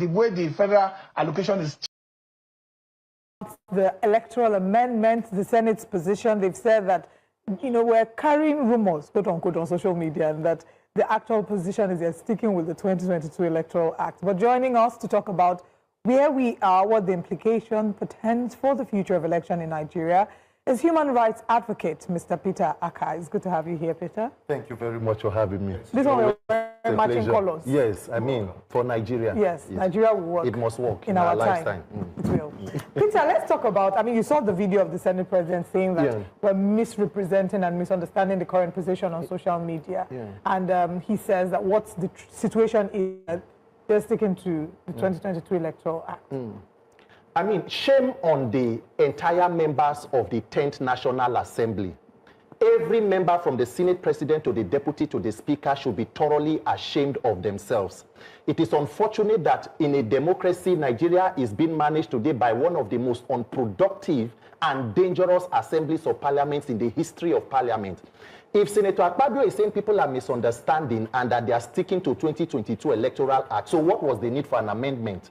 the way the federal allocation is. The electoral amendment, the Senate's position, they've said that, you know, we're carrying rumors, quote unquote, on social media, and that the actual position is they're sticking with the 2022 Electoral Act. But joining us to talk about where we are, what the implication portends for the future of election in Nigeria, is human rights advocate, Mr. Peter Aka. It's good to have you here, Peter. Thank you very much for having me. This one we're wearing matching colors. Yes, I mean, for Nigeria. Yes, Nigeria will work. It must work in our lifetime. It will. Peter, let's talk about, I mean, you saw the video of the Senate President saying that we're misrepresenting and misunderstanding the current position on social media. And he says that what's the situation is they're sticking to the 2022 Electoral Act. I mean, shame on the entire members of the 10th National Assembly. Every member from the Senate President to the Deputy to the Speaker should be thoroughly ashamed of themselves. It is unfortunate that in a democracy, Nigeria is being managed today by one of the most unproductive and dangerous assemblies of parliaments in the history of parliament. If Senator Akpabio is saying people are misunderstanding and that they are sticking to 2022 Electoral Act, so what was the need for an amendment?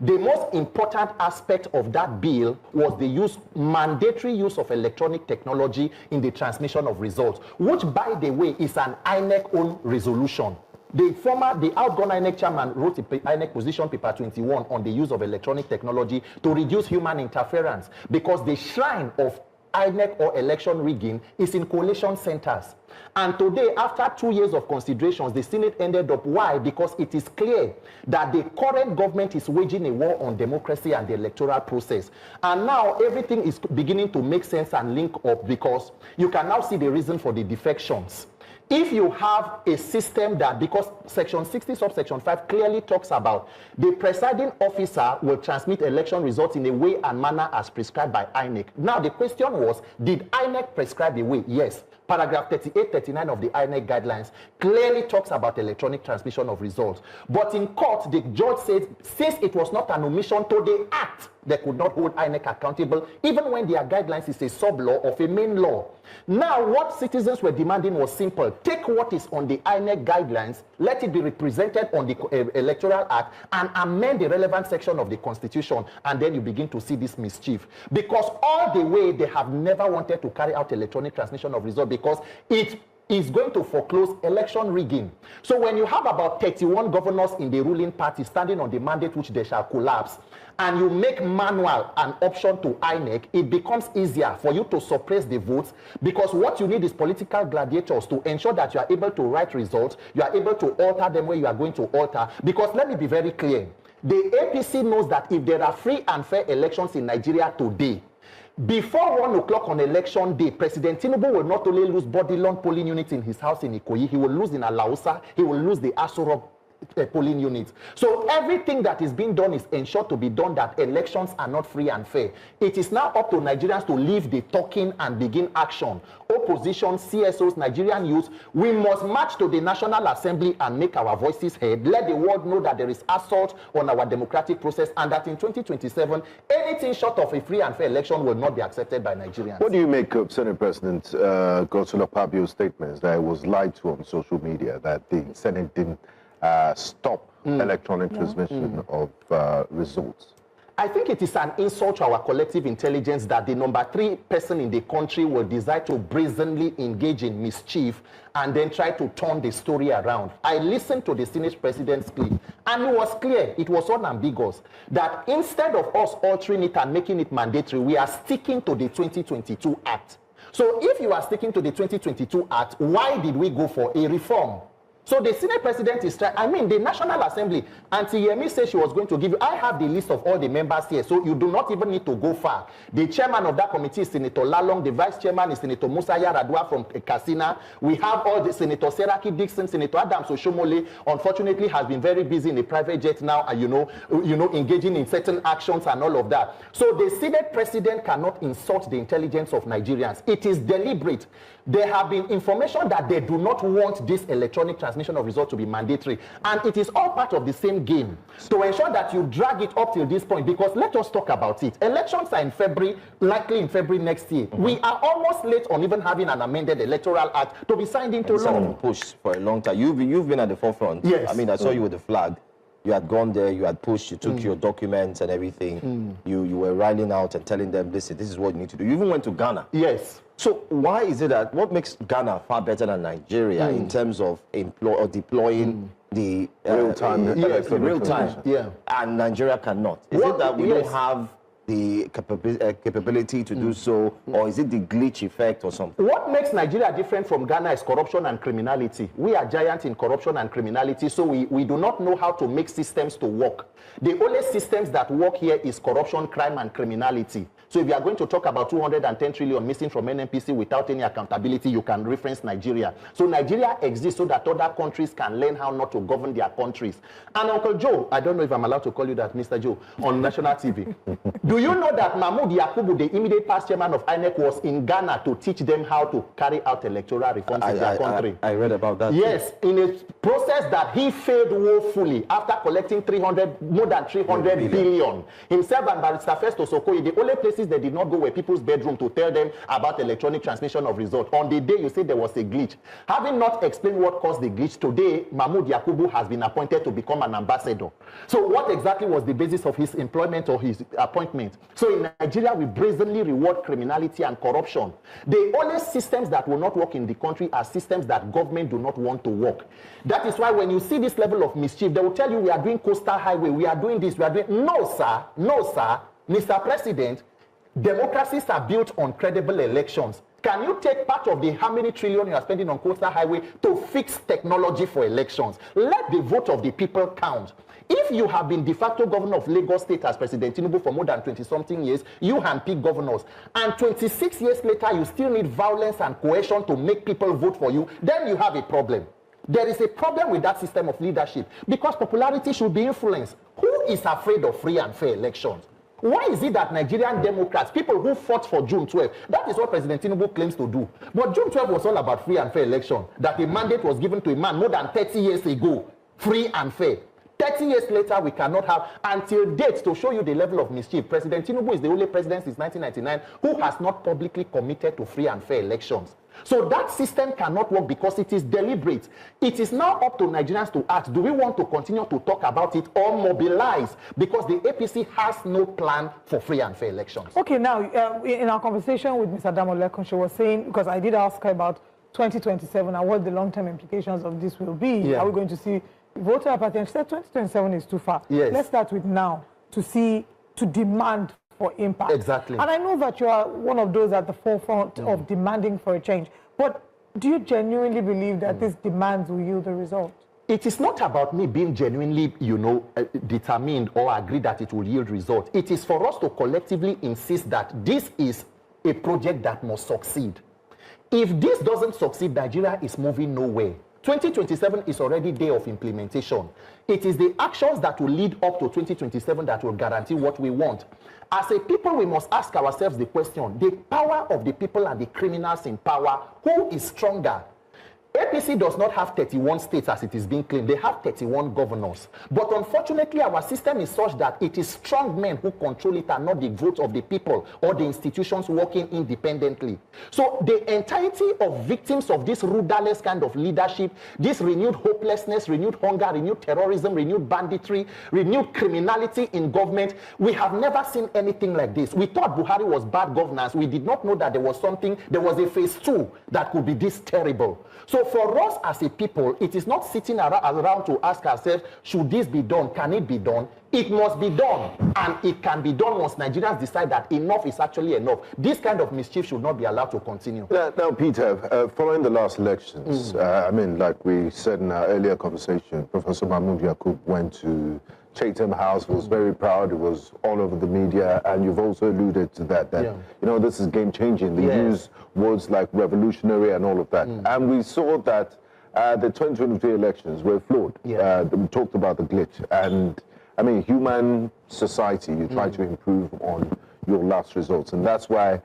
The most important aspect of that bill was the mandatory use of electronic technology in the transmission of results, which, by the way, is an INEC-owned resolution. The outgone INEC chairman wrote the INEC position paper 21 on the use of electronic technology to reduce human interference, because the shrine of INEC or election rigging is in coalition centers. And today, after 2 years of considerations, the Senate ended up. Why? Because it is clear that the current government is waging a war on democracy and the electoral process. And now everything is beginning to make sense and link up, because you can now see the reason for the defections. If you have a system that, because Section 60 subsection 5 clearly talks about the presiding officer will transmit election results in a way and manner as prescribed by INEC. Now the question was, did INEC prescribe the way? Yes. Paragraph 38, 39 of the INEC guidelines clearly talks about electronic transmission of results. But in court, the judge said, since it was not an omission to the act, they could not hold INEC accountable, even when their guidelines is a sub-law of a main law. Now, what citizens were demanding was simple. Take what is on the INEC guidelines, let it be represented on the Electoral Act, and amend the relevant section of the Constitution, and then you begin to see this mischief. Because all the way, they have never wanted to carry out electronic transmission of results, because it is going to foreclose election rigging. So when you have about 31 governors in the ruling party standing on the mandate which they shall collapse, and you make manual an option to INEC, it becomes easier for you to suppress the votes, because what you need is political gladiators to ensure that you are able to write results, you are able to alter them where you are going to alter. Because let me be very clear, the APC knows that if there are free and fair elections in Nigeria today, before 1 o'clock on election day, President Tinubu will not only lose Bodilon polling units in his house in Ikoyi, he will lose in Alausa, he will lose the Asorok polling units. So everything that is being done is ensured to be done that elections are not free and fair. It is now up to Nigerians to leave the talking and begin action. Opposition, CSOs, Nigerian youth, we must march to the National Assembly and make our voices heard. Let the world know that there is assault on our democratic process, and that in 2027, anything short of a free and fair election will not be accepted by Nigerians. What do you make of Senate President Akpabio's statements that it was lied to on social media, that the Senate didn't stop electronic transmission of results? I think it is an insult to our collective intelligence that the number 3 person in the country will decide to brazenly engage in mischief and then try to turn the story around. I listened to the Senate President's clip, and it was clear, it was unambiguous, that instead of us altering it and making it mandatory, we are sticking to the 2022 Act. So if you are sticking to the 2022 Act, why did we go for a reform? So the Senate President is trying, I mean, the National Assembly, Auntie Yemi said she was going to give you, I have the list of all the members here, so you do not even need to go far. The chairman of that committee is Senator Lalong, the vice chairman is Senator Musa Yaradua from Katsina. We have all the Senator Seraki Dixon, Senator Adams Oshomole, unfortunately has been very busy in a private jet now, and you know, engaging in certain actions and all of that. So the Senate President cannot insult the intelligence of Nigerians. It is deliberate. There have been information that they do not want this electronic transmission of results to be mandatory. And it is all part of the same game to ensure that you drag it up till this point, because let us talk about it. Elections are in February, likely in February next year. We are almost late on even having an amended Electoral Act to be signed into law. Push for a long time. You've been at the forefront. Yes. I mean, I saw you with the flag. you had gone there, you had pushed, you took your documents and everything. You were writing out and telling them, listen, this is what you need to do. You even went to Ghana. Yes. So why is it that, what makes Ghana far better than Nigeria in terms of deploying the real-time and Nigeria cannot? Is it that we don't have the capability to do so, or is it the glitch effect or something? What makes Nigeria different from Ghana is corruption and criminality. We are giants in corruption and criminality, so we do not know how to make systems to work. The only systems that work here is corruption, crime, and criminality. So if you are going to talk about 210 trillion missing from NNPC without any accountability, you can reference Nigeria. So Nigeria exists so that other countries can learn how not to govern their countries. And Uncle Joe, I don't know if I'm allowed to call you that, Mr. Joe, on national TV. Do you know that Mahmoud Yakubu, the immediate past chairman of INEC, was in Ghana to teach them how to carry out electoral reforms in their country? I read about that. Yes, in a process that he failed woefully after collecting more than 300 billion. Himself and Barrister Festus Okoye, the only places they did not go were people's bedroom to tell them about electronic transmission of results. On the day you say there was a glitch. Having not explained what caused the glitch, today Mahmoud Yakubu has been appointed to become an ambassador. So what exactly was the basis of his employment or his appointment? So in Nigeria, we brazenly reward criminality and corruption. The only systems that will not work in the country are systems that government do not want to work. That is why when you see this level of mischief, they will tell you we are doing coastal highway, we are doing this, we are doing... No, sir. No, sir. Mr. President, democracies are built on credible elections. Can you take part of the how many trillion you are spending on coastal highway to fix technology for elections? Let the vote of the people count. If you have been de facto governor of Lagos State as President Tinubu for more than 20-something years, you handpick governors, and 26 years later you still need violence and coercion to make people vote for you, then you have a problem. There is a problem with that system of leadership because popularity should be influenced. Who is afraid of free and fair elections? Why is it that Nigerian Democrats, people who fought for June 12, that is what President Tinubu claims to do. But June 12 was all about free and fair election, that a mandate was given to a man more than 30 years ago, free and fair. 30 years later, we cannot have, until date, to show you the level of mischief. President Tinubu is the only president since 1999 who has not publicly committed to free and fair elections. So that system cannot work because it is deliberate. It is now up to Nigerians to ask, do we want to continue to talk about it or mobilize? Because the APC has no plan for free and fair elections. Okay, now, in our conversation with Mr. Damolekun, she was saying, because I did ask her about 2027 and what the long-term implications of this will be. Yeah. Are we going to see voter apathy? And she said 2027 is too far. Yes. Let's start with now to demand for impact. Exactly. And I know that you are one of those at the forefront of demanding for a change. But do you genuinely believe that these demands will yield a result? It is not about me being genuinely, determined or agree that it will yield result. It is for us to collectively insist that this is a project that must succeed. If this doesn't succeed, Nigeria is moving nowhere. 2027 is already day of implementation. It is the actions that will lead up to 2027 that will guarantee what we want. As a people, we must ask ourselves the question, the power of the people and the criminals in power, who is stronger? APC does not have 31 states as it is being claimed. They have 31 governors. But unfortunately, our system is such that it is strong men who control it and not the vote of the people or the institutions working independently. So the entirety of victims of this rudderless kind of leadership, this renewed hopelessness, renewed hunger, renewed terrorism, renewed banditry, renewed criminality in government, we have never seen anything like this. We thought Buhari was bad governance. We did not know that there was a phase 2 that could be this terrible. So for us as a people, it is not sitting around to ask ourselves, should this be done? Can it be done? It must be done. And it can be done once Nigerians decide that enough is actually enough. This kind of mischief should not be allowed to continue. Now, Peter, following the last elections, like we said in our earlier conversation, Professor Mahmoud Yakub went to Chatham House, was very proud. It was all over the media, and you've also alluded to that this is game-changing. They use words like revolutionary and all of that. And we saw that the 2023 elections were flawed. We talked about the glitch. And, I mean, human society, you try to improve on your last results. And that's why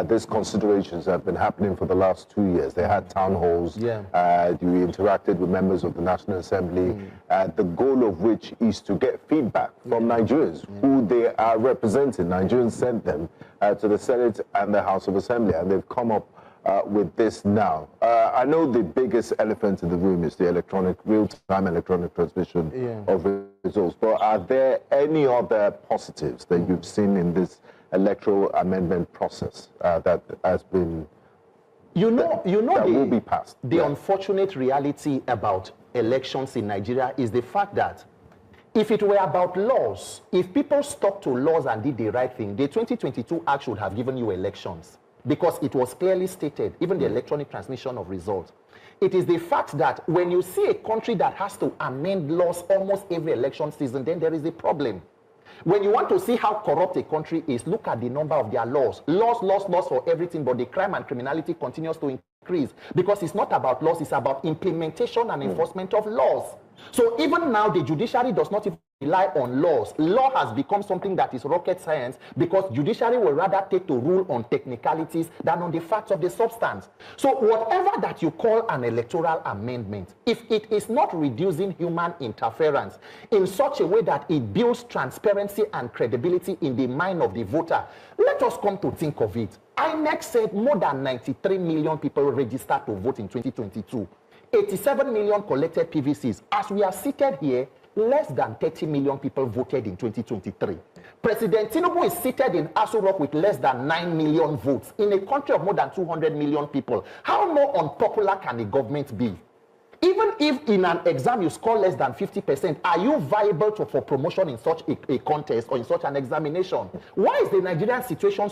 these considerations have been happening for the last 2 years. They had town halls. You interacted with members of the National Assembly. The goal of which is to get feedback from Nigerians who they are representing. Nigerians sent them to the Senate and the House of Assembly, and they've come up with this now? I know the biggest elephant in the room is the real-time electronic transmission of results, but are there any other positives that you've seen in this electoral amendment process that has been will be passed? The unfortunate reality about elections in Nigeria is the fact that if it were about laws, if people stuck to laws and did the right thing, the 2022 Act should have given you elections because it was clearly stated, even the electronic transmission of results. It is the fact that when you see a country that has to amend laws almost every election season, then there is a problem. When you want to see how corrupt a country is, look at the number of their laws. Laws for everything, but the crime and criminality continues to increase because it's not about laws, it's about implementation and enforcement of laws. So even now, the judiciary does not even rely on laws. Law has become something that is rocket science because judiciary will rather take to rule on technicalities than on the facts of the substance. So whatever that you call an electoral amendment, if it is not reducing human interference in such a way that it builds transparency and credibility in the mind of the voter, let us come to think of it. INEC said more than 93 million people registered to vote in 2022. 87 million collected PVCs. As we are seated here, less than 30 million people voted in 2023. President Tinubu is seated in Aso Rock with less than 9 million votes in a country of more than 200 million people. How more unpopular can a government be? Even if in an exam you score less than 50%, are you viable for promotion in such a contest or in such an examination? Why is the Nigerian situation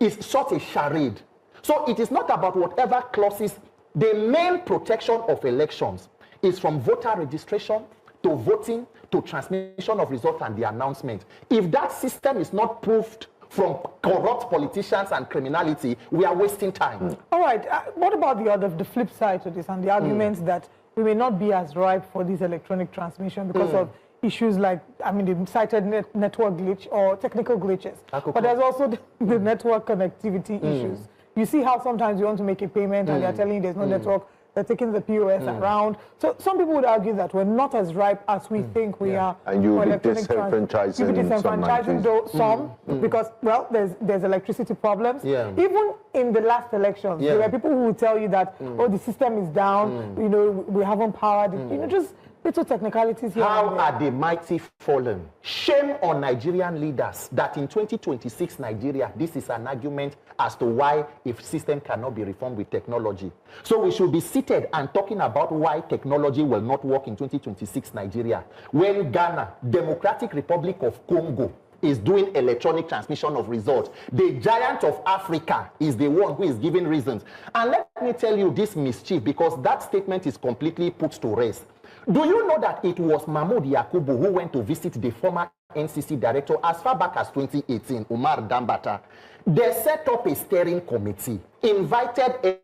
is such a charade? So it is not about whatever clauses. The main protection of elections is from voter registration to voting to transmission of results and the announcement. If that system is not proved from corrupt politicians and criminality, we are wasting time. All right. What about the flip side to this and the arguments that we may not be as ripe for this electronic transmission because of issues like, I mean, they cited network glitch or technical glitches. But there's also the network connectivity issues. You see how sometimes you want to make a payment and they're telling you there's no network, they're taking the POS around. So some people would argue that we're not as ripe as we think we are. And you will be disenfranchising some because, well, there's electricity problems. Even in the last elections, there were people who would tell you that, oh, the system is down, you know, we haven't powered it, you know, just little technicalities here. How are the mighty fallen? Shame on Nigerian leaders that in 2026 Nigeria, this is an argument as to why if system cannot be reformed with technology. So we should be seated and talking about why technology will not work in 2026 Nigeria. When Ghana, Democratic Republic of Congo, is doing electronic transmission of results. The giant of Africa is the one who is giving reasons. And let me tell you this mischief, because that statement is completely put to rest. Do you know that it was Mahmoud Yakubu who went to visit the former NCC director as far back as 2018, Umar Dambata? They set up a steering committee, invited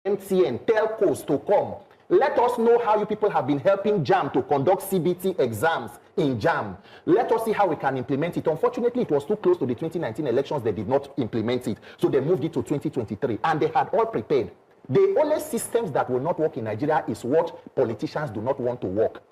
MTN, telcos to come. Let us know how you people have been helping JAM to conduct CBT exams in JAM. Let us see how we can implement it. Unfortunately, it was too close to the 2019 elections. They did not implement it. So they moved it to 2023. And they had all prepared. The only systems that will not work in Nigeria is what politicians do not want to work.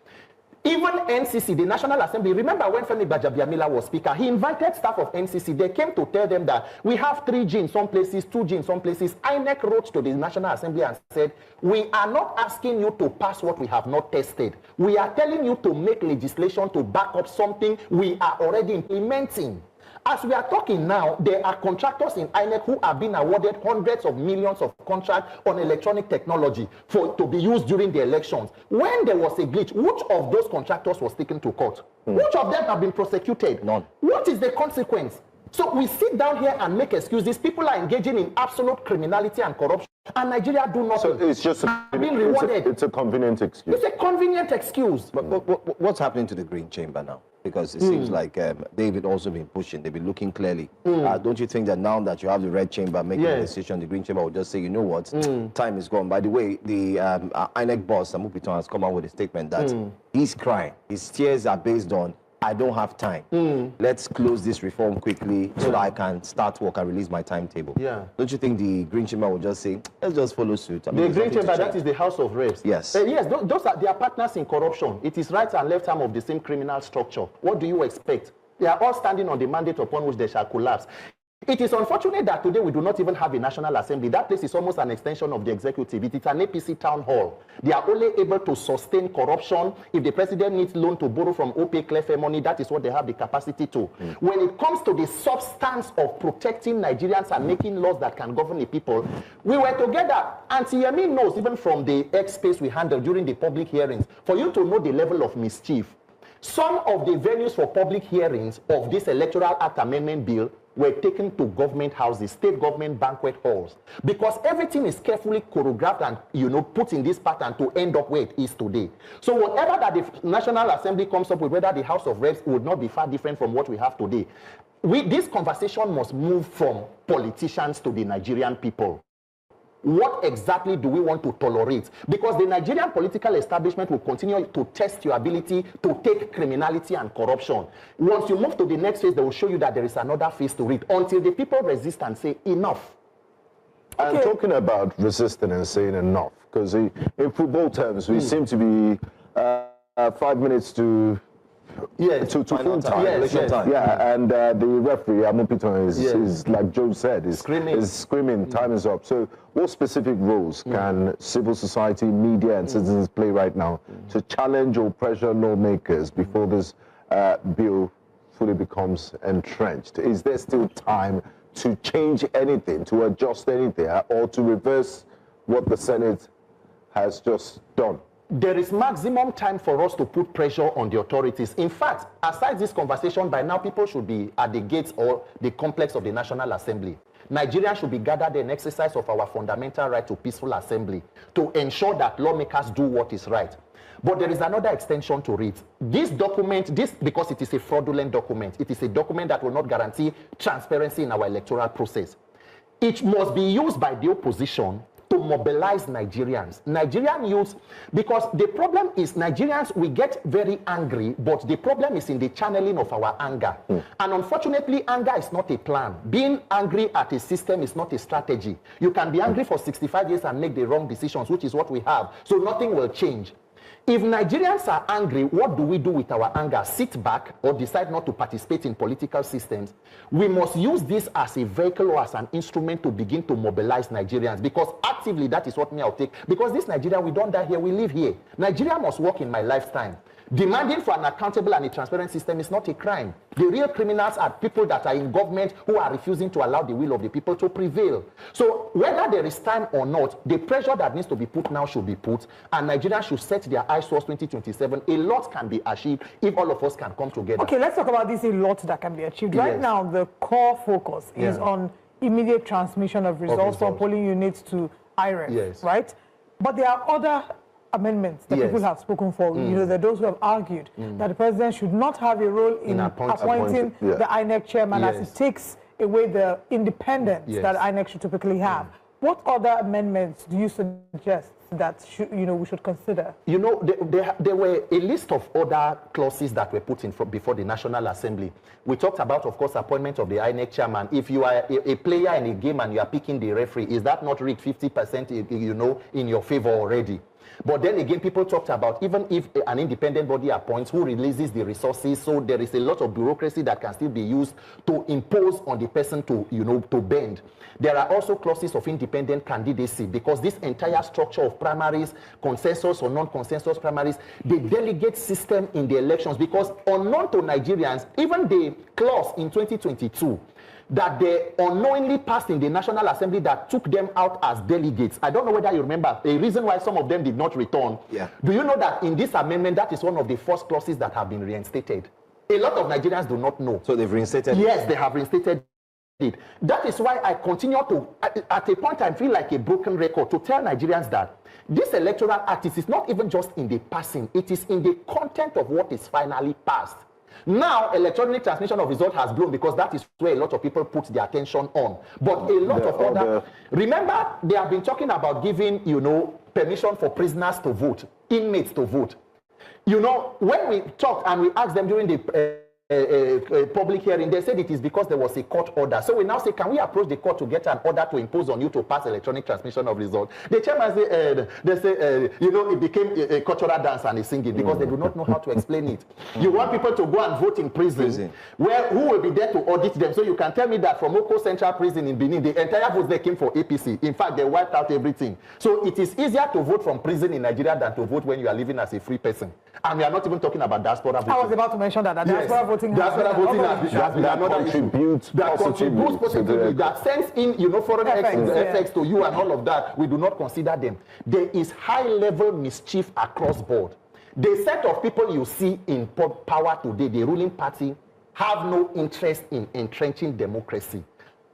Even NCC, the National Assembly, remember when Femi Gbajabiamila was speaker, he invited staff of NCC. They came to tell them that we have 3G in some places, 2G in some places. INEC wrote to the National Assembly and said, we are not asking you to pass what we have not tested. We are telling you to make legislation to back up something we are already implementing. As we are talking now, there are contractors in INEC who have been awarded hundreds of millions of contracts on electronic technology to be used during the elections. When there was a glitch, which of those contractors was taken to court? Which of them have been prosecuted? None. What is the consequence? So we sit down here and make excuses. People are engaging in absolute criminality and corruption, and Nigeria do nothing. So it's just being rewarded. It's a convenient excuse. It's a convenient excuse. But what's happening to the Green Chamber now? Because it seems like David also been pushing. They've been looking clearly. Don't you think that now that you have the Red Chamber making a decision, the Green Chamber will just say, you know what, time is gone. By the way, the INEC boss, Amupiton, has come out with a statement that he's crying. His tears are based on, I don't have time. Let's close this reform quickly so that I can start work and release my timetable. Don't you think the Green Chamber will just say, let's just follow suit? I mean, the Green Chamber, that is the House of Reps. Yes. Yes, those are their partners in corruption. It is right and left arm of the same criminal structure. What do you expect? They are all standing on the mandate upon which they shall collapse. It is unfortunate that today we do not even have a National Assembly. That place is almost an extension of the executive. It is an APC town hall. They are only able to sustain corruption. If the president needs loan to borrow from OPE Clefe money, that is what they have the capacity to. When it comes to the substance of protecting Nigerians and making laws that can govern the people, we were together. Auntie Yemi knows, even from the X space we handled during the public hearings, for you to know the level of mischief. Some of the venues for public hearings of this Electoral Act Amendment Bill were taken to government houses, state government banquet halls, because everything is carefully choreographed and, put in this pattern to end up where it is today. So whatever that the National Assembly comes up with, whether the House of Reps would not be far different from what we have today. This conversation must move from politicians to the Nigerian people. What exactly do we want to tolerate? Because the Nigerian political establishment will continue to test your ability to take criminality and corruption. Once you move to the next phase, they will show you that there is another phase to it until the people resist and say enough. Okay. And talking about resisting and saying enough, because in football terms, we seem to be 5 minutes to full time. Time. Yeah, and the referee, Amupiton, is like Joe said, is screaming, time is up. So what specific roles can civil society, media, and citizens play right now to challenge or pressure lawmakers before this bill fully becomes entrenched? Is there still time to change anything, to adjust anything, or to reverse what the Senate has just done? There is maximum time for us to put pressure on the authorities. In fact, aside this conversation, by now people should be at the gates or the complex of the National Assembly. Nigerians should be gathered in exercise of our fundamental right to peaceful assembly to ensure that lawmakers do what is right. But there is another extension to it. This document, because it is a fraudulent document, it is a document that will not guarantee transparency in our electoral process. It must be used by the opposition to mobilize Nigerians. Nigerian youths, because the problem is Nigerians, we get very angry, but the problem is in the channeling of our anger. And unfortunately, anger is not a plan. Being angry at a system is not a strategy. You can be angry for 65 years and make the wrong decisions, which is what we have. So nothing will change. If Nigerians are angry, what do we do with our anger? Sit back or decide not to participate in political systems? We must use this as a vehicle or as an instrument to begin to mobilize Nigerians, because actively that is what I'll take. Because this Nigeria, we don't die here, we live here. Nigeria must work in my lifetime. Demanding for an accountable and a transparent system is not a crime. The real criminals are people that are in government who are refusing to allow the will of the people to prevail. So whether there is time or not, the pressure that needs to be put now should be put, and Nigerians should set their eyes towards 2027. A lot can be achieved if all of us can come together. Okay, let's talk about this, a lot that can be achieved. Right now, the core focus is on immediate transmission of results from polling units to IREF, right? But there are other amendments that people have spoken for. There are those who have argued that the president should not have a role in appointing the INEC chairman, as it takes away the independence that INEC should typically have. What other amendments do you suggest that we should consider? There were a list of other clauses that were put in before the National Assembly. We talked about, of course, appointment of the INEC chairman. If you are a player in a game and you are picking the referee, is that not rigged 50%, in your favor already? But then again, people talked about even if an independent body appoints, who releases the resources, so there is a lot of bureaucracy that can still be used to impose on the person to bend. There are also clauses of independent candidacy, because this entire structure of primaries, consensus or non-consensus primaries, the delegate system in the elections, because unknown to Nigerians, even the clause in 2022, that they unknowingly passed in the National Assembly that took them out as delegates. I don't know whether you remember a reason why some of them did not return. Do you know that in this amendment, that is one of the first clauses that have been reinstated? A lot of Nigerians do not know. So they've reinstated it? Yes, they have reinstated it. That is why I continue to, at a point, I feel like a broken record to tell Nigerians that this Electoral Act is not even just in the passing, it is in the content of what is finally passed. Now, electronic transmission of results has blown, because that is where a lot of people put their attention on. But a lot of other... Remember, they have been talking about giving, permission for prisoners to vote, inmates to vote. When we talked and we asked them during the public hearing, they said it is because there was a court order. So we now say, can we approach the court to get an order to impose on you to pass electronic transmission of results? The chairman say, you know, it became a cultural dance and a singing because they do not know how to explain it. You want people to go and vote in prison, where who will be there to audit them? So you can tell me that from Oko Central Prison in Benin, the entire votes there came for APC. In fact, they wiped out everything. So it is easier to vote from prison in Nigeria than to vote when you are living as a free person. And we are not even talking about diaspora voting. I was about to mention that. Diaspora voting contributes positively, that sends in, you know, foreign effects to you and all of that. We do not consider them. There is high-level mischief across board. The set of people you see in power today, the ruling party, have no interest in entrenching democracy.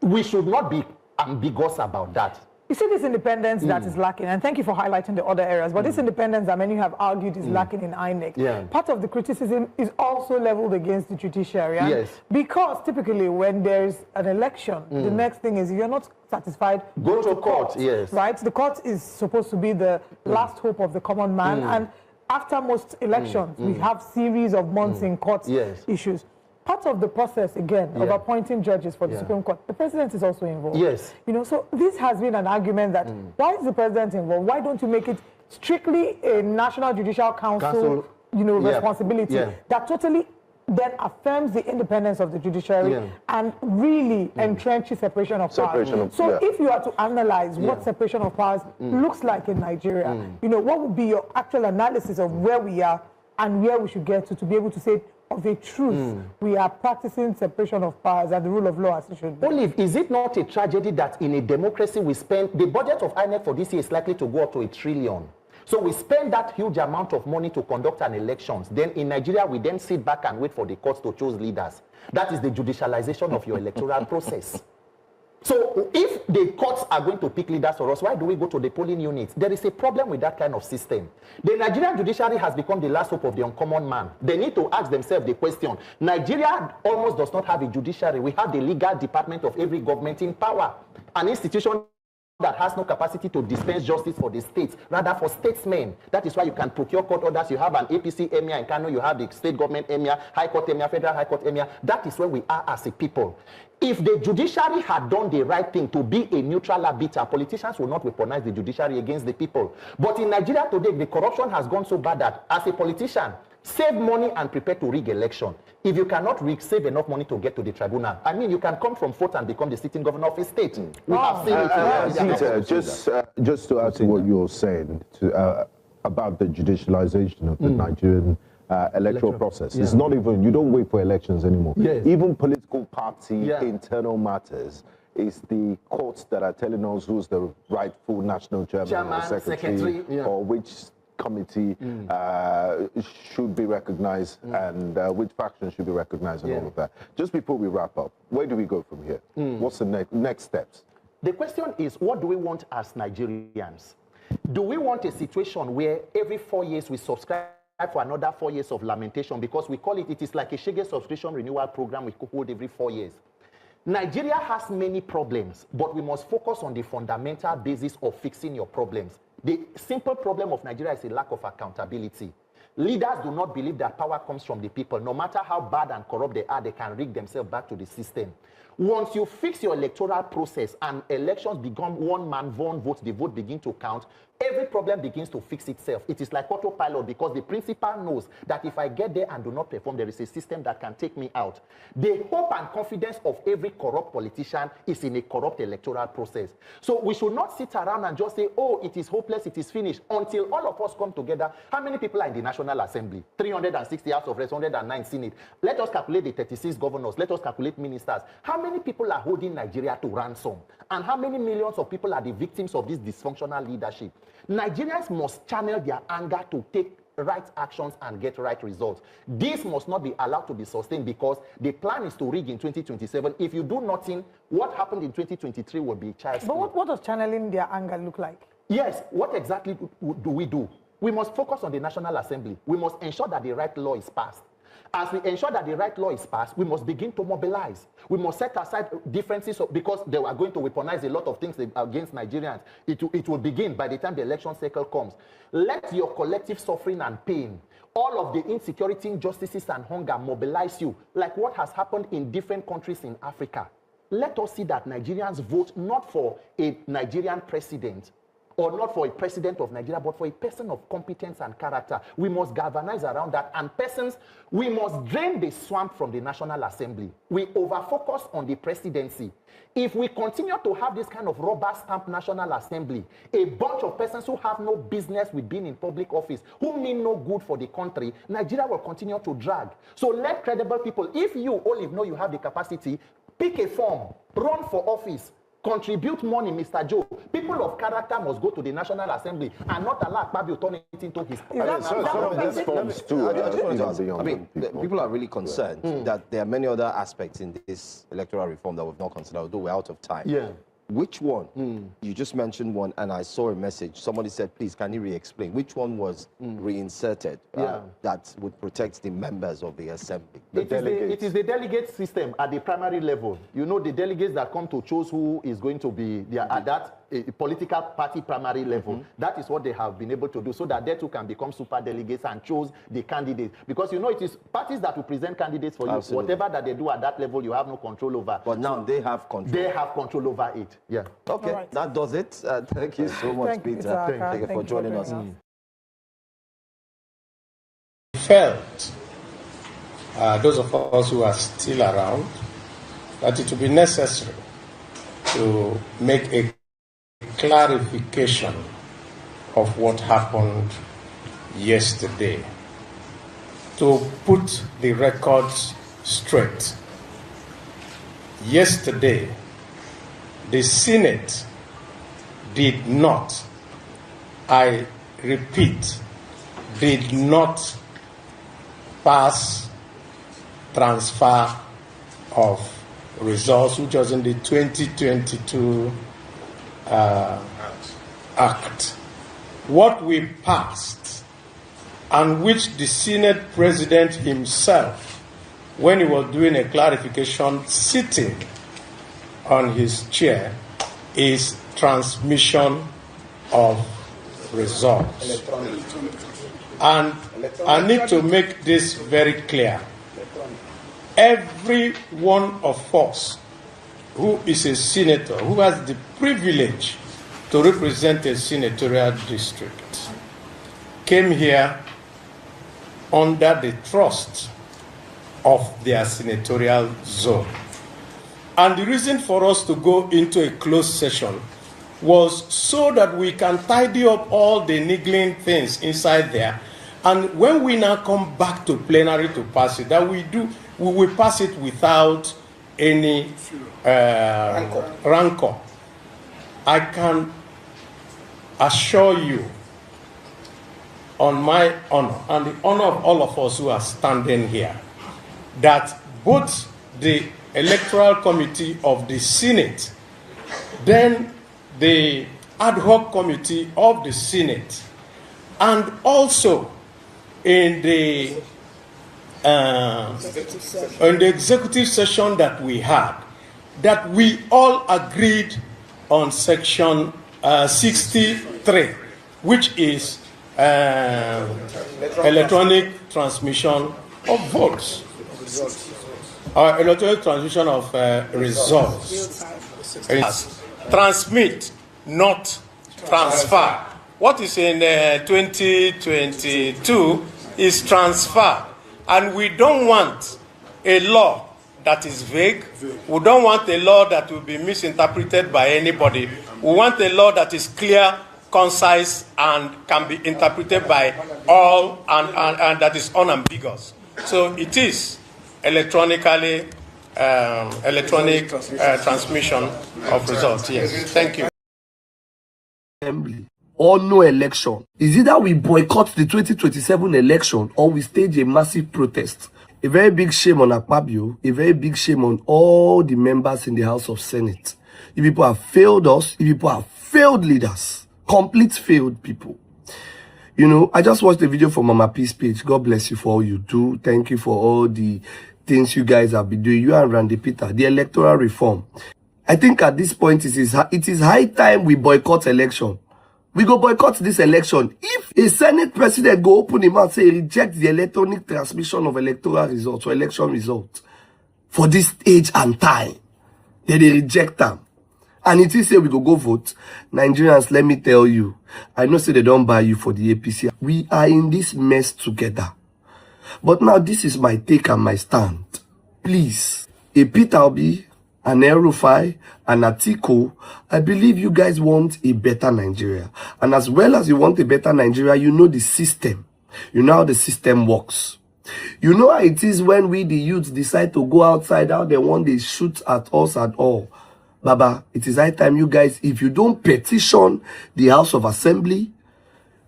We should not be ambiguous about that. You see this independence that is lacking, and thank you for highlighting the other areas, but this independence that many have argued is lacking in INEC. Yeah. Part of the criticism is also leveled against the judiciary. Yes. Because typically when there's an election, the next thing is if you're not satisfied, go to court. Yes. Right? The court is supposed to be the last hope of the common man, and after most elections, we have series of months in court issues. Part of the process, again, of appointing judges for the Supreme Court, the president is also involved. Yes. You know, so this has been an argument that why is the president involved? Why don't you make it strictly a National Judicial Council you know, responsibility that totally then affirms the independence of the judiciary and really entrenches separation of powers. So if you are to analyze what separation of powers looks like in Nigeria, you know, what would be your actual analysis of where we are and where we should get to be able to say, of a truth, we are practicing separation of powers and the rule of law as it should be. Olive, is it not a tragedy that in a democracy we spend, the budget of INEC for this year is likely to go up to $1 trillion. So we spend that huge amount of money to conduct an elections. Then in Nigeria, we then sit back and wait for the courts to choose leaders. That is the judicialization of your electoral process. So if the courts are going to pick leaders for us, why do we go to the polling units? There is a problem with that kind of system. The Nigerian judiciary has become the last hope of the uncommon man. They need to ask themselves the question. Nigeria almost does not have a judiciary. We have the legal department of every government in power. An institution that has no capacity to dispense justice for the states, rather for statesmen. That is why you can procure court orders. You have an APC emir in Kano, you have the state government emir, high court emir, federal high court emir. That is where we are as a people. If the judiciary had done the right thing to be a neutral arbiter, politicians will not weaponize the judiciary against the people. But in Nigeria today, the corruption has gone so bad that as a politician, save money and prepare to rig election. If you cannot save enough money to get to the tribunal, I mean, you can come from Fort and become the sitting governor of a state. We have seen it. Just to add to what you're saying about the judicialization of the Nigerian electoral process. It's not even, you don't wait for elections anymore. Even political party internal matters, is the courts that are telling us who's the rightful national chairman or secretary or which committee should be recognized and which faction should be recognized and all of that. Just before we wrap up, where do we go from here? What's the next steps? The question is, what do we want as Nigerians? Do we want a situation where every 4 years we subscribe for another 4 years of lamentation, because we call it, it is like a Shege subscription renewal program we hold every 4 years. Nigeria has many problems, but we must focus on the fundamental basis of fixing your problems. The simple problem of Nigeria is a lack of accountability. Leaders do not believe that power comes from the people. No matter how bad and corrupt they are, they can rig themselves back to the system. Once you fix your electoral process and elections become one man, one vote, the vote begin to count, every problem begins to fix itself. It is like autopilot, because the principal knows that if I get there and do not perform, there is a system that can take me out. The hope and confidence of every corrupt politician is in a corrupt electoral process. So we should not sit around and just say, oh, it is hopeless, it is finished, until all of us come together. How many people are in the National Assembly? 360 House of Reps, 109 Senate. Let us calculate the 36 governors. Let us calculate ministers. How many people are holding Nigeria to ransom? And how many millions of people are the victims of this dysfunctional leadership? Nigerians must channel their anger to take right actions and get right results. This must not be allowed to be sustained, because the plan is to rig in 2027. If you do nothing, what happened in 2023 will be child's play. But what does channeling their anger look like? Yes, what exactly do we do? We must focus on the National Assembly. We must ensure that the right law is passed. As we ensure that the right law is passed, we must begin to mobilize. We must set aside differences because they are going to weaponize a lot of things against Nigerians. It will begin by the time the election cycle comes. Let your collective suffering and pain, all of the insecurity, injustices, and hunger mobilize you, like what has happened in different countries in Africa. Let us see that Nigerians vote not for a Nigerian president, or not for a president of Nigeria, but for a person of competence and character. We must galvanize around that, and we must drain the swamp from the National Assembly. We over-focus on the presidency. If we continue to have this kind of rubber stamp National Assembly, a bunch of persons who have no business with being in public office, who mean no good for the country, Nigeria will continue to drag. So let credible people, if you, Olive, know you have the capacity, pick a form, run for office, contribute money, Mr. Joe. People of character must go to the National Assembly and not allow Akpabio turn it into his... People are really concerned that there are many other aspects in this electoral reform that we've not considered, although we're out of time. Yeah. Which one? You just mentioned one, and I saw a message. Somebody said, please, can you re-explain? Which one was reinserted that would protect the members of the assembly? It is the delegate system at the primary level. You know, the delegates that come to choose who is going to be there at that political party primary level. That is what they have been able to do, so that they too can become super delegates and choose the candidates. Because, you know, it is parties that will present candidates for you. Absolutely. Whatever that they do at that level, you have no control over. But now they have control. They have control over it. Yeah. Okay, right. That does it. Thank you so much, Peter. Thank you for joining us. Felt, those of us who are still around, that it would be necessary to make a clarification of what happened yesterday, to put the records straight. Yesterday, the Senate did not, I repeat, did not pass transfer of results, which was in the 2022 Act. What we passed, and which the Senate President himself, when he was doing a clarification sitting on his chair, is transmission of results. And I need to make this very clear. Every one of us who is a senator, who has the privilege to represent a senatorial district, came here under the trust of their senatorial zone. And the reason for us to go into a closed session was so that we can tidy up all the niggling things inside there. And when we now come back to plenary to pass it, that we will pass it without any rancor. I can assure you, on my honor and the honor of all of us who are standing here, that both the Electoral Committee of the Senate, then the Ad hoc Committee of the Senate, and also in the executive session that we had, that we all agreed on section 63, which is electronic transmission of votes. Electronic transmission of results. Transmit, not transfer. What is in 2022 is transfer. And we don't want a law that is vague. We don't want a law that will be misinterpreted by anybody. We want a law that is clear, concise, and can be interpreted by all, and that is unambiguous. So it is electronic transmission of results. Yes, thank you. Assembly or no election. Is either we boycott the 2027 election or we stage a massive protest. A very big shame on Akpabio, a very big shame on all the members in the House of Senate. You people have failed us, you people have failed leaders, complete failed people. You know, I just watched the video from Mama Peace page. God bless you for all you do. Thank you for all the things you guys have been doing. You and Randy Peter, the electoral reform. I think at this point, it is high time we boycott election. We go boycott this election. If a Senate president go open him and say reject the electronic transmission of electoral results or election results for this age and time, then they reject them. And it is say we go vote. Nigerians, let me tell you, I know say they don't buy you for the APC. We are in this mess together. But now this is my take and my stand. Please, a Peter Obi, an El-Rufai, an Atiku, I believe you guys want a better Nigeria. And as well as you want a better Nigeria, you know the system. You know how the system works. You know how it is when we, the youths, decide to go outside, how they want to shoot at us at all. Baba, it is high time you guys, if you don't petition the House of Assembly,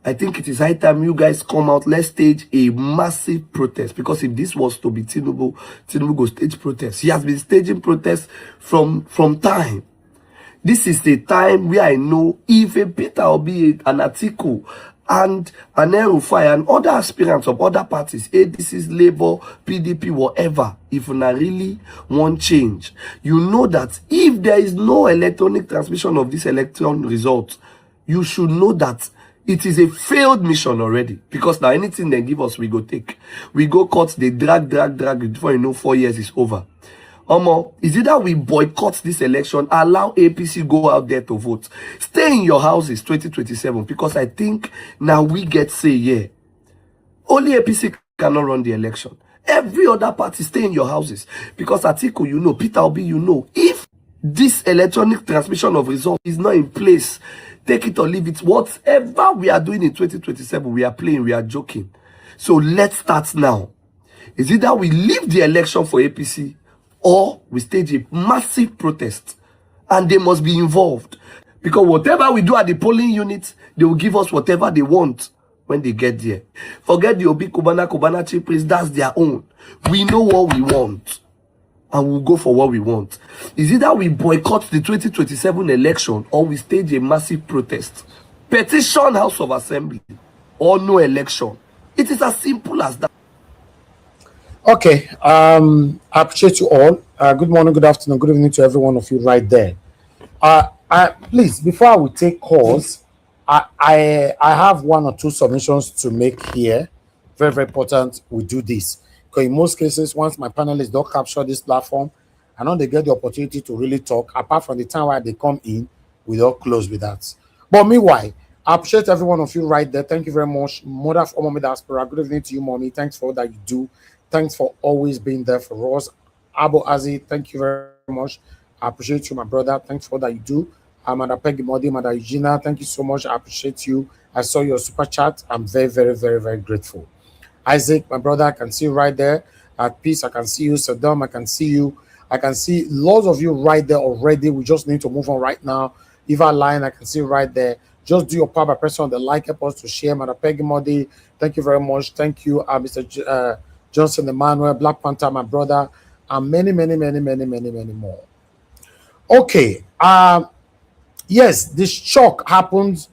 I think it is high time you guys come out. Let's stage a massive protest. Because if this was to be Tinubu go stage protest. He has been staging protests from time. This is the time where I know if a Peter Obi, an Atiku, and an El-Rufai and other aspirants of other parties, ADCs, Labour, PDP, whatever, if you really want change, you know that if there is no electronic transmission of this election result, you should know that it is a failed mission already. Because now anything they give us, we go take. We go cut, they drag, before you know 4 years is over. Is it that we boycott this election, allow APC go out there to vote? Stay in your houses 2027, because I think now we get say, yeah, only APC cannot run the election. Every other party stay in your houses. Because Atiku, you know, Peter Obi, you know, if this electronic transmission of results is not in place, take it or leave it. Whatever we are doing in 2027, we are playing, we are joking. So let's start now. Is it that we leave the election for APC, or we stage a massive protest, and they must be involved? Because whatever we do at the polling unit, they will give us whatever they want when they get there. Forget the Obi Kubana chief priest, that's their own. We know what we want, and we'll go for what we want. Is it that we boycott the 2027 election, or we stage a massive protest? Petition House of Assembly, or no election. It is as simple as that. Okay, I appreciate you all. Good morning, good afternoon, good evening to every one of you right there. Please, before I will take calls, I have one or two submissions to make here. Very, very important we do this. Because in most cases, once my panelists don't capture this platform, I know they get the opportunity to really talk. Apart from the time where they come in, we don't close with that. But meanwhile, I appreciate every one of you right there. Thank you very much. Mother for Mommy Diaspora. Good evening to you, Mommy. Thanks for all that you do. Thanks for always being there for us. Abo Azi, thank you very much. I appreciate you, my brother. Thanks for all that you do. Mother Peggy Modi, Mother Eugenia, thank you so much. I appreciate you. I saw your super chat. I'm very, very, very, very grateful. Isaac, my brother, I can see you right there. At peace, I can see you. Saddam, I can see you. I can see lots of you right there already. We just need to move on right now. Eva Line, I can see you right there. Just do your part by pressing on the like, help us to share. Mother Peggy Modi, thank you very much. Thank you, Mr. Johnson Emmanuel, Black Panther, my brother, and many, many, many, many, many, many more. Okay. Yes, this shock happened,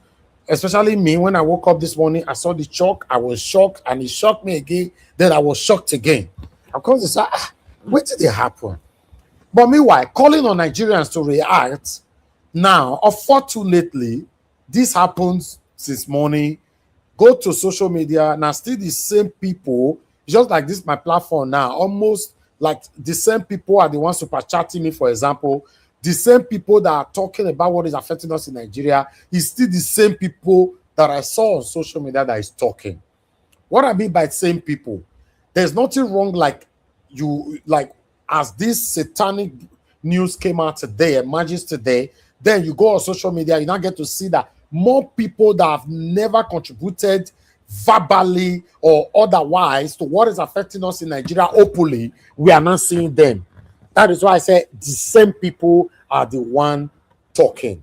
especially me. When I woke up this morning, I saw the shock. I was shocked, and it shocked me again. Then I was shocked again. Of course, it's like, what did it happen? But meanwhile, calling on Nigerians to react now, unfortunately, this happens since morning. Go to social media, now still the same people. Just like this, my platform now, almost like the same people are the ones super chatting me, for example. The same people that are talking about what is affecting us in Nigeria is still the same people that I saw on social media that is talking. What I mean by same people, there's nothing wrong like as this satanic news came out today, emerges today, then you go on social media, you now get to see that more people that have never contributed verbally or otherwise to what is affecting us in Nigeria openly, we are not seeing them. That is why I say the same people are the one talking.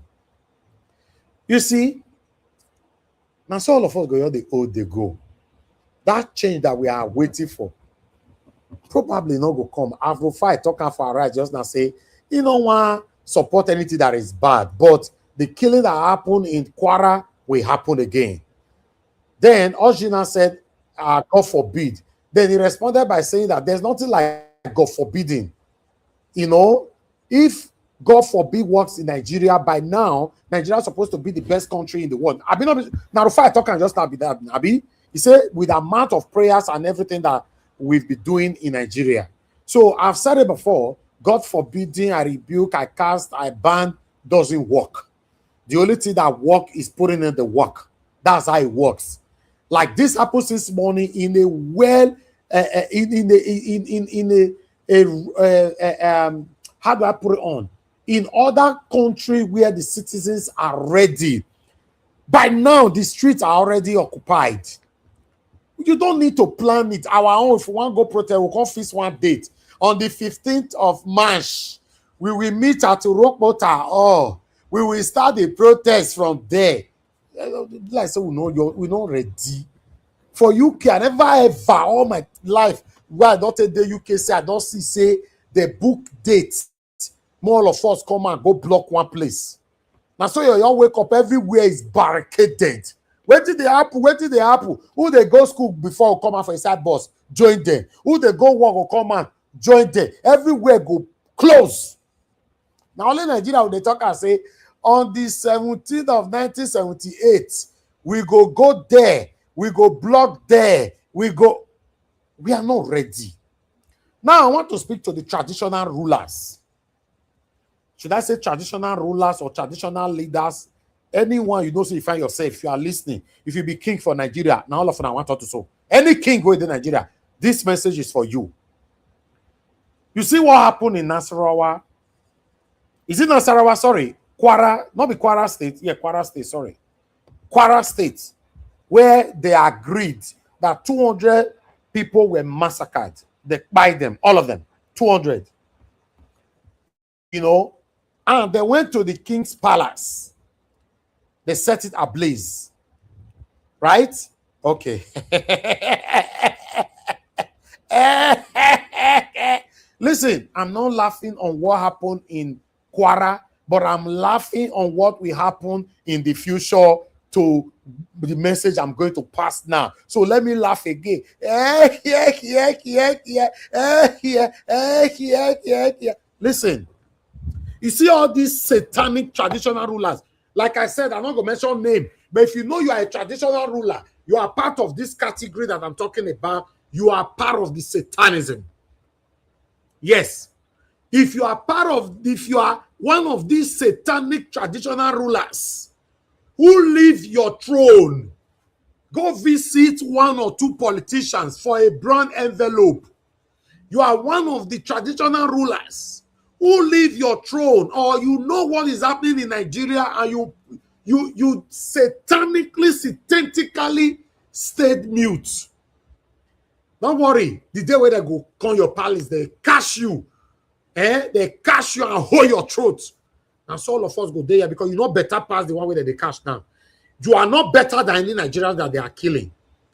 You see, now so all of us go, the old they go. That change that we are waiting for probably not go come. After fight talking for our right, just now say, you don't want support anything that is bad, but the killing that happened in Kwara will happen again. Then Ojina said, God forbid. Then he responded by saying that there's nothing like God forbidding. You know, if God forbid works in Nigeria, by now, Nigeria is supposed to be the best country in the world. Abi, now if I talk and just not be that, Abi, he said, with the amount of prayers and everything that we've been doing in Nigeria. So I've said it before, God forbidding, I rebuke, I cast, I ban, doesn't work. The only thing that works is putting in the work. That's how it works. Like this happens this morning in a well, how do I put it on? In other countries where the citizens are ready, by now the streets are already occupied. You don't need to plan it. Our own, if we want to go protest, we'll come fix one date. On the 15th of March, we will meet at Rockwater. Oh, we will start the protest from there. Like so, we're not ready. For UK, I never ever all my life where I don't take the UK say I don't see say the book date. More of us come and go block one place. Now so you wake up everywhere is barricaded. Where did they happen? Where did they happen? Who they go school before come out for a side bus? Join them. Who they go work or come out? Join them. Everywhere go close. Now only Nigeria they talk and say on the 17th of 1978 we go there. We go block there. We are not ready. Now I want to speak to the traditional rulers. Should I say traditional rulers or traditional leaders? Anyone you know, so you find yourself, if you are listening, if you be king for Nigeria, now all of a sudden I want to so. Any king going to Nigeria, this message is for you. You see what happened in Nasarawa? Is it Nasarawa? Sorry. Kwara, not the Kwara State. Yeah, Kwara State, sorry. Kwara State, where they agreed that 200 people were massacred. They by them, all of them, 200. You know, and they went to the king's palace. They set it ablaze. Right? Okay. Listen, I'm not laughing on what happened in Kwara, but I'm laughing on what will happen in the future to the message I'm going to pass now. So let me laugh again. Listen, you see all these satanic traditional rulers. Like I said, I'm not going to mention name, but if you know you are a traditional ruler, you are part of this category that I'm talking about, you are part of the satanism. Yes. If you are one of these satanic traditional rulers who leave your throne, go visit one or two politicians for a brown envelope. You are one of the traditional rulers who leave your throne, or you know what is happening in Nigeria and you satanically stayed mute. Don't worry. The day where they go come your palace, they catch you. They catch you and hold your throat. And so all of us go there because you're not better past the one way that they catch now. You are not better than any Nigerians that they are killing.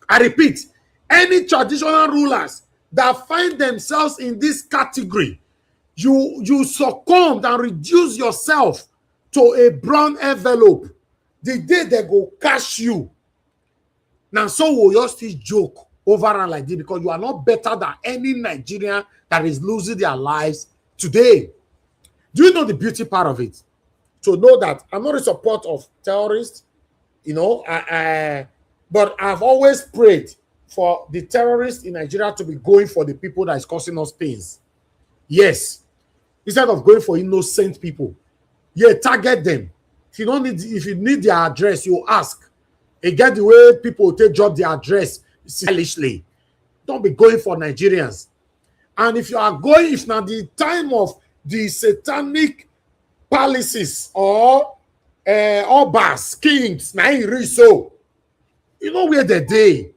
I repeat, any traditional rulers that find themselves in this category, you succumbed and reduce yourself to a brown envelope. The day they go catch you, now so will you still joke over and like this because you are not better than any Nigerian that is losing their lives today. Do you know the beauty part of it? To know that I'm not in support of terrorists, you know, but I've always prayed for the terrorists in Nigeria to be going for the people that is causing us pains. Yes. Instead of going for innocent people. Yeah, target them. If you need their address, you ask. And get the way people take drop their address stylishly. Don't be going for Nigerians. And if you are going, if not the time of the satanic palaces or obas, kings, so you know where they day.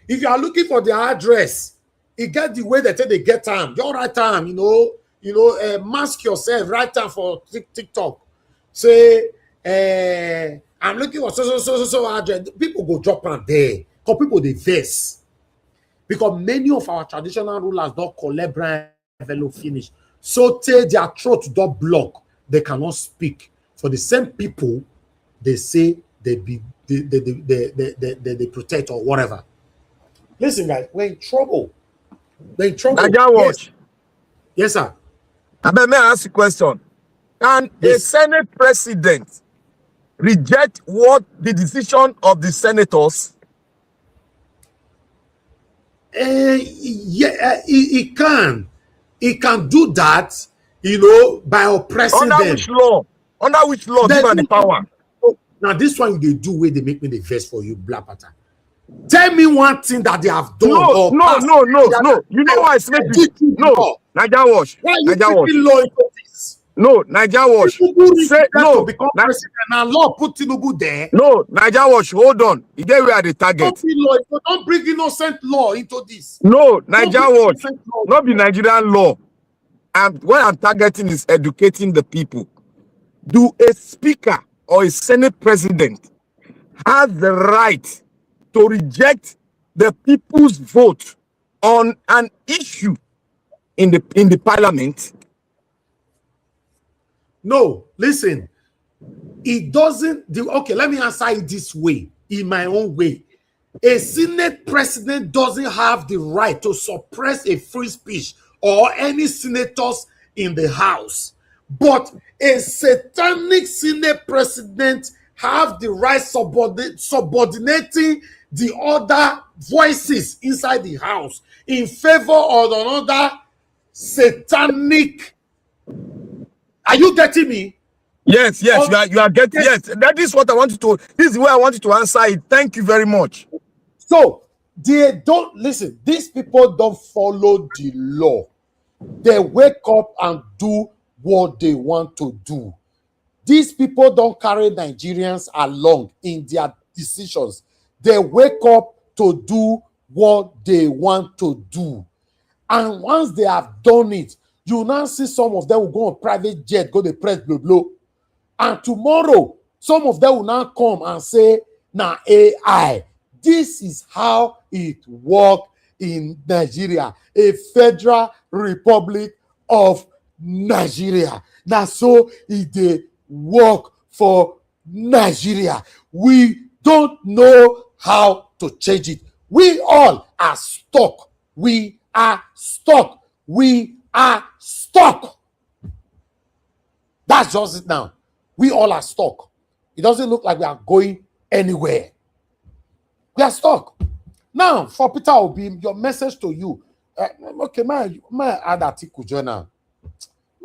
If you are looking for their address, you get the way they take they get time. Your right time, mask yourself, right time for TikTok. Say, I'm looking for so address. People go drop on there. Because people they vex. Because many of our traditional rulers don't collect brand envelope finish. So till their throat don't block, they cannot speak. For the same people, they say they protect or whatever. Listen, guys, we're in trouble. We're in trouble. Naija watch. Yes, sir. May I ask a question? Can a Senate president reject what the decision of the senators? Yeah, he can. He can do that, you know, by oppressing Under them. which law? Under which law give them the power? Now, this one they do where they make me the verse for you, Black Panther. Tell me one thing that they have done. No. You know why it's made no. Naija watch. Why are you Naija watch. law into this? No, Naija watch. Say no. To become president and law put Tinubu there. No, Naija watch. Hold on. You get where the target. Don't bring innocent law into this. No, Naija watch. Not be Nigerian law. And what I'm targeting is educating the people. Do a speaker or a Senate president have the right to reject the people's vote on an issue in the parliament? No, listen. It doesn't do. Okay, let me answer it this way, in my own way. A Senate president doesn't have the right to suppress a free speech or any senators in the House. But a satanic Senate president have the right subordinating the other voices inside the House in favor of another satanic. Are you getting me? Yes, you are getting. Yes, that is what I wanted to. This is where I wanted to answer it. Thank you very much. So they don't listen. These people don't follow the law. They wake up and do what they want to do. These people don't carry Nigerians along in their decisions. They wake up to do what they want to do. And once they have done it, you now see some of them will go on private jet, go to press blah blah. And tomorrow, some of them will now come and say, "Now AI." This is how it works in Nigeria, a federal republic of Nigeria. Now, so it work for Nigeria. We don't know how to change it. We all are stuck. We are stuck. We are stuck. That's just it now. We all are stuck. It doesn't look like we are going anywhere. We are stuck. Now, for Peter Obi, your message to you. Okay, my add article journal.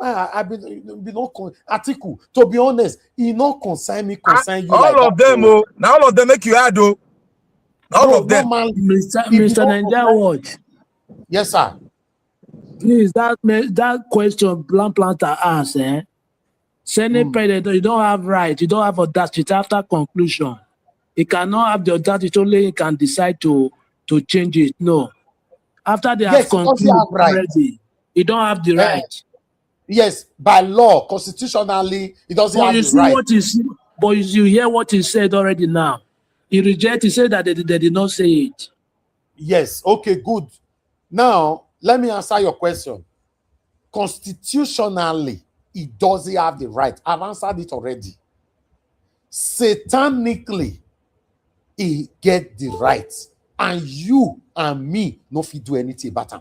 I been article. To be honest, it not concern me, concern you. All like of them, oh, now all of them make you add, oh. All of them. Mr. Naija Watch. Yes, sir. Please, that question Blank Planter asked, Senate President, you don't have right, you don't have audacity after conclusion. He cannot have the audacity, only he can decide to change it. No. After they have concluded already, you don't have the right. Yes, by law, constitutionally, it doesn't have the right. But you hear what he said already now. He rejected, he said that they did not say it. Yes, okay, good. Now, let me answer your question. Constitutionally, he doesn't have the right. I've answered it already. Satanically, he get the right. And you and me no fit do anything about him.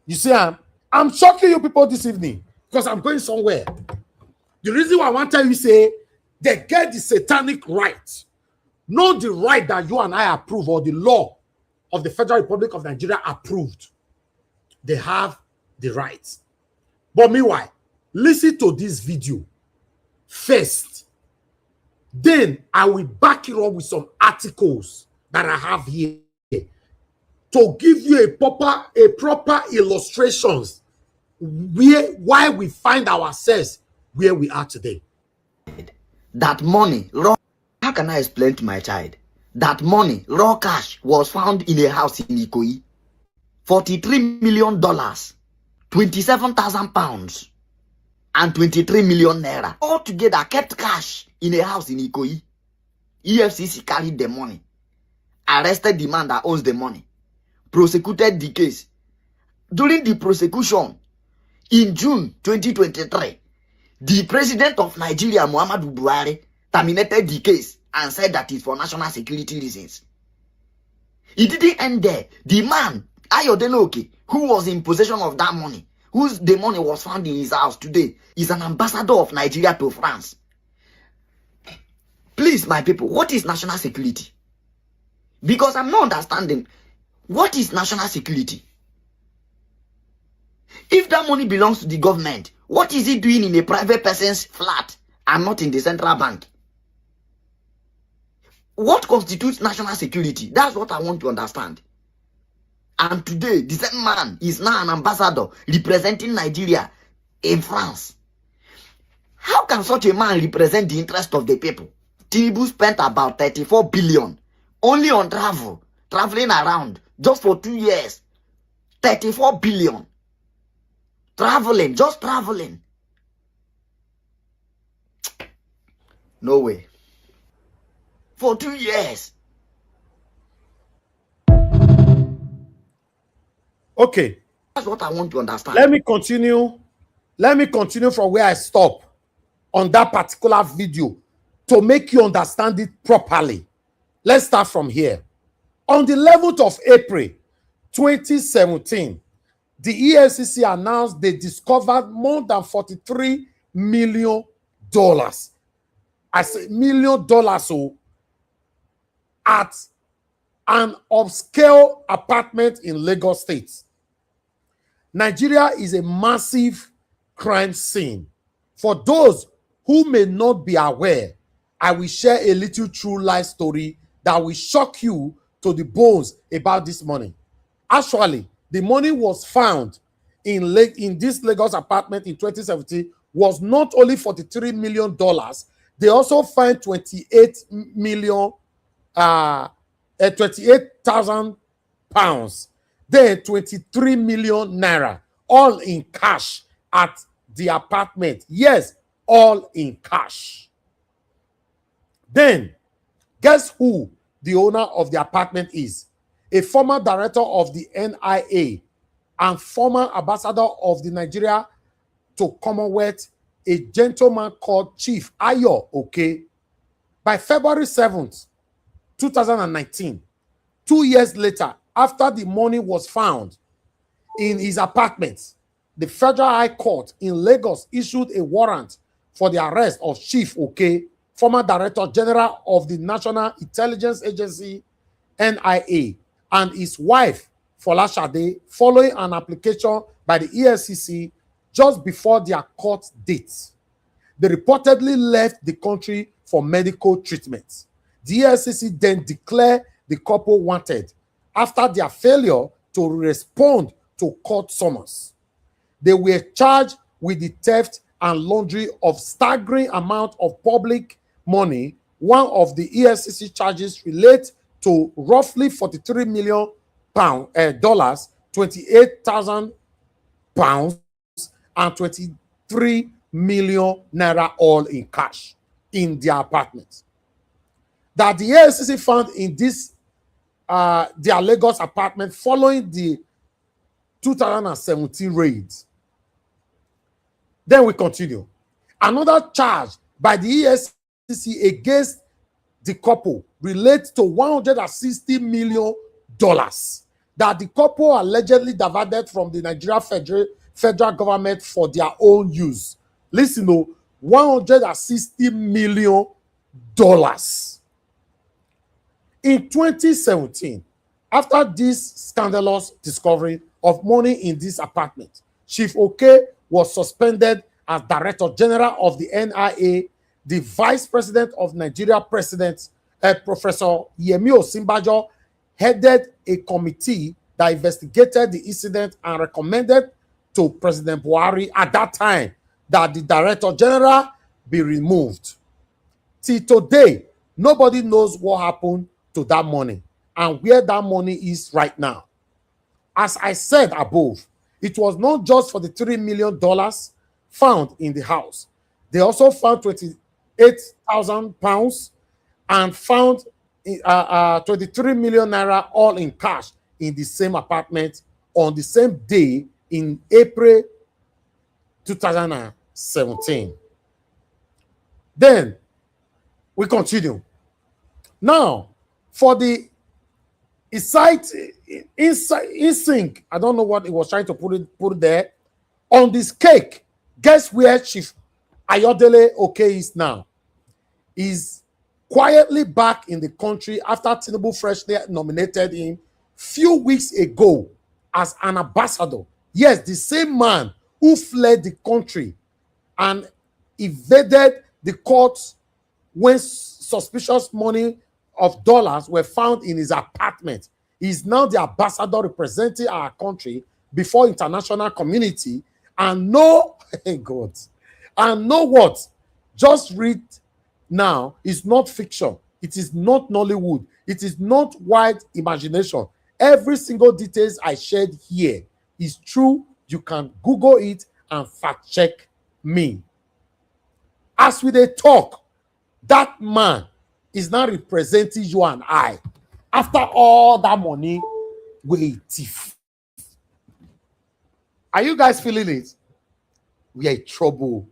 You see, I'm shocking you people this evening because I'm going somewhere. The reason why I want to tell you, say, they get the satanic right, not the right that you and I approve or the law of the Federal Republic of Nigeria approved. They have the right. But meanwhile, listen to this video first. Then I will back it up with some articles that I have here to give you a proper illustrations why we find ourselves where we are today. That money, how can I explain to my child? That money, raw cash, was found in a house in Ikoyi. $43 million, 27,000 pounds, and 23 million naira. All together kept cash in a house in Ikoyi. EFCC carried the money, arrested the man that owns the money, prosecuted the case. During the prosecution, in June 2023, the president of Nigeria, Muhammadu Buhari, terminated the case and said that it's for national security reasons. It didn't end there. The man, Ayodele, who was in possession of that money, the money was found in his house today, is an ambassador of Nigeria to France. Please, my people, what is national security? Because I'm not understanding. What is national security? If that money belongs to the government, what is it doing in a private person's flat and not in the central bank? What constitutes national security? That's what I want to understand. And today, the same man is now an ambassador representing Nigeria in France. How can such a man represent the interest of the people? Tinubu spent about 34 billion only on traveling around just for 2 years. 34 billion. Traveling, just traveling. No way. For 2 years. Okay. That's what I want to understand. Let me continue. Let me continue from where I stop on that particular video to make you understand it properly. Let's start from here. On the 11th of April 2017, the EFCC announced they discovered more than $43 million. I say $1 million so, at an upscale apartment in Lagos State. Nigeria is a massive crime scene. For those who may not be aware, I will share a little true life story that will shock you to the bones about this money. Actually, the money was found in this Lagos apartment in 2017 was not only $43 million, they also found 28,000 pounds, then 23 million naira, all in cash at the apartment. Yes, all in cash. Then, guess who the owner of the apartment is? A former director of the NIA and former ambassador of the Nigeria to Commonwealth, a gentleman called Chief Ayo, okay? By February 7th, 2019, 2 years later, after the money was found in his apartment, the Federal High Court in Lagos issued a warrant for the arrest of Chief Okay, former Director General of the National Intelligence Agency, NIA, and his wife, Folashade, following an application by the EFCC just before their court date. They reportedly left the country for medical treatment. The EFCC then declared the couple wanted after their failure to respond to court summons. They were charged with the theft and laundering of staggering amount of public money. One of the EFCC charges relates to roughly $43 million, 28,000 pounds, and 23 million naira, all in cash in their apartment. That the EFCC found in this their Lagos apartment following the 2017 raids. Then we continue. Another charge by the EFCC against the couple relates to $160 million that the couple allegedly diverted from the Nigeria federal government for their own use. Listen, $160 million. In 2017, after this scandalous discovery of money in this apartment, Chief Okay was suspended as Director General of the NIA. The Vice President of Nigeria President, Professor Yemi Osinbajo, headed a committee that investigated the incident and recommended to President Buhari at that time that the Director General be removed. Till today, nobody knows what happened to that money and where that money is right now. As I said above, it was not just for the $3 million found in the house. They also found 28,000 pounds and found 23 million naira, all in cash, in the same apartment on the same day in April 2017. Then, We continue. Now, for the in sync, I don't know what he was trying to put it there. On this cake, guess where Chief Ayodele Oke is now? He's quietly back in the country after Tinubu freshly nominated him few weeks ago as an ambassador. Yes, the same man who fled the country and evaded the courts when suspicious money of dollars were found in his apartment. He's now the ambassador representing our country before international community. And know, God, and know what? Just read now. It's not fiction. It is not Nollywood. It is not wide imagination. Every single details I shared here is true. You can Google it and fact check me. As we talk, that man is now representing you and I. After all that money, we thief. Are you guys feeling it? We are in trouble.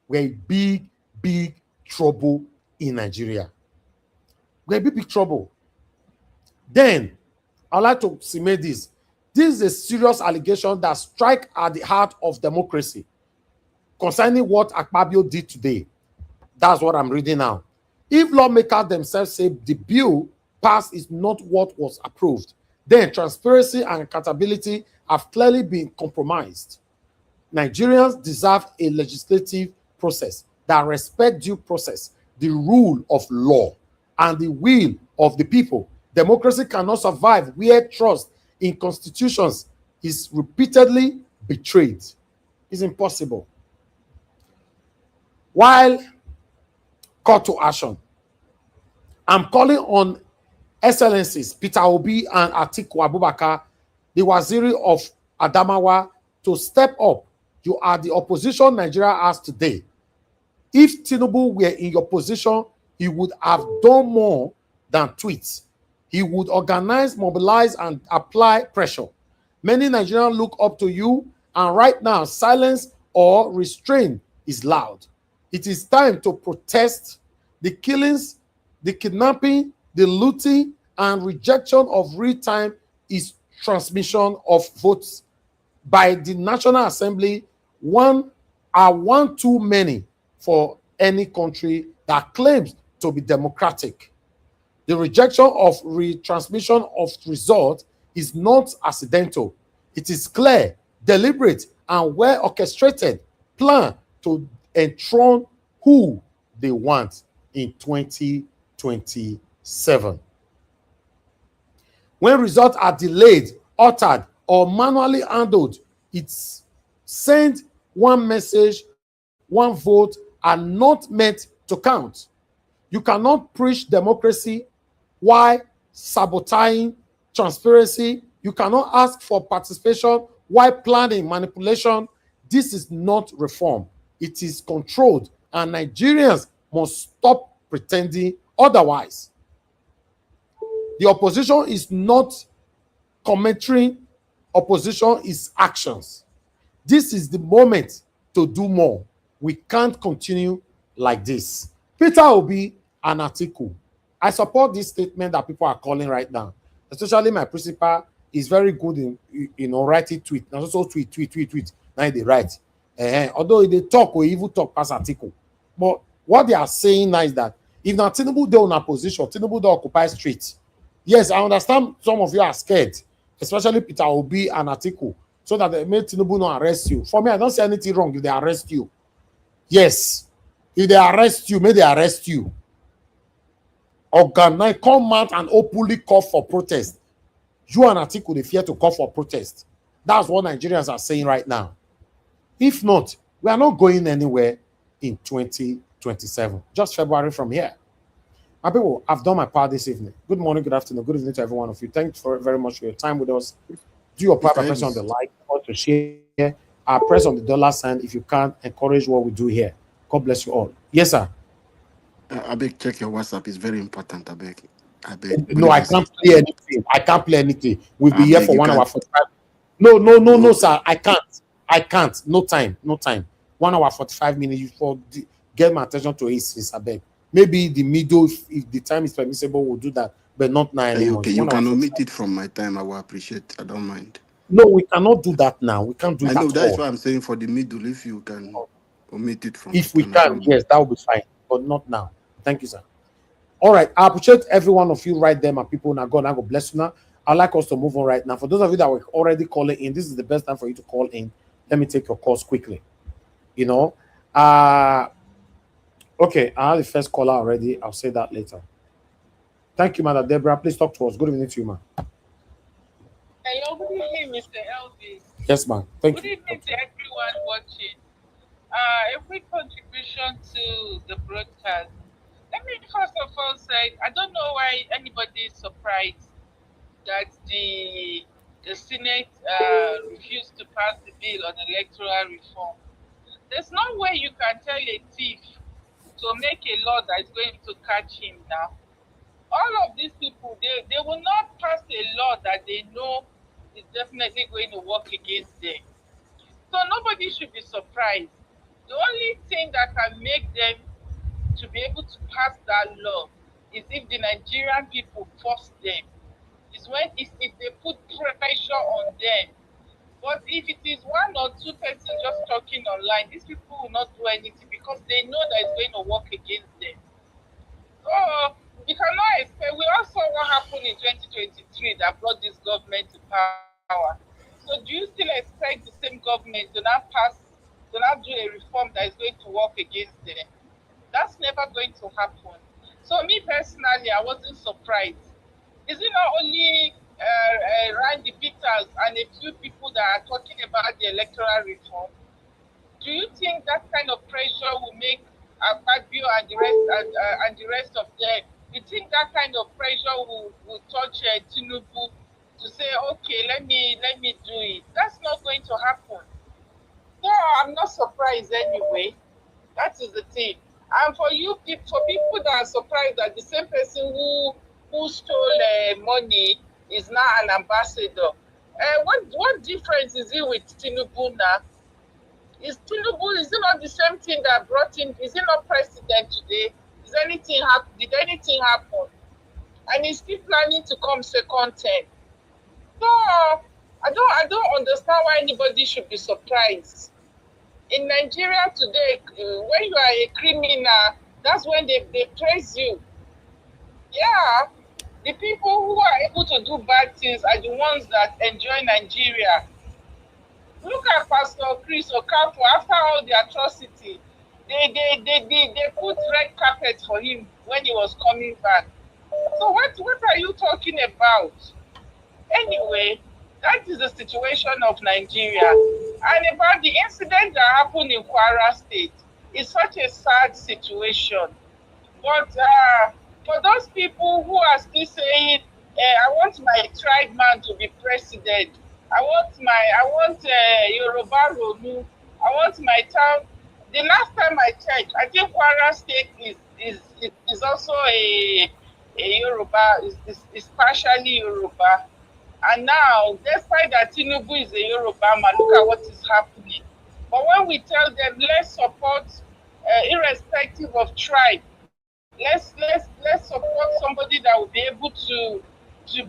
We are in big, big trouble in Nigeria. We are in big trouble. Then, I'd like to cement this. This is a serious allegation that strikes at the heart of democracy concerning what Akpabio did today. That's what I'm reading now. If lawmakers themselves say the bill passed is not what was approved, then transparency and accountability have clearly been compromised. Nigerians deserve a legislative process that respects due process, the rule of law, and the will of the people. Democracy cannot survive where trust in constitutions is repeatedly betrayed. It's impossible. While call to action, I'm calling on Excellencies Peter Obi and Atiku Abubakar, the Waziri of Adamawa, to step up. You are the opposition Nigeria has today. If Tinubu were in your position, he would have done more than tweets. He would organize, mobilize, and apply pressure. Many Nigerians look up to you, and right now, silence or restraint is loud. It is time to protest the killings, the kidnapping, the looting, and rejection of real-time is transmission of votes by the National Assembly. One too many for any country that claims to be democratic. The rejection of retransmission of results is not accidental. It is clear, deliberate, and well orchestrated plan to enthrone who they want in 2027. When results are delayed, altered, or manually handled, it's send one message, one vote are not meant to count. You cannot preach democracy while sabotaging transparency. You cannot ask for participation while planning manipulation. This is not reform. It is controlled, and Nigerians must stop pretending otherwise. The opposition is not commentary. Opposition is actions. This is the moment to do more. We can't continue like this. Peter Obi and Atiku, I support this statement that people are calling right now. Especially my principal is very good in writing tweet. And also tweet. Now they write. Although they talk or even talk past Atiku. But what they are saying now is that if not Tinubu they on a position, Tinubu they occupy streets. Yes, I understand some of you are scared, especially Peter Obi and Atiku, so that they may Tinubu not arrest you. For me, I don't see anything wrong if they arrest you. Yes, if they arrest you, may they arrest you. Organize, come out and openly call for protest. You and Atiku, they fear to call for protest. That's what Nigerians are saying right now. If not, we are not going anywhere in 2027. Just February from here. My people, I've done my part this evening. Good morning, good afternoon, good evening to every one of you. Thanks very much for your time with us. Do your part by pressing on the like or to share. Press on the dollar sign if you can't. Encourage what we do here. God bless you all. Yes, sir. I beg, check your WhatsApp. It's very important. I beg. No, I can't play anything. I can't play anything. We'll be here for 1 hour 45. No, sir. I can't. No time. 1 hour 45 minutes. You get my attention to it, I beg. maybe the middle, if the time is permissible, we'll do that, but not now anymore. Okay, you can omit it from my time. I will appreciate. I don't mind. No, we cannot do that now. We can't do I it know at that is all. why I'm saying for the middle, if you can omit it from If my we time, I can, don't yes, mind. that will be fine, but not now. Thank you, sir. All right, I appreciate every one of you right there, my people. Now, God, bless you now. I'd like us to move on right now. For those of you that were already calling in, this is the best time for you to call in. Let me take your calls quickly. You know, okay, I have the first caller already. I'll say that later. Thank you, Madam Deborah. Please talk to us. Good evening to you, ma'am. Hello, good evening, Mr. Elvis. Yes, ma'am. Thank you. Good evening to everyone watching. Every contribution to the broadcast. Let me first of all say, I don't know why anybody is surprised that the Senate refused to pass the bill on electoral reform. There's no way you can tell a thief to make a law that is going to catch him now. All of these people, they will not pass a law that they know is definitely going to work against them. So nobody should be surprised. The only thing that can make them to be able to pass that law is if the Nigerian people force them. If they put pressure on them. But if it is one or two persons just talking online, these people will not do anything because they know that it's going to work against them. So you cannot expect. We all saw what happened in 2023 that brought this government to power. So do you still expect the same government to not do a reform that is going to work against them? That's never going to happen. So me personally, I wasn't surprised. Is it not only Randy Peters and a few people that are talking about the electoral reform? Do you think that kind of pressure will make Akpabio and the rest of them? You think that kind of pressure will touch Tinubu to say, okay, let me do it? That's not going to happen. So I'm not surprised anyway. That is the thing. And for people that are surprised that the same person who stole money is now an ambassador, what difference is it with Tinubu now? Is it not the same thing that brought him? Is he not president today? Did anything happen? And he's still planning to come second term. So I don't understand why anybody should be surprised. In Nigeria today, when you are a criminal, that's when they praise you. Yeah, the people who are able to do bad things are the ones that enjoy Nigeria. Look at Pastor Chris Okafor. After all the atrocity, they put red carpet for him when he was coming back. So what are you talking about? Anyway, that is the situation of Nigeria. And about the incident that happened in Kwara State, it's such a sad situation. But for those people who are still saying, I want my tribe man to be president, I want Yoruba Ronu, I want my town. The last time I checked, I think Kwara State is also a Yoruba, is partially Yoruba. And now, despite that Tinubu is a Yoruba man, look at what is happening. But when we tell them, let's support, irrespective of tribe, let's support somebody that will be able to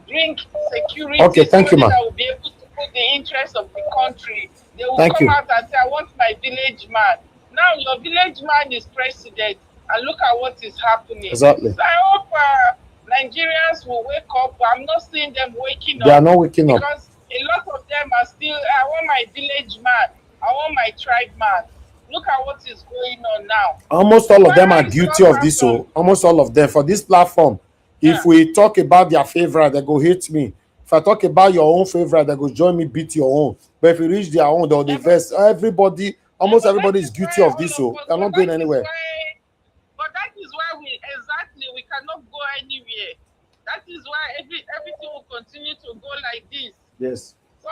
bring security. Okay, thank you, ma'am. That will be able to put the interest of the country. They will come out and say, I want my village man. Now your village man is president, and look at what is happening. Exactly. So I hope Nigerians will wake up. I'm not seeing them waking up. They are not waking up. Because a lot of them are still, I want my village man. I want my tribe man. Look at what is going on now. Almost all of them are guilty of this. So almost all of them for this platform. If we talk about their favorite, they go hate me. If I talk about your own favorite, they go join me, beat your own. But if you reach their own, they'll divest. Everybody, almost everybody is guilty of this. So they're not going anywhere. But that is why we cannot go anywhere. That is why everything will continue to go like this. Yes. So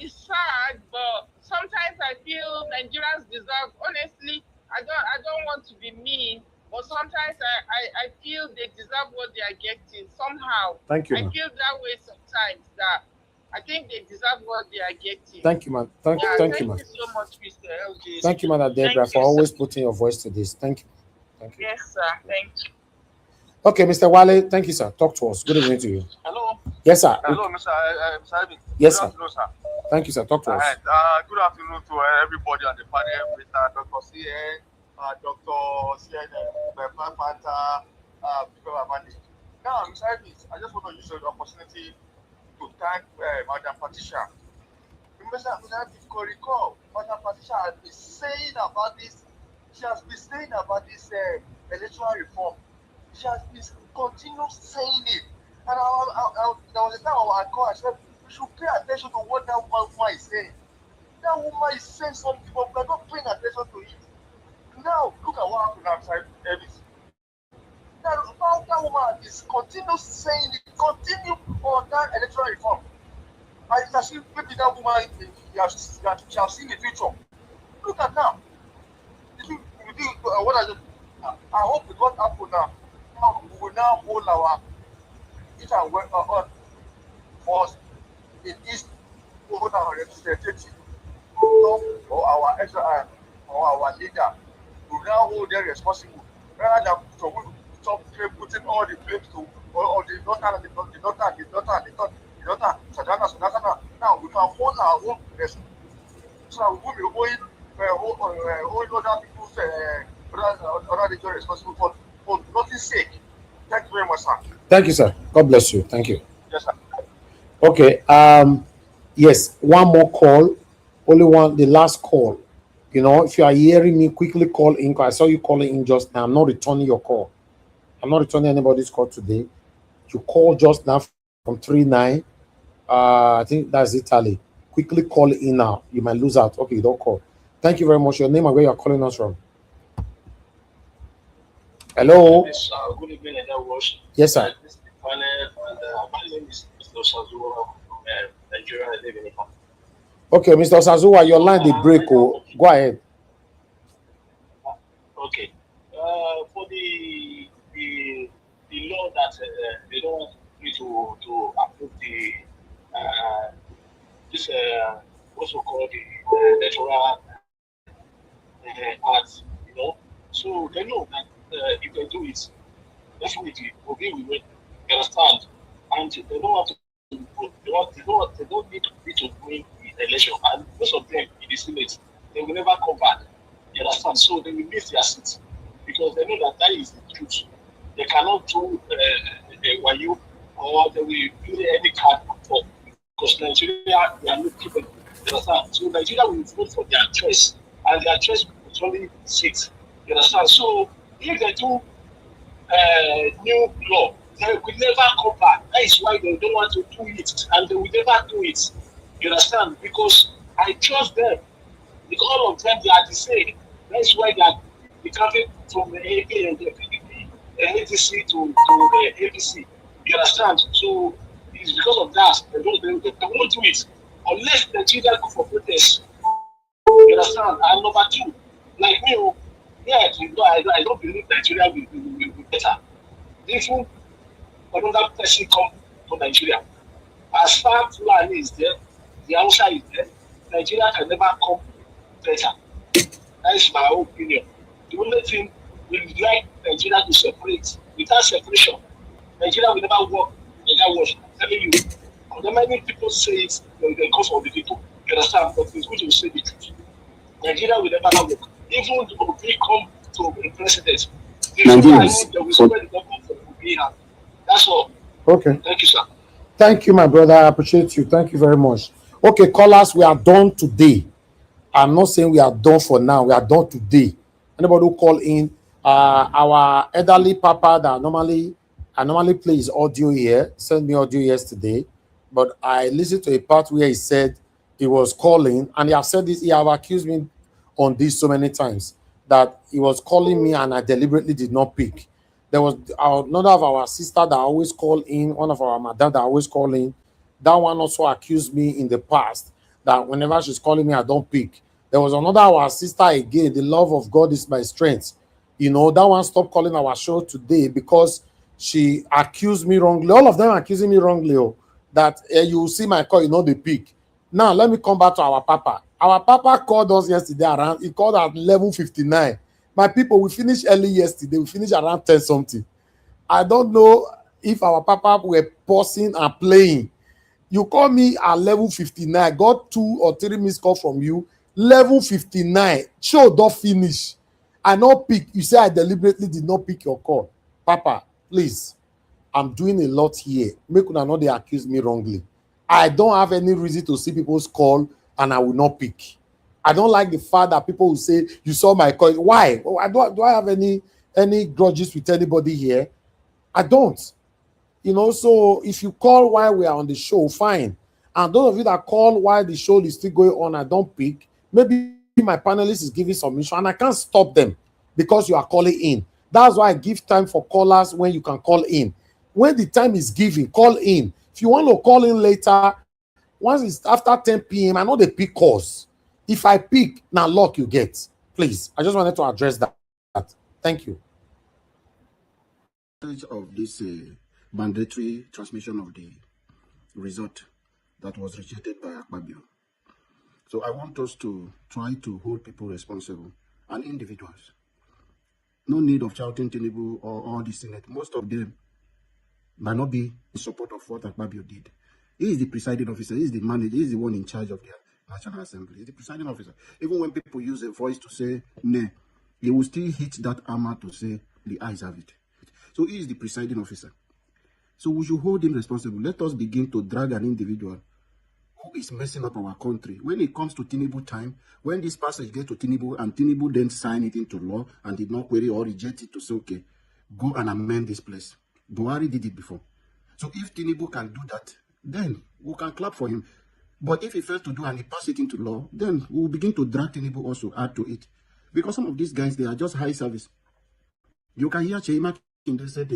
it's sad, but sometimes I feel Nigerians deserve. Honestly, I don't want to be mean, but sometimes I feel they deserve what they are getting somehow. Thank you, I man. feel that way sometimes. That I think they deserve what they are getting. Thank you, man. Thank you, man. Thank you so much, Mr. LJ. Thank you, Madam Deborah, for always putting your voice to this. Thank you. Thank you. Yes, sir. Thank you. Okay, Mr. Wale, thank you, sir. Talk to us. Good evening to you. Hello. Yes, sir. Hello, Mr. Ivan. Yes, Good sir. afternoon, sir. Thank you, sir. Talk to us. Good afternoon to everybody on the panel, Mr. Dr. CN, Dr. CN, Panta, people have managed. Now, Mr. Ivan, I just want to use the opportunity to thank Madam Patricia. Mr. Ivan, if you can recall, Madam Patricia has been saying about this. She has been saying about this electoral reform. She has been continuing saying it. And there was a time I called, I said, we should pay attention to what that woman is saying. That woman is saying something, but we're not paying attention to it. Now, look at what happened outside Elvis. That woman is continue saying it, continue on that electoral reform. And it's as if maybe that woman, she has seen the future. Look at now. I hope with what happened now, we will now hold our it and work on first. It is hold our representative or our leader to now hold them responsible rather than to stop putting all the blame to or the daughter and the daughter. So now we can hold our own responsibility. So we will be hold other people's other region responsible for nothing's sake. Thank you very much, sir. Thank you, sir. God bless you. Thank you. Yes, sir. Okay. Yes, one more call. Only one, the last call. You know, if you are hearing me, quickly call in. I saw you calling in just now. I'm not returning your call. I'm not returning anybody's call today. You call just now from 39. I think that's Italy. Quickly call in now. You might lose out. Okay, don't call. Thank you very much. Your name and where you're calling us from. Hello. Yes, good evening, everyone. Yes, sir. This is the panel, and my name is Mr. Sazuwa from Nigeria. I live in Ipa. Okay, Mr. Sazuwa, your line they break. Oh, go ahead. Okay. For the law that they don't want me to approve the this what's called the electoral act, you know. So they know that if they do it, definitely Obi will win. You understand? And they don't want to. They don't need me to win the election. And most of them in the Senate, they will never come back. You understand? So they will miss their seats because they know that is the truth. They cannot do YU or they will play any card for because Nigeria they are not given. You understand? So Nigeria will vote for their choice, and their choice will only sit. You understand? So if they do new law, they will never come back. That is why they don't want to do it, and they will never do it. You understand? Because I trust them. Because all of them they are the same. That is why they are becoming from the AK and the PDP, ADC to the APC. You understand? So it's because of that they won't do it unless Nigeria go for protest. You understand? And number two, like me, yes, you know, I don't believe Nigeria will be better. Even another person come to Nigeria. As far as Fulani is there, the Hausa is there, Nigeria can never come better. That is my opinion. The only thing we like Nigeria to separate. Without separation, Nigeria will never work in that way. I'm telling you. The many people say it because of the people. You understand? But it's good to say the truth. Nigeria will never work. Even if we come to the president, that's all. Okay. Thank you, sir. Thank you, my brother. I appreciate you. Thank you very much. Okay, callers, we are done today. I'm not saying we are done for now. We are done today. Anybody who call in, our elderly papa that I normally play his audio here, sent me audio yesterday, but I listened to a part where he said he was calling, and he have said this, he have accused me on this so many times, that he was calling me and I deliberately did not pick. There was another of our sister that always call in, one of our madam that always call in. That one also accused me in the past that whenever she's calling me, I don't pick. There was another our sister again, the love of God is my strength. You know, that one stopped calling our show today because she accused me wrongly. All of them accusing me wrongly, that you see my call, you know, the pick. Now, let me come back to our papa. Our papa called us yesterday around, he called at 11:59. My people, we finished early yesterday. We finished around 10 something. I don't know if our papa were pausing and playing. You call me at level 59. Got 2 or 3 missed call from you. Level 59. Show don't finish. I not pick. You say I deliberately did not pick your call. Papa, please. I'm doing a lot here. Make una know they accuse me wrongly. I don't have any reason to see people's call and I will not pick. I don't like the fact that people will say, you saw my call. Why? Do I have any grudges with anybody here? I don't. You know, so if you call while we are on the show, fine. And those of you that call while the show is still going on, I don't pick. Maybe my panelist is giving submission and I can't stop them because you are calling in. That's why I give time for callers when you can call in. When the time is given, call in. If you want to call in later, once it's after 10 p.m., I know they pick calls. If I pick, now luck you get. Please, I just wanted to address that. Thank you. Of this mandatory transmission of the result that was rejected by Akpabio. So I want us to try to hold people responsible and individuals. No need of shouting Tinubu or all the Senate. Most of them might not be in support of what Akpabio did. He is the presiding officer. He is the manager. He is the one in charge of the National Assembly. He is the presiding officer. Even when people use a voice to say nay, he will still hit that armor to say the eyes have it. So he is the presiding officer. So we should hold him responsible. Let us begin to drag an individual who is messing up our country. When it comes to Tinubu time, when this passage gets to Tinubu and Tinubu then sign it into law and did not query or reject it to say, okay, go and amend this place. Buhari did it before. So if Tinubu can do that, then we can clap for him. But if he fails to do and he pass it into law, then we will begin to drag Tinubu also, add to it. Because some of these guys, they are just high service. You can hear Chema they said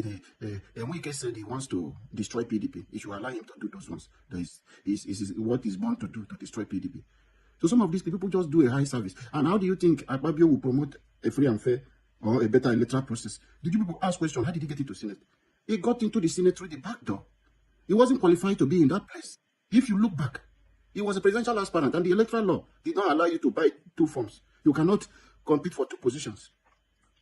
Wike said he wants to destroy PDP. He should allow him to do those ones. That is what he's born to do, to destroy PDP. So some of these people just do a high service. And how do you think Akpabio will promote a free and fair or a better electoral process? Did you people ask questions? How did he get into Senate? He got into the Senate through the back door. He wasn't qualified to be in that place. If you look back, he was a presidential aspirant and the electoral law did not allow you to buy 2 forms. You cannot compete for 2 positions.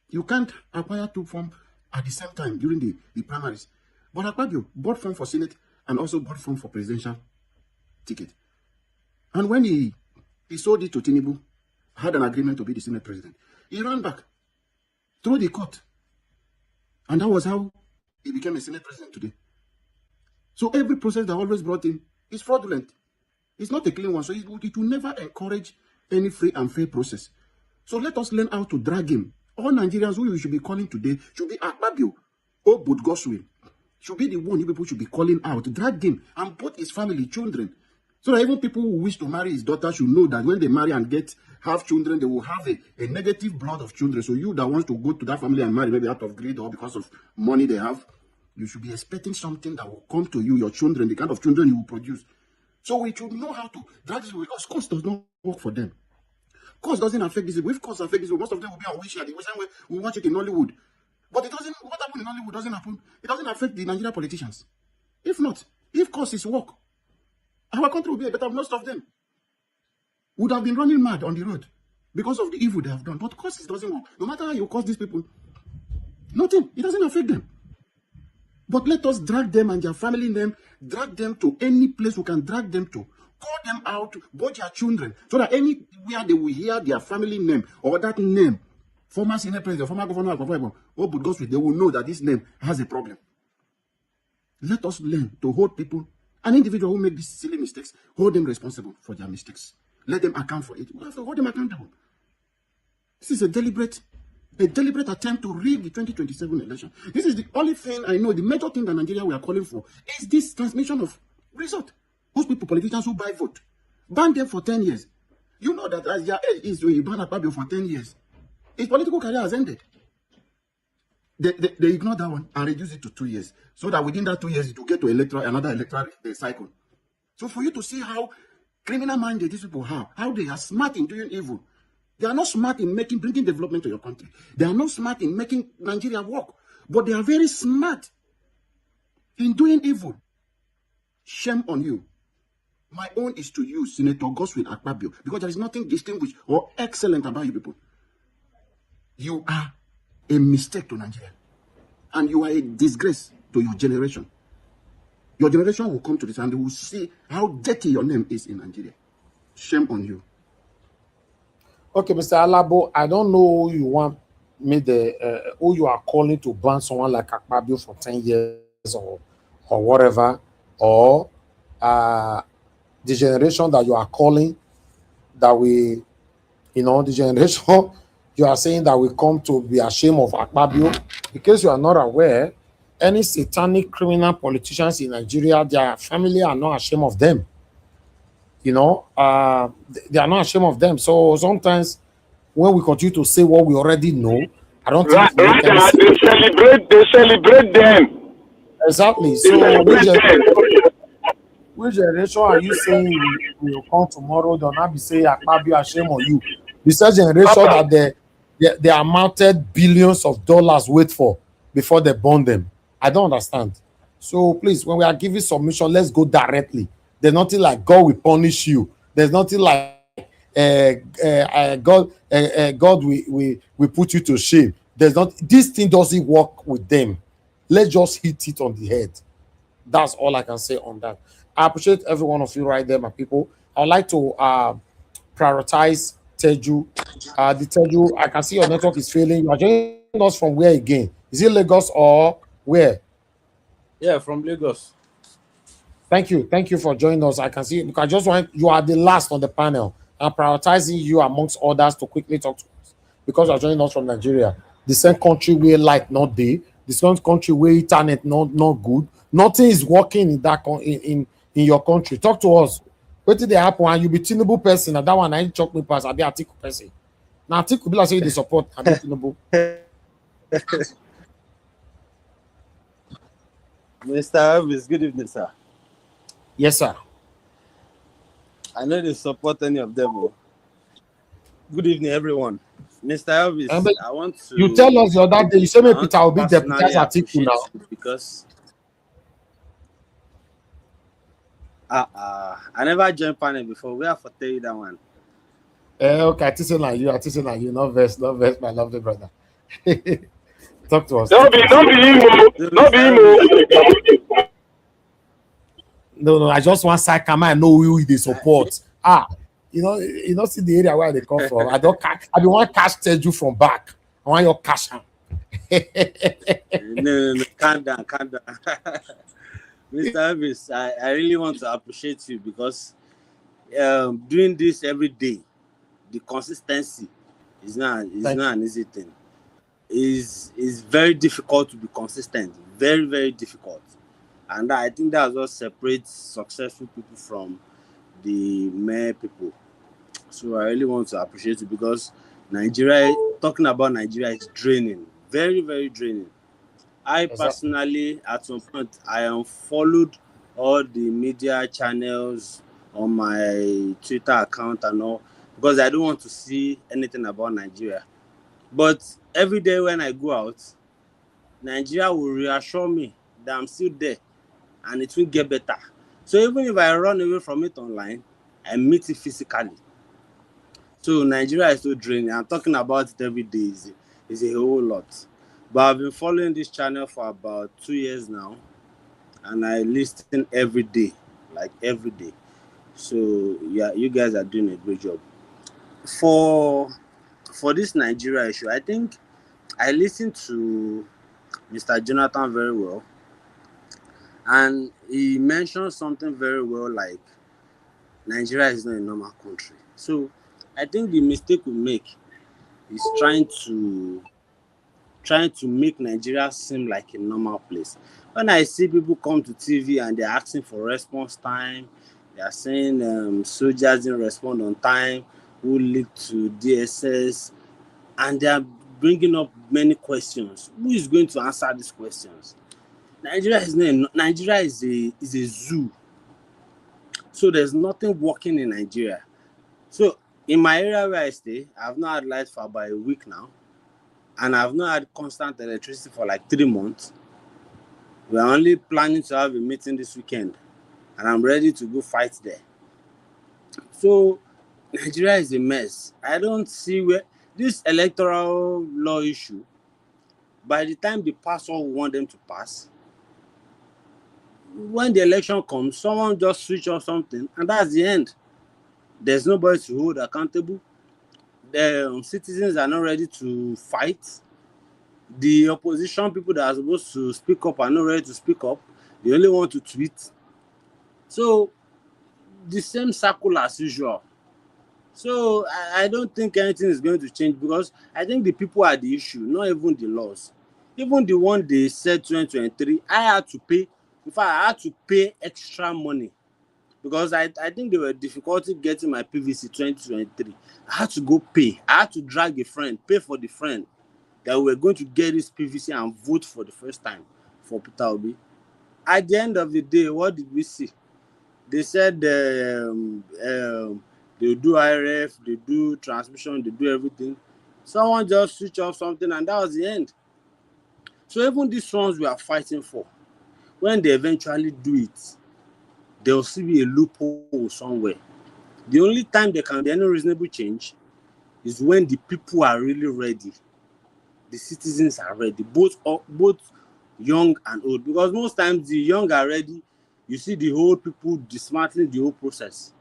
You can't acquire 2 forms at the same time during the primaries. But Akpabio bought form for Senate and also bought form for presidential ticket. And when he sold it to Tinubu, had an agreement to be the Senate president, he ran back through the court. And that was how he became a Senate president today. So every process that always brought in is fraudulent. It's not a clean one. So it will never encourage any free and fair process. So let us learn how to drag him. All Nigerians who you should be calling today should be Akpabio or But Goswin. Should be the one you people should be calling out. Drag him and put his family, children. So that even people who wish to marry his daughter should know that when they marry and have children, they will have a negative blood of children. So you that wants to go to that family and marry, maybe out of greed or because of money they have, you should be expecting something that will come to you, your children, the kind of children you will produce. So we should know how to drag this because cost does not work for them. Cost doesn't affect this. If cost affects this, most of them will be on Wish. The same way we watch it in Hollywood. But it doesn't. What happened in Hollywood doesn't happen. It doesn't affect the Nigerian politicians. If not, if cost is work, our country will be better. Most of them would have been running mad on the road because of the evil they have done. But cost it doesn't work. No matter how you cost these people, nothing. It doesn't affect them. But let us drag them and their family name, drag them to any place we can drag them to. Call them out, both their children, so that anywhere they will hear their family name or that name, former Senate President, former Governor Akpabio, or but goes with, they will know that this name has a problem. Let us learn to hold people, an individual who make these silly mistakes, hold them responsible for their mistakes. Let them account for it. We have to hold them accountable. This is a deliberate attempt to rig the 2027 election. This is the only thing I know, the major thing that Nigeria we are calling for is this transmission of result. Those people, politicians who buy vote, ban them for 10 years. You know that as their age is when you ban Akpabio for 10 years, his political career has ended. They ignore that one and reduce it to 2 years. So that within that 2 years, it will get to another electoral cycle. So for you to see how criminal-minded these people are, how they are smart in doing evil. They are not smart in bringing development to your country. They are not smart in making Nigeria work. But they are very smart in doing evil. Shame on you. My own is to use Senator Godswill Akpabio because there is nothing distinguished or excellent about you people. You are a mistake to Nigeria. And you are a disgrace to your generation. Your generation will come to this and they will see how dirty your name is in Nigeria. Shame on you. Okay, Mr. Alabo, I don't know who you want me who you are calling to ban someone like Akpabio for 10 years or whatever, or the generation that you are calling that we, the generation you are saying that we come to be ashamed of Akpabio. In case you are not aware, any satanic criminal politicians in Nigeria, their family are not ashamed of them. They are not ashamed of them. So sometimes when we continue to say what we already know, I don't think we make any sense. They celebrate them. Exactly. They So celebrate them. which generation are you saying will come tomorrow? They'll not be saying Akpabio shame on you. The same generation that they amounted billions of dollars wait for before they burn them. I don't understand. So please, when we are giving submission, let's go directly. There's nothing like God will punish you. There's nothing like God we put you to shame. There's not, this thing doesn't work with them. Let's just hit it on the head. That's all I can say on that. I appreciate every one of you right there, my people. I'd like to prioritize Teju. The Teju, I can see your network is failing. You are joining us from where again? Is it Lagos or where? Yeah, from Lagos. Thank you for joining us. I can see because I just want, you are the last on the panel. I'm prioritizing you amongst others to quickly talk to us because you are joining us from Nigeria, the same country where light not there, the same country where internet not good. Nothing is working in that in your country. Talk to us. What did they happen? And you be Tinubu person, and that one I ain't chop me pass. I be Atiku person. Now Atiku be like say they support. I be Tinubu. Mr. Elvis, good evening, sir. Yes, sir. I know they support any of them. Oh. Good evening, everyone. Mr. Elvis, I want to. You tell us the other day. You say me Peter will be deputize Atiku now because I never joined panel before. We have to tell you that one. Okay, I teaching like you. Not verse, my lovely brother. Talk to us. Don't be emo. No, I just want side camera. I know who they support. You don't see the area where they come from. I be want cash Teju from back. I want your cash. No, calm down. Mr. Elvis, I really want to appreciate you because doing this every day, the consistency is not an easy thing. Is very difficult to be consistent. Very, very difficult. And I think that's what separates successful people from the mere people. So I really want to appreciate you because talking about Nigeria is draining. Very, very draining. I personally, at some point, I unfollowed all the media channels on my Twitter account and all because I don't want to see anything about Nigeria. But every day when I go out, Nigeria will reassure me that I'm still there and it will get better. So even if I run away from it online, I meet it physically. So Nigeria is so draining. I'm talking about it every day. It's a whole lot. But I've been following this channel for about 2 years now, and I listen every day, like every day. So yeah, you guys are doing a great job. For this Nigeria issue, I think I listened to Mr. Jonathan very well, and he mentioned something very well, like Nigeria is not a normal country. So I think the mistake we make is trying to make Nigeria seem like a normal place. When I see people come to TV and they're asking for response time, they are saying soldiers didn't respond on time, who leaked to DSS, and they are bringing up many questions. Who is going to answer these questions? Nigeria is a zoo. So there's nothing working in Nigeria. So in my area where I stay, I've not had light for about a week now. And I've not had constant electricity for like 3 months. We're only planning to have a meeting this weekend. And I'm ready to go fight there. So Nigeria is a mess. I don't see where this electoral law issue, by the time they pass what we want them to pass, when the election comes, someone just switch off something, and that's the end. There's nobody to hold accountable. The citizens are not ready to fight. The opposition people that are supposed to speak up are not ready to speak up. They only want to tweet. So the same circle as usual. So I don't think anything is going to change, because I think the people are the issue, not even the laws. Even the one they said 2023, I had to pay. In fact, I had to pay extra money, because I think there were difficulty getting my PVC 2023. I had to go pay. I had to drag a friend, pay for the friend that we were going to get this PVC and vote for the first time for Peter Obi. At the end of the day, what did we see? They said they do IRF, they do transmission, they do everything. Someone just switch off something, and that was the end. So even these ones we are fighting for, when they eventually do it, there will still be a loophole somewhere. The only time there can be any reasonable change is when the people are really ready. The citizens are ready, both young and old. Because most times the young are ready, you see the old people dismantling the whole process.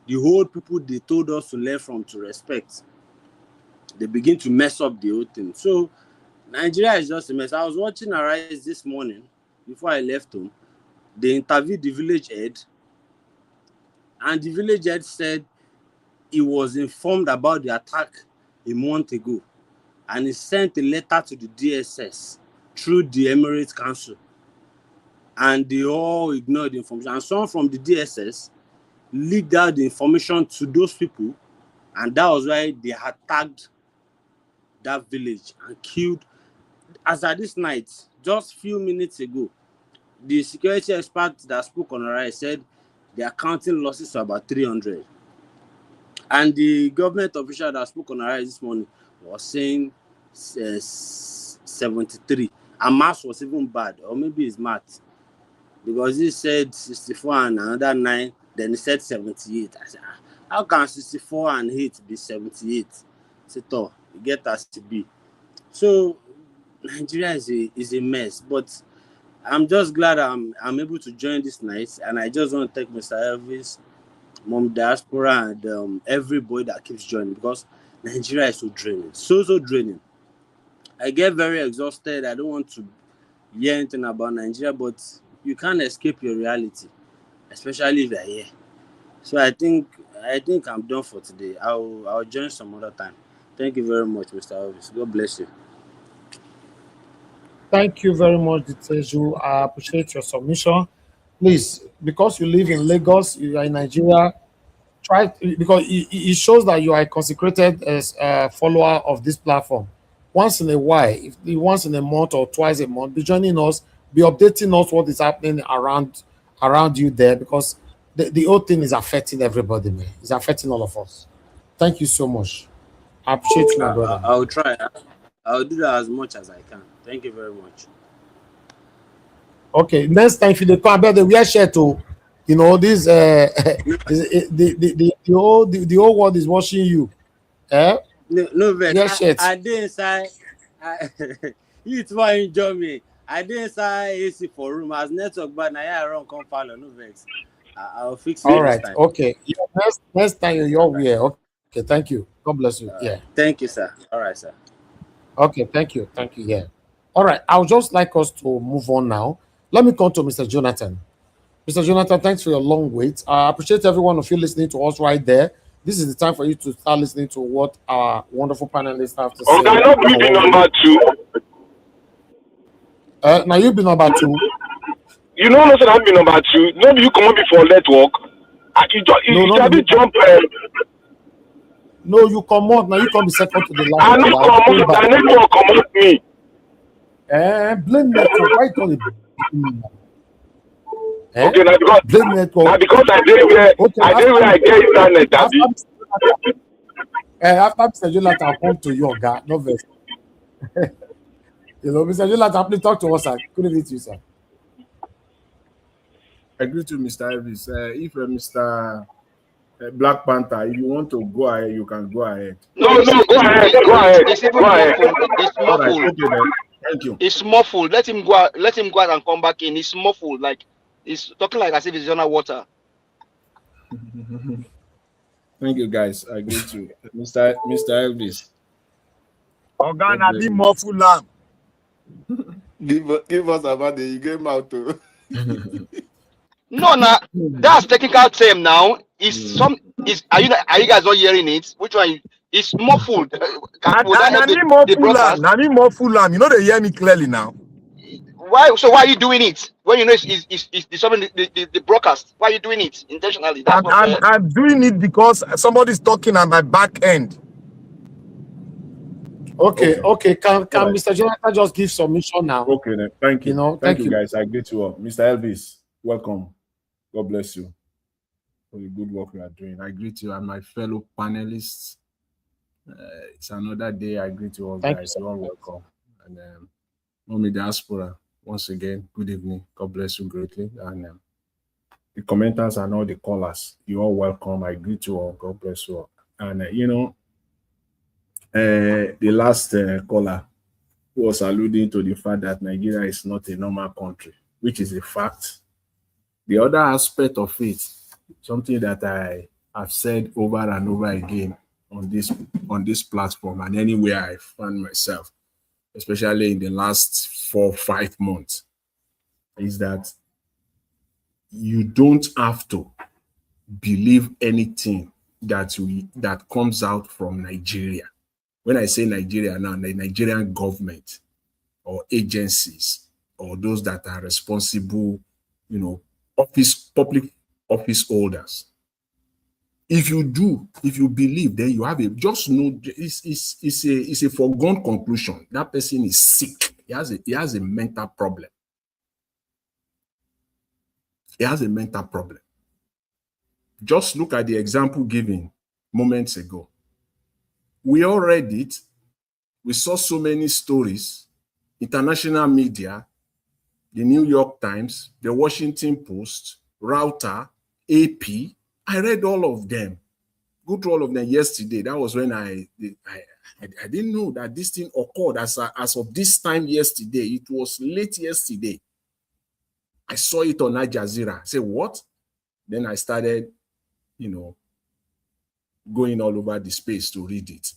The old people they told us to learn from, to respect, they begin to mess up the whole thing. So Nigeria is just a mess. I was watching Arise this morning before I left home. They interviewed the village head, and the village head said he was informed about the attack a month ago, and he sent a letter to the DSS through the Emirates Council, and they all ignored the information. And someone from the DSS leaked out the information to those people, and that was why they had tagged that village and killed. As at this night, just few minutes ago, the security expert that spoke on Arise said they are counting losses to about 300. And the government official that spoke on Arise this morning was saying 73. And maths was even bad, or maybe it's math, because he said 64 and another 9, then he said 78. I said, how can 64 and 8 be 78? I said, oh, you get us to be. So Nigeria is a mess, but I'm just glad I'm able to join this night, and I just want to thank Mr. Elvis, Mom Diaspora, and everybody that keeps joining, because Nigeria is so draining, so draining. I get very exhausted. I don't want to hear anything about Nigeria, but you can't escape your reality, especially if you're here. So I think I'm done for today. I'll join some other time. Thank you very much, Mr. Elvis. God bless you. Thank you very much, Diteju. I appreciate your submission. Please, because you live in Lagos, you are in Nigeria, because it shows that you are a consecrated as a follower of this platform. Once in a while, once in a month or twice a month, be joining us, be updating us what is happening around you there, because the whole thing is affecting everybody, man. It's affecting all of us. Thank you so much. I appreciate you, my brother. I'll try. I'll do that as much as I can. Thank you very much. Okay, next time if you come back, we are share to, this the whole world is watching you. No, yes, I did inside. It's why you enjoy me. I did inside AC for room as network, but now I run compound. No vex. I'll fix it. All right. Time. Okay. Yeah, next time you're here. Okay. Thank you. God bless you. Yeah. Thank you, sir. All right, sir. Okay. Thank you. Thank you. Yeah. All right. I would just like us to move on now. Let me come to Mr. Jonathan. Mr. Jonathan, thanks for your long wait. I appreciate every one of you listening to us right there. This is the time for you to start listening to what our wonderful panelists have to say. Okay, not be number 2. Now you be number 2. You know, no, I'll be number 2. Maybe you come up before network. You jump. No, you come out. Now you come be second to the last. I know come out. The network come out me. Blame network. Why you call it? Okay, now because blame network. Now because I did where I get internet. After Mr. Jonathan, I'll come to you, guy. No verse. Mr. Jonathan, please talk to us, sir. Good evening to you, sir. I agree to Mr. Elvis. If Mr. Black Panther, if you want to go ahead, you can go ahead. No, go ahead. It's even muffled. It's muffled. All right, okay then. Thank you. It's muffled. Let him go out. Let him go out and come back in. It's muffled. Like it's talking like as if it's under water. Thank you, guys. I agree to Mr. Elvis. Organa di muffled lamb. Give us about the game out to. No, that's technical term now. Are you guys not hearing it? Which one? It's muffled. Nani muffled lamb. You know they hear me clearly now. Why? So why are you doing it when you know it's disturbing the broadcast? Why are you doing it intentionally? That's I'm doing it because somebody's talking at my back end. Okay. Can Mr. Jonathan just give submission now? Okay, then. Thank you. Thank you, guys. I agree to all. Mr. Elvis, welcome. God bless you for the good work you are doing. I greet you and my fellow panelists. It's another day. I greet you all, guys. You all welcome. And Mommy Diaspora, once again, good evening. God bless you greatly. And the commenters and all the callers, you all welcome. I greet you all. God bless you all. And the last caller was alluding to the fact that Nigeria is not a normal country, which is a fact. The other aspect of it, something that I have said over and over again on this platform and anywhere I find myself, especially in the last 4-5 months, is that you don't have to believe anything that comes out from Nigeria. When I say Nigeria now, the Nigerian government or agencies or those that are responsible, public office holders. If you believe, then you have just know it's a foregone conclusion. That person is sick. He has a mental problem. He has a mental problem. Just look at the example given moments ago. We all read it. We saw so many stories, international media, the New York Times, the Washington Post, Router, AP. I read all of them. Go through all of them yesterday. That was when I didn't know that this thing occurred as of this time yesterday. It was late yesterday. I saw it on Al Jazeera. I said, what? Then I started, going all over the space to read it.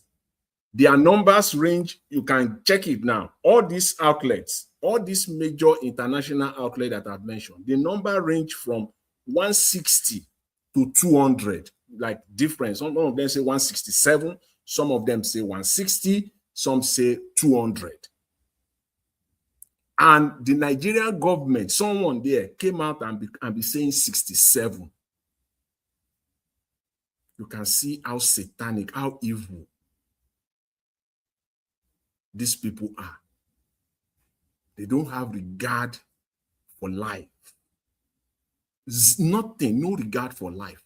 Their numbers range, you can check it now. All these outlets, all these major international outlets that I've mentioned, the number range from 160 to 200, like difference. Some of them say 167, some of them say 160, some say 200. And the Nigerian government, someone there came out and be saying 67. You can see how satanic, how evil these people are. They don't have regard for life. Nothing, no regard for life.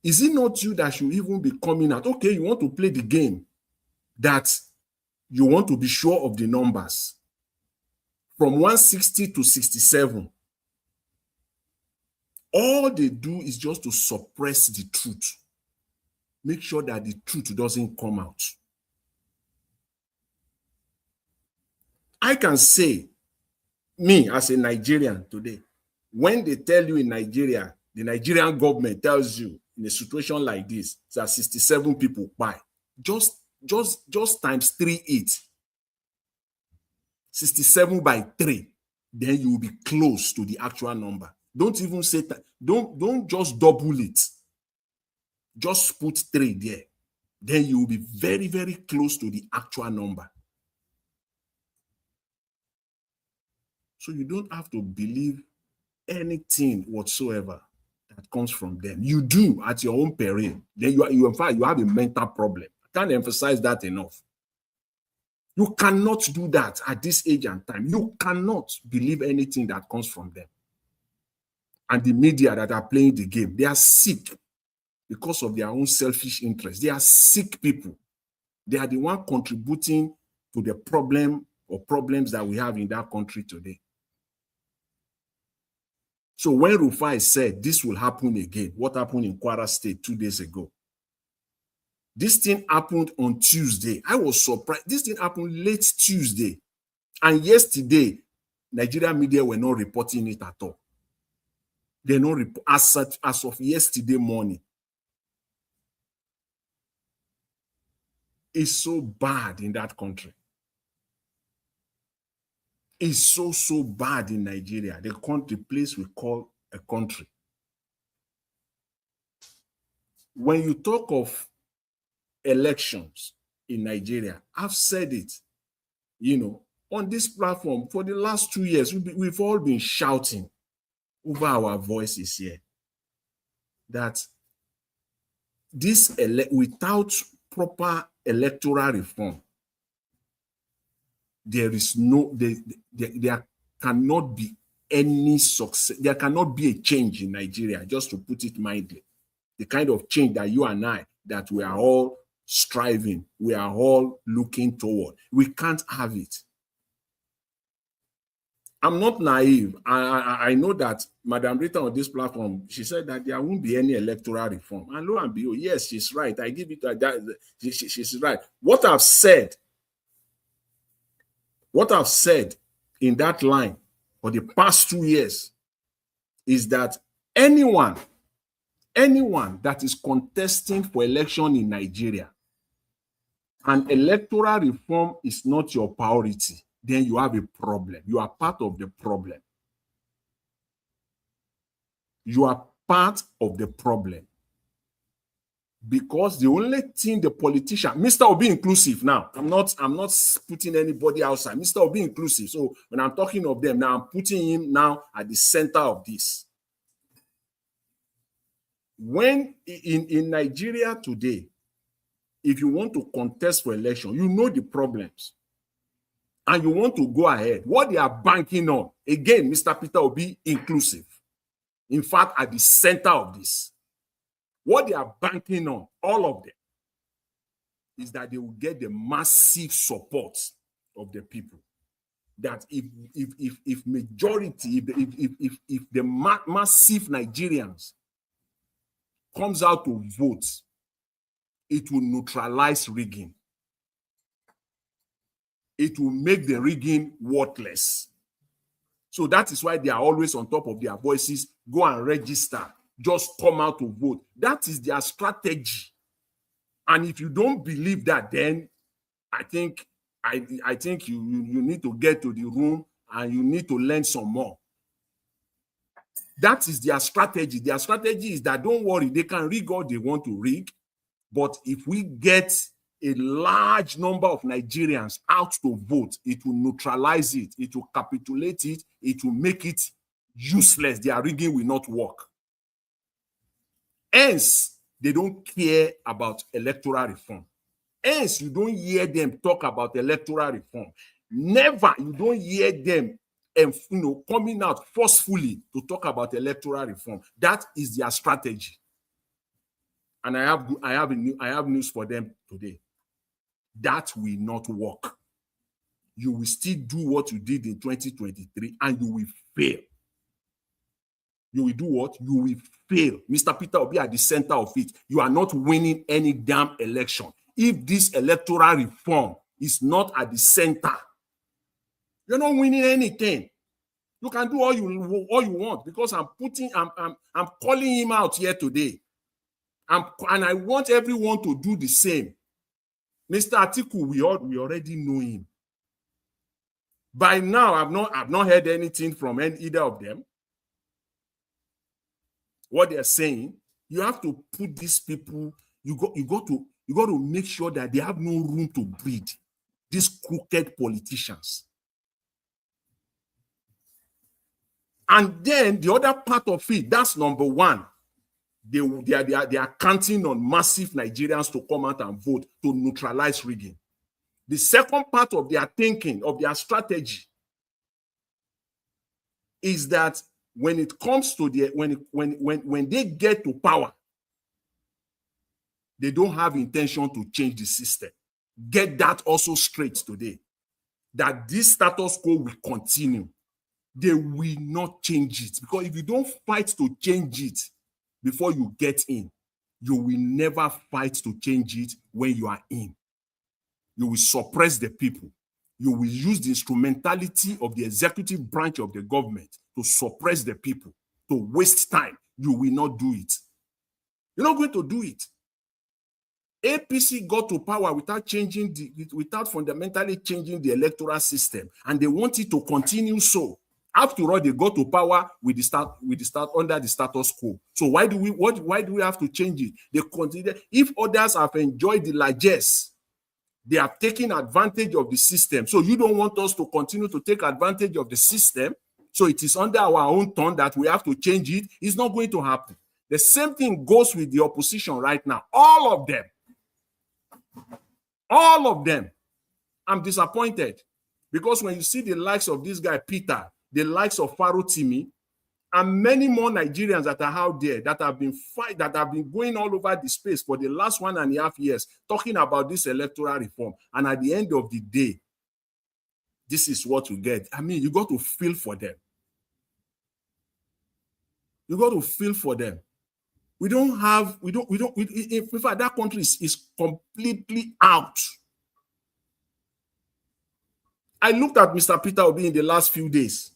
Is it not you that should even be coming out? Okay, you want to play the game that you want to be sure of the numbers. From 160 to 67. All they do is just to suppress the truth. Make sure that the truth doesn't come out. I can say, me as a Nigerian today, when they tell you in Nigeria, the Nigerian government tells you in a situation like this, that 67 people buy, just times 3 it. 67 by 3, then you will be close to the actual number. Don't even say that. Don't just double it. Just put 3 there. Then you will be very, very close to the actual number. So you don't have to believe anything whatsoever that comes from them. You do at your own peril. Then in fact, you have a mental problem. I can't emphasize that enough. You cannot do that at this age and time. You cannot believe anything that comes from them. And the media that are playing the game, they are sick because of their own selfish interests. They are sick people. They are the one contributing to the problem or problems that we have in that country today. So So when Rufai said this will happen again, what happened in Kwara State 2 days ago? This thing happened on Tuesday. I was surprised. This thing happened late Tuesday. And yesterday, Nigerian media were not reporting it at all. They're not as of yesterday morning. It's so bad in that country. It's so bad in Nigeria. The place we call a country. When you talk of elections in Nigeria, I've said it, on this platform for the last 2 years, we've all been shouting over our voices here that without proper electoral reform, there cannot be any success. There cannot be a change in Nigeria, just to put it mildly. The kind of change that you and I, that we are all striving, we are all looking toward. We can't have it. I'm not naive. I know that Madam Rita on this platform, she said that there won't be any electoral reform. And lo and behold, yes, she's right. I give it to her. She's right. What I've said in that line for the past 2 years is that anyone that is contesting for election in Nigeria and electoral reform is not your priority, then you have a problem. You are part of the problem. You are part of the problem. Because the only thing the politician, Mr. Obi inclusive now, I'm not putting anybody outside. Mr. Obi inclusive. So when I'm talking of them now, I'm putting him now at the center of this. When in Nigeria today, if you want to contest for election, you know the problems. And you want to go ahead. What they are banking on, again, Mr. Peter Obi inclusive. In fact, at the center of this. What they are banking on, all of them, is that they will get the massive support of the people. That if majority, if the massive Nigerians comes out to vote, it will neutralize rigging. It will make the rigging worthless. So that is why they are always on top of their voices. Go and register. Just come out to vote. That is their strategy. And if you don't believe that, then I think you need to get to the room and you need to learn some more. That is their strategy. Their strategy is that, don't worry, they can rig all they want to rig. But if we get a large number of Nigerians out to vote, it will neutralize it. It will capitulate it. It will make it useless. Their rigging will not work. Hence, they don't care about electoral reform. Hence, you don't hear them talk about electoral reform. Never, you don't hear them coming out forcefully to talk about electoral reform. That is their strategy. And I have news for them today. That will not work. You will still do what you did in 2023 and you will fail. You will do what? You will fail. Mr. Peter will be at the center of it. You are not winning any damn election. If this electoral reform is not at the center, you're not winning anything. You can do all you want, because I'm calling him out here today. And I want everyone to do the same. Mr. Atiku, we already know him. By now, I've not heard anything from either of them. What they're saying, you have to put these people, you got to make sure that they have no room to breathe. These crooked politicians. And then the other part of it, that's number one. They are counting on massive Nigerians to come out and vote to neutralize rigging. The second part of their thinking, of their strategy, is that when it comes to when they get to power, they don't have intention to change the system. Get that also straight today. That this status quo will continue. they will not change it. Because if you don't fight to change it before you get in, you will never fight to change it when you are in. You will suppress the people. You will use the instrumentality of the executive branch of the government to suppress the people, to waste time. You will not do it. You're not going to do it. APC got to power without without fundamentally changing the electoral system, and they want it to continue so. After all, they got to power with the start under the status quo. So why do we have to change it? They consider, if others have enjoyed the largesse, they have taken advantage of the system. So you don't want us to continue to take advantage of the system. So it is under our own turn that we have to change it. It's not going to happen. The same thing goes with the opposition right now. All of them. All of them. I'm disappointed. Because when you see the likes of this guy, Peter, the likes of Farotimi, and many more Nigerians that are out there that have been going all over the space for the last 1.5 years, talking about this electoral reform. And at the end of the day, this is what you get. I mean, you got to feel for them. You got to feel for them. In fact, that country is completely out. I looked at Mr. Peter Obi in the last few days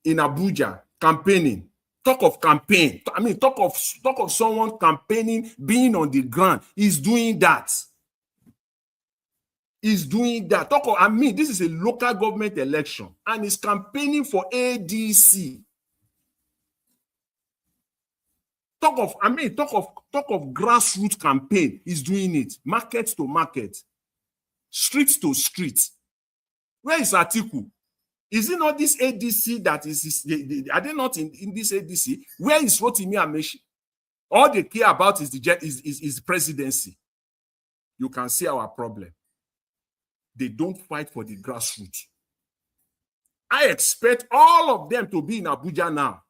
in Abuja, campaigning. Talk of campaign. I mean, talk of someone campaigning, being on the ground. He's doing that. He's doing that. This is a local government election, and he's campaigning for ADC. Talk of grassroots campaign. He's doing it. Market to market. Street to street. Where is Atiku? Is it not this ADC that is, are they not in this ADC? Where is Rotimi Amechi? All they care about is the presidency. You can see our problem. They don't fight for the grassroots. I expect all of them to be in Abuja now.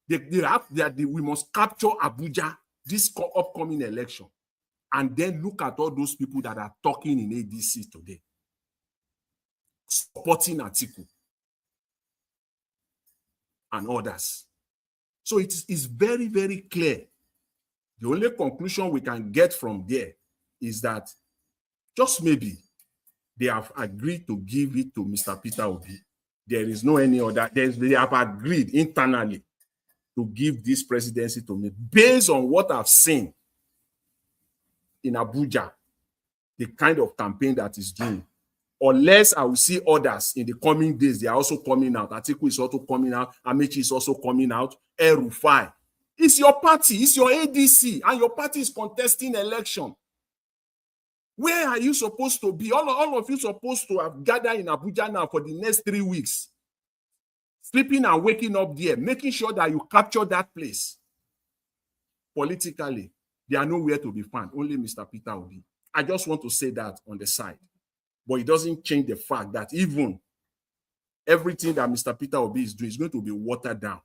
We must capture Abuja this upcoming election. And then look at all those people that are talking in ADC today, supporting Atiku and others. So it is very, very clear. The only conclusion we can get from there is that just maybe they have agreed to give it to Mr. Peter Obi. There is no any other. They have agreed internally to give this presidency to me based on what I've seen in Abuja, the kind of campaign that is doing. Unless I will see others in the coming days, they are also coming out. Atiku is also coming out. Amechi is also coming out. El-Rufai. It's your party. It's your ADC. And your party is contesting election. Where are you supposed to be? All of you supposed to have gathered in Abuja now for the next 3 weeks. Sleeping and waking up there, making sure that you capture that place. Politically, they are nowhere to be found. Only Mr. Peter Obi. I just want to say that on the side. But it doesn't change the fact that even everything that Mr. Peter Obi is doing is going to be watered down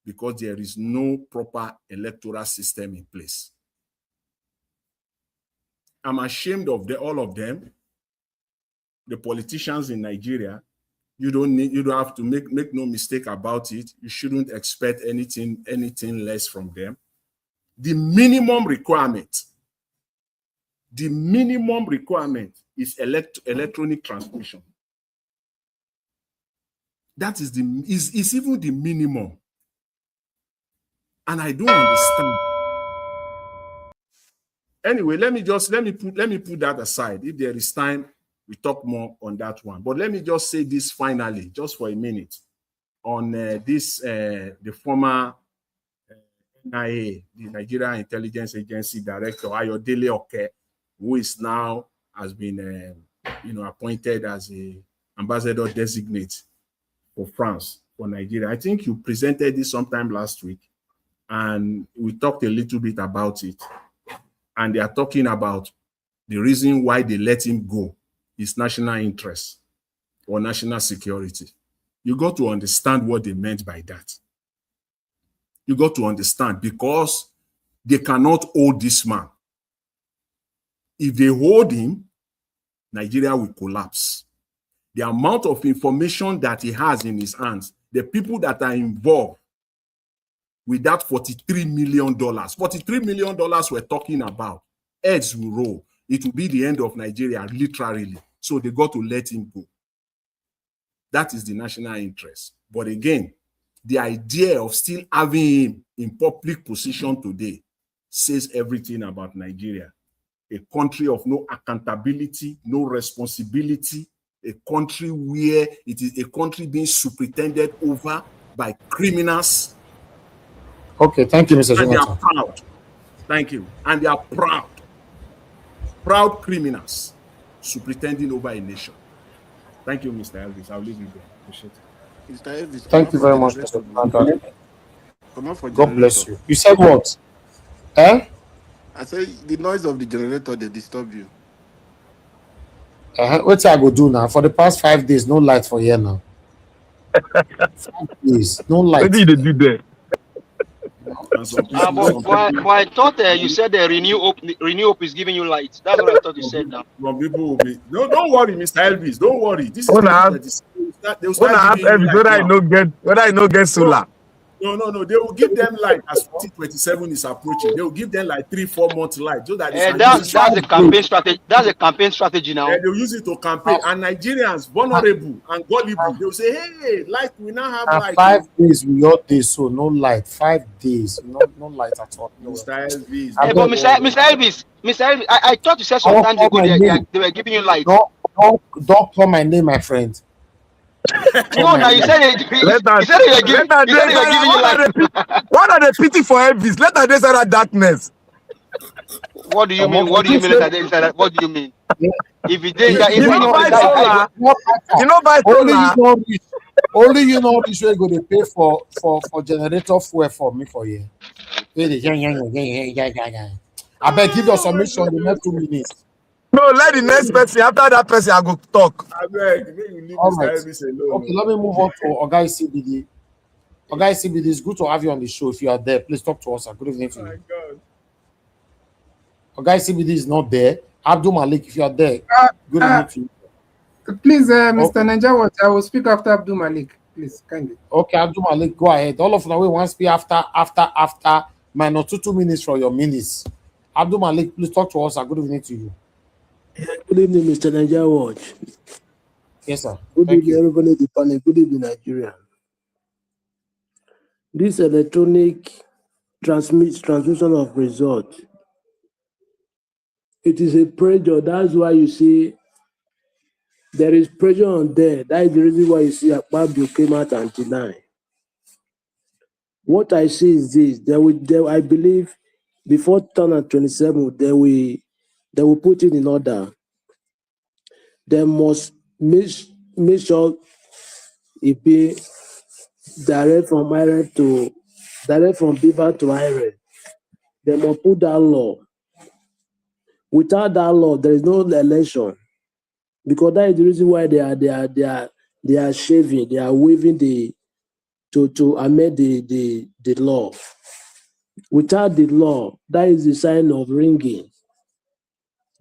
because there is no proper electoral system in place. I'm ashamed of all of them. The politicians in Nigeria, you don't have to make no mistake about it. You shouldn't expect anything less from them. The minimum requirement is electronic transmission. That is even the minimum. And I don't understand. Anyway, let me put that aside. If there is time, we talk more on that one. But let me just say this finally, just for a minute, on the former NIA, the Nigeria Intelligence Agency Director, Ayodele Oke, who is now has been appointed as a ambassador designate for France, for Nigeria. I think you presented this sometime last week, and we talked a little bit about it. And they are talking about the reason why they let him go is national interest or national security. You got to understand what they meant by that. You got to understand, because they cannot hold this man. If they hold him, Nigeria will collapse. the amount of information that he has in his hands, the people that are involved with that $43 million. $43 million we're talking about, heads will roll. It will be the end of Nigeria, literally. So they got to let him go. That is the national interest. But again, the idea of still having him in public position today says everything about Nigeria. A country of no accountability, no responsibility, a country where it is a country being superintended over by criminals. Okay, thank you, Mr. And they Jonathan. are proud. Thank you. And they are proud. Proud criminals superintending over a nation. Thank you, Mr. Elvis. I'll leave you there. Appreciate it. Mr. Elvis, Thank you very much, Mr. Jonathan. God bless you. You said what? Eh? I say the noise of the generator, they disturb you. What I go do now? For the past 5 days, no light for here now. 5 days, no light. What did you do there? But I thought you said Renew Hope is giving you light. That's what I thought you said now. Some people will be no, don't worry, Mr. Elvis. Don't worry. This is they'll start giving you light whether I no get solar. No. They will give them light as 2027 is approaching. They will give them like 3-4 months light so that that's a campaign strategy. That's a campaign strategy now. They will use it to campaign. And Nigerians, vulnerable and gullible, they will say, "Hey, light, we now have light." 5 days we all day, so no light. 5 days, no light at all. Mr. Elvis. But Mr. Elvis, I thought you said sometimes ago they were giving you light. Don't call my name, my friend. No, now you said you were giving you light. What are the pity for Elvis? Let her say that darkness. What do you mean? What do you mean? What do you mean? If you did that, only you know this way go to pay for generator fuel for me for you. I beg give your submission in the next 2 minutes. No, let the next person. After that person, I go talk. I beg, you leave All Mr. right. Elvis alone. Okay, let me move on to Ogai CBD. Ogai CBD, it's good to have you on the show. If you are there, please talk to us. Good evening to you. Ogai CBD is not there. Abdul Malik, if you are there, good evening to you. Please, Mr. Niger, I will speak after Abdul Malik. Please, kindly. Okay, Abdul Malik, go ahead. All of you want to speak after minus 2 minutes for your minutes. Abdul Malik, please talk to us. Good evening to you. Yeah, good evening, Mr. Niger Watch. Yes, sir. Good evening, everybody. Good evening, Nigeria. This electronic transmission of results, it is a pressure. That's why you see there is pressure on there. That is the reason why you see Akpabio came out and deny. What I see is this: I believe before 2027, they will put it in order. They must make sure it be direct from Beaver to Iron. They must put that law. Without that law, there is no election, because that is the reason why they are shaving, they are waiving to amend the law. Without the law, that is the sign of ringing.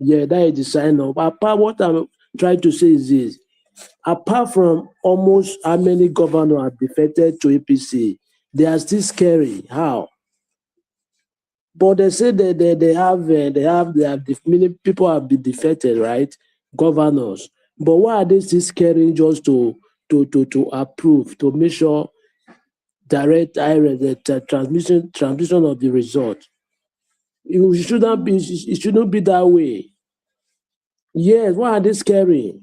Yeah, that is the sign of. Apart, what I'm trying to say is this: apart from almost how many governors are defected to APC, they are still scary. How? But they say that many people have been defected, right? Governors. But why are they still scaring just to approve, to make sure direct the transmission of the result? It shouldn't be that way. Yes, why are they scaring?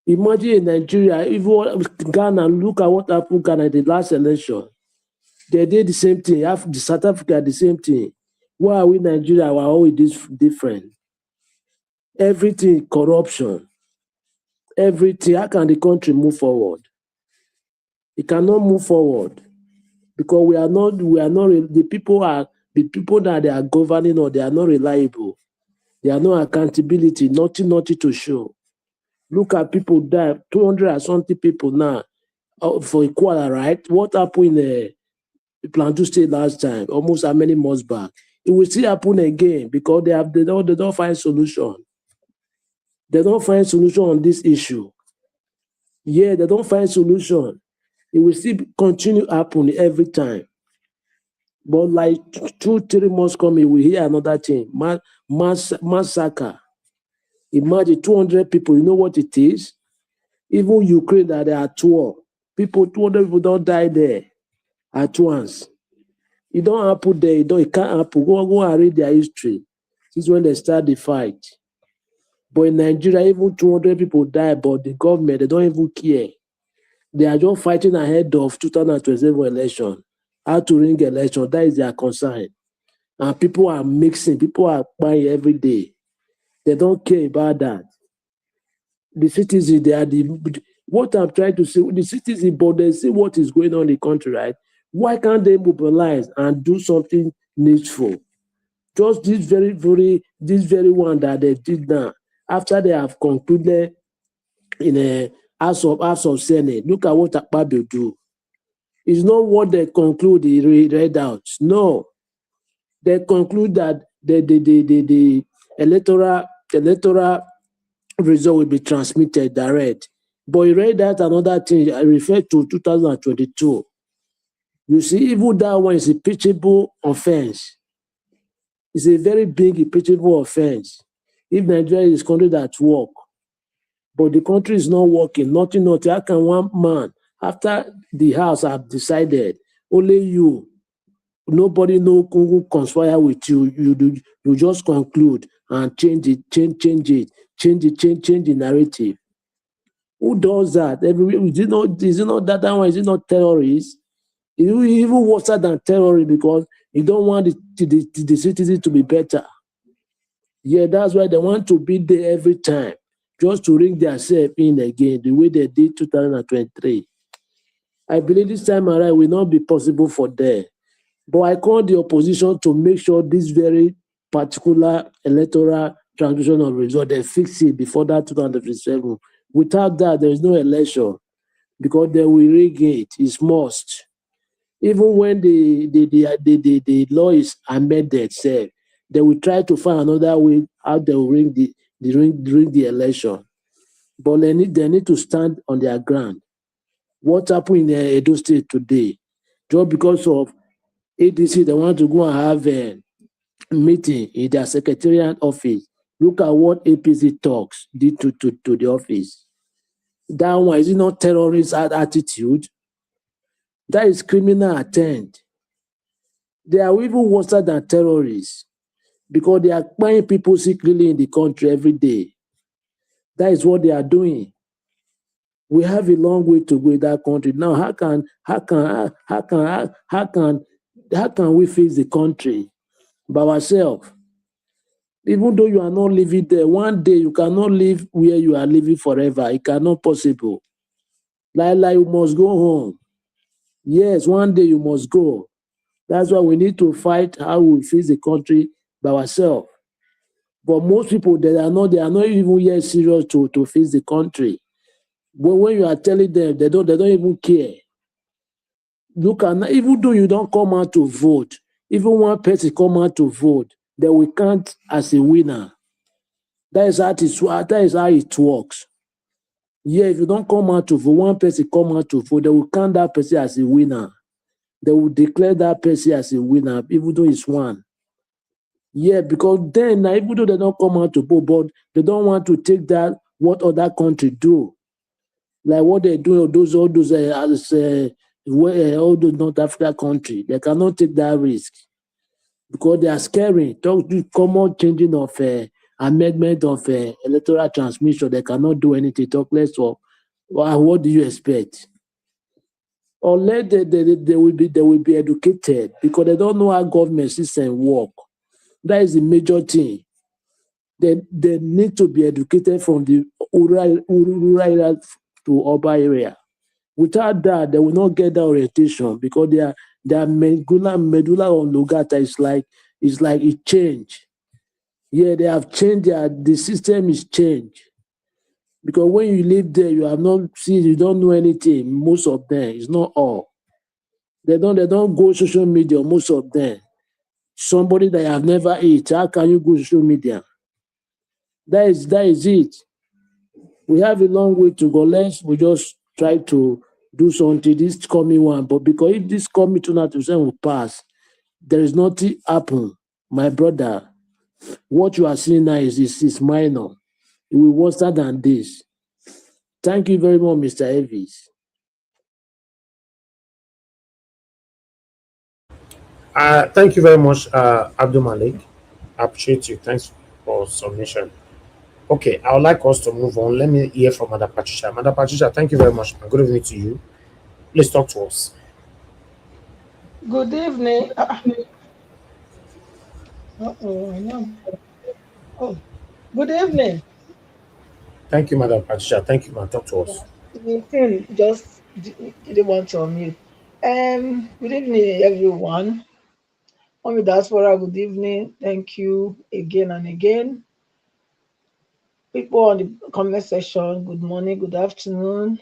Imagine in Nigeria, even Ghana, look at what happened in Ghana in the last election. They did the same thing. The South Africa, the same thing. Why are we in Nigeria? We're always different. Everything, corruption. Everything. How can the country move forward? It cannot move forward because we are not. The people that they are governing, or they are not reliable. They are no accountability. Nothing to show. Look at people die. 200 and something people now for Equal, right? What happened in Plateau State last time? Almost how many months back? It will still happen again because they don't find solution. They don't find solution on this issue. Yeah, they don't find solution. It will still continue happening every time. But like 2-3 months coming, we hear another thing. Massacre. Imagine 200 people. You know what it is? Even Ukraine that they are at war. 200 people don't die there at once. It don't happen there. It can't happen. Go and read their history. This is when they start the fight. But in Nigeria, even 200 people die, but the government, they don't even care. They are just fighting ahead of 2027 election. How to ring election, that is their concern. And people are mixing, people are buying every day. They don't care about that. The citizens, they are what I'm trying to say, the citizens, but they see what is going on in the country, right? Why can't they mobilize and do something needful? Just this very one that they did now, after they have concluded in a House of Senate. Look at what Akpabio do. It's not what they conclude, they read out. No. They conclude that the electoral result will be transmitted direct. But he read out another thing, I refer to 2022. You see, even that one is a pitchable offense. It's a very big impeachable offense. If Nigeria is a country that work, but the country is not working, nothing. How can one man, after the House have decided, only you, nobody no who conspire with you, you just conclude and change the narrative. Who does that? Is it not that one? Is it not terrorists? It's even worse than terrorists because you don't want the citizens to be better. Yeah, that's why they want to be there every time, just to ring themselves in again, the way they did 2023. I believe this time around will not be possible for them. But I call the opposition to make sure this very particular electoral transmission of result, they fix it before that 2027. Without that, there is no election because they will rig it. It's must. Even when the law is amended, say, they will try to find another way how they will ring the election. But they need to stand on their ground. What happened in Edo State today? Just because of ADC, they want to go and have a meeting in their secretariat office. Look at what APC talks did to the office. That one, is it not terrorist attitude? That is criminal intent. They are even worse than terrorists because they are buying people secretly in the country every day. That is what they are doing. We have a long way to go in that country. Now, how can we fix the country by ourselves? Even though you are not living there, one day you cannot live where you are living forever. It cannot possible. Like you must go home. Yes, one day you must go. That's why we need to fight how we fix the country by ourselves. But most people, they are not even yet serious to fix the country. But when you are telling them, they don't even care. Look at, even though you don't come out to vote, even one person come out to vote, they will count as a winner. That is how it works. Yeah, if you don't come out to vote, one person come out to vote, they will count that person as a winner. They will declare that person as a winner, even though it's one. Yeah, because then, even though they don't come out to vote, but they don't want to take that what other country do, like what they do. All those North Africa country, they cannot take that risk because they are scary. Talk to common changing of amendment of electoral transmission. They cannot do anything. Talk less of what do you expect? Unless they will be educated because they don't know how government system work. That is the major thing. They need to be educated from the rural area to urban area. Without that, they will not get that orientation because their medulla oblongata is like it changed. Yeah, they have changed. The system is changed. Because when you live there, you have not seen, you don't know anything. Most of them, it's not all. They don't go social media. Most of them. Somebody that have never eat, how can you go social media? That is it. We have a long way to go. We just try to do something this coming one. But because if this coming 2027 will pass, there is nothing happen. My brother, what you are seeing now is minor. It will worse than this. Thank you very much, Mr. Elvis. Thank you very much, Abdul Malik. I appreciate you. Thanks for submission. Okay, I would like us to move on. Let me hear from Mother Patricia. Mother Patricia, thank you very much. And good evening to you. Please talk to us. Good evening. I know. Oh, good evening. Thank you, Mother Patricia. Thank you, man. Talk to us. The thing just didn't want to unmute. Good evening, everyone. On the diaspora, good evening. Thank you again and again. People on the comment section, good morning, good afternoon.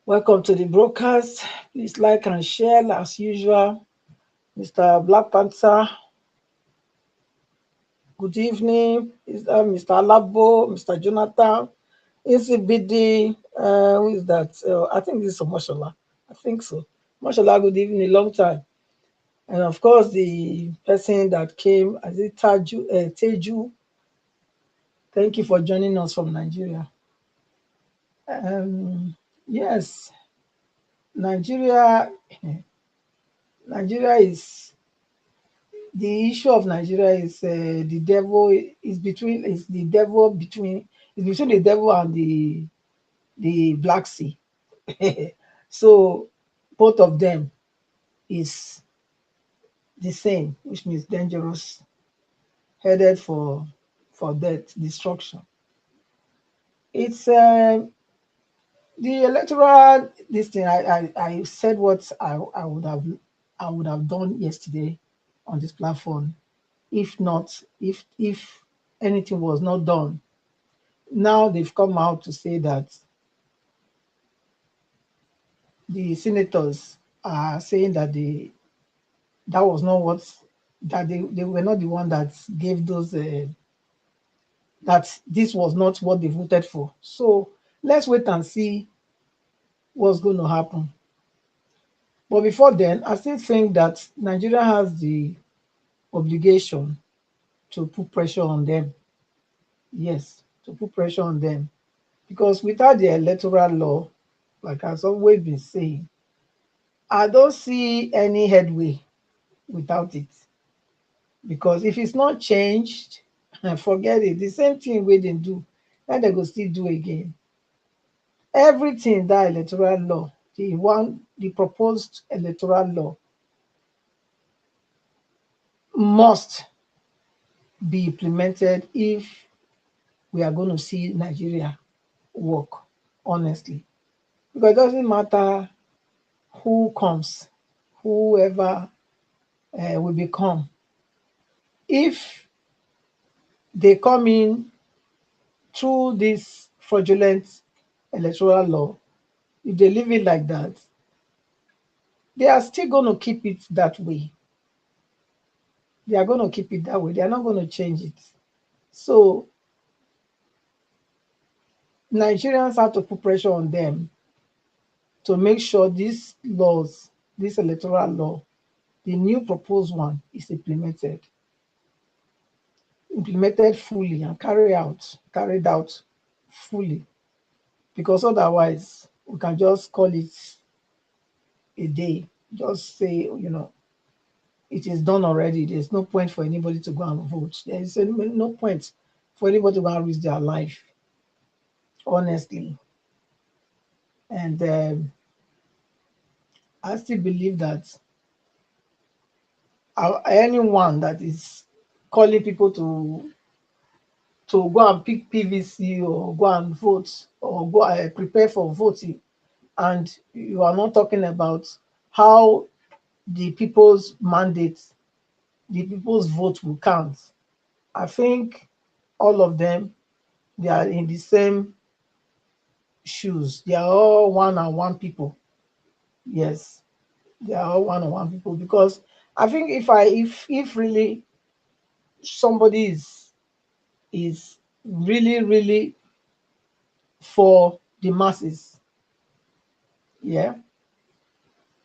Welcome to the broadcast. Please like and share as usual. Mr. Black Panther, good evening. Mr. Alabo, Mr. Jonathan, ECBD, who is that? I think this is Moshola. I think so. Moshola, good evening, long time. And of course, the person that came, as it Teju, thank you for joining us from Nigeria. Yes, Nigeria is, the issue of Nigeria is the devil is between, is the devil between, is between the devil and the Black Sea. So both of them is the same, which means dangerous, headed for death, destruction. It's the electoral this thing. I said what I would have done yesterday on this platform, if anything was not done. Now they've come out to say that the senators are saying that that was not what, that they were not the one that gave those that this was not what they voted for. So let's wait and see what's going to happen. But before then, I still think that Nigeria has the obligation to put pressure on them. Yes, to put pressure on them. Because without the electoral law, like I've always been saying, I don't see any headway without it. Because if it's not changed, forget it. The same thing we didn't do, then they go still do again. Everything that electoral law, the proposed electoral law must be implemented if we are going to see Nigeria work, honestly. Because it doesn't matter who comes, whoever will become. If they come in through this fraudulent electoral law, if they leave it like that, they are still going to keep it that way. They are going to keep it that way. They are not going to change it. So Nigerians have to put pressure on them to make sure these laws, this electoral law, the new proposed one, is implemented fully and carried out fully. Because otherwise, we can just call it a day. Just say, it is done already. There's no point for anybody to go and vote. There is no point for anybody to go and risk their life, honestly. And I still believe that anyone that is calling people to go and pick PVC or go and vote or go prepare for voting, and you are not talking about how the people's mandate, the people's vote will count. I think all of them, they are in the same shoes. They are all one-on-one people. Yes, they are all one-on-one people. Because I think if really somebody is really for the masses. Yeah.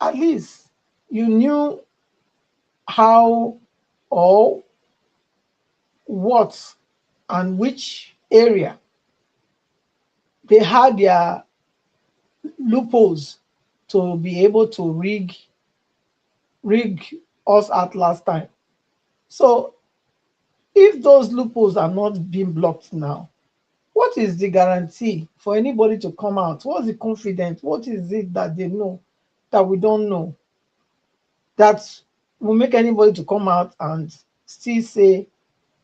At least you knew how or what and which area they had their loopholes to be able to rig us at last time. So if those loopholes are not being blocked now, what is the guarantee for anybody to come out? What's the confidence? What is it that they know that we don't know that will make anybody to come out and still say,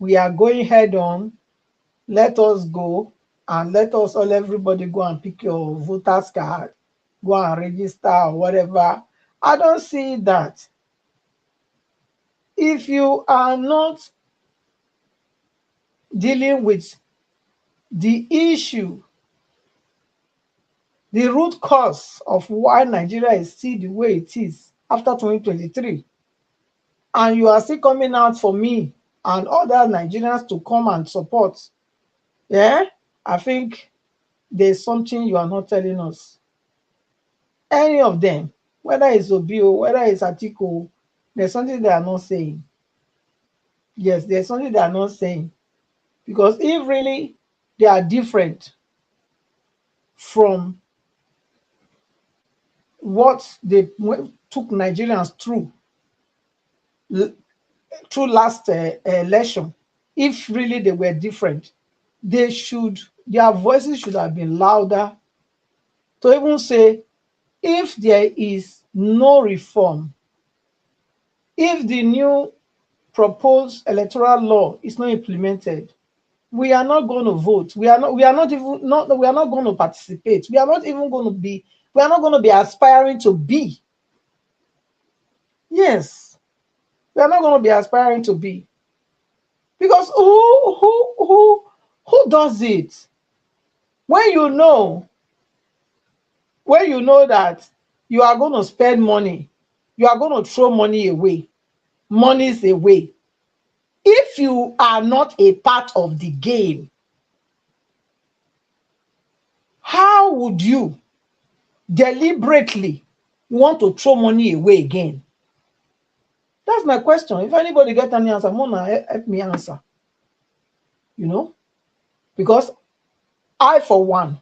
we are going head on, let us go, and let us all, everybody go and pick your voter's card, go and register or whatever. I don't see that. If you are not dealing with the issue, the root cause of why Nigeria is still the way it is after 2023, and you are still coming out for me and other Nigerians to come and support, yeah, I think there's something you are not telling us. Any of them, whether it's Obio, whether it's Atiku, there's something they are not saying. Yes, there's something they are not saying. Because if really they are different from what they took Nigerians through last election, if really they were different, their voices should have been louder to even say, if there is no reform, if the new proposed electoral law is not implemented, we are not going to vote. We are not going to participate. We are not going to be aspiring to be. Yes, we are not going to be aspiring to be. Because who does it? When you know that you are going to spend money, you are going to throw money away, money's away. If you are not a part of the game, how would you deliberately want to throw money away again? That's my question. If anybody get any answer, Mona, help me answer. You know, because I, for one,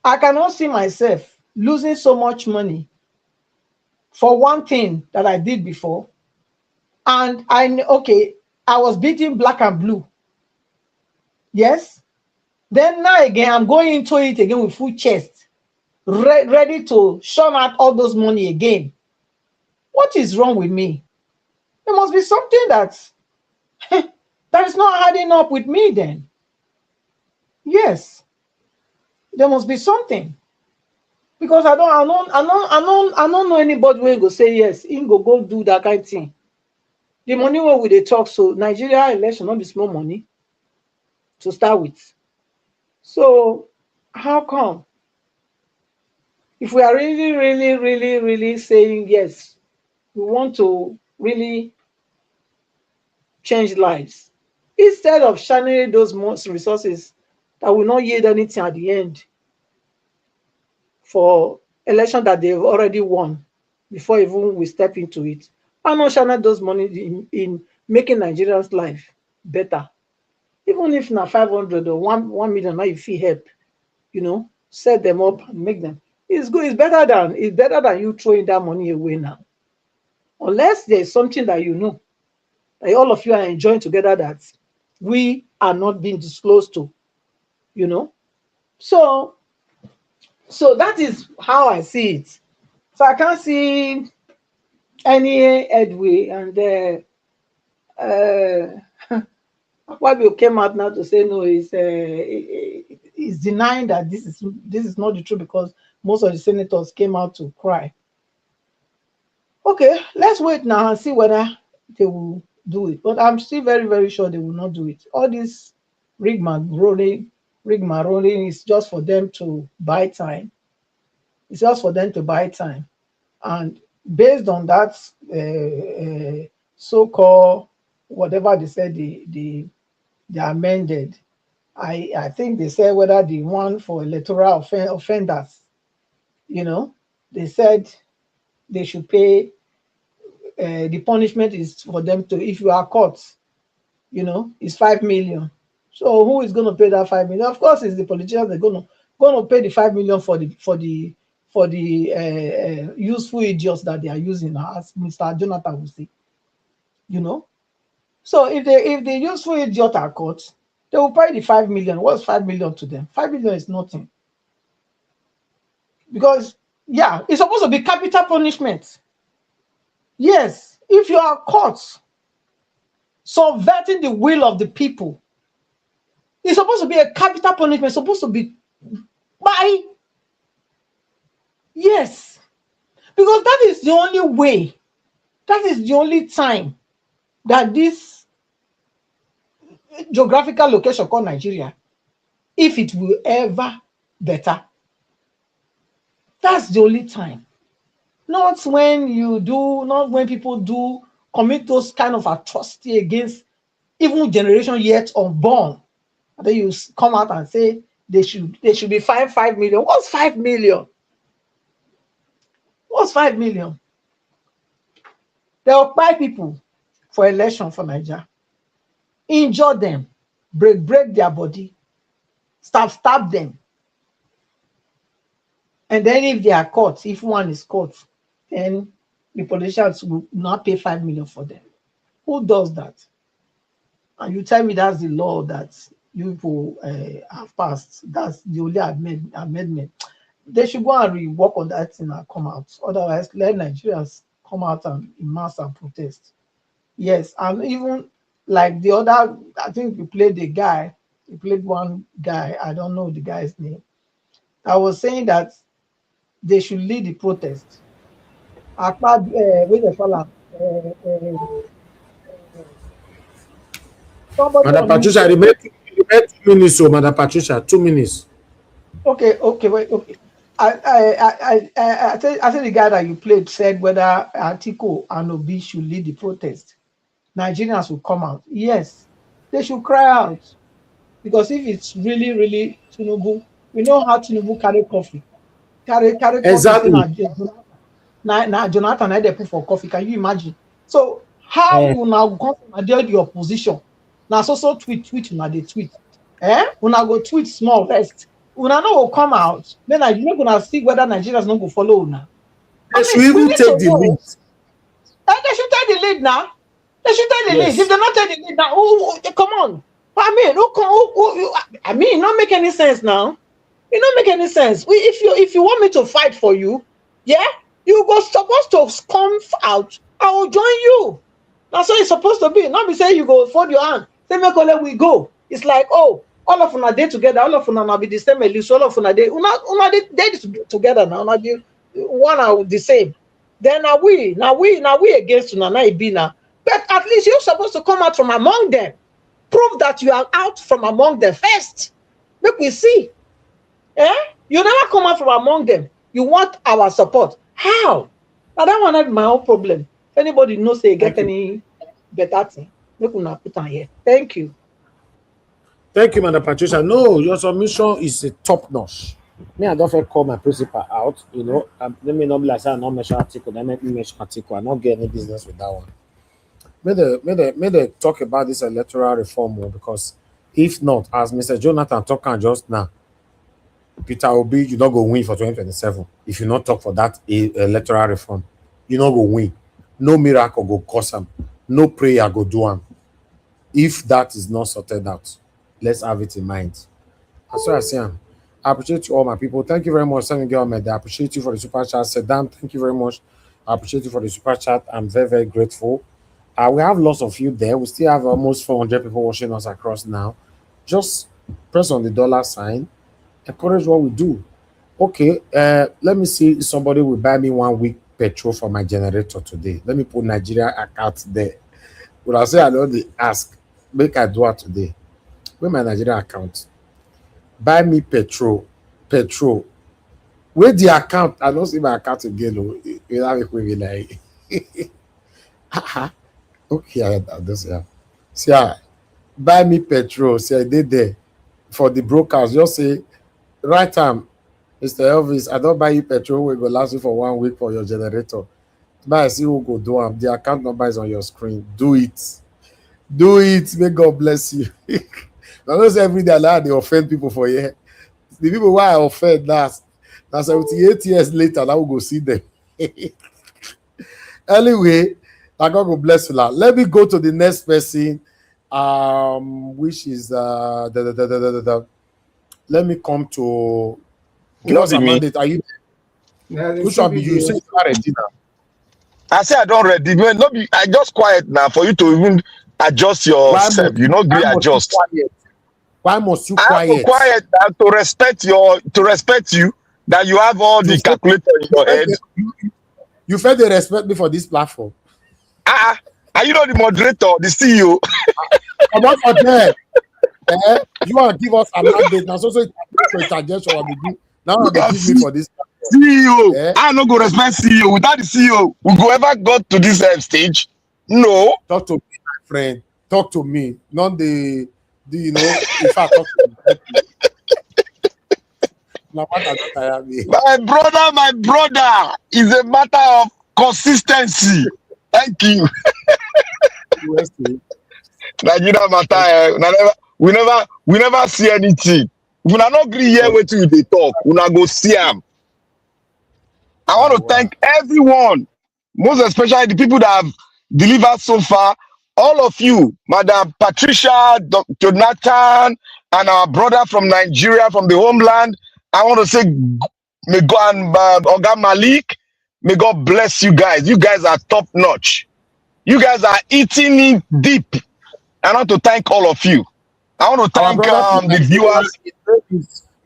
I cannot see myself losing so much money for one thing that I did before. And I was beating black and blue. Yes. Then now again, I'm going into it again with full chest, ready to shun out all those money again. What is wrong with me? There must be something that is not adding up with me then. Yes. There must be something. Because I don't know anybody who go say yes, he go do that kind of thing. The money where we they talk, so Nigeria election not be small money to start with. So how come? If we are really saying yes, we want to really change lives, instead of channeling those most resources that will not yield anything at the end for election that they've already won before even we step into it, why not channel those money in making Nigerians' life better? Even if na 500 or 1 million, now you feel help, set them up and make them. It's good. It's better than you throwing that money away now. Unless there's something that that all of you are enjoying together that we are not being disclosed to, So that is how I see it. So I can't see any headway, and Akpabio came out now to say no, he's denying that this is not the truth because most of the senators came out to cry. Okay, let's wait now and see whether they will do it. But I'm still very, very sure they will not do it. All this rigmarole is just for them to buy time. It's just for them to buy time. And based on that so-called, whatever they said, they amended, I think they said whether the one for electoral offenders, they said they should pay. The punishment is for them to, if you are caught, it's 5 million. So who is going to pay that 5 million? Of course, it's the politicians. They're going to pay the 5 million for the useful idiots that they are using, as Mr. Jonathan will say. So if the useful idiot are caught, they will pay the 5 million. What's 5 million to them? 5 million is nothing. Because, yeah, it's supposed to be capital punishment. Yes, if you are caught subverting the will of the people, it's supposed to be a capital punishment. It's supposed to be by, yes, because that is the only way, that is the only time that this geographical location called Nigeria, if it will ever better. That's the only time. Not when people do commit those kind of atrocity against even generation yet unborn. And then you come out and say they should be fined 5 million. What's 5 million? What's 5 million? They will buy people for election for Nigeria, injure them, break their body, stab them. And then if they are caught, if one is caught, then the politicians will not pay 5 million for them. Who does that? And you tell me that's the law that you people have passed. That's the only amendment. They should go and rework on that thing and come out. Otherwise, let Nigerians come out and in mass and protest. Yes, and even like the other, I think you played one guy, I don't know the guy's name. I was saying that they should lead the protest. Akpabio, wait a fella. Madam Patricia, you made 2 minutes, so Madam Patricia, 2 minutes. Okay, wait, okay. I think the guy that you played said whether Atiku and Obi should lead the protest. Nigerians will come out. Yes, they should cry out. Because if it's really, really Tinubu, we know how Tinubu carry coffee. Carry coffee. Exactly. Now Jonathan had put for coffee. Can you imagine? So how you now go from the opposition? Now so tweet now they tweet. Una go tweet small first. Una no will come out. Then Nigeria gonna see whether Nigerians not go follow una. They should even take the lead. They should take the lead now. They should take the lead. If they not take the lead now, come on. I mean, it don't make any sense now. It don't make any sense. If you want me to fight for you, yeah, you go supposed to come out. I will join you. That's what it's supposed to be. Not be saying you go fold your hand. Say me call we go. It's like, oh, all of una day together. All of una now be the same. At least all of una day. Una day together now. Una be one are the same. Then now we against una. Now it be now. But at least you're supposed to come out from among them. Prove that you are out from among them first. Make we see. You never come out from among them. You want our support. How? Now that one is my own problem. If anybody knows they get any better thing, make una put on here. Thank you. Thank you, Madam Patricia. No, your submission is a top notch. Me, I don't feel call my principal out. Let me not be like I not mention article. Let me mention article. I not get any business with that one. May they talk about this electoral reform more, because if not, as Mr. Jonathan talking just now, Peter Obi, you not go win for 2027. If you not talk for that electoral reform, you not go win. No miracle go cause him. No prayer go do him. If that is not sorted out, let's have it in mind. That's what I say. I appreciate you all, my people. Thank you very much, Senator Gilmed. I appreciate you for the super chat. Sedam, thank you very much. I appreciate you for the super chat. I'm very, very grateful. We have lots of you there. We still have almost 400 people watching us across now. Just press on the dollar sign. Encourage what we do. Okay, let me see if somebody will buy me 1 week petrol for my generator today. Let me put Nigeria account there. When I say I know they ask, make I do it today. Where my Nigeria account? Buy me petrol. Where the account? I don't see my account again. You have it like. Okay, I just yeah. See, buy me petrol. See, I did there. for the broadcast, just say, right time, Mr. Elvis, I don't buy you petrol, we go last you for 1 week for your generator. Now I see who go do them. The account number is on your screen. Do it. Do it. May God bless you. I know every day they offend people for here. The people why I offend last. Now 78 years later, now we go see them. Anyway, God go bless you. Let me go to the next person. Which is let me come to give us a mandate. Are you which one be you? You say you are ready now. I say I don't ready. No, I just quiet now for you to even adjust yourself. You know, adjust. Why must you quiet? I have to quiet now to respect you that you have all the calculator in your head. You felt they respect me for this platform. Are you not the moderator, the CEO? Come on for there. You want to give us a mandate now? So interjection will be good. Now they give me for this CEO. I no go respect CEO. Without the CEO, we go ever got to this stage? No. Talk to me, my friend. Talk to me. Not the you know, if I talk to me. My brother, is a matter of consistency. Thank you. Nigeria matter. We never see anything. We are not agree here wait till they talk. We not go see them. I want to thank everyone, most especially the people that have delivered so far. All of you, Madam Patricia, Dr. Jonathan, and our brother from Nigeria, from the homeland. I want to say, may God and Oga Malik, may God bless you guys. You guys are top notch. You guys are eating it deep. I want to thank all of you. I want to thank the viewers.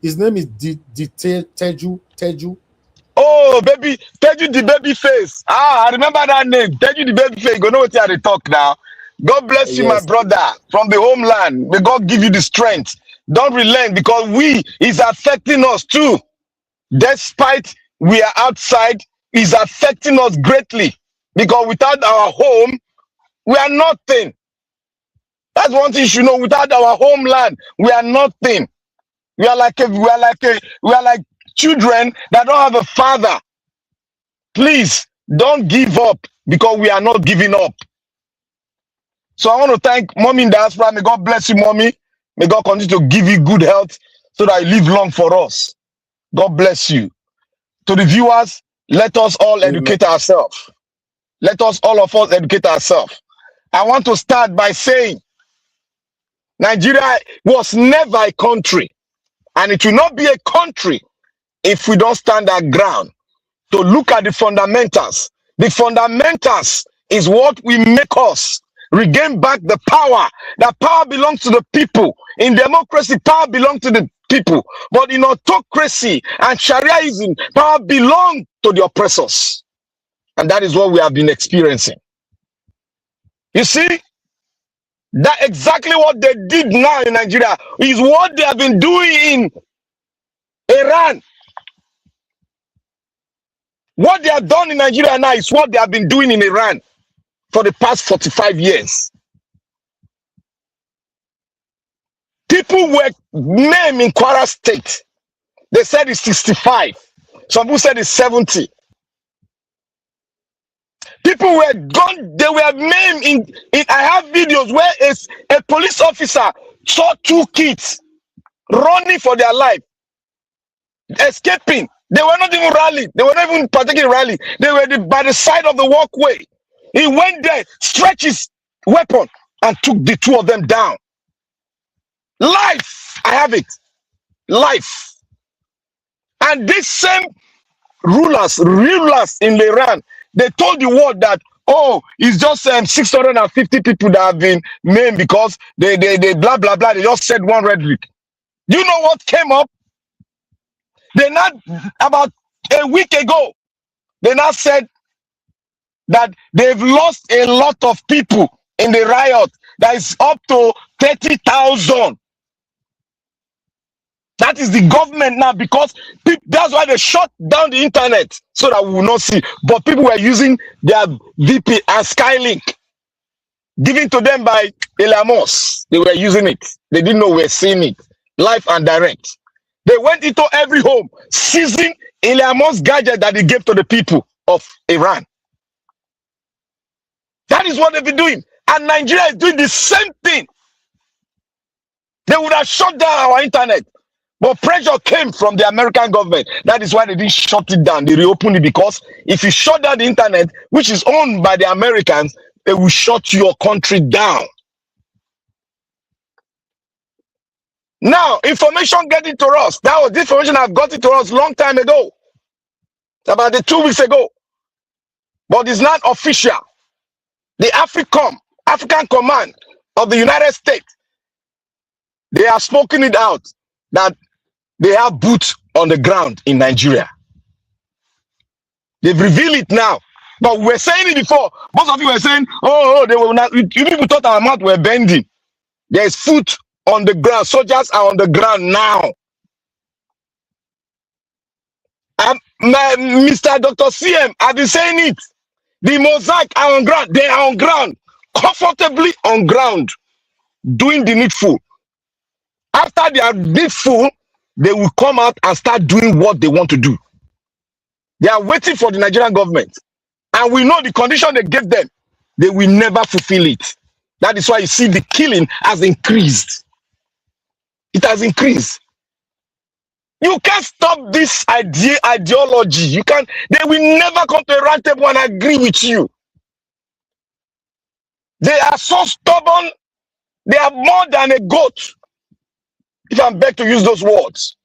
His name is Teju. Oh, baby, Teju the baby face. I remember that name. Teju the baby face. You go know what they talk now. God bless you, my brother, from the homeland. May God give you the strength. Don't relent because is affecting us too. Despite we are outside, is affecting us greatly. Because without our home, we are nothing. That's one thing you should know. Without our homeland, we are nothing. We are like children that don't have a father. Please don't give up because we are not giving up. So I want to thank Mommy in diaspora. May God bless you, Mommy. May God continue to give you good health so that you live long for us. God bless you. To the viewers, let us all educate ourselves. Let us all of us educate ourselves. I want to start by saying Nigeria was never a country, and it will not be a country if we don't stand our ground to look at the fundamentals. The fundamentals is what will make us regain back the power. That power belongs to the people. In democracy, power belongs to the people. But in autocracy and Shariaism, power belongs to the oppressors. And that is what we have been experiencing. You see, that exactly what they did now in Nigeria is what they have been doing in Iran. What they have done in Nigeria now is what they have been doing in Iran for the past 45 years. People were named in Kwara State. They said it's 65. Some people said it's 70. People were gone. They were named in I have videos where a police officer saw 2 kids running for their life, escaping. They were not even rallying. They were not even partaking in rally. They were by the side of the walkway. He went there, stretched his weapon, and took the 2 of them down. Life, I have it. Life. And these same rulers in Iran, they told the world that, oh, it's just 650 people that have been named because they blah, blah, blah. They just said one rhetoric. You know what came up? They not, about a week ago, they now said that they've lost a lot of people in the riot. That is up to 30,000. That is the government now, because that's why they shut down the internet so that we will not see. But people were using their VP and Skylink given to them by Elon Musk. They were using it. They didn't know we were seeing it. live and direct. They went into every home, seizing Elon Musk's gadget that he gave to the people of Iran. That is what they've been doing. And Nigeria is doing the same thing. They would have shut down our internet. But pressure came from the American government. That is why they didn't shut it down. They reopened it, because if you shut down the internet, which is owned by the Americans, they will shut your country down. Now, information getting to us. That was the information I've gotten to us long time ago. It's about 2 weeks ago. But it's not official. The African Command of the United States, they have spoken it out that they have boots on the ground in Nigeria. They've revealed it now. But we were saying it before. Most of you were saying, oh, they were not. You people thought our mouth were bending. There's foot on the ground. Soldiers are on the ground now. Mr. Dr. CM, I've been saying it. The Mosaic are on ground. They are on ground. Comfortably on ground. Doing the needful. After they are needful, they will come out and start doing what they want to do. They are waiting for the Nigerian government. And we know the condition they gave them, they will never fulfill it. That is why you see the killing has increased. It has increased. You can't stop this ideology. You can't. They will never come to a round table and agree with you. They are so stubborn. They are more than a goat. If I'm back to use those words.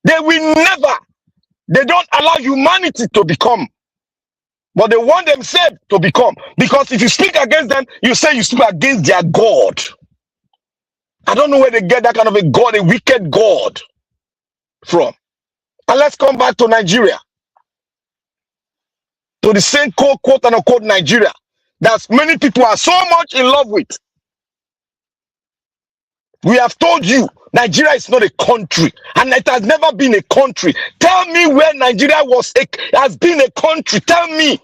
They will never. They don't allow humanity to become. But they want themselves to become. Because if you speak against them, you say you speak against their God. I don't know where they get that kind of a God, a wicked God, from. And let's come back to Nigeria. To the same quote unquote Nigeria that many people are so much in love with. We have told you Nigeria is not a country, and it has never been a country. Tell me where Nigeria has been a country. Tell me,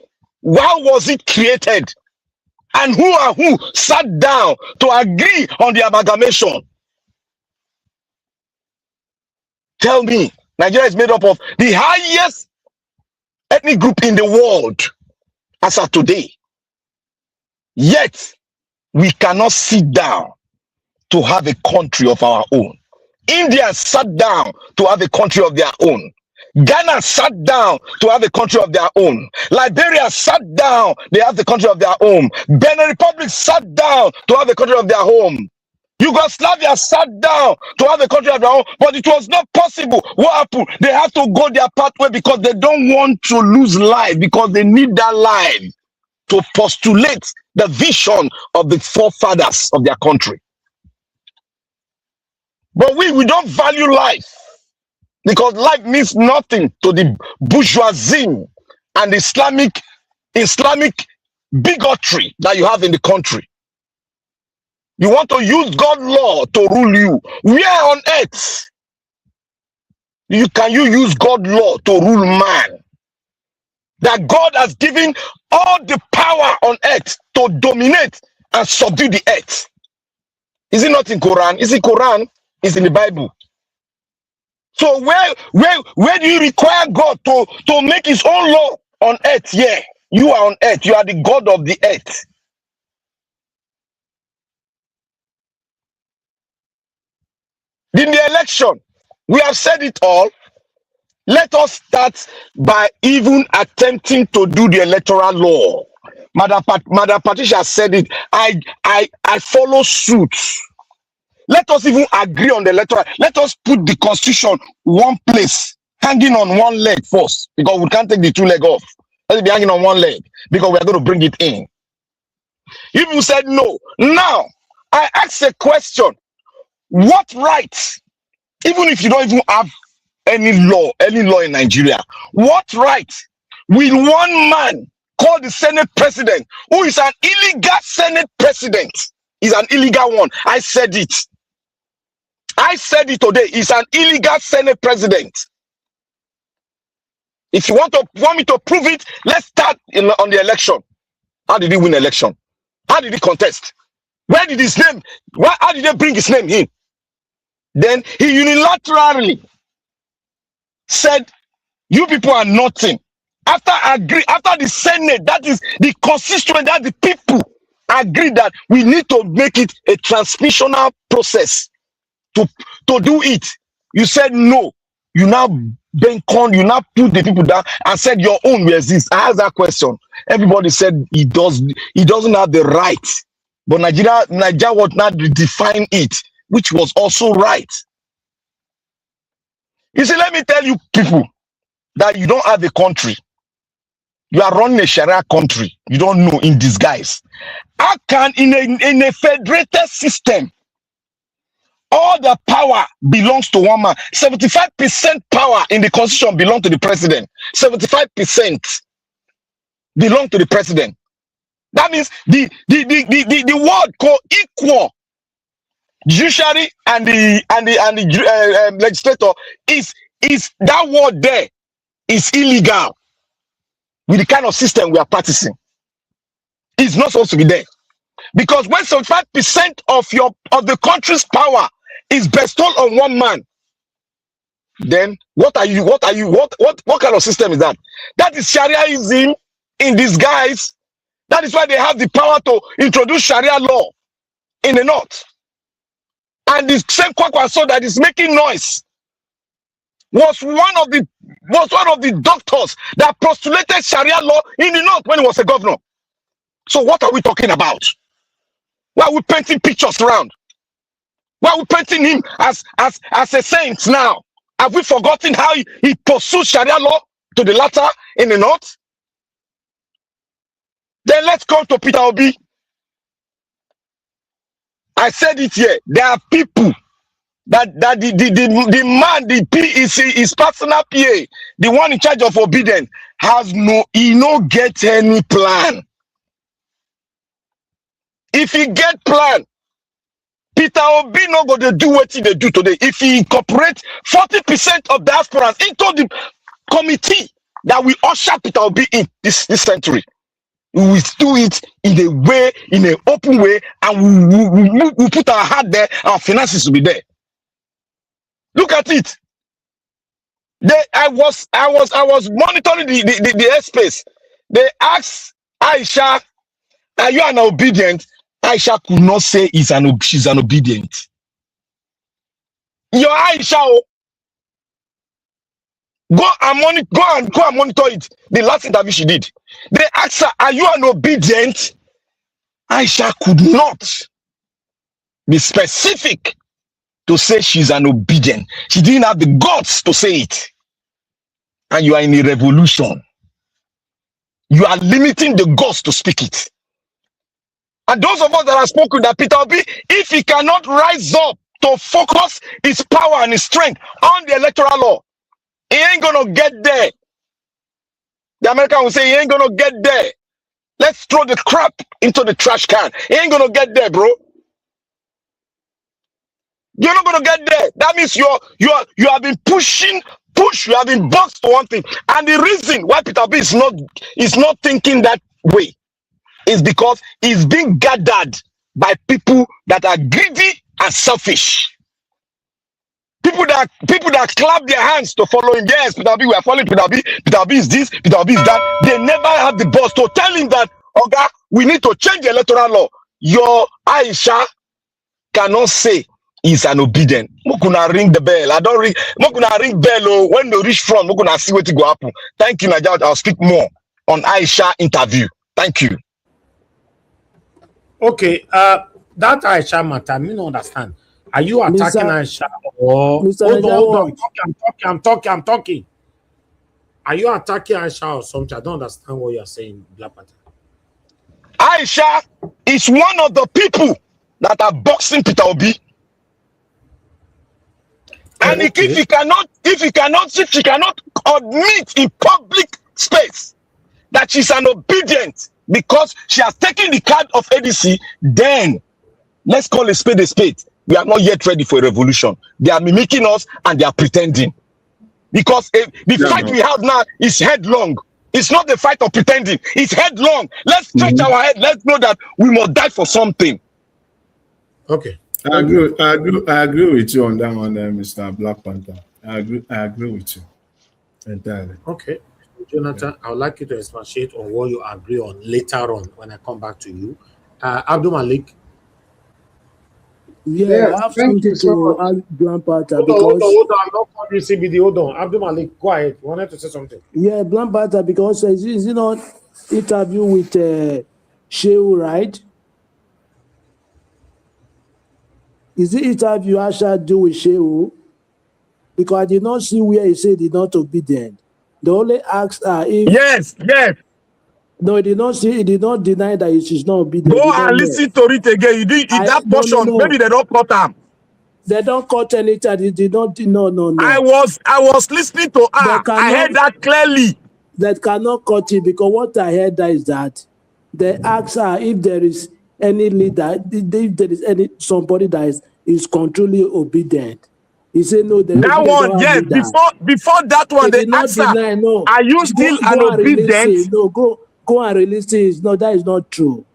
how was it created? And who sat down to agree on the amalgamation? Tell me, Nigeria is made up of the highest ethnic group in the world as of today. Yet, we cannot sit down to have a country of our own. India sat down to have a country of their own. Ghana sat down to have a country of their own. Liberia sat down, they have the country of their own. Benin Republic sat down to have a country of their own. Yugoslavia sat down to have a country of their own, but it was not possible. What happened? They have to go their pathway because they don't want to lose life, because they need that life to postulate the vision of the forefathers of their country. But we don't value life, because life means nothing to the bourgeoisie and Islamic bigotry that you have in the country. You want to use God's law to rule you. Where on earth can you use God's law to rule man? That God has given all the power on earth to dominate and subdue the earth. Is it not in Quran? Is it Quran? It's in the Bible. So where do you require God to make his own law on earth? Yeah, you are on earth. You are the God of the earth. In the election, we have said it all. Let us start by even attempting to do the electoral law. Madam Patricia said it. I follow suit. Let us even agree on the electoral. Let us put the constitution one place, hanging on one leg first, because we can't take the two leg off. Let it be hanging on one leg, because we are going to bring it in. If you said no, now I ask a question. What right, even if you don't even have any law in Nigeria, what right will one man called the Senate president, who is an illegal Senate president, is an illegal one? I said it. I said it today. He's an illegal Senate president. If you want me to prove it, let's start on the election. How did he win election? How did he contest? Where did his name? How did they bring his name in? Then he unilaterally said, you people are nothing. After the Senate, that is the constituent, that the people agreed that we need to make it a transmissional process to do it. You said no. You now you now put the people down and said your own will exist. I asked that question. Everybody said he doesn't have the right. But Nigeria was not redefine it, which was also right. You see, let me tell you people that you don't have a country. You are running a Sharia country. You don't know in disguise. How can in a federated system all the power belongs to one man? 75% power in the constitution belongs to the president. 75% belong to the president. That means the word co-equal judiciary and the legislator is that word there is illegal with the kind of system we are practicing. It's not supposed to be there. Because when 75% of the country's power is bestowed on one man, then what kind of system is that? That is Shariaism in disguise. That is why they have the power to introduce Sharia law in the north. And the same Kwakwaso that is making noise was one of the doctors that postulated Sharia law in the north when he was a governor. So what are we talking about? Why are we painting pictures around? Why are we painting him as a saint now? Have we forgotten how he pursued Sharia law to the latter in the north? Then let's come to Peter Obi. I said it here. There are people that the man, the P is his personal PA, the one in charge of obedience, he no get any plan. If he get plan, Peter Obi no go to do what they do today. If he incorporate 40% of diasporans into the committee that will usher Peter Obi in this century, we will do it in a way, in an open way, and we put our heart there, our finances will be there. Look at it. I was monitoring the airspace. They asked Aisha, are you an obedient? Aisha could not say she's an obedient. Your Aisha, go and monitor it. The last interview she did, they asked her, are you an obedient? Aisha could not be specific to say she's an obedient. She didn't have the guts to say it. And you are in a revolution. You are limiting the guts to speak it. And those of us that have spoken, that Peter Obi, if he cannot rise up to focus his power and his strength on the electoral law, he ain't gonna get there. The American will say he ain't gonna get there. Let's throw the crap into the trash can. He ain't gonna get there, bro. You're not gonna get there. That means you have been you have been boxed for one thing. And the reason why Peter Obi is not thinking that way is because he's being gathered by people that are greedy and selfish. People that clap their hands to follow him. Yes, Peter Obi, we are following Peter Obi. Peter Obi is this, Peter Obi is that. They never have the balls to tell him that, okay, we need to change the electoral law. Your Aisha cannot say he's an obedient. Mokuna ring the bell. I don't ring. Mokuna ring bell. Oh, when they reach front, Mokuna see what to go happen. Thank you, Naja. I'll speak more on Aisha interview. Thank you. Okay, that Aisha matter, me don't understand. Are you attacking Aisha or hold on, I'm talking. Are you attacking Aisha or something? I don't understand what you're saying, Black Panther. Aisha is one of the people that are boxing Peter Obi. And okay. if she cannot admit in public space that she's an obedient because she has taken the card of ADC, then let's call a spade a spade. We are not yet ready for a revolution. They are mimicking us and they are pretending. Because the fight we have now is headlong. It's not the fight of pretending. It's headlong. Let's stretch our head. Let's know that we must die for something. Okay. I agree with you on that one, Mr. Black Panther. I agree with you entirely. Okay. Jonathan, I would like you to expatiate on what you agree on later on when I come back to you. Abdul Malik. Yeah, I Yes, have thank you something so to much. add, Grandpa, Hold because on. I'm not calling you CBD. Hold on. Abdul Malik, go ahead. You wanted to say something? yeah, Grandpa, because is it not interview with Shehu, right? Is the interview actually do with Shehu? Because I did not see where he said he not obedient. They only asked if Yes. no, he did not see, he did not deny that he is not obedient. Go He don't and know. listen to it again. You did that No, portion. Maybe they don't cut them. They don't cut anything. They did not. I No. was listening to They her. I cannot. heard that clearly. They cannot cut it because what I heard is that they ask her if there is any leader, if there is any somebody that is controlling obedient. He said no. That They one, don't have yes. leader. Before that one, He they did not asked her, deny. No, "Are you still an go and release obedient?" it. No, go and release it. No, that is not true.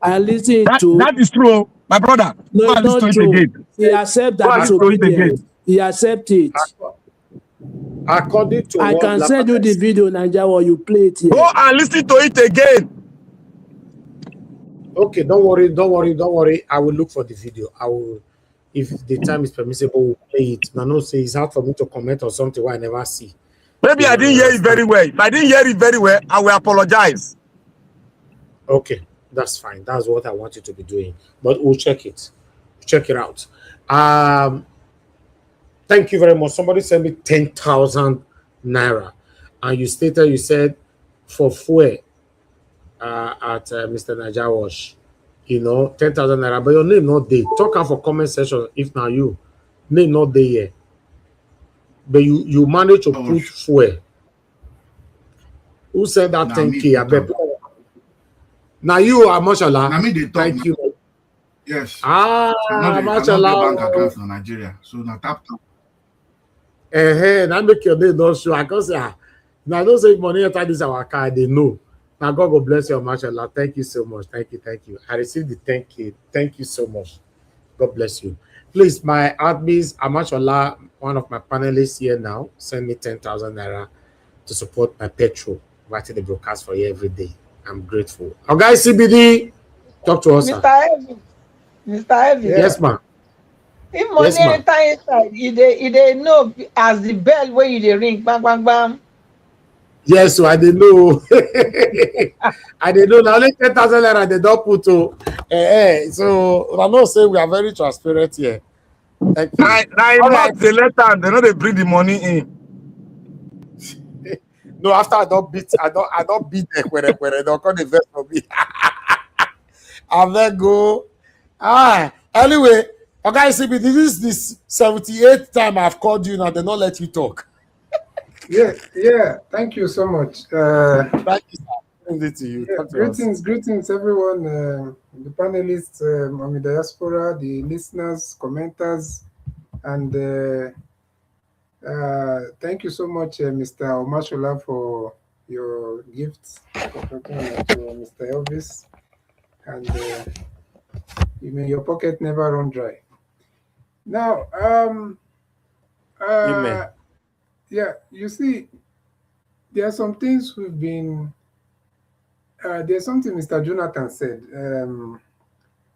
I listened to. That is true, my brother. No, Go it's and listen to not it true. again. He accept Go that and he's listen to it obedient. again. He accept it. According to I what can send you the video, Nigeria, or you play it here. Go and listen to it again. Okay, don't worry. I will look for the video. I will, if the time is permissible, we'll play it. Nano say it's hard for me to comment on something where I never see. Maybe I didn't hear it very well. If I didn't hear it very well, I will apologize. Okay, that's fine. That's what I want you to be doing. But we'll check it. Check it out. Thank you very much. Somebody sent me 10,000 naira. And you said for fuel at Mr. Najawash, 10,000 naira. But your name not there. Talk out for comment section if now you. Name not there yet. But you manage to put fuel. Who said that 10K? I bet. Now you are mashallah. Thank you. Yes. Mashallah. Bank account for Nigeria. So now tap. Now make your name not sure. I can say, now don't say money enter this our car. They know. Now God will bless you, mashallah. Thank you so much. Thank you. I received the 10K. Thank you so much. God bless you. Please, my admins, mashallah, one of my panelists here now, send me 10,000 naira to support my petrol. Writing the broadcast for you every day. I'm grateful. Our guy CBD, talk to us. Mr. Evans. Yes, ma'am. If money enter inside, they know as the bell when you ring, bang, bang, bang. Yes, so I didn't know. I didn't know. Now only 10,000 naira they don't put to. So I know say we are very transparent here. Thank you. Now they let them. They know they bring the money in. No, after I don't beat them when they don't come invest for me. I'll then go. Anyway, okay, CB, this is this 78th time I've called you now. They don't let you talk. Yeah. Thank you so much. Thank you, sir. To you. Yeah, greetings, everyone. The panelists, on the diaspora, the listeners, commenters, and thank you so much, Mr. Omashola, for your gifts. Mr. Elvis, and may your pocket never run dry. Now, yeah, you see, there are some things we've been. There's something Mr. Jonathan said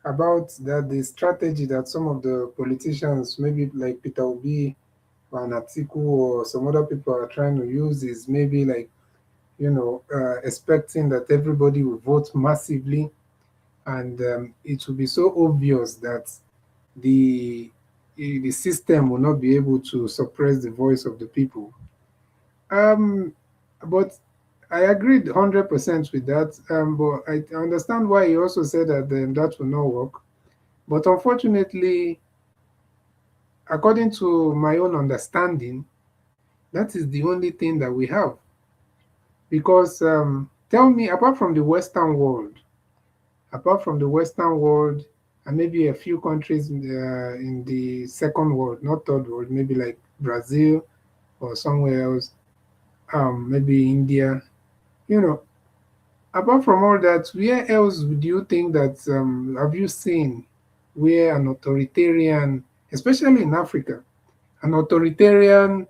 about that the strategy that some of the politicians, maybe like Peter Obi or Atiku or some other people are trying to use is maybe like, expecting that everybody will vote massively, and it will be so obvious that the system will not be able to suppress the voice of the people. But I agreed 100% with that. But I understand why he also said that that will not work. But unfortunately, according to my own understanding, that is the only thing that we have. Because tell me, apart from the Western world, and maybe a few countries in the second world, not third world, maybe like Brazil or somewhere else, maybe India, apart from all that, where else do you think that have you seen where an authoritarian, especially in Africa, an authoritarian,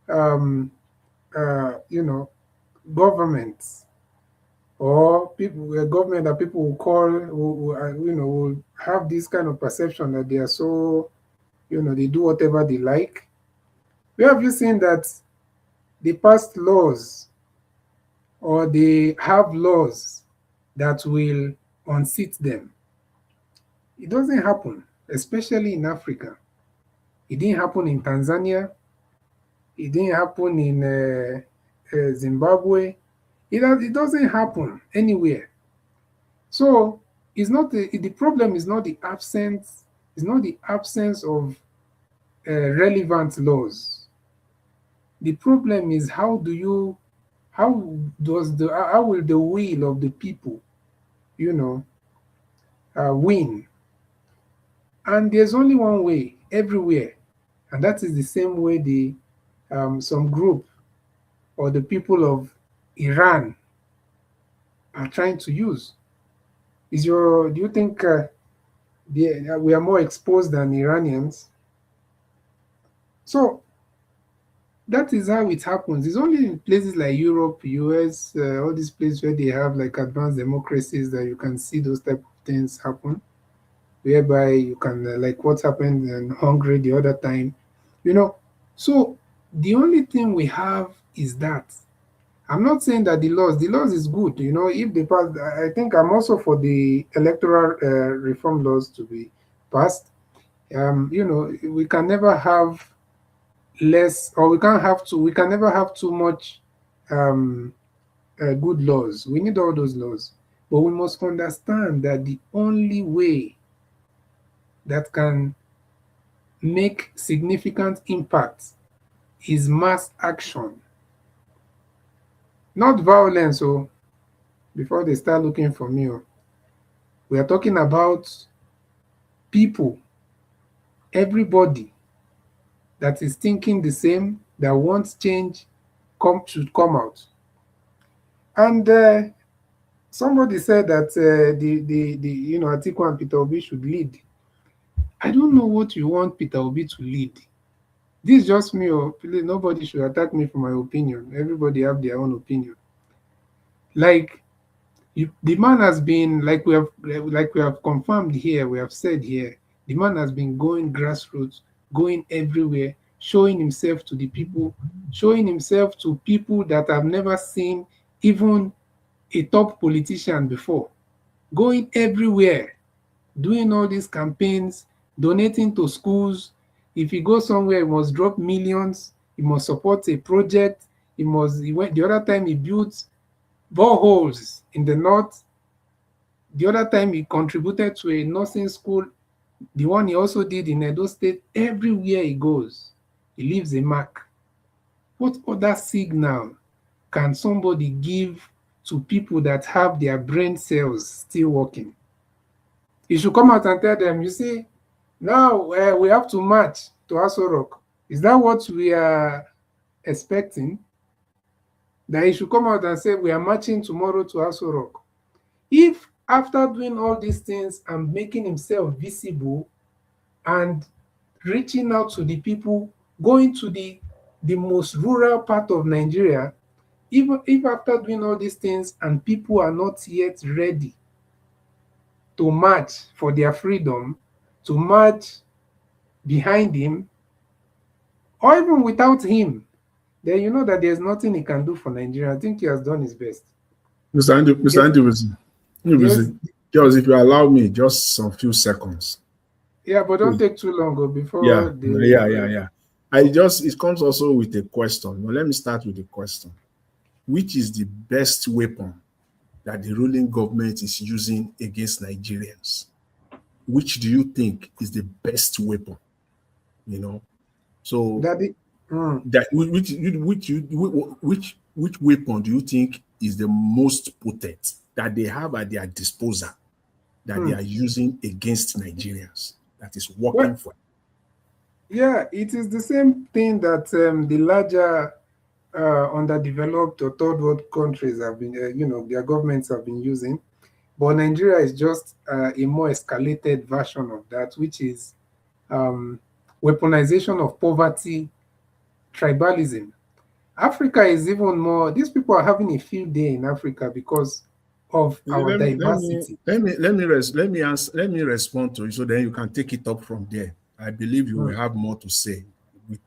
you know, government or people, a government that people will call, you know, will have this kind of perception that they are so, you know, they do whatever they like. Where have you seen that they passed laws or they have laws that will unseat them? It doesn't happen, especially in Africa. It didn't happen in Tanzania. It didn't happen in Zimbabwe. It doesn't happen anywhere. So it's not the problem is not the absence. It's not the absence of relevant laws. The problem is how how will the will of the people, you know, win? And there's only one way everywhere, and that is the same way the some group or the people of Iran are trying to use. Do you think we are more exposed than Iranians? So that is how it happens. It's only in places like Europe, US, all these places where they have like advanced democracies that you can see those type of things happen, whereby you can like what happened in Hungary the other time, you know. So the only thing we have is that. I'm not saying that the laws is good, you know, if they pass. I think I'm also for the electoral reform laws to be passed. You know, we can never have less, or we can never have too much good laws. We need all those laws, but we must understand that the only way that can make significant impact is mass action, not violence. So before they start looking for me, we are talking about people, everybody that is thinking the same, that wants change, should come out. And somebody said that the you know, Atiku and Peter Obi should lead. I don't know what you want Peter Obi to lead. This is just me. Or please, nobody should attack me for my opinion. Everybody have their own opinion. Like the man has been, like we have confirmed here, we have said here, the man has been going grassroots, going everywhere, showing himself to the people, showing himself to people that have never seen even a top politician before, going everywhere, doing all these campaigns, donating to schools. If he goes somewhere, he must drop millions, he must support a project, he went the other time he built boreholes in the north. The other time he contributed to a nursing school. The one he also did in Edo State. Everywhere he goes, he leaves a mark. What other signal can somebody give to people that have their brain cells still working? You should come out and tell them, you see, now we have to march to Aso Rock. Is that what we are expecting? That he should come out and say, we are marching tomorrow to Aso Rock. If after doing all these things and making himself visible and reaching out to the people, going to the most rural part of Nigeria, even if after doing all these things and people are not yet ready to march for their freedom, to march behind him, or even without him, then you know that there's nothing he can do for Nigeria. I think he has done his best. Mr. Andy, just if you allow me just some few seconds. Yeah, but don't take too long before. Yeah. It comes also with a question. Now, let me start with the question. Which is the best weapon that the ruling government is using against Nigerians? Which do you think is the best weapon? You know, so which weapon do you think is the most potent that they have at their disposal that they are using against Nigerians that is working for them? Yeah, it is the same thing that the larger underdeveloped or third world countries have been, you know, their governments have been using. But Nigeria is just a more escalated version of that, which is weaponization of poverty, tribalism. Africa is even more, these people are having a field day in Africa because of our diversity. Let me respond to you, so then you can take it up from there. I believe you will have more to say with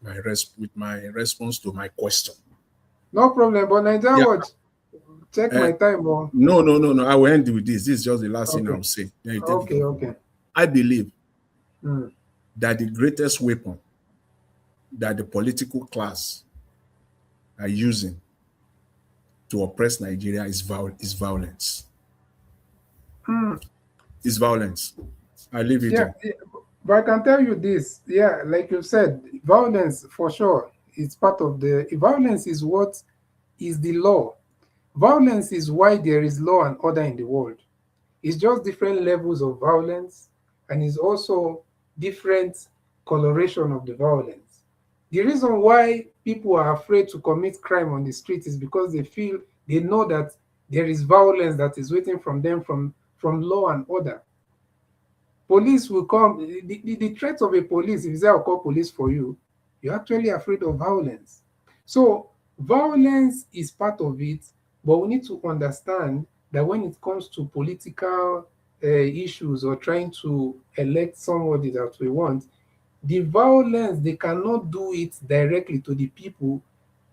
my response to my question. No problem, but Nigeria Watch, check my time. No. I will end with this. This is just the last thing I will say. Okay. I believe that the greatest weapon that the political class are using to oppress Nigeria is violence. It's violence. I leave it there. But I can tell you this, like you said, violence for sure is part of violence is what is the law. Violence is why there is law and order in the world. It's just different levels of violence, and it's also different coloration of the violence. The reason why people are afraid to commit crime on the street is because they know that there is violence that is waiting from them from law and order. Police will come. The threat of a police, if you say I'll call police for you, you're actually afraid of violence. So violence is part of it, but we need to understand that when it comes to political issues or trying to elect somebody that we want, the violence, they cannot do it directly to the people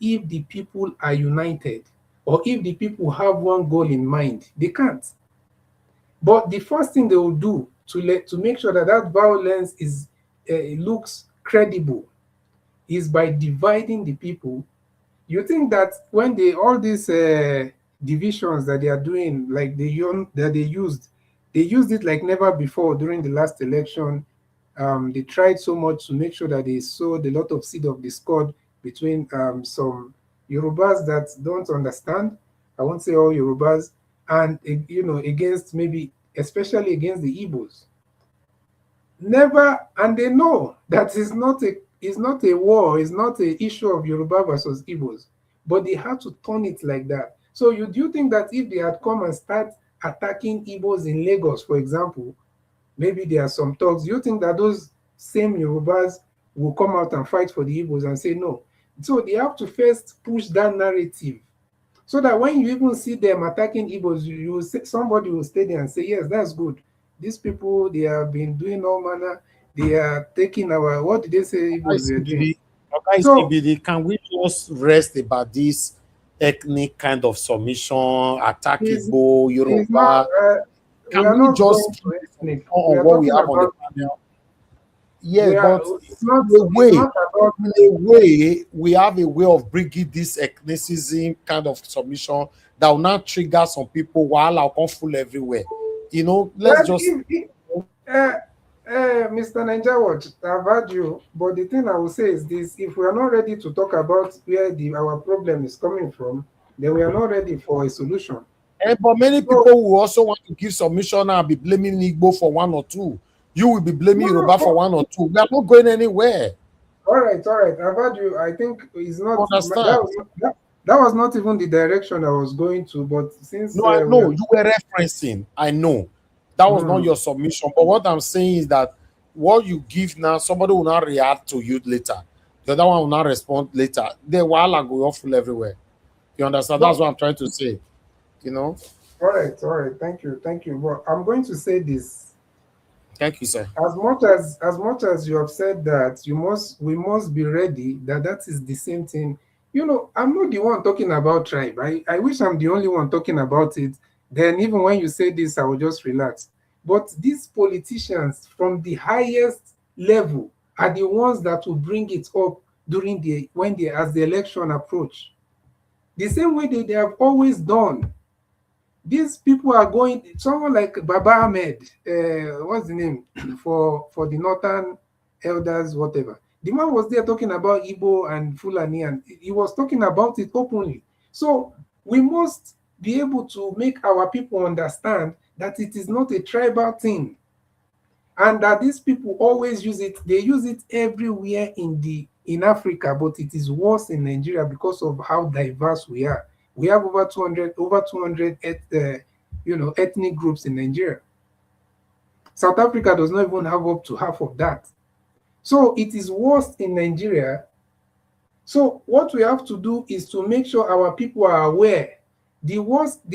if the people are united or if the people have one goal in mind. They can't. But the first thing they will do to make sure that that violence is looks credible is by dividing the people. You think that when all these divisions that they are doing, like they used it like never before during the last election. They tried so much to make sure that they sowed a lot of seed of discord between some Yorubas that don't understand. I won't say all Yorubas, and against maybe especially against the Igbos. Never, and they know that it's not a war, it's not an issue of Yoruba versus Igbos, but they had to turn it like that. So do you think that if they had come and start attacking Igbos in Lagos, for example, maybe there are some talks, do you think that those same Yorubas will come out and fight for the Igbos and say no? So they have to first push that narrative, so that when you even see them attacking Igbos, somebody will stay there and say, yes, that's good. These people, they have been doing all manner. They are taking our, what did they say Igbos were doing? So, can we just rest about this ethnic kind of submission, attack Igbo, Yoruba? Can we just on what we have on the panel? Yes, but in a way, we have a way of bringing this ethnicism kind of submission that will not trigger some people while I'll come full everywhere. Let's just. Mr. Ninja, I've heard you, but the thing I will say is this: if we are not ready to talk about where our problem is coming from, then we are not ready for a solution. But many people will also want to give submission and be blaming Igbo for one or two. You will be blaming Yoruba for one or two. We are not going anywhere. All right. I've heard you. I think it's not. That was not even the direction I was going to. But since I know you were referencing. I know that was not your submission. But what I'm saying is that what you give now, somebody will not react to you later. The other one will not respond later. The while I go off everywhere. You understand? That's what I'm trying to say. All right. Thank you. Well, I'm going to say this. Thank you, sir. As much as you have said that we must be ready, that is the same thing. I'm not the one talking about tribe. I wish I'm the only one talking about it. Then even when you say this, I will just relax. But these politicians from the highest level are the ones that will bring it up as the election approach. The same way they have always done. These people are going, someone like Baba Ahmed, what's the name, for the Northern Elders, whatever. The man was there talking about Igbo and Fulani, and he was talking about it openly. So we must be able to make our people understand that it is not a tribal thing, and that these people always use it. They use it everywhere in Africa, but it is worse in Nigeria because of how diverse we are. We have over 200 ethnic groups in Nigeria. South Africa does not even have up to half of that. So it is worse in Nigeria. So what we have to do is to make sure our people are aware. The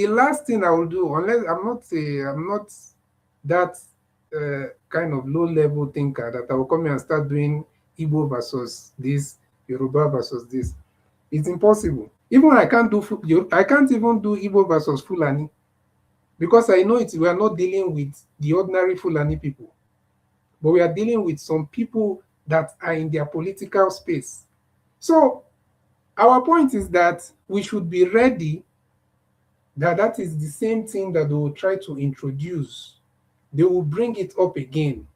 last thing I will do, unless I'm not that kind of low-level thinker that I will come here and start doing Igbo versus this, Yoruba versus this. It's impossible. Even I can't even do Igbo versus Fulani, because I know we are not dealing with the ordinary Fulani people, but we are dealing with some people that are in their political space. So our point is that we should be ready that is the same thing that they will try to introduce. They will bring it up again.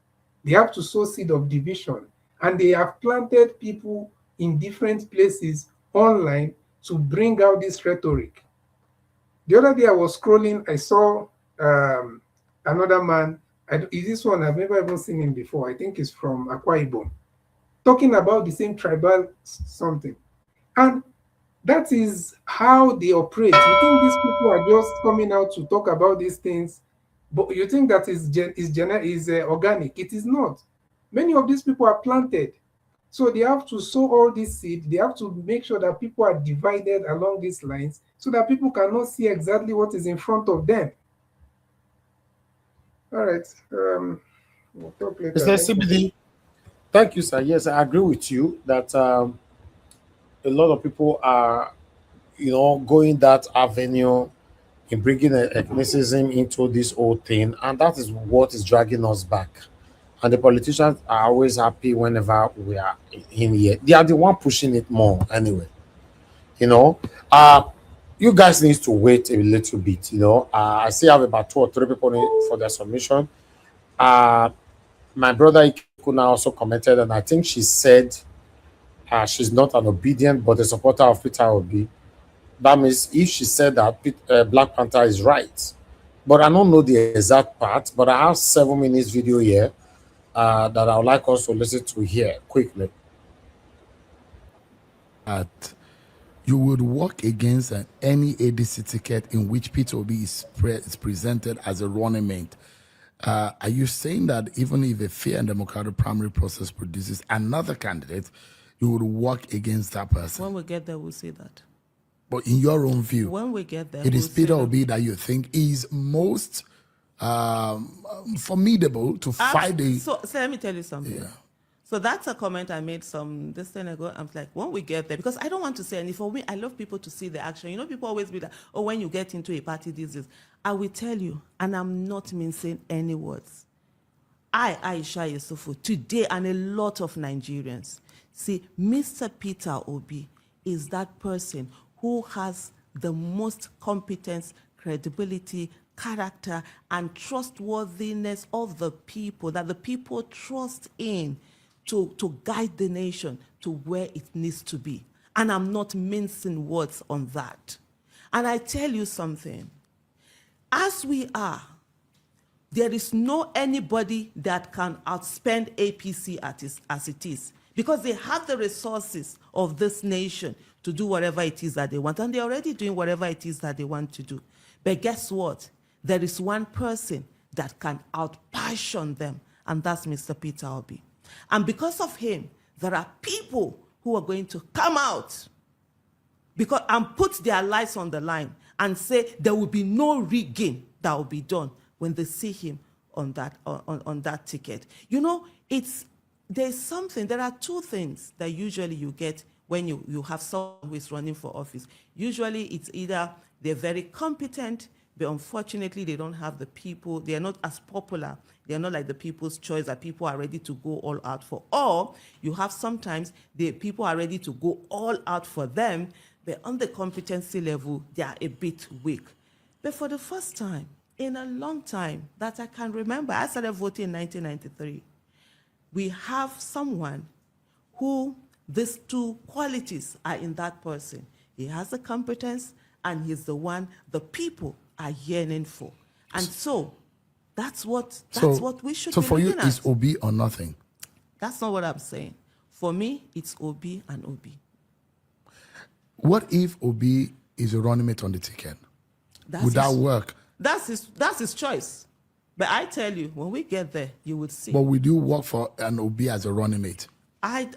They have to sow seed of division, and they have planted people in different places online to bring out this rhetoric. The other day I was scrolling, I saw another man. Is this one? I've never even seen him before. I think he's from Akpabio, talking about the same tribal something. And that is how they operate. You think these people are just coming out to talk about these things, but you think that is organic. It is not. Many of these people are planted. So they have to sow all this seed. They have to make sure that people are divided along these lines so that people cannot see exactly what is in front of them. All right. We'll talk later. Mr. CBD, thank you, sir. Yes, I agree with you that a lot of people are, going that avenue in bringing ethnicism into this whole thing, and that is what is dragging us back. And the politicians are always happy whenever we are in here. They are the one pushing it more anyway. You guys need to wait a little bit. I still have about 2 or 3 people for their submission. My brother Ikuna also commented, and I think she said she's not an obedient but a supporter of Peter Obi. That means if she said that Black Panther is right, but I don't know the exact part. But I have 7 minutes video here that I would like us to listen to here quickly. That you would work against any ADC ticket in which Peter Obi is presented as a running mate. Are you saying that even if a fair and democratic primary process produces another candidate, you would work against that person? When we get there, we'll see that. But in your own view, when we get there, it is Peter Obi that you think is most formidable to fight the... So let me tell you something. Yeah. So that's a comment I made this thing ago. I'm like, when we get there, because I don't want to say anything. For me, I love people to see the action. People always be like, oh, when you get into a party, this is. I will tell you, and I'm not mincing any words. Aisha Yusufu, today, and a lot of Nigerians, see, Mr. Peter Obi is that person who has the most competence, credibility, character, and trustworthiness of the people, that the people trust in to guide the nation to where it needs to be. And I'm not mincing words on that. And I tell you something, as we are, there is no anybody that can outspend APC as it is, because they have the resources of this nation to do whatever it is that they want, and they're already doing whatever it is that they want to do. But guess what? There is one person that can outpassion them, and that's Mr. Peter Obi. And because of him, there are people who are going to come out and put their lives on the line and say there will be no rigging that will be done when they see him on that ticket. There are 2 things that usually you get when you have someone who is running for office. Usually it's either they're very competent, but unfortunately they don't have the people, they are not as popular, they are not like the people's choice that people are ready to go all out for. Or you have sometimes the people are ready to go all out for them, but on the competency level, they are a bit weak. But for the first time in a long time that I can remember, I started voting in 1993, we have someone who these 2 qualities are in that person. He has the competence, and he's the one the people are yearning for. And so that's what we should be looking at. So for you, it's Obi or nothing? That's not what I'm saying. For me, it's Obi and Obi. What if Obi is a running mate on the ticket? Would that work? That's his choice. But I tell you, when we get there, you would see. But we do work for an Obi as a running mate. I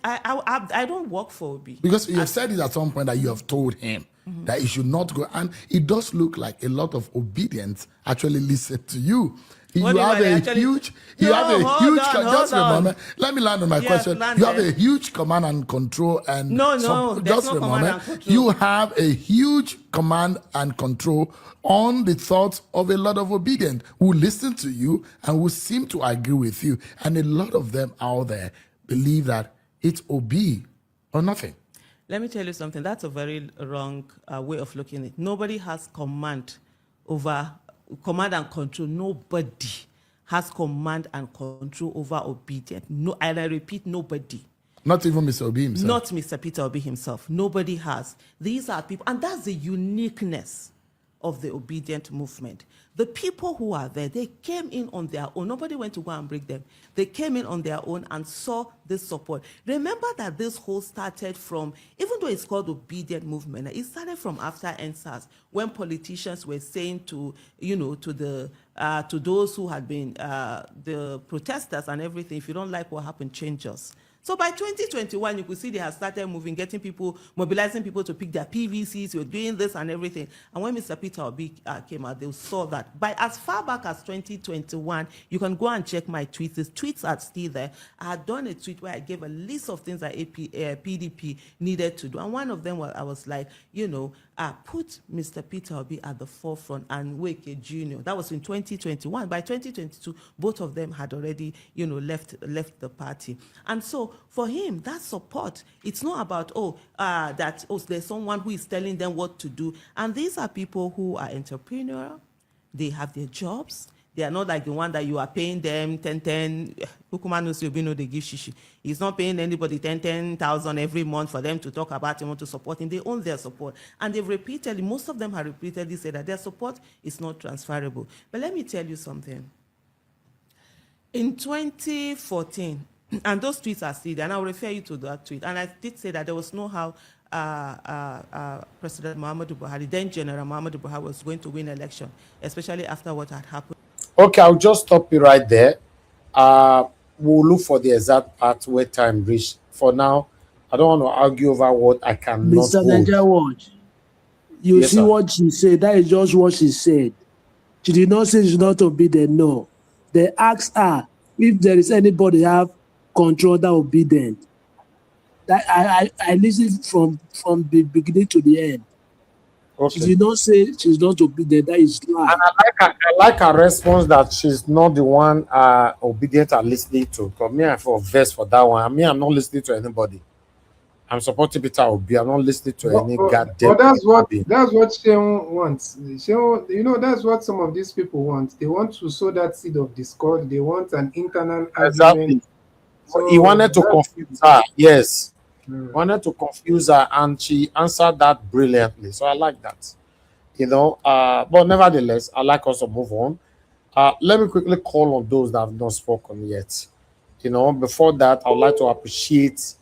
don't work for Obi. Because you have said it at some point that you have told him that he should not go. And it does look like a lot of obedience actually listen to you. You have a huge, just remember, let me land on my question. You have a huge command and control and just remember, you have a huge command and control on the thoughts of a lot of obedient who listen to you and who seem to agree with you. And a lot of them out there believe that it's obey or nothing. Let me tell you something. That's a very wrong way of looking at it. Nobody has command and control. Nobody has command and control over obedience. No, and I repeat, nobody. Not even Mr. Obi himself. Not Mr. Peter Obi himself. Nobody has. These are people, and that's the uniqueness of the obedient movement. The people who are there, they came in on their own. Nobody went to go and break them. They came in on their own and saw this support. Remember that this whole started from, even though it's called obedient movement, it started from after NSAS, when politicians were saying to, to those who had been the protesters and everything, if you don't like what happened, change us. So by 2021, you could see they have started moving, getting people, mobilizing people to pick their PVCs, you're doing this and everything. And when Mr. Peter Obi came out, they saw that. By as far back as 2021, you can go and check my tweets. The tweets are still there. I had done a tweet where I gave a list of things that PDP needed to do. And one of them was, I was like, put Mr. Peter Obi at the forefront and Weke Jr. That was in 2021. By 2022, both of them had already, left the party. And so for him, that support, it's not about, there's someone who is telling them what to do. And these are people who are entrepreneurial. They have their jobs. They are not like the one that you are paying them 10. They give shishi. He's not paying anybody 10,000 every month for them to talk about him or to support him. They own their support. And they've repeatedly, most of them have repeatedly said that their support is not transferable. But let me tell you something. In 2014, and those tweets are still there, and I'll refer you to that tweet. And I did say that there was no how President Muhammadu Buhari, then General Muhammadu Buhari, was going to win election, especially after what had happened. Okay, I'll just stop you right there. We'll look for the exact part where time reached. For now, I don't want to argue over what I cannot Mr. Niger Watch, you see what she said. That is just what she said. She did not say she's not obedient. No. They asked her if there is anybody have control that obedient. That I listened from the beginning to the end. Okay. She did not say she's not obedient. That is lie. And I like her response that she's not the one obedient and listening to. Because me, I feel verse for that one. I'm not listening to anybody. I'm supporting Peter Obi. I'm not listening to any goddamn. But that's what Sheon wants. Sheon, that's what some of these people want. They want to sow that seed of discord. They want an internal argument. So he wanted to confuse her. Yes. Wanted to confuse her, and she answered that brilliantly. So I like that. But nevertheless, I like us to move on. Let me quickly call on those that have not spoken yet. Before that, I would like to appreciate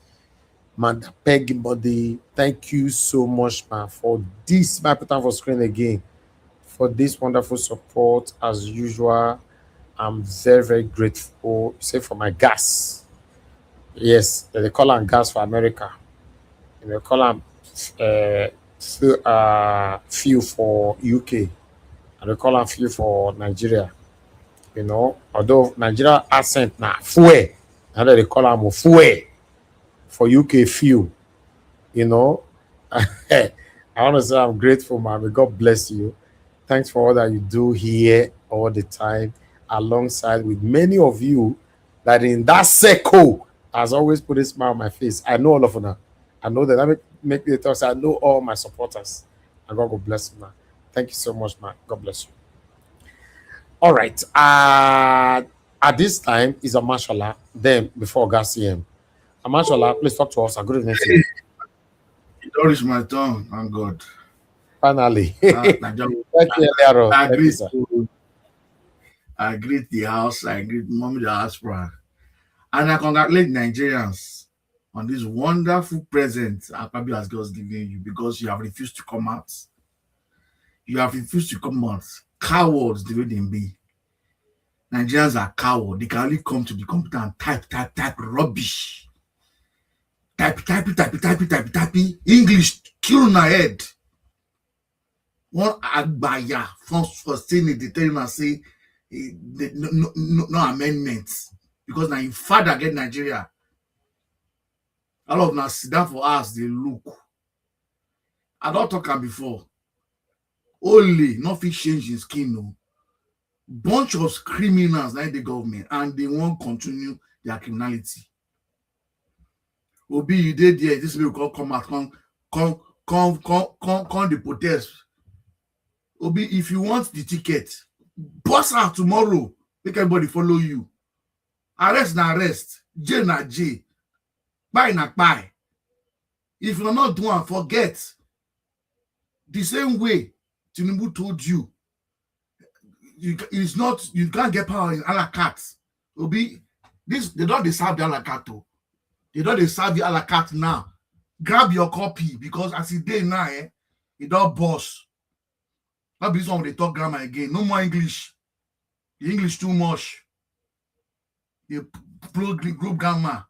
Manda Peggy Body. Thank you so much, man, for this. My put on for screen again for this wonderful support as usual. I'm very, very grateful. Say for my gas. Yes, they call them gas for America. They call them fuel for UK. And they call them fuel for Nigeria. Although Nigeria accent now fuel. And they call them fuel for UK fuel. I want to say I'm grateful, man. May God bless you. Thanks for all that you do here all the time, alongside with many of you that in that circle has always put a smile on my face. I know all of them. I know that. I make the thoughts. I know all my supporters. And God bless you, man. Thank you so much, man. God bless you. All right. At this time is Amashola. Then before Garcia. Amashola, please talk to us. Good evening to you. You don't reach my tongue. Thank God. Finally. I greet the house. I greet Mommy Diaspora. And I congratulate Nigerians on this wonderful present Akpabio has just given you, because you have refused to come out. You have refused to come out. cowards the way they be. Nigerians are cowards. They can only come to the computer and type rubbish. Type. English kill my head. One Agbaya for saying it, they tell him and say no amendments. Because now your father get Nigeria. All of us sit down for us, they look. I don't talk about before. Only nothing change in skin, no. Bunch of criminals like the government, and they won't continue their criminality. Obi, you did there, this will come out, come the protest. Obi, if you want the ticket, bust out tomorrow. Make everybody follow you. Arrest na arrest. Jail na jail. Buy na buy. If you're not doing, forget. The same way Tinubu told you, you can't get power in a la carte. Obi, they don't deserve the a la carte. They don't deserve the a la carte now. Grab your copy because as it day now, it don't boss. That be when they talk grammar again. No more English. The English too much. You group grammar.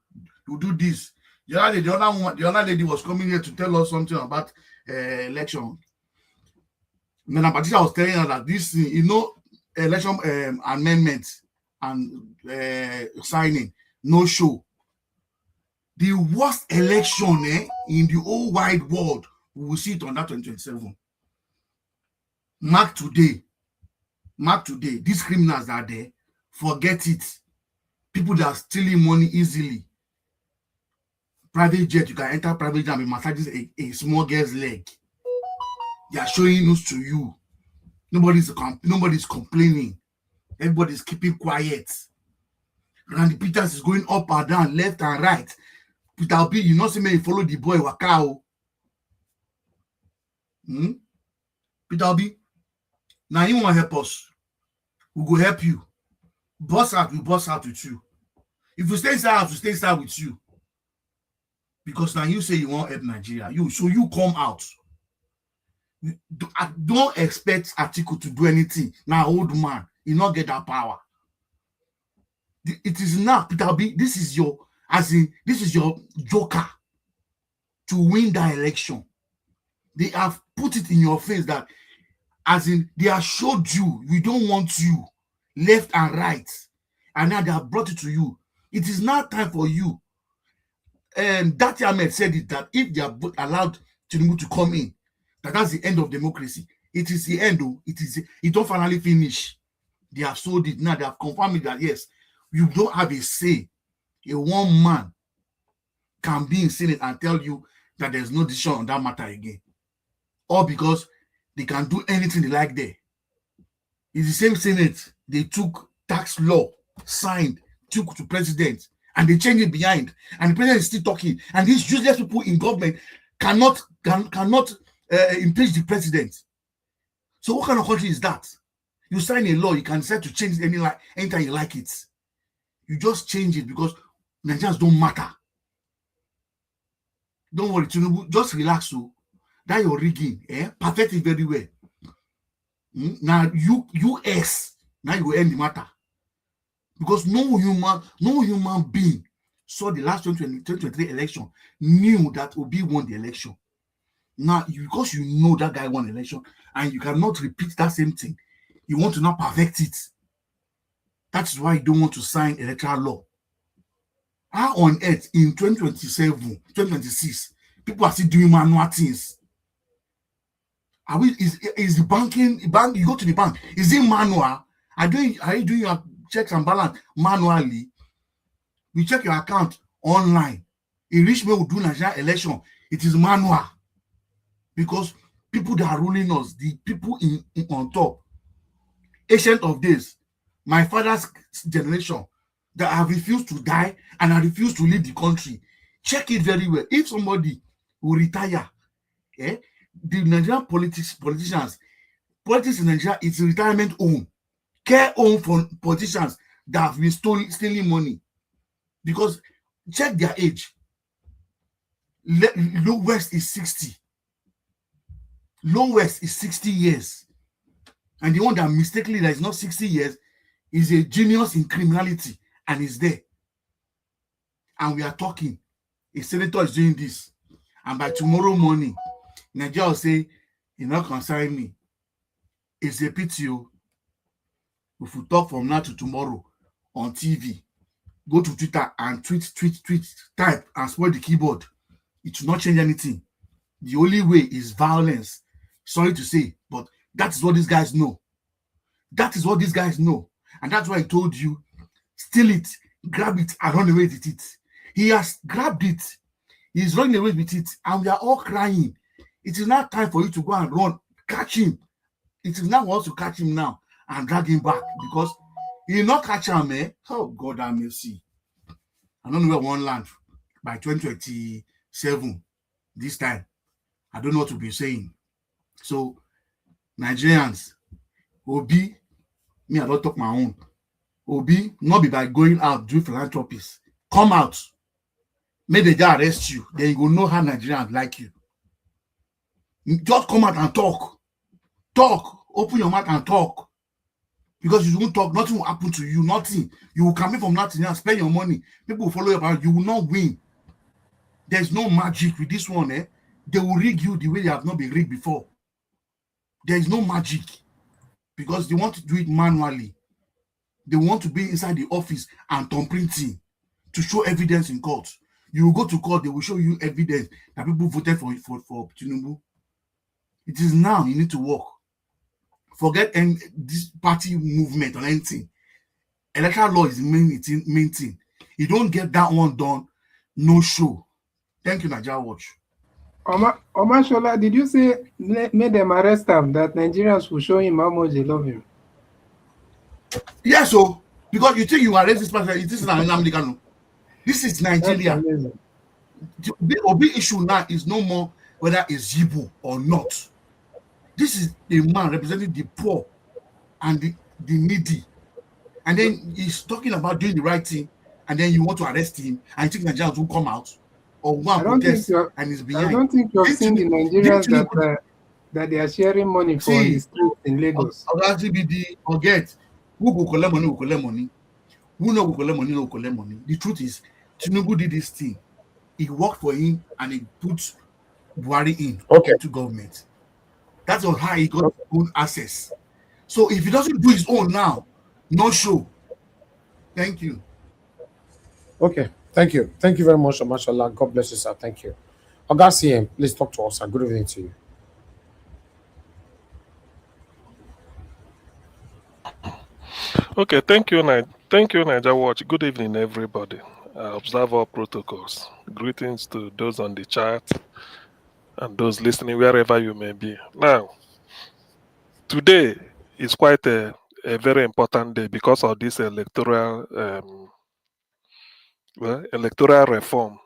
You do this. The other lady was coming here to tell us something about election. Then Patricia was telling her that this, election amendments and signing, no show. The worst election in the whole wide world, we will see it on that 2027. Mark today. These criminals are there. Forget it. People that are stealing money easily. Private jet, you can enter private jet and massages a small girl's leg. They are showing news to you. Nobody's complaining. Everybody's keeping quiet. Randy Peters is going up and down, left and right. Peter Obi, you know, see me follow the boy Wakao. Peter Obi, now you want to help us. We go help you. Boss out, we boss out with you. If you stay inside, we stay inside with you. Because now you say you want to help Nigeria. So you come out. Don't expect Atiku to do anything. Now, old man, you not get that power. It is now, Peter Obi, this is your joker to win that election. They have put it in your face that, they have showed you, we don't want you, left and right. And now they have brought it to you. It is now time for you. That Ahmed said it, that if they are allowed Tinubu to come in, that's the end of democracy. It is the end, though. It don't finally finish. They have sold it now. They have confirmed it that yes, you don't have a say. A one man can be in Senate and tell you that there's no decision on that matter again. Or because they can do anything they like there. It's the same Senate. They took tax law, signed, took to president, and they changed it behind. And the president is still talking. And these useless people in government cannot impeach the president. So what kind of country is that? You sign a law, you can decide to change it anytime you like it. You just change it because Nigerians don't matter. Don't worry, Tinubu, just relax. So that you're rigging, perfect it very well. Now US, now you will end the matter. Because no human being saw the last 2023 election, knew that Obi won the election. Now, because you know that guy won the election and you cannot repeat that same thing, you want to now perfect it. That's why you don't want to sign electoral law. How on earth in 2027, 2026, people are still doing manual things? Is the bank, you go to the bank, is it manual? Are you doing your checks and balance manually? You check your account online. A rich man will do Nigerian election. It is manual. Because people that are ruling us, the people on top, ancient of days, my father's generation, that have refused to die and I refuse to leave the country. Check it very well. If somebody will retire, the Nigerian politicians, politics in Nigeria is a retirement home, care home for politicians that have been stealing money. Because check their age. Lowest is 60. Lowest is 60 years. And the one that mistakenly that is not 60 years is a genius in criminality and is there. And we are talking. A senator is doing this. And by tomorrow morning, Nigeria will say, "You not concern me." It's a pity. If we talk from now to tomorrow on TV, go to Twitter and tweet, type and spoil the keyboard. It will not change anything. The only way is violence. Sorry to say, but that is what these guys know. That is what these guys know. And that's why I told you, steal it, grab it, and run away with it. He has grabbed it. He's running away with it. And we are all crying. It is not time for you to go and run. Catch him. It is now us to catch him now and drag him back, because he will not catch him, eh? Oh, God have mercy. I don't know where one land by 2027 this time. I don't know what to be saying. So, Nigerians, Obi, me, I don't talk my own. Obi, not be by going out, do philanthropies. Come out. May they just arrest you. Then you will know how Nigerians like you. Just come out and talk. Talk. Open your mouth and talk. Because you won't talk, nothing will happen to you. Nothing. You will come in from nothing and spend your money. People will follow you around. You will not win. There's no magic with this one, eh? They will rig you the way they have not been rigged before. There is no magic. Because they want to do it manually. They want to be inside the office and thumb printing to show evidence in court. You will go to court, they will show you evidence that people voted for Tinubu. It is now you need to work. Forget this party movement or anything. Electoral law is the main thing. You don't get that one done, no show. Thank you, Nigeria Watch. Omashola, did you say made them arrest him, that Nigerians will show him how much they love him? Yes, so because you think you arrest this person, it is an American. This is Nigeria. The Obi issue now is no more whether it's Yibu or not. This is a man representing the poor and the needy. And then he's talking about doing the right thing, and then you want to arrest him, and you think Nigerians will come out or one protest and he's behind. I don't think you've seen the Nigerians that they are sharing money for the streets in Lagos. Forget. Who will collect money, will collect money. Who no will collect money, no will collect money. The truth is, Tinubu did this thing. He worked for him and he put Buhari in to government. That's how he got his own access. So if he doesn't do his own now, no show. Thank you. Okay, thank you. Thank you very much, Mashallah. God bless you, sir. Thank you. Augustine, please talk to us, sir. Good evening to you. Okay, thank you, Nigeria Watch. Good evening, everybody. Observe all protocols. Greetings to those on the chat and those listening wherever you may be. Now, today is quite a very important day because of this electoral reform.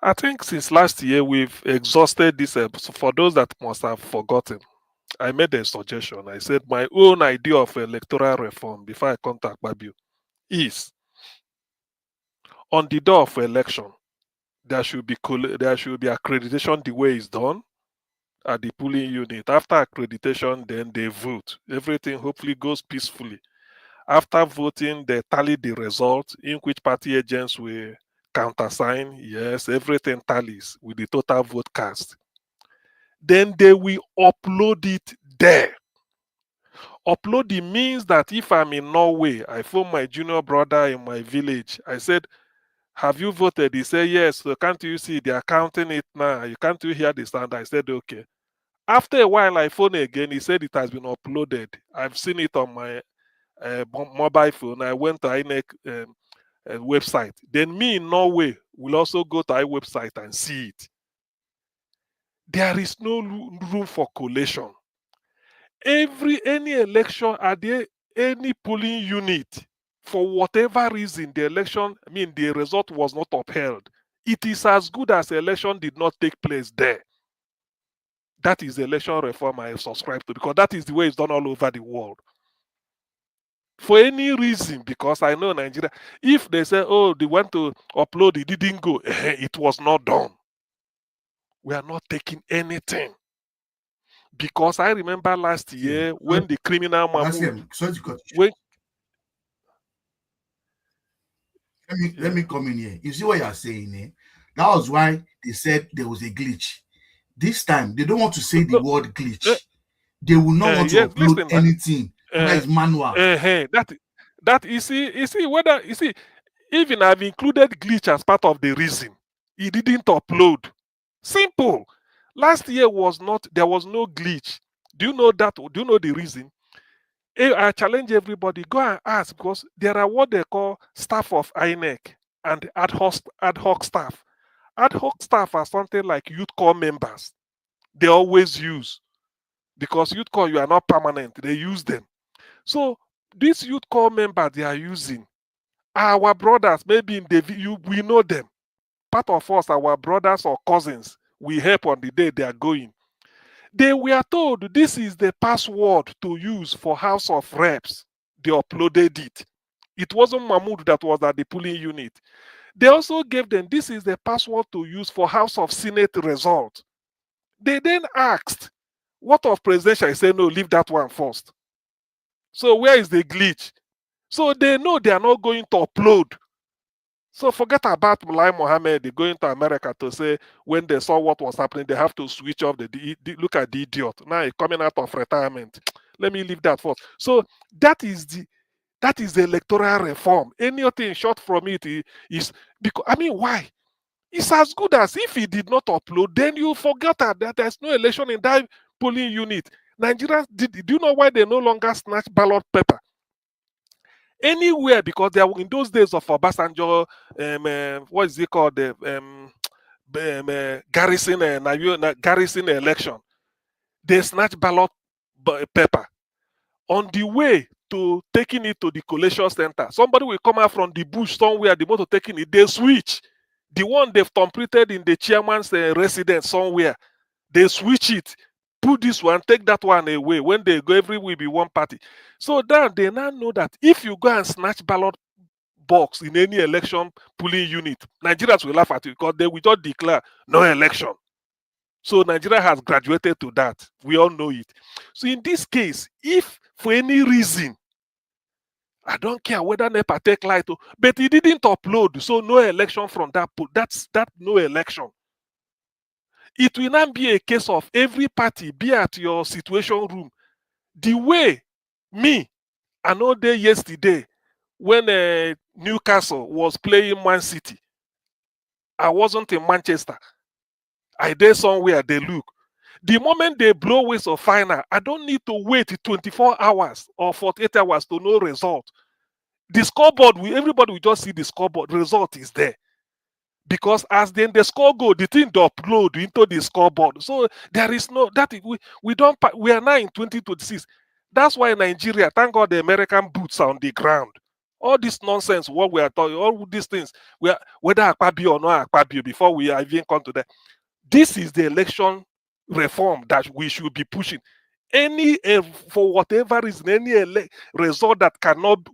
I think since last year we've exhausted this. For those that must have forgotten, I made a suggestion. I said my own idea of electoral reform before I contact Akpabio is on the day of election, there should be accreditation the way it's done at the polling unit. After accreditation, then they vote. Everything hopefully goes peacefully. After voting, they tally the result in which party agents will countersign. Yes, everything tallies with the total vote cast. Then they will upload it there. Uploading means that if I'm in Norway, I phone my junior brother in my village. I said, have you voted? He said, yes. So can't you see they're counting it now? Can't you hear the sound? I said, okay. After a while, I phone again. He said it has been uploaded. I've seen it on my mobile phone. I went to INEC website. Then me in Norway will also go to INEC website and see it. There is no room for collation. Any election, are there any polling unit, for whatever reason, the result was not upheld, it is as good as the election did not take place there. That is the election reform I subscribe to, because that is the way it's done all over the world. For any reason, because I know Nigeria, if they say, oh, they went to upload, it didn't go, it was not done. We are not taking anything. Because I remember last year when the criminal Mahmoud, when let me come in here. You see what you are saying, eh? That was why they said there was a glitch. This time, they don't want to say the word glitch. They will not want to upload anything. That is manual. That you see whether you see, even I've included glitch as part of the reason. He didn't upload. Simple. Last year was not, there was no glitch. Do you know that? Do you know the reason? I challenge everybody, go and ask, because there are what they call staff of INEC and ad hoc staff. Ad hoc staff are something like youth corps members. They always use, because youth corps, you are not permanent. They use them. So these youth corps members they are using are our brothers. Maybe in the we know them. Part of us, our brothers or cousins, we help on the day they are going. They were told this is the password to use for House of Reps. They uploaded it. It wasn't Mahmoud that was at the polling unit. They also gave them this is the password to use for House of Senate result. They then asked, what of presidential? I said, no, leave that one first. So where is the glitch? So they know they are not going to upload. So forget about Mulai Mohammed. They're going to America to say when they saw what was happening, they have to switch off look at the idiot. Now he's coming out of retirement. Let me leave that first. So that is the electoral reform. Anything short from it is because why? It's as good as if he did not upload, then you forget that there's no election in that polling unit. Nigerians do you know why they no longer snatch ballot paper? Anywhere, because they were in those days of Obasanjo, what is it called, the garrison election, they snatch ballot paper. On the way to taking it to the collation center, somebody will come out from the bush somewhere, the motor taking it, they switch. The one they've completed in the chairman's residence somewhere, they switch it. Put this one, take that one away. When they go, every will be one party. So then they now know that if you go and snatch ballot box in any election polling unit, Nigerians will laugh at you because they will just declare no election. So Nigeria has graduated to that. We all know it. So in this case, if for any reason, I don't care whether NEPA take light, but he didn't upload, so no election from that. That's no election. It will not be a case of every party be at your situation room. The way I know there yesterday when Newcastle was playing Man City, I wasn't in Manchester. I did somewhere, they look. The moment they blow whistle final, I don't need to wait 24 hours or 48 hours to know result. The scoreboard, everybody will just see the scoreboard. The result is there. Because as then the score go, the thing to upload into the scoreboard. So there is no we are now in 2026. That's why Nigeria, thank God the American boots are on the ground. All this nonsense, what we are talking, all these things, whether Akpabio or not Akpabio, before we even come to that, this is the election reform that we should be pushing. For whatever reason, any result that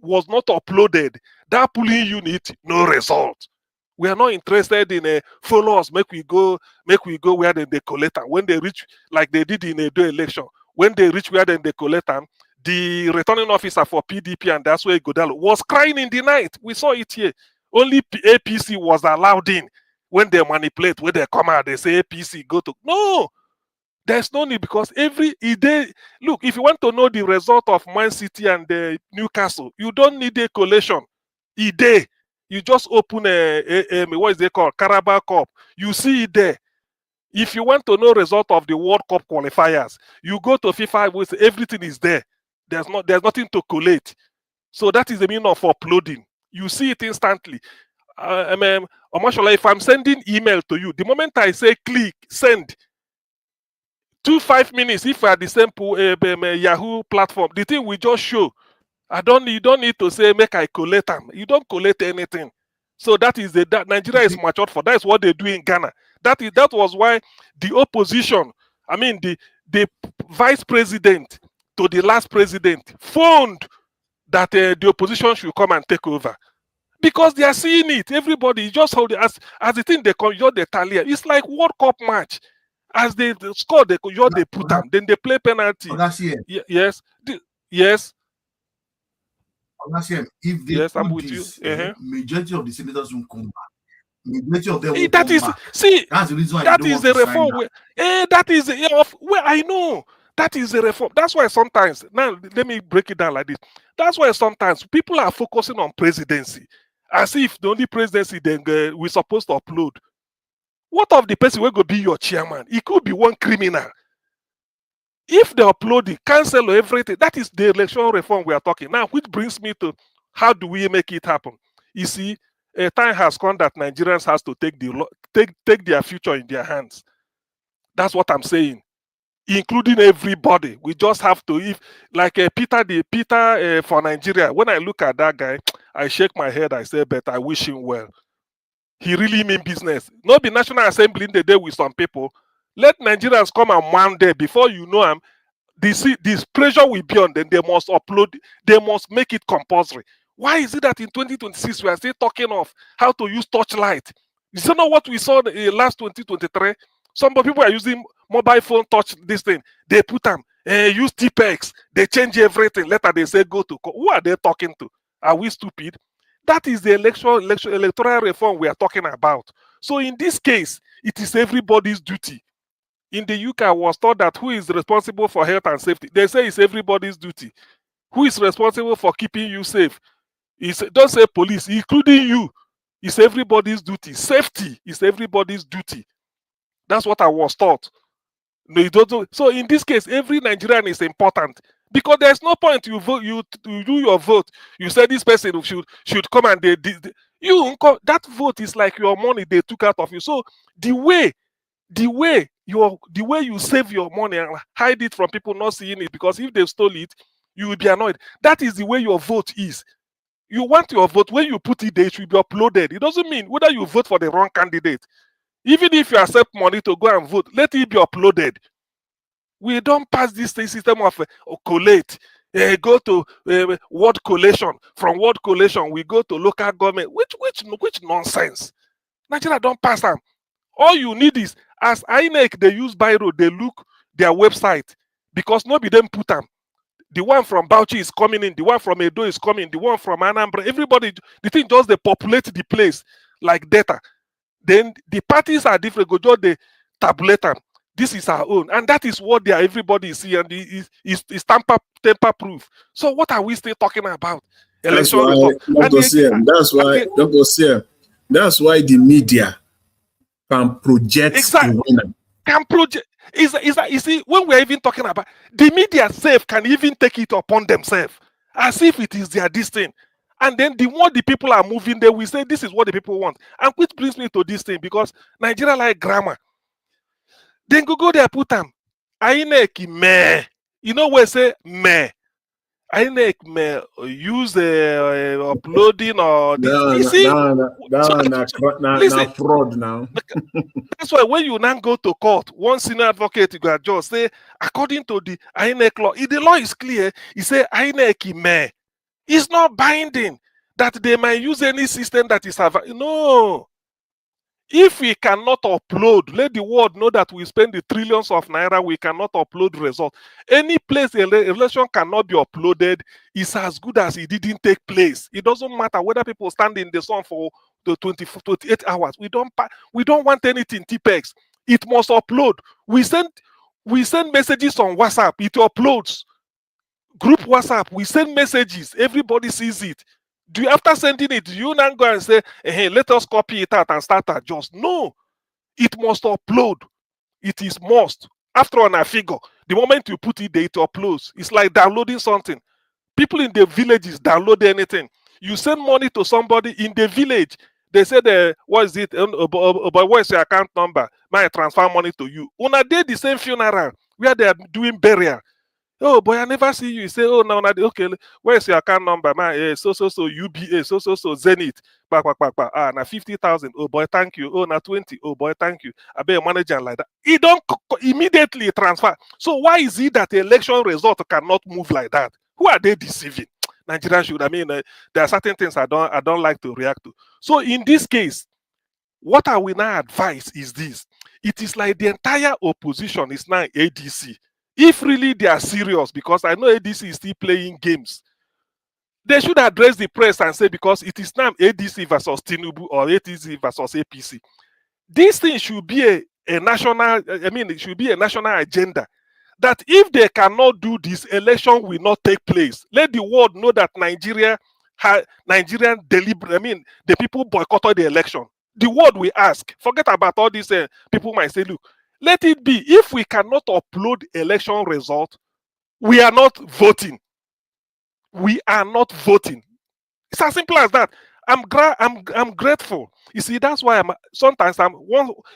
was not uploaded, that polling unit, no result. We are not interested in follow us, make we go where they collect them. When they reach, like they did in a do election, when they reach where they collect them, the returning officer for PDP and that's where Godalo was crying in the night. We saw it here. Only APC was allowed in. When they manipulate, when they come out, they say APC go to. No, there's no need, because every day, look, if you want to know the result of Man City and Newcastle, you don't need a collation. You just open what is they called, Carabao Cup. You see it there. If you want to know result of the World Cup qualifiers, you go to FIFA, with everything is there. There's nothing to collate. So that is the meaning of uploading. You see it instantly. If I'm sending email to you, the moment I say click, send, 5 minutes, if we are the same Yahoo platform, the thing will just show. You don't need to say, make I collect them. You don't collect anything. So that is that Nigeria is matured for. That's what they do in Ghana. That was why the opposition, the vice president to the last president, phoned that the opposition should come and take over. Because they are seeing it. Everybody just hold it as the thing they come, they tally. It's like World Cup match. As they score, they put them. Then they play penalty. Yes. Yes. If they Yes, I'm do with this, you. majority of the senators will come back. Majority of them will That come is back. see. That's the reason why That they don't is want the to sign reform. That is where I know. That is the reform. That's why sometimes, now let me break it down like this. That's why sometimes people are focusing on presidency as if the only presidency then we're supposed to upload. What of the person will go be your chairman? It could be one criminal. If they upload it, cancel everything, that is the election reform we are talking. Now, which brings me to how do we make it happen? You see, a time has come that Nigerians has to take their future in their hands. That's what I'm saying, including everybody. We just have to, if like Peter for Nigeria. When I look at that guy, I shake my head. I say, "But I wish him well. He really mean business. Not be National Assembly in the day with some people. Let Nigerians come and one day before you know them. This pressure will be on them. They must upload. They must make it compulsory. Why is it that in 2026 we are still talking of how to use torchlight? You see, know what we saw in last 2023? Some people are using mobile phone touch this thing. They put them use TPEX. They change everything. Later they say go to court. Who are they talking to? Are we stupid? That is the electoral reform we are talking about. So in this case, it is everybody's duty. In the UK, I was told that who is responsible for health and safety? They say it's everybody's duty. Who is responsible for keeping you safe? Don't say police, including you. It's everybody's duty. Safety is everybody's duty. That's what I was taught. No, it doesn't. So in this case, every Nigerian is important because there's no point you vote. You do your vote. You say this person should come and that vote is like your money they took out of you. So the way you save your money and hide it from people not seeing it, because if they stole it, you will be annoyed. That is the way your vote is. You want your vote, when you put it there, it should be uploaded. It doesn't mean whether you vote for the wrong candidate. Even if you accept money to go and vote, let it be uploaded. We don't pass this system of collate. Go to ward collation. From ward collation, we go to local government. Which nonsense? Nigeria don't pass them. All you need is, as INEC, they use Biro, they look their website, because nobody them put them. The one from Bauchi is coming in, the one from Edo is coming, the one from Anambra, everybody, the thing just they populate the place like data. Then the parties are different, go just they tabulate them. This is our own, and that is what they are, everybody is seeing, and is tamper proof. So what are we still talking about? That's Election why, reform. Dr. Siem, that's why the media can project the winner. Can project you see, when we're even talking about the media self can even take it upon themselves as if it is their thing. And then the more the people are moving there, we say this is what the people want. And which brings me to this thing, because Nigeria like grammar. Then go there, put them. INEC meh. You know where say meh. INEC may use uploading or this. You see, listen, fraud now. That's why when you now go to court, one senior advocate you got just say, according to the INEC law, if the law is clear, he say INEC may. It's not binding that they might use any system that is no. If we cannot upload, let the world know that we spend the trillions of naira, we cannot upload results. Any place a election cannot be uploaded is as good as it didn't take place. It doesn't matter whether people stand in the sun for the 28 hours. We don't want anything TPEX. It must upload. We send messages on WhatsApp. It uploads. Group WhatsApp. We send messages. Everybody sees it. After sending it, do you now go and say, hey, let us copy it out and start adjust? No, it must upload. It is must. After on a figure, the moment you put it there, it uploads. It's like downloading something. People in the villages download anything. You send money to somebody in the village, they say, what is it? But what is your account number? May I transfer money to you? Una did the same funeral where they are doing burial. Oh boy, I never see you. You say, oh no, okay. Where's your account number? Man, so UBA, so Zenith. Now 50,000. Oh boy, thank you. Oh, now 20. Oh boy, thank you. I be a manager like that. He don't immediately transfer. So why is it that the election result cannot move like that? Who are they deceiving? Nigeria should. I mean, there are certain things I don't like to react to. So in this case, what I will now advise is this: it is like the entire opposition is now ADC. If really they are serious, because I know ADC is still playing games, they should address the press and say, because it is now ADC versus Tinubu or ADC versus APC. This thing should be a national, I mean, it should be a national agenda. That if they cannot do this, election will not take place. Let the world know that Nigerian deliberate, I mean, the people boycotted the election. The world will ask. Forget about all these people might say, look, let it be. If we cannot upload election result, we are not voting. We are not voting. It's as simple as that. I'm grateful. You see, that's why sometimes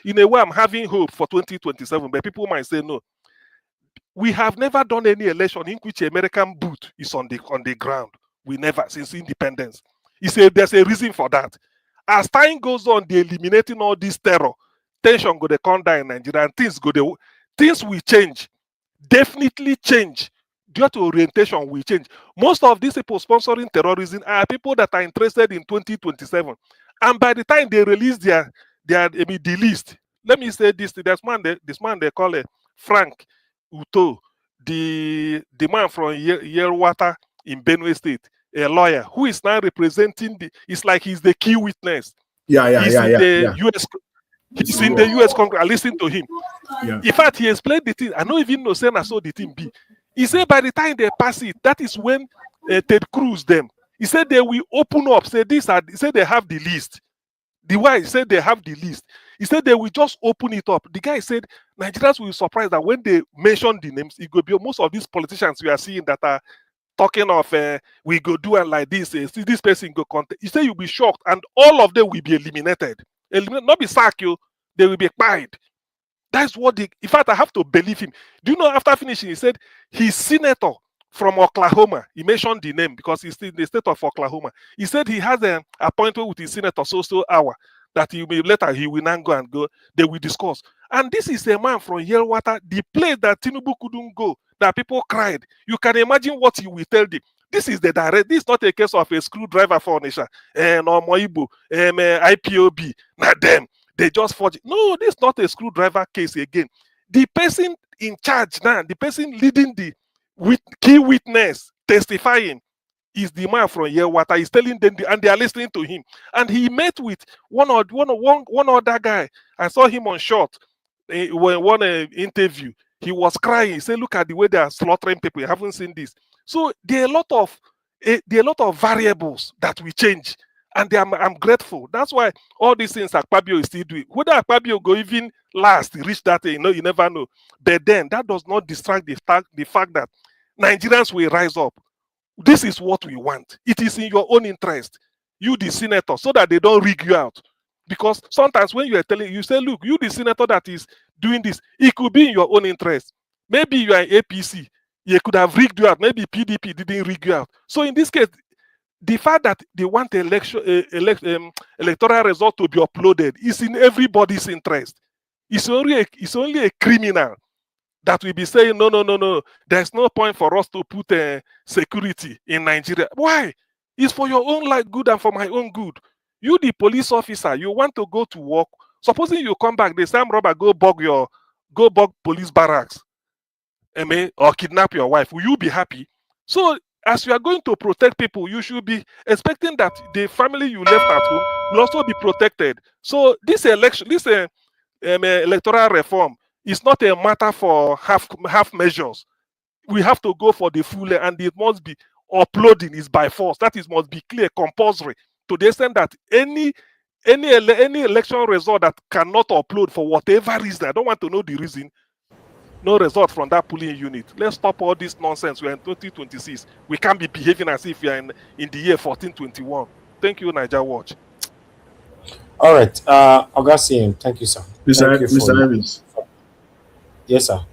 in a way I'm having hope for 2027, but people might say no. We have never done any election in which American boot is on the ground. We never, since independence. There's a reason for that. As time goes on, they're eliminating all this terror. Tension go to come down in Nigeria, and things will change. Definitely change. Due to orientation will change. Most of these people sponsoring terrorism are people that are interested in 2027. And by the time they release the list, let me say this man they call it Frank Uto, the man from Yerwata in Benue State, a lawyer who is now representing it's like he's the key witness. He's in the US Congress. I listen to him. Yeah. In fact, he explained the thing. I don't even know I saw the thing be. He said by the time they pass it, that is when Ted Cruz them. He said they will open up. He said they have the list. The why he said they have the list. He said they will just open it up. The guy said Nigerians will be surprised that when they mention the names, it will be most of these politicians we are seeing that are talking of we go do it like this. See this person go contact. He said you'll be shocked, and all of them will be eliminated. Not be sacked, they will be expired. That's what in fact, I have to believe him. Do you know, after finishing, he said he's senator from Oklahoma. He mentioned the name because he's in the state of Oklahoma. He said he has an appointment with his senator so hour that he will now go. They will discuss. And this is a man from Yelwater, the place that Tinubu couldn't go, that people cried. You can imagine what he will tell them. This is the direct. This is not a case of a screwdriver for Nisha and Moibu, IPOB, not them. They just forge. No, this is not a screwdriver case again. The person in charge now, the person leading the key witness testifying is the man from Yelwater. He's telling them, and they are listening to him. And he met with one other guy. I saw him on short one interview. He was crying. He said, "Look at the way they are slaughtering people. You haven't seen this." So there are a lot of variables that will change. And I'm grateful. That's why all these things Akpabio is still doing. Whether Akpabio go even last, reach that, you never know. But then that does not distract the fact that Nigerians will rise up. This is what we want. It is in your own interest, you the senator, so that they don't rig you out. Because sometimes when you say, look, you the senator that is doing this, it could be in your own interest. Maybe you are an APC, you could have rigged you out. Maybe PDP didn't rig you out. So in this case, the fact that they want electoral result to be uploaded is in everybody's interest. It's only a criminal that will be saying, no. There's no point for us to put security in Nigeria. Why? It's for your own good and for my own good. You, the police officer, you want to go to work. Supposing you come back, the same robber go bug police barracks, or kidnap your wife. Will you be happy? So as you are going to protect people, you should be expecting that the family you left at home will also be protected. So this electoral reform is not a matter for half measures. We have to go for the full, and it must be uploading is by force. That is must be clear, compulsory, to the extent that any election result that cannot upload for whatever reason, I don't want to know the reason, no result from that polling unit. Let's stop all this nonsense. We're in 2026. We can't be behaving as if we are in the year 1421. Thank you, Niger Watch. All right. Augustine, thank you, sir. Mr. Evans. Yes, sir.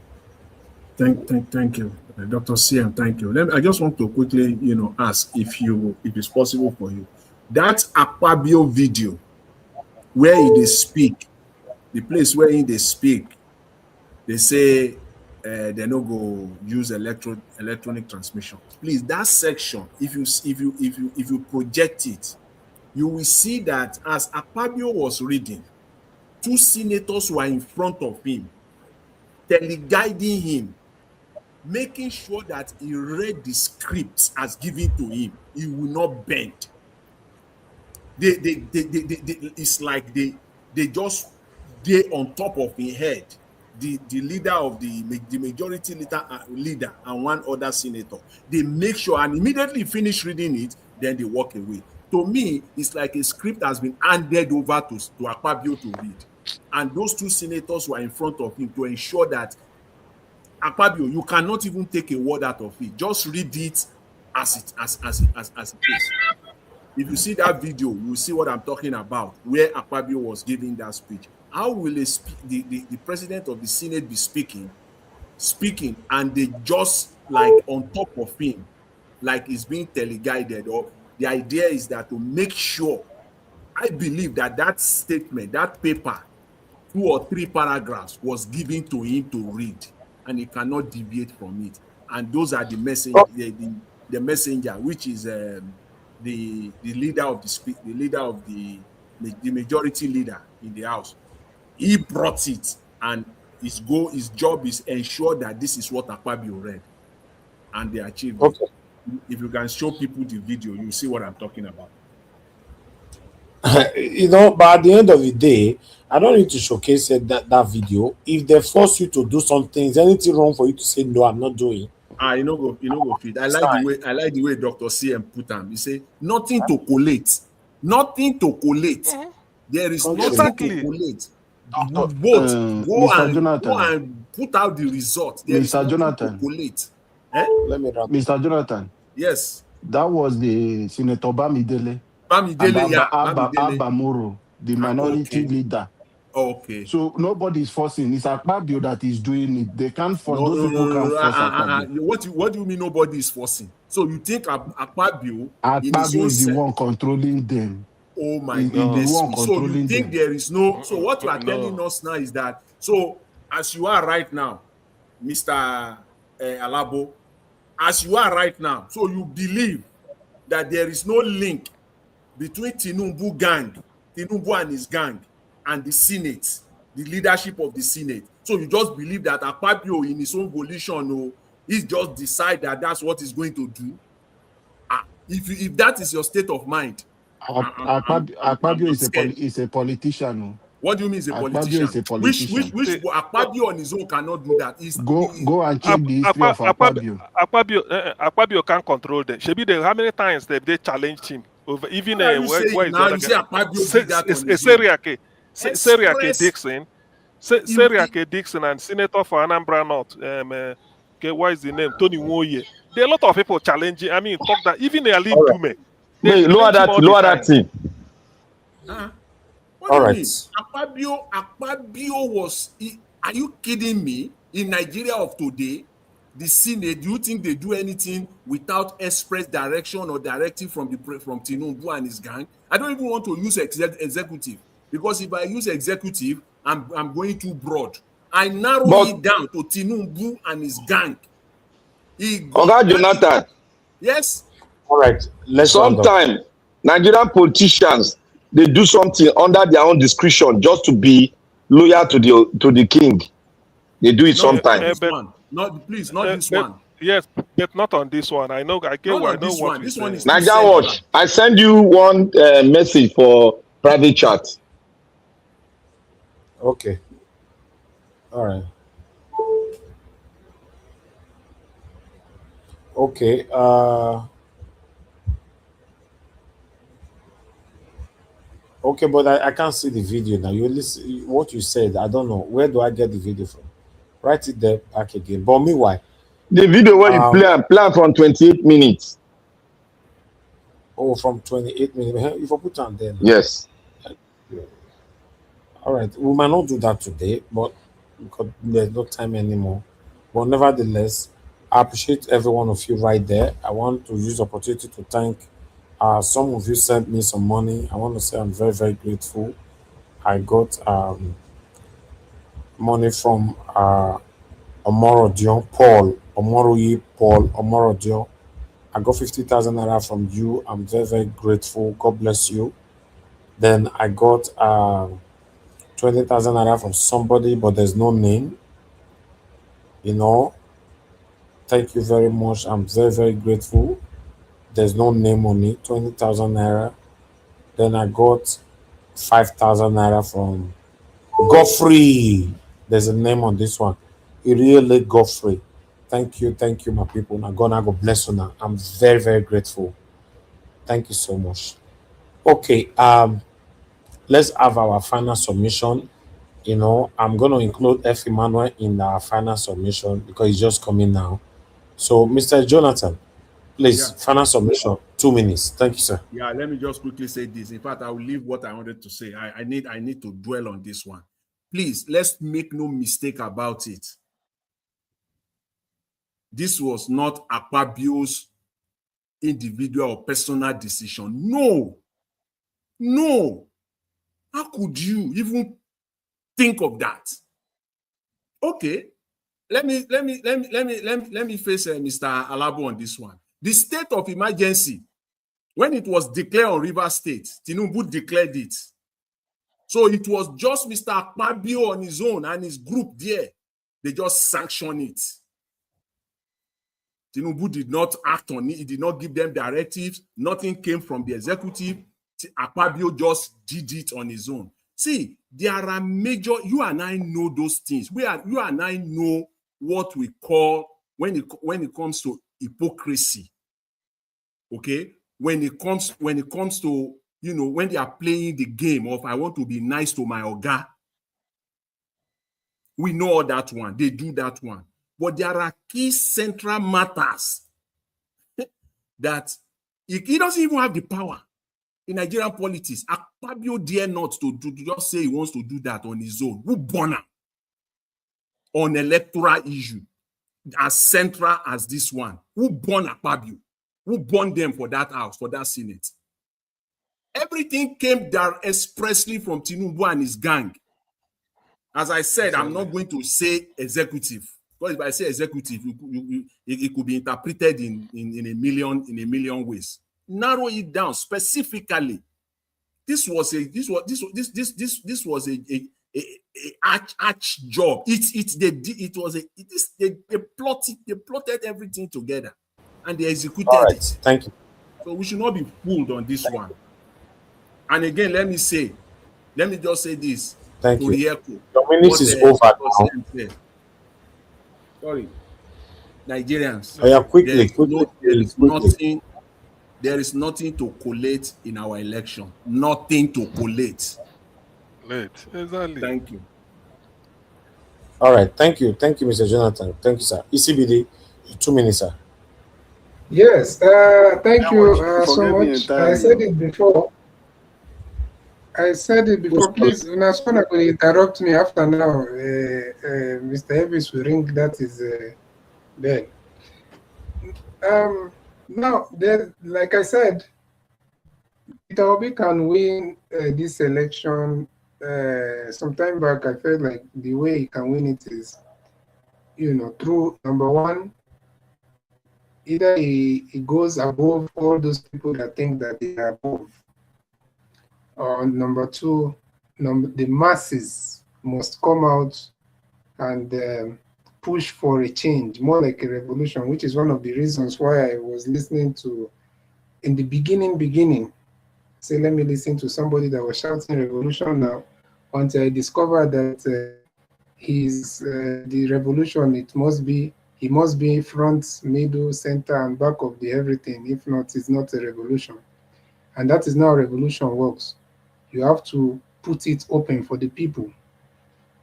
Thank you. Dr. CM, thank you. I just want to quickly, ask if it's possible for you. That Akpabio video where they speak, the place where they speak, they say they no go use electronic transmission. Please, that section, if you project it, you will see that as Akpabio was reading, 2 senators were in front of him, teleguiding him, making sure that he read the scripts as given to him. He will not bend. It's like they just on top of his head. The leader of the majority leader and one other senator. They make sure and immediately finish reading it, then they walk away. To me, it's like a script has been handed over to Akpabio to read. And those 2 senators were in front of him to ensure that Akpabio, you cannot even take a word out of it. Just read it as it is. If you see that video, you see what I'm talking about, where Akpabio was giving that speech. How will the president of the Senate be speaking, and they just like on top of him, like he's being teleguided? Or the idea is that to make sure, I believe that statement, that paper, 2 or 3 paragraphs was given to him to read, and he cannot deviate from it. And those are the messenger, the messenger, which is the leader of the majority leader in the house. He brought it, and his job is ensure that this is what Akpabio read, and they achieved it. If you can show people the video, you see what I'm talking about. You know, but at the end of the day, I don't need to showcase that video. If they force you to do something, is anything wrong for you to say no, I'm not doing? You know go fit. I like the way Dr. CM put him. He say nothing to collate. Nothing to collate. There is nothing to collate. Vote. Go and put out the result. There is nothing to collate. Let me wrap. Mr. Jonathan. Yes. That was the Senator Bamidele. Abamoro, the minority leader. Okay. So nobody is forcing. It's Akpabio that is doing it. They can't force. Those people can't force Akpabio. What do you mean nobody is forcing? So you think Akpabio is the one controlling them? Oh my goodness! So you think there is no? So what you are telling us now is that as you are right now, Mr. Alabo, as you are right now, so you believe that there is no link between Tinubu and his gang, and the Senate, the leadership of the Senate. So you just believe that Akpabio in his own volition, he just decide that that's what he's going to do. If that is your state of mind, Akpabio is a politician. What do you mean is a politician? Is a politician. Which Akpabio on his own cannot do that. Go and check the history of Akpabio. Akpabio can't control them. Shebi, how many times they challenged him over even Seriake Dixon and Senator for Anambra North. What is the name? Tony Nwoye. There are a lot of people challenging. I mean, talk that even Ali Dume. Wait, lower that thing. What do you mean? Akpabio was. Are you kidding me? In Nigeria of today, the Senate, do you think they do anything without express direction or directive from Tinubu and his gang? I don't even want to use executive, because if I use executive, I'm going too broad. I narrow it down to Tinubu and his gang. Okay, Jonathan. Yes. All right. Sometimes Nigerian politicians, they do something under their own discretion just to be loyal to the king. They do it sometimes. Not this one. Yes, but not on this one. I know. I get what. This one is Niger Watch. I send you one message for private chat. Okay. All right. Okay. Okay, but I can't see the video now. You listen what you said. I don't know. Where do I get the video from? Write it there back again. But meanwhile, the video where you play from 28 minutes. Oh, from 28 minutes. If I put on there. Yes. All right. We might not do that today, but because there's no time anymore. But nevertheless, I appreciate every one of you right there. I want to use the opportunity to thank some of you sent me some money. I want to say I'm very, very grateful. I got money from Omorodion, Paul Omorodion. I got 50,000 naira from you. I'm very, very grateful. God bless you. Then I got 20 20,000 naira from somebody, but there's no name. You know, thank you very much. I'm very, very grateful. There's no name on it. 20,000 naira. Then I got 5,000 naira from Godfrey. There's a name on this one. Really Godfrey. Thank you, my people. Now God, bless you now. I'm very, very grateful. Thank you so much. Okay, let's have our final submission. You know, I'm going to include F. Emmanuel in our final submission because he's just coming now. So, Mr. Jonathan, please, Yeah. final submission, 2 minutes. Thank you, sir. Yeah, let me just quickly say this. In fact, I will leave what I wanted to say. I need to dwell on this one. Please, let's make no mistake about it. This was not Akpabio's individual or personal decision. No. No. How could you even think of that? Okay. Let me face Mr. Alabo on this one. The state of emergency, when it was declared on River State, Tinubu declared it. So it was just Mr. Akpabio on his own and his group there. They just sanctioned it. Tinubu did not act on it. He did not give them directives. Nothing came from the executive. Akpabio just did it on his own. See, there are major, you and I know those things. You and I know what we call, when it comes to hypocrisy, okay? When it comes to, you know, when they are playing the game of I want to be nice to my oga, we know all that one. They do that one. But there are key central matters that he doesn't even have the power in Nigerian politics. Akpabio dare not to just say he wants to do that on his own. Who born him on electoral issue as central as this one? Who born Akpabio? Who born them for that house, for that Senate? Everything came there expressly from Tinubu and his gang. As I said, I'm not going to say executive. Because if I say executive, it could be interpreted in a million ways. Narrow it down specifically. This was a arch job. They plotted everything together and they executed it. Thank you. So we should not be fooled on this one. And again, let me just say this. Thank to you. re-echo Your minute is over now. Sorry, Nigerians. Oh, yeah, quickly. There is nothing to collate in our election. Nothing to collate. Exactly. Thank you. All right. Thank you, Mr. Jonathan. Thank you, sir. ECBD, 2 minutes, sir. Yes. Thank you so much. I said it before. Please, Unasona will interrupt me after now. Mr. Elvis will ring that is bell. Now, like I said, Peter Obi can win this election. Some time back, I felt like the way he can win it is, you know, through number one, either he goes above all those people that think that they are above, or number two, the masses must come out and push for a change, more like a revolution, which is one of the reasons why I was listening to, in the beginning, say, let me listen to somebody that was shouting revolution now, until I discovered that the revolution, he must be front, middle, center, and back of the everything. If not, it's not a revolution. And that is not how revolution works. You have to put it open for the people.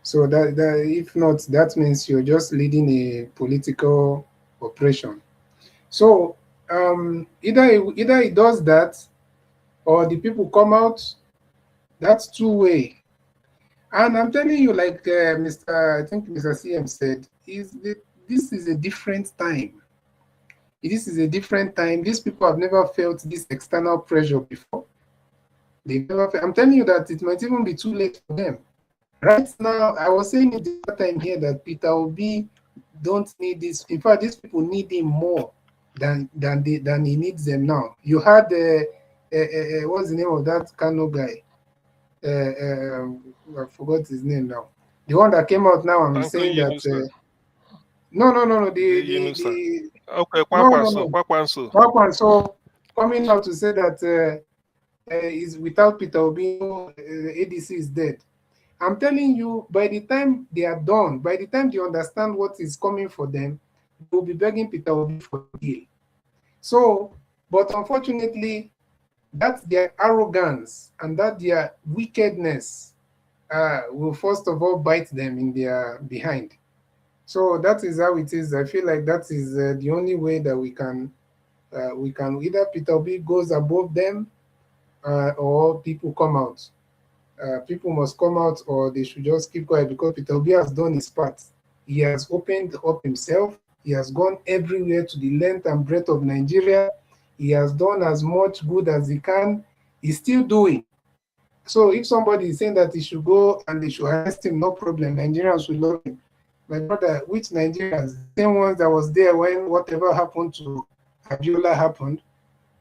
So that if not, that means you're just leading a political operation. So either he does that, or the people come out. That's two-way. And I'm telling you, like I think Mr. CM said, this is a different time. This is a different time. These people have never felt this external pressure before. I'm telling you that it might even be too late for them. Right now, I was saying it the other time here that Peter Obi don't need this. In fact, these people need him more than he needs them now. You had what's the name of that Kano guy? I forgot his name now. The one that came out now and saying that no, the okay, no. Kwakwanso. That one, so coming out to say that is without Peter Obi, ADC is dead. I'm telling you, by the time they are done, by the time they understand what is coming for them, they will be begging Peter Obi for a deal. So, but unfortunately, that's their arrogance and that their wickedness will first of all bite them in their behind. So that is how it is. I feel like that is the only way that we can either Peter Obi goes above them or people come out. People must come out or they should just keep quiet because Peter Obi has done his part. He has opened up himself. He has gone everywhere to the length and breadth of Nigeria. He has done as much good as he can. He's still doing. So if somebody is saying that he should go and they should arrest him, no problem. Nigerians will love him. My brother, which Nigerians? The same ones that was there when whatever happened to Abiola happened.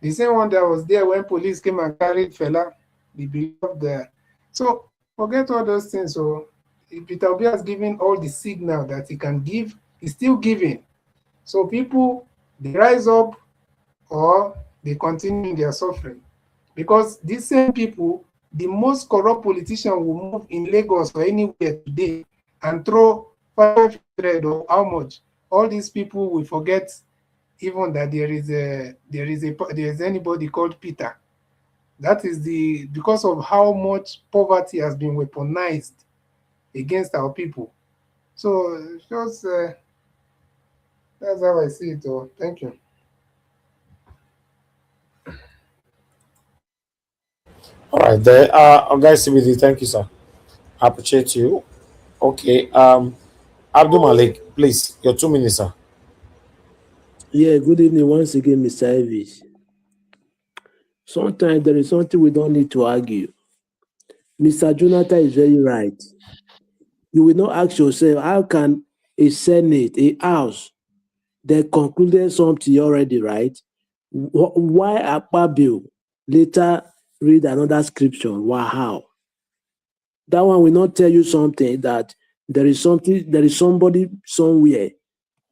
The same one that was there when police came and carried Fela, the beloved. So forget all those things. So Peter Obi has given all the signal that he can give. He's still giving. So people, they rise up or they continue their suffering. Because these same people, the most corrupt politician will move in Lagos or anywhere today and throw 500 or how much. All these people will forget even that there is anybody called Peter. That is because of how much poverty has been weaponized against our people. So just that's how I see it. Oh, thank you. All right, there. Guys, CBD, thank you, sir. I appreciate you. Okay. Abdul Malik, please, your 2 minutes, sir. Yeah, good evening once again, Mr. Elvis. Sometimes there is something we don't need to argue. Mr. Jonathan is very right. You will not ask yourself, how can a Senate, a House, they concluded something already, right? Why Akpabio later read another scripture? Wow. That one will not tell you something that there is somebody somewhere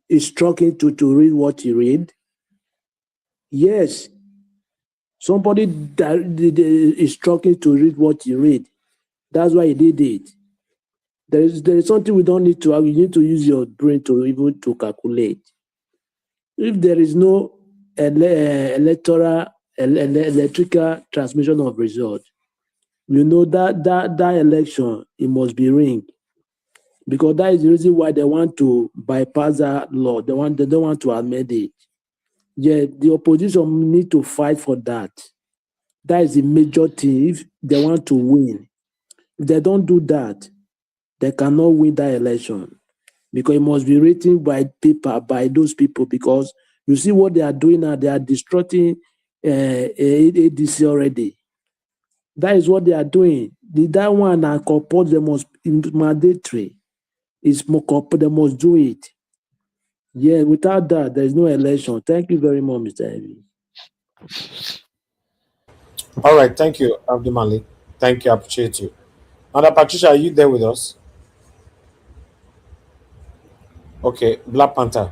instructing to read what you read. Yes, somebody is instructing to read what you read. That's why he did it. There is something we don't need to have. You need to use your brain to even to calculate. If there is no electrical transmission of result, you know that election, it must be ringed. Because that is the reason why they want to bypass that law. They don't want to amend it. Yeah, the opposition need to fight for that. That is the major thing if they want to win. If they don't do that, they cannot win that election. Because it must be written by paper, by those people. Because you see what they are doing now, they are destroying ADC already. That is what they are doing. That one and compulsory, they must mandatory. It's more they must do it. Yeah, without that, there is no election. Thank you very much, Mr. Evie. All right, thank you, Abdul Malik. Thank you, I appreciate you. Mother Patricia, are you there with us? Okay, Black Panther.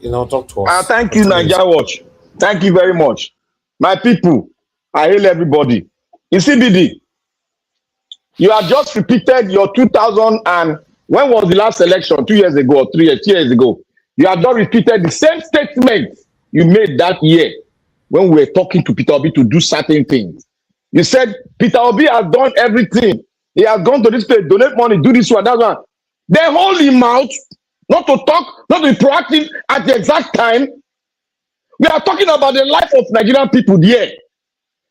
Talk to us. Thank you, Nigeria Watch. Thank you very much. My people, I hail everybody. In CBD, you have just repeated your 2000 and when was the last election? 2 years ago or 3 years ago. You have just repeated the same statement you made that year when we were talking to Peter Obi to do certain things. You said Peter Obi has done everything. He has gone to this place, donate money, do this one, that one. They hold him out, not to talk, not to be proactive at the exact time. We are talking about the life of Nigerian people there.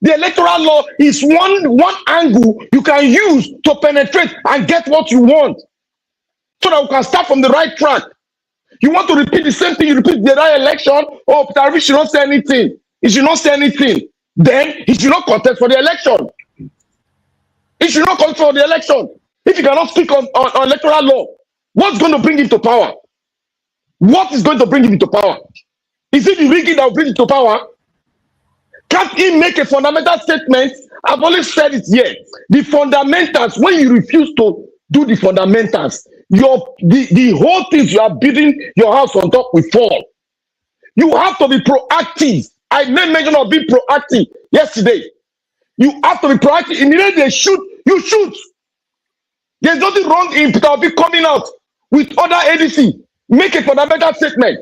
The electoral law is one angle you can use to penetrate and get what you want, so that we can start from the right track. You want to repeat the same thing you repeat the right election? Oh, Peter Obi should not say anything. He should not say anything. Then he should not contest for the election. He should not contest for the election. If he cannot speak on electoral law, what's going to bring him to power? What is going to bring him to power? Is it the rigging that will bring him to power? Can't he make a fundamental statement? I've always said it here. The fundamentals, when you refuse to do the fundamentals, the whole thing you are building your house on top will fall. You have to be proactive. I made mention of being proactive yesterday. You have to be proactive. Immediately they shoot, you shoot. There's nothing wrong in Peter Obi coming out with other ADC. Make a fundamental statement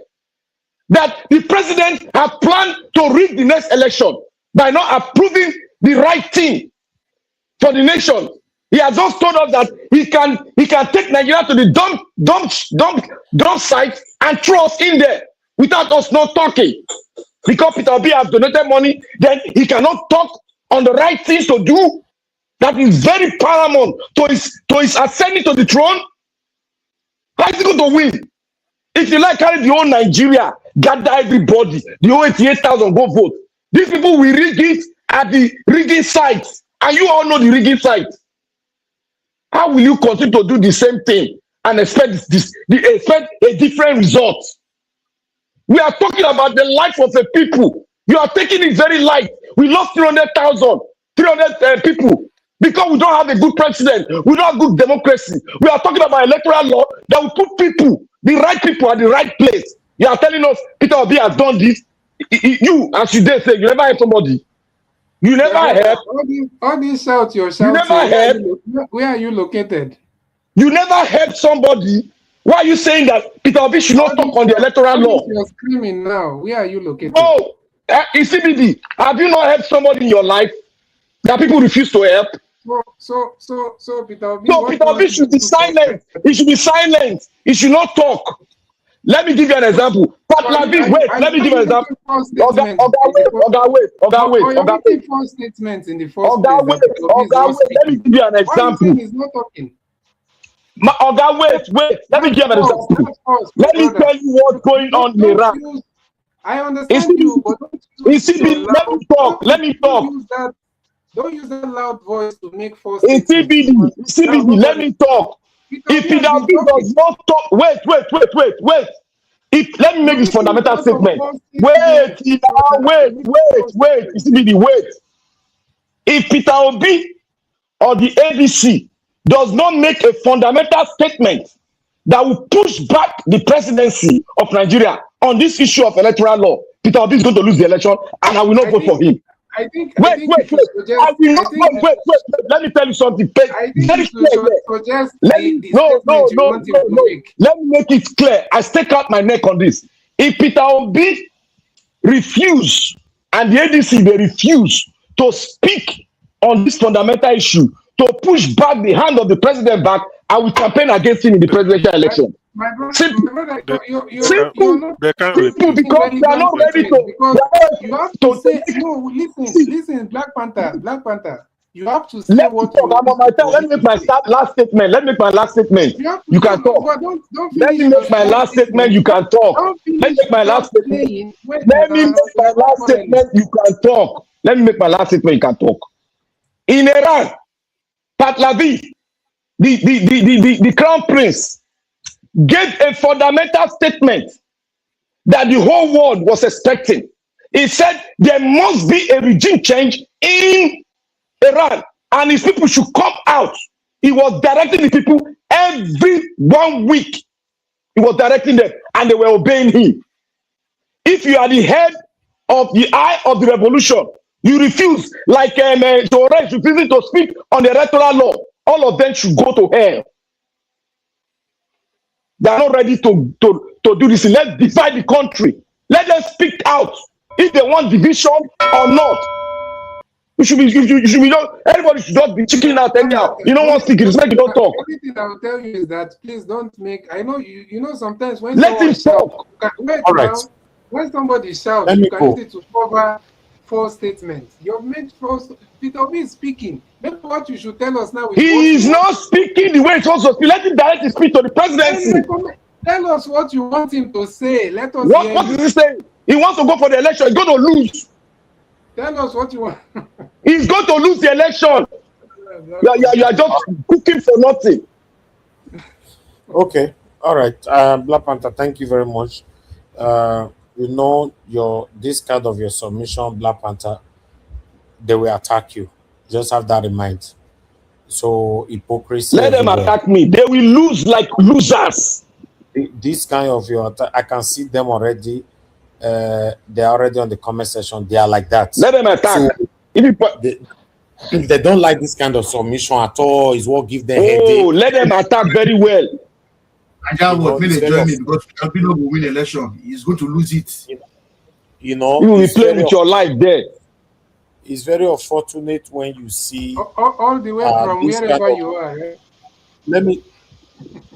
that the president has planned to rig the next election by not approving the right thing for the nation. He has just told us that he can take Nigeria to the dump site and throw us in there without us not talking. Because Peter Obi has donated money, then he cannot talk on the right things to do. That is very paramount to his ascending to the throne. How is he going to win? If you like carry the whole Nigeria, gather everybody, the whole 88,000 go vote. These people will rig it at the rigging sites, and you all know the rigging sites. How will you continue to do the same thing and expect a different result? We are talking about the life of the people. You are taking it very light. We lost 300 people because we don't have a good president. We don't have good democracy. We are talking about electoral law that will put people, the right people, at the right place. You are telling us Peter Obi has done this. You, as you dare say, you never help somebody. You never help. All these shout you're shouting. You never help. Where are you located? You never help somebody. Why are you saying that Peter Obi should not talk on the electoral law? You're screaming now. Where are you located? No, in CBD, have you not helped somebody in your life that people refuse to help? So Peter Obi. No, Peter Obi should be silent. He should be silent. He should not talk. Let me give you an example. Let me give you an example. Wait. False statements in the first place. Let me give you an example. He's not talking. Wait. Let me give you an example. Let me tell you what's going on in Iran. I understand you, but let me talk. Don't use that loud voice to make false statements. CBD, let me talk. If Peter Obi does not talk, wait. Let me make this fundamental statement. Wait. CBD, wait. If Peter Obi or the ABC does not make a fundamental statement that will push back the presidency of Nigeria on this issue of electoral law, Peter Obi is going to lose the election, and I will not vote for him. Wait. I will not wait. Let me tell you something. Let me make it clear. I stake out my neck on this. If Peter Obi refuse and the ADC they refuse to speak on this fundamental issue, to push back the hand of the president back, I will campaign against him in the presidential election. Simple, because they are not ready to. You have to say no. Listen, Black Panther. You have to say what. I'm on my time. Let me make my last statement. You can talk. Let me make my last statement. You can talk. Let me make my last statement. You can talk. Let me make my last statement. You can talk. In Iran, Pahlavi, the crown prince, gave a fundamental statement that the whole world was expecting. He said there must be a regime change in Iran and his people should come out. He was directing the people every 1 week. He was directing them and they were obeying him. If you are the head of the eye of the revolution, you refuse, like Torres refusing to speak on the electoral law, all of them should go to hell. They are not ready to do this. Let's divide the country. Let them speak out if they want division or not. You should be not, everybody should not be checking out anyhow. You don't want to speak, it's like you don't talk. The only thing I will tell you is that please don't make. I know you know sometimes when let him talk. All right. When somebody shouts, you can use it to cover false statements. You've made false. Peter Obi is speaking. Maybe what you should tell us now is he is not speaking the way he's supposed to speak. Let him direct his speech to the presidency. Tell us what you want him to say. Let us what is he saying? He wants to go for the election. He's going to lose. Tell us what you want. He's going to lose the election. You are just cooking for nothing. Okay. All right. Black Panther, thank you very much. You know this card of your submission, Black Panther. they will attack you. Just have that in mind. So hypocrisy Let them everywhere. attack me. They will lose like losers. This kind of your I can see them already. They're already on the comment section. They are like that. Let them attack. So if they don't like this kind of submission at all, is what give them headache. Oh, let them attack very well. And what made they join me because Akpabio will win election. He's going to lose it. You know, you will play with your life there. It's very unfortunate when you see all the way from wherever you are. Right?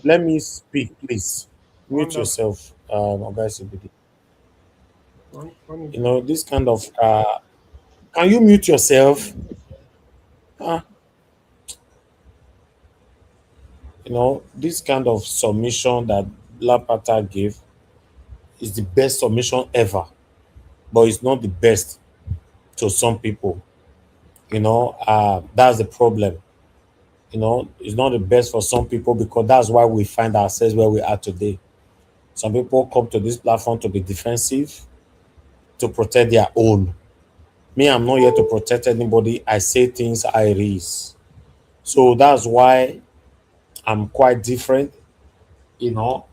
Let me speak, please. Mute yourself, guys. You know, this kind of can you mute yourself? You know, this kind of submission that Lapata gave is the best submission ever, but it's not the best to some people. You know, that's the problem. You know, it's not the best for some people because that's why we find ourselves where we are today. Some people come to this platform to be defensive, to protect their own. Me, I'm not here to protect anybody. I say things I is. So that's why I'm quite different. You know,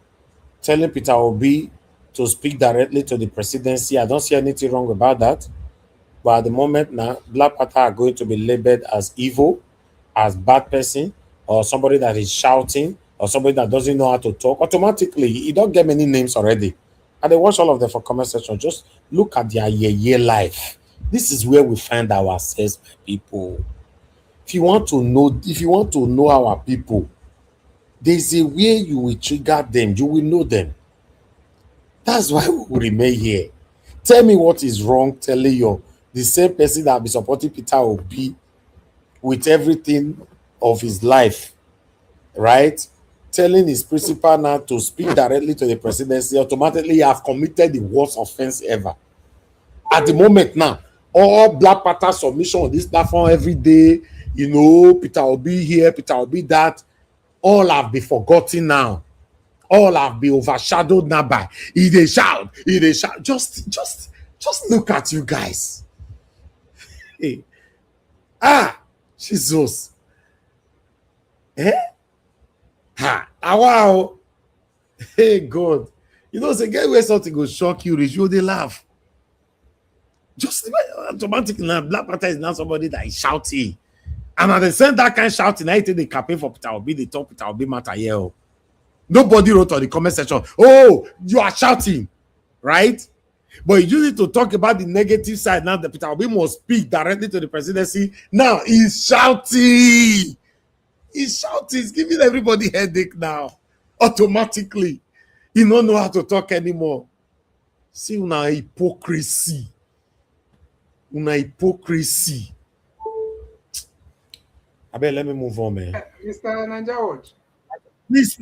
telling Peter Obi to speak directly to the presidency, I don't see anything wrong about that. But at the moment now, Black Panther are going to be labeled as evil, as bad person, or somebody that is shouting, or somebody that doesn't know how to talk. Automatically, you don't get many names already. And they watch all of them for comment section. Just look at their year life. This is where we find ourselves, people. If you want to know our people, there's a way you will trigger them. You will know them. That's why we will remain here. Tell me what is wrong telling you the same person that will be supporting Peter Obi with everything of his life, right? Telling his principal now to speak directly to the presidency, automatically have committed the worst offense ever. At the moment now, all Black Panther submission on this platform every day, you know, Peter Obi here, Peter Obi that, all have been forgotten now. All have been overshadowed now by they shout. Just look at you guys. Hey. Jesus. Wow. Hey, God. You know, it's a guy where something will shock you, they laugh. Just automatically now, Black Panther is now somebody that is shouting. And at the same that kind of shouting, I think they campaign for Peter Obi, they talk Peter Obi matter here. Nobody wrote on the comment section, oh, you are shouting, right? But you need to talk about the negative side now. That Peter Obi must speak directly to the presidency. Now he's shouting. He's shouting. He's giving everybody headache now. Automatically. He don't know how to talk anymore. See, una hypocrisy. Una hypocrisy. I bet let me move on, man. Mr. Nanja Watch. Please,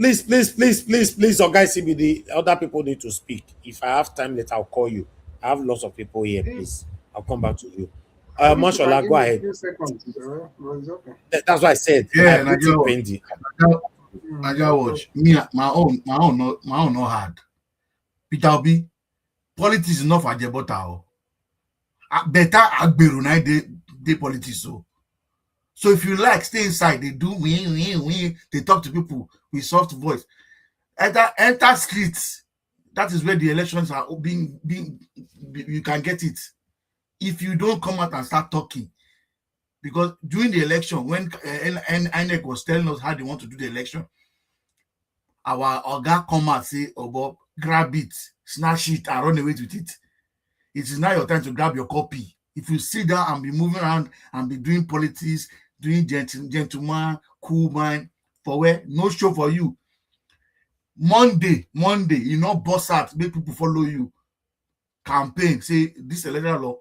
or guys, CBD, other people need to speak. If I have time later, I'll call you. I have lots of people here, please. I'll come back to you. Mashallah, go ahead. That's what I said. Yeah, Nigel Watch. Me, my own not hard. Peter Obi, politics is not for Jebota. Better Agberu na they politics so. So if you like, stay inside. They do we. They talk to people with soft voice. Enter streets. That is where the elections are being. You can get it if you don't come out and start talking. Because during the election, when INEC was telling us how they want to do the election, our Oga come out say, "Oh, Bob, grab it, snatch it, and run away with it." It is now your time to grab your copy. If you sit down and be moving around and be doing politics, doing gentleman, cool man, for where no show for you. Monday, you know, boss out, make people follow you. Campaign, say this electoral law,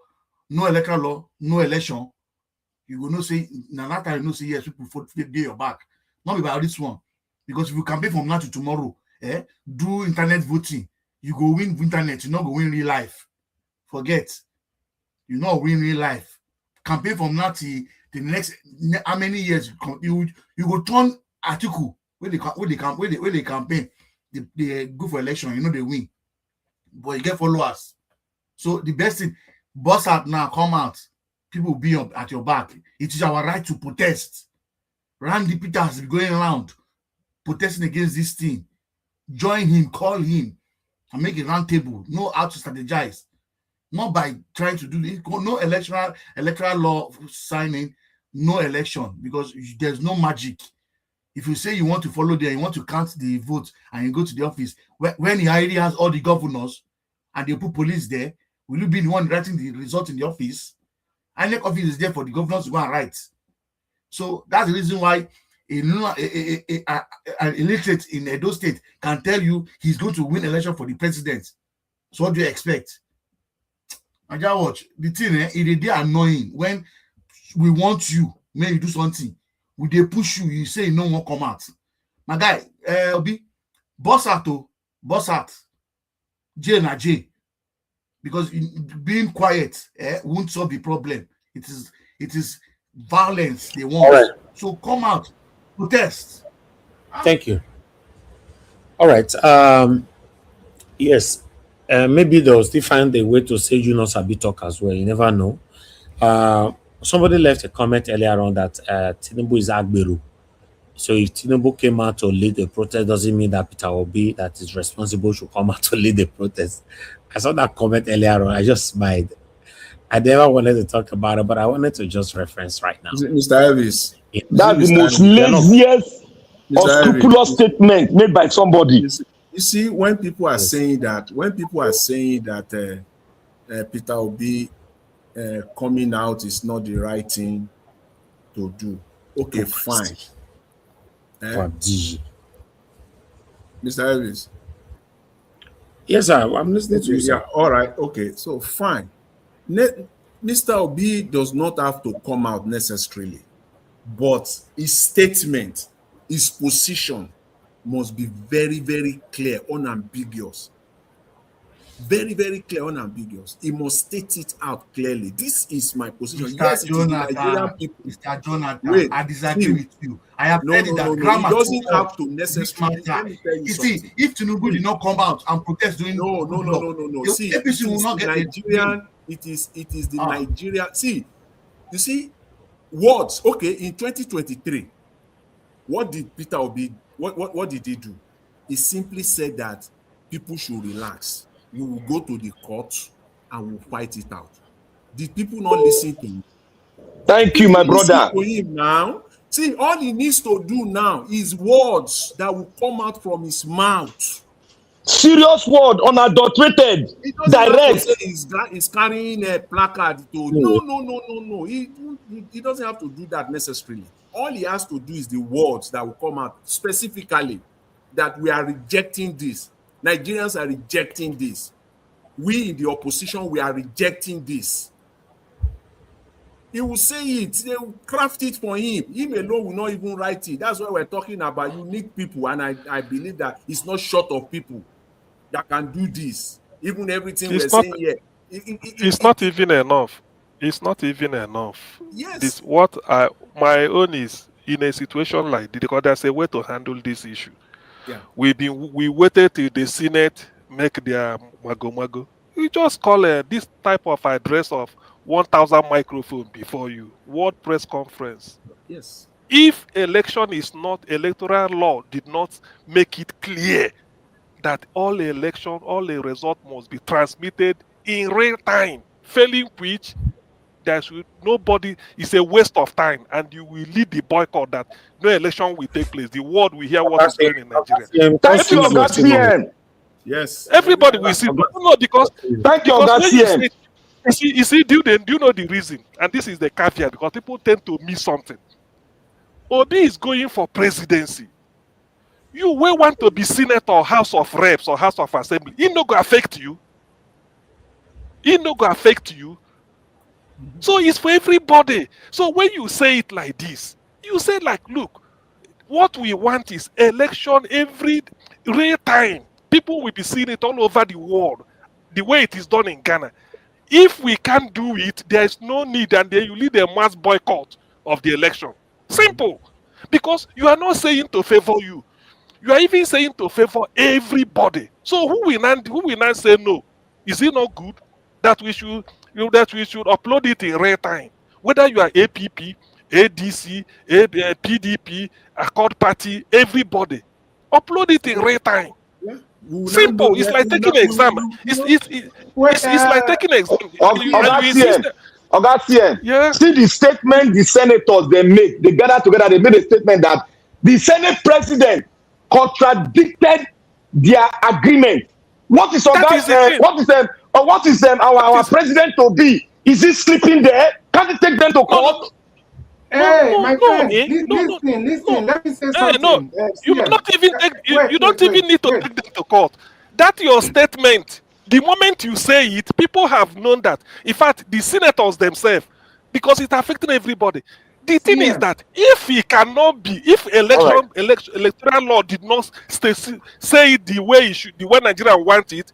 no election. You will not say, now that time you know say yes, people get your back. Not about this one. Because if you campaign from now to tomorrow, do internet voting, you go win internet, you not go win real life. Forget. You not win real life. Campaign from now to the next how many years you go turn article where they campaign, they go for election, you know they win. But you get followers. So the best thing, boss out now, come out. people will be at your back. It is our right to protest. Randy Peter has been going around protesting against this thing. Join him, call him, and make a round table. Know how to strategize. Not by trying to do this. No electoral law signing, no election, because there's no magic. If you say you want to follow there, you want to count the votes, and you go to the office, when he already has all the governors and they put police there, will you be the one writing the result in the office? INEC office is there for the governors to go and write. So that's the reason why an illiterate in Edo State can tell you he's going to win election for the president. So what do you expect? I just watch the thing. It is annoying when we want you, may you do something. When they push you, you say no one come out. My guy, Obi, boss out, J na J, because being quiet won't solve the problem. It is violence they want. All right. So come out, protest. Thank you. All right. Yes. Maybe they'll still find a way to say you know Sabi talk as well. You never know. Somebody left a comment earlier on that Tinubu is Agberu. So if Tinubu came out to lead the protest, doesn't mean that Peter Obi, that is responsible, should come out to lead the protest. I saw that comment earlier on. I just smiled. I never wanted to talk about it, but I wanted to just reference right now. Mr. Elvis. That's the most laziest or scrupulous statement made by somebody. You see, when people are saying that, Peter Obi coming out is not the right thing to do. Okay, fine. Mr. Elvis. Yes, sir. I'm listening to you, sir. Yeah, all right. Okay, so fine. Mr. Obi does not have to come out necessarily, but his statement, his position must be very, very clear, unambiguous. Very, very clear, unambiguous. He must state it out clearly. This is my position. Yes, it is the Nigerian people. Mr. Jonathan, wait, I disagree with you. I have said that grammar he doesn't have to necessarily. You see, if Tinubu did not come out and protest during no. See, APC will not get Nigerian. It is the Nigerian. See, you see, words. Okay, in 2023, what did Peter Obi? What did he do? He simply said that people should relax. We will go to the court and we'll fight it out. Did people not listen to him? Thank you, my brother. To him now. See, all he needs to do now is words that will come out from his mouth. Serious word, unadulterated, direct. He's carrying a placard to. No. He doesn't have to do that necessarily. All he has to do is the words that will come out specifically that we are rejecting this. Nigerians are rejecting this. We in the opposition, we are rejecting this. He will say it. They will craft it for him. Him alone will not even write it. That's why we're talking about unique people. And I believe that it's not short of people that can do this. Even everything we're saying here. It's not even enough. It's not even enough. Yes. This my own is in a situation like this, because there's a way to handle this issue. Yeah. We waited till the Senate make their mago. You just call this type of address of 1,000 microphone before you. World press conference. Yes. If electoral law did not make it clear that all the result must be transmitted in real time, failing which nobody, it's a waste of time, and you will lead the boycott that no election will take place. The world will hear what is going in Nigeria. Thank you, Oga. Yes. Everybody will see. Because thank you, Oga. You see, do you know the reason? And this is the caveat, because people tend to miss something. Obi is going for presidency. You will want to be senator, House of Reps, or House of Assembly. It no go affect you. So it's for everybody. So when you say it like this, you say like, look, what we want is election every real time. People will be seeing it all over the world, the way it is done in Ghana. If we can't do it, there is no need, and then you lead a mass boycott of the election. Simple. Because you are not saying to favor you. You are even saying to favor everybody. So who will not say no? Is it not good that we should upload it in real time? whether you are APP, ADC, PDP, Accord Party, everybody. Upload it in real time. We will now know Simple. It's that like taking an exam. It's like taking an exam. And you insist. Ogatien, Yeah. see the statement the senators they make. They gather together. They made a statement that the Senate president contradicted their agreement. What is That is the thing. what is our president to be? Is he sleeping there? Can't he take them to court? Hey, my friend, no. listen. Let me say No, something. you will not even take. You don't even need to take them to court. That your statement. The moment you say it, people have known that. In fact, the senators themselves, because it's affecting everybody. The thing is that if he cannot be, if electoral law did not say it the way it should, the way Nigeria wants it,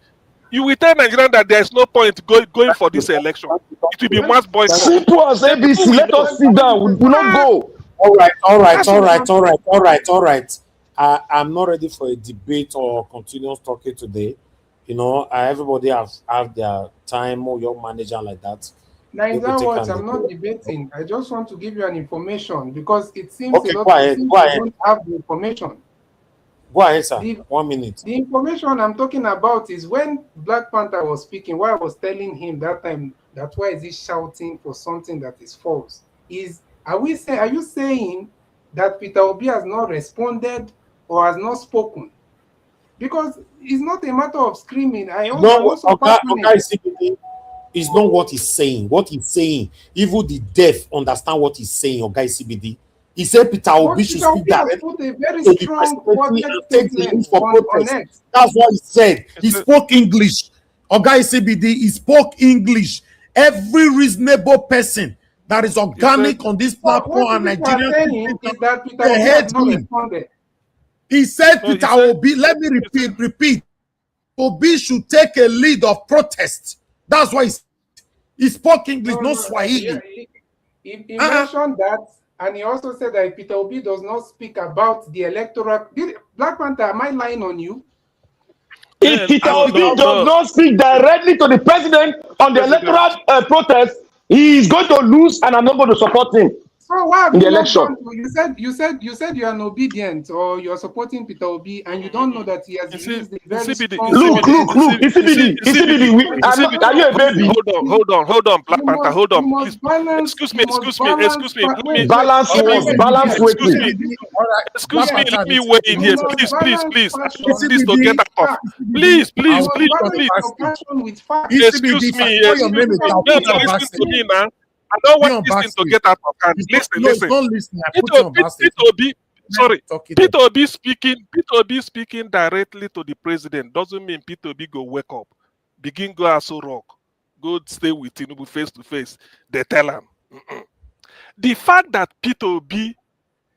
you will tell Nigerians that there is no point going for this election. It will be mass boycott. Simple as ABC. Let us sit down. We will not go. All right. I'm not ready for a debate or continuous talking today. You know, everybody have their time or your manager like that. Nigeria Watch, I'm not debating. I just want to give you an information because it seems Okay, a lot go of ahead. people don't have the information. Go ahead, sir. 1 minute. The information I'm talking about is when Black Panther was speaking, why I was telling him that time that why is he shouting for something that is false? Are you saying that Peter Obi has not responded or has not spoken? Because it's not a matter of screaming. I'm also passionate. Is not what he's saying. What he's saying, even the deaf understand what he's saying. Or guy CBD, he said Peter Obi should speak directly put a very to the strong presidency and take the statement for on protest. X. That's what he said. He spoke English. Or guy CBD, he spoke English. Every reasonable person that is organic on this platform and Nigerian saying is that Peter Obi has not responded. He said Peter Obi, let me repeat. Obi should take a lead of protest. That's why he spoke English, no Swahili. He mentioned that, and he also said that Peter Obi does not speak about the electoral. Black Panther, am I lying on you? If Peter Obi does not speak directly to the president on the electoral protest, he is going to lose, and I'm not going to support him. So why have in you the not election. gone to, you said you are obedient or you are supporting Peter Obi and you don't know that he has used the very strong Look, ECBD, are you a baby? Hold on, Black Panther, hold on. Please. Excuse me. Balance what? Excuse me, let me weigh in here. Please. I want this to get out. Please. Excuse me. Listen to me now. I don't want this thing to get out of hand. Listen. Peter Obi speaking directly to the president doesn't mean Peter Obi go wake up, begin go Aso Rock, go stay with Tinubu face to face. They tell him. The fact that Peter Obi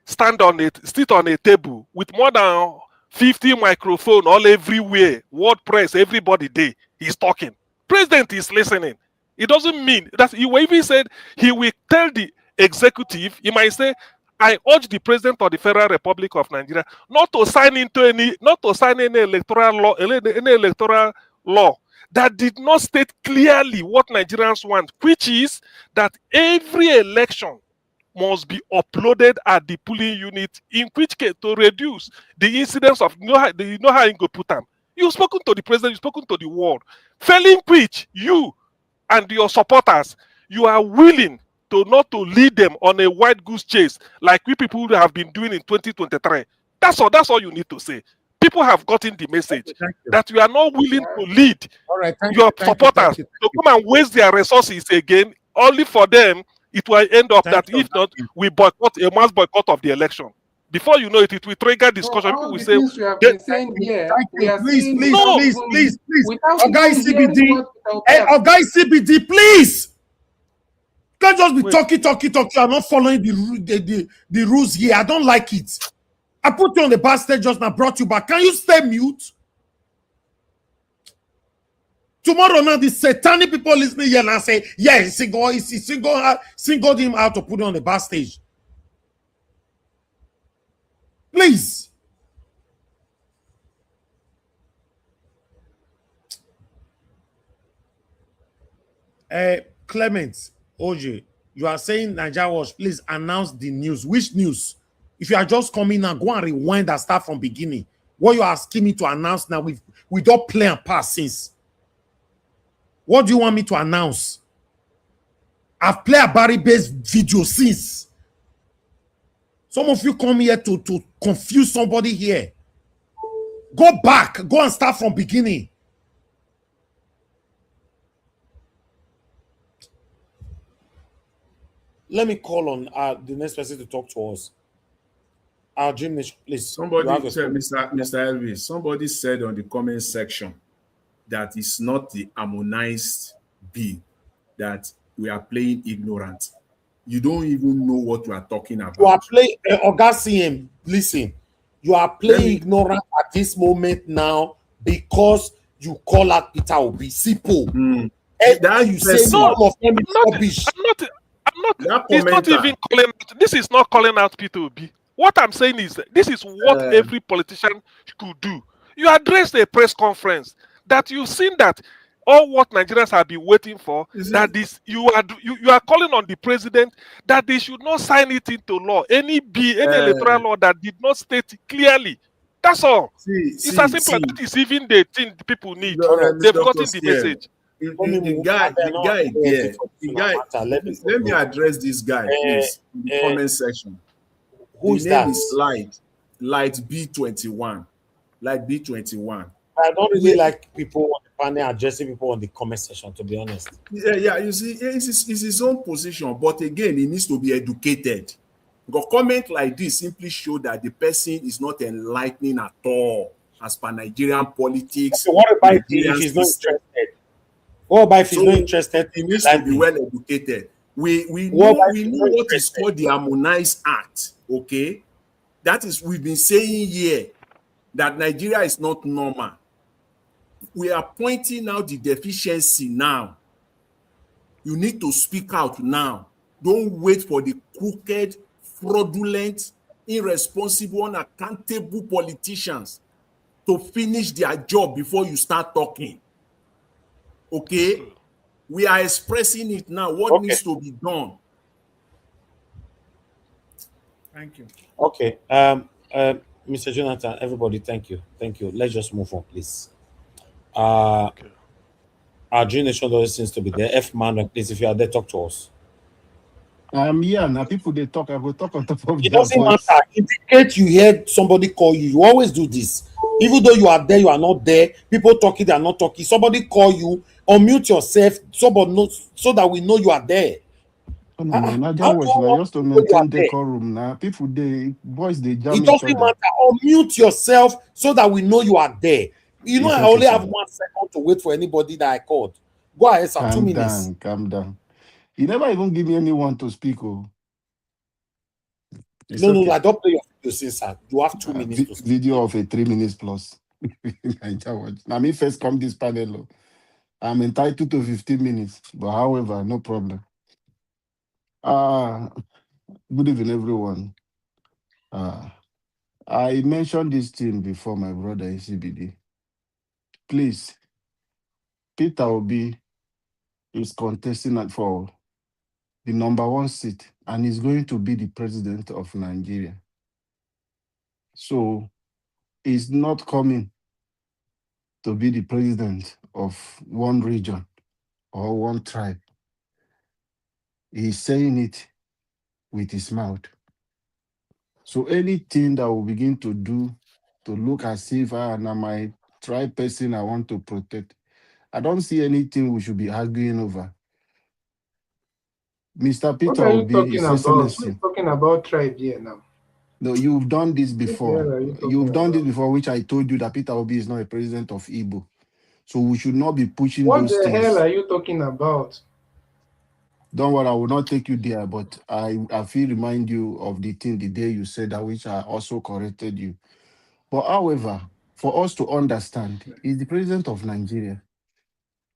sit on a table with more than 50 microphones all everywhere, word press, everybody there, he's talking. President is listening. It doesn't mean that he even said he will tell the executive, he might say, I urge the president of the Federal Republic of Nigeria not to sign any electoral law that did not state clearly what Nigerians want, which is that every election must be uploaded at the polling unit, in which case to reduce the incidence of you know how you go put them. You've spoken to the president, you've spoken to the world. Failing which, you and your supporters, you are willing to not to lead them on a white goose chase like we people have been doing in 2023. That's all you need to say. People have gotten the message that you are not willing to lead your supporters to come and waste their resources again, only for them it will end up that if not, we boycott a mass boycott of the election. Before you know it, it will trigger discussion. People will say, please. Guy CBD, please. You can't just be talking. I'm not following the rules here. I don't like it. I put you on the basket just now, brought you back. Can you stay mute? Tomorrow now, the satanic people listening here and say, yeah, he singled him out to put him on the bar stage. Please. Clement, OJ, You are saying Nigeria Watch, please announce the news. Which news? If you are just coming now, go and rewind and start from beginning. What you are asking me to announce now, we don't play and pass since. What do you want me to announce? I've played a Barry-based video since. Some of you come here to confuse somebody here. Go back. Go and start from beginning. Let me call on the next person to talk to us. Our Dream Nation, please. Somebody said, Mr. Elvis, somebody said on the comment section that it's not the harmonized bill, that we are playing ignorant. You don't even know what we are talking about. You are playing, Oga CM, listen. You are playing ignorant at this moment now because you call out Peter Obi. Simple. That you say no, I'm not even calling out. This is not calling out Peter Obi. What I'm saying is this is what every politician could do. You addressed a press conference that you've seen that all what Nigerians have been waiting for, that this you are calling on the president that they should not sign it into law. Any electoral law that did not state it clearly. That's all. It's as simple as that is even the thing the people need. They've gotten the message. The guy there. Let me address this guy, please, in the comment section. Who is the name that? is Light B21. Light B21. I don't really like people on the panel addressing people on the comment section, to be honest. Yeah, you see, it's his own position, but again, he needs to be educated. Because comment like this simply show that the person is not enlightening at all as per Nigerian politics. So what about if he's not interested? What about if he's not interested? He needs to be well educated. We know what is called the Harmonized Act, okay? That is, we've been saying here that Nigeria is not normal. We are pointing out the deficiency now. You need to speak out now. Don't wait for the crooked, fraudulent, irresponsible, unaccountable politicians to finish their job before you start talking. Okay? We are expressing it now. What needs to be done? Thank you. Okay. Mr. Jonathan, everybody, thank you. Thank you. Let's just move on, please. Our Dream Nation doesn't seem to be there. F man, please, if you are there, talk to us. Yeah, now people they talk, I will talk on top of it doesn't matter. Indicate you heard somebody call you. You always do this. Even though you are there, you are not there. People talking, they are not talking. Somebody call you, unmute yourself, somebody knows, so that we know you are there. Just to maintain decorum now. People boys they jam. It doesn't matter. Unmute yourself so that we know you are there. You know, I only have 1 second to wait for anybody that I called. Go ahead, sir. 2 minutes. Calm down. You never even give me anyone to speak. No, I don't play your video since, sir. You have 2 minutes to speak. Video of a 3 minutes plus. Now, me first come this panel. I'm entitled to 15 minutes. But however, no problem. Good evening, everyone. I mentioned this thing before, my brother in CBD. Please, Peter Obi is contesting for the #1 seat and is going to be the president of Nigeria. So he's not coming to be the president of one region or one tribe. He's saying it with his mouth. So anything that will begin to do to look as if I am my tribe person I want to protect, I don't see anything we should be arguing over. Mr. Peter what are you Obi, talking His about? Excellency. We're talking about tribe here now. No, you've done this before. You've done this before, which I told you that Peter Obi is not a president of Igbo. So we should not be pushing What those the things. hell are you talking about? Don't worry, I will not take you there, but I feel remind you of the thing the day you said that, which I also corrected you. But however, for us to understand, he's the president of Nigeria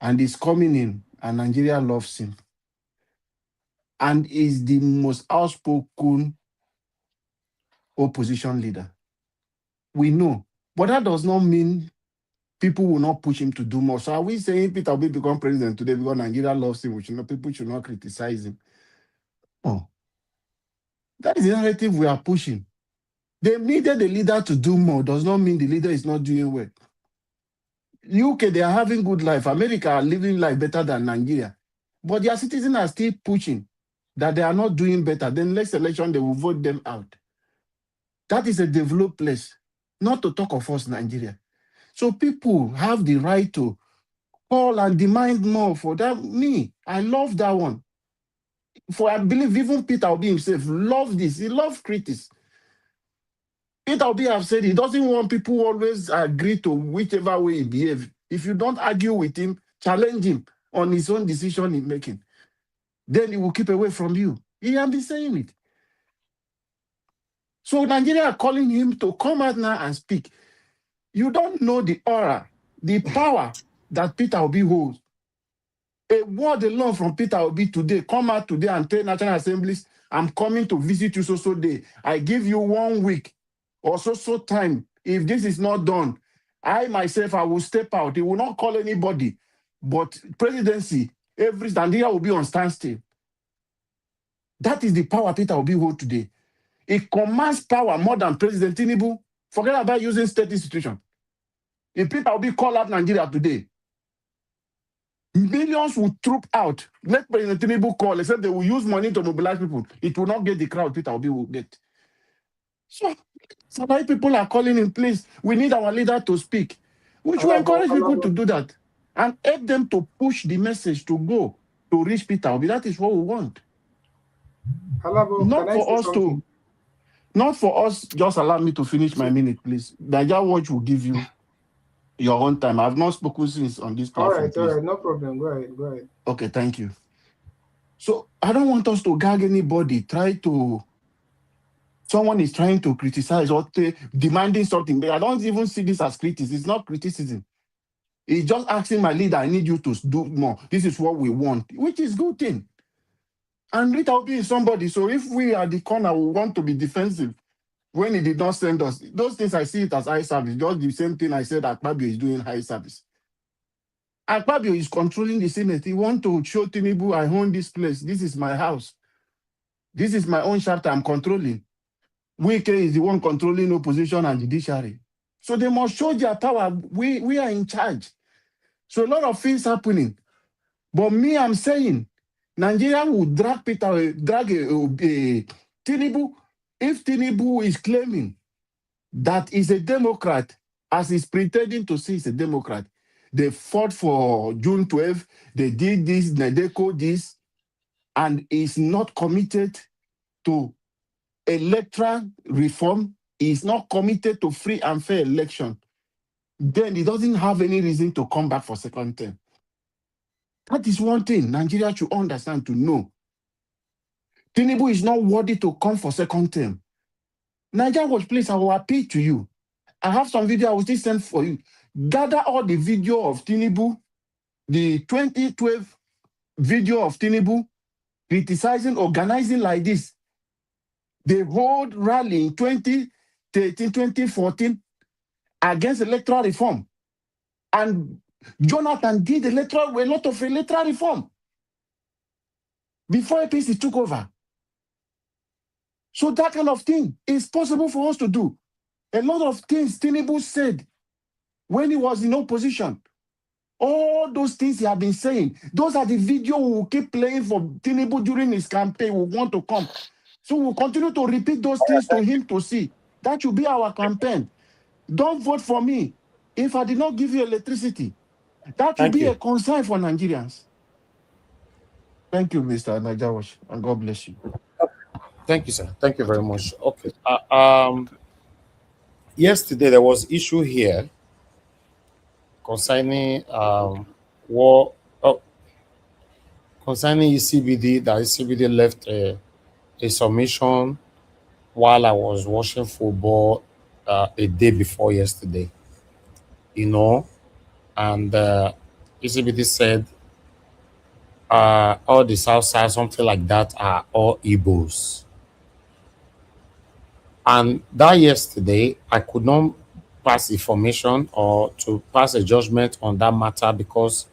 and he's coming in and Nigeria loves him. And is the most outspoken opposition leader. We know. But that does not mean people will not push him to do more. So are we saying Peter will become president today because Nigeria loves him? People should not criticize him. Oh, that is the narrative we are pushing. They needed the leader to do more. Does not mean the leader is not doing well. UK, they are having good life. America are living life better than Nigeria. But their citizens are still pushing that they are not doing better. Then next election, they will vote them out. That is a developed place, not to talk of us, Nigeria. So people have the right to call and demand more for that. Me, I love that one. I believe even Peter Obi himself loves this. He loves critics. Peter Obi have said he doesn't want people who always agree to whichever way he behaves. If you don't argue with him, challenge him on his own decision in making, then he will keep away from you. He has been saying it. So Nigeria are calling him to come out now and speak. You don't know the aura, the power that Peter Obi holds. A word alone from Peter Obi today, come out today and tell National Assemblies, I'm coming to visit you so day. I give you 1 week or so time. If this is not done, I myself, I will step out. He will not call anybody. But presidency, every Nigeria will be on standstill. That is the power Peter Obi holds today. It commands power more than President Tinubu. Forget about using state institution. If Peter Obi call out Nigeria today, millions will troop out. Let President Tinubu call, except they will use money to mobilize people. It will not get the crowd Peter Obi will get. So why people are calling in place? We need our leader to speak. We should encourage people to do that and help them to push the message to go to reach Peter Obi. That is what we want. Not for us, just allow me to finish my minute, please. Nigeria Watch will give you your own time. I've not spoken since on this platform. All right, no problem. Go ahead. Okay, thank you. So I don't want us to gag anybody. Someone is trying to criticize or demanding something, but I don't even see this as criticism. It's not criticism. It's just asking my leader, I need you to do more. This is what we want, which is good thing. And Rita will be somebody. So if we are the corner, we want to be defensive. When he did not send us, those things I see it as high service. Just the same thing I said Akpabio is doing high service. Akpabio is controlling the Senate. He wants to show Tinubu, I own this place. This is my house. This is my own chapter I'm controlling. Wike is the one controlling opposition and judiciary. So they must show their power. We are in charge. So a lot of things happening. But me, I'm saying, Nigeria will drag Tinubu. If Tinubu is claiming that he's a Democrat, as he's pretending to say he's a Democrat, they fought for June 12th, they did this, they called this, and is not committed to electoral reform, is not committed to free and fair election, then he doesn't have any reason to come back for second term. That is one thing Nigeria should understand, to know. Tinubu is not worthy to come for second term. Nigeria Watch, please, I will appeal to you. I have some video I will still send for you. Gather all the video of Tinubu, the 2012 video of Tinubu criticizing, organizing like this. They hold rally in 2013, 2014 against electoral reform. And Jonathan did a lot of electoral reform before APC took over. So that kind of thing is possible for us to do. A lot of things Tinubu said when he was in opposition, all those things he had been saying, those are the videos we will keep playing for Tinubu during his campaign. We want to come. So we'll continue to repeat those things to him to see. That should be our campaign. Don't vote for me if I did not give you electricity. That should be a concern for Nigerians. Thank you, Mr. Najawash, and God bless you. Thank you, sir. Thank you very much. Okay. Yesterday there was issue here concerning concerning ECBD, that ECBD left a submission while I was watching football a day before yesterday, and ECBD said all the South Side, something like that, are all Igbos. And that yesterday, I could not pass information or to pass a judgment on that matter because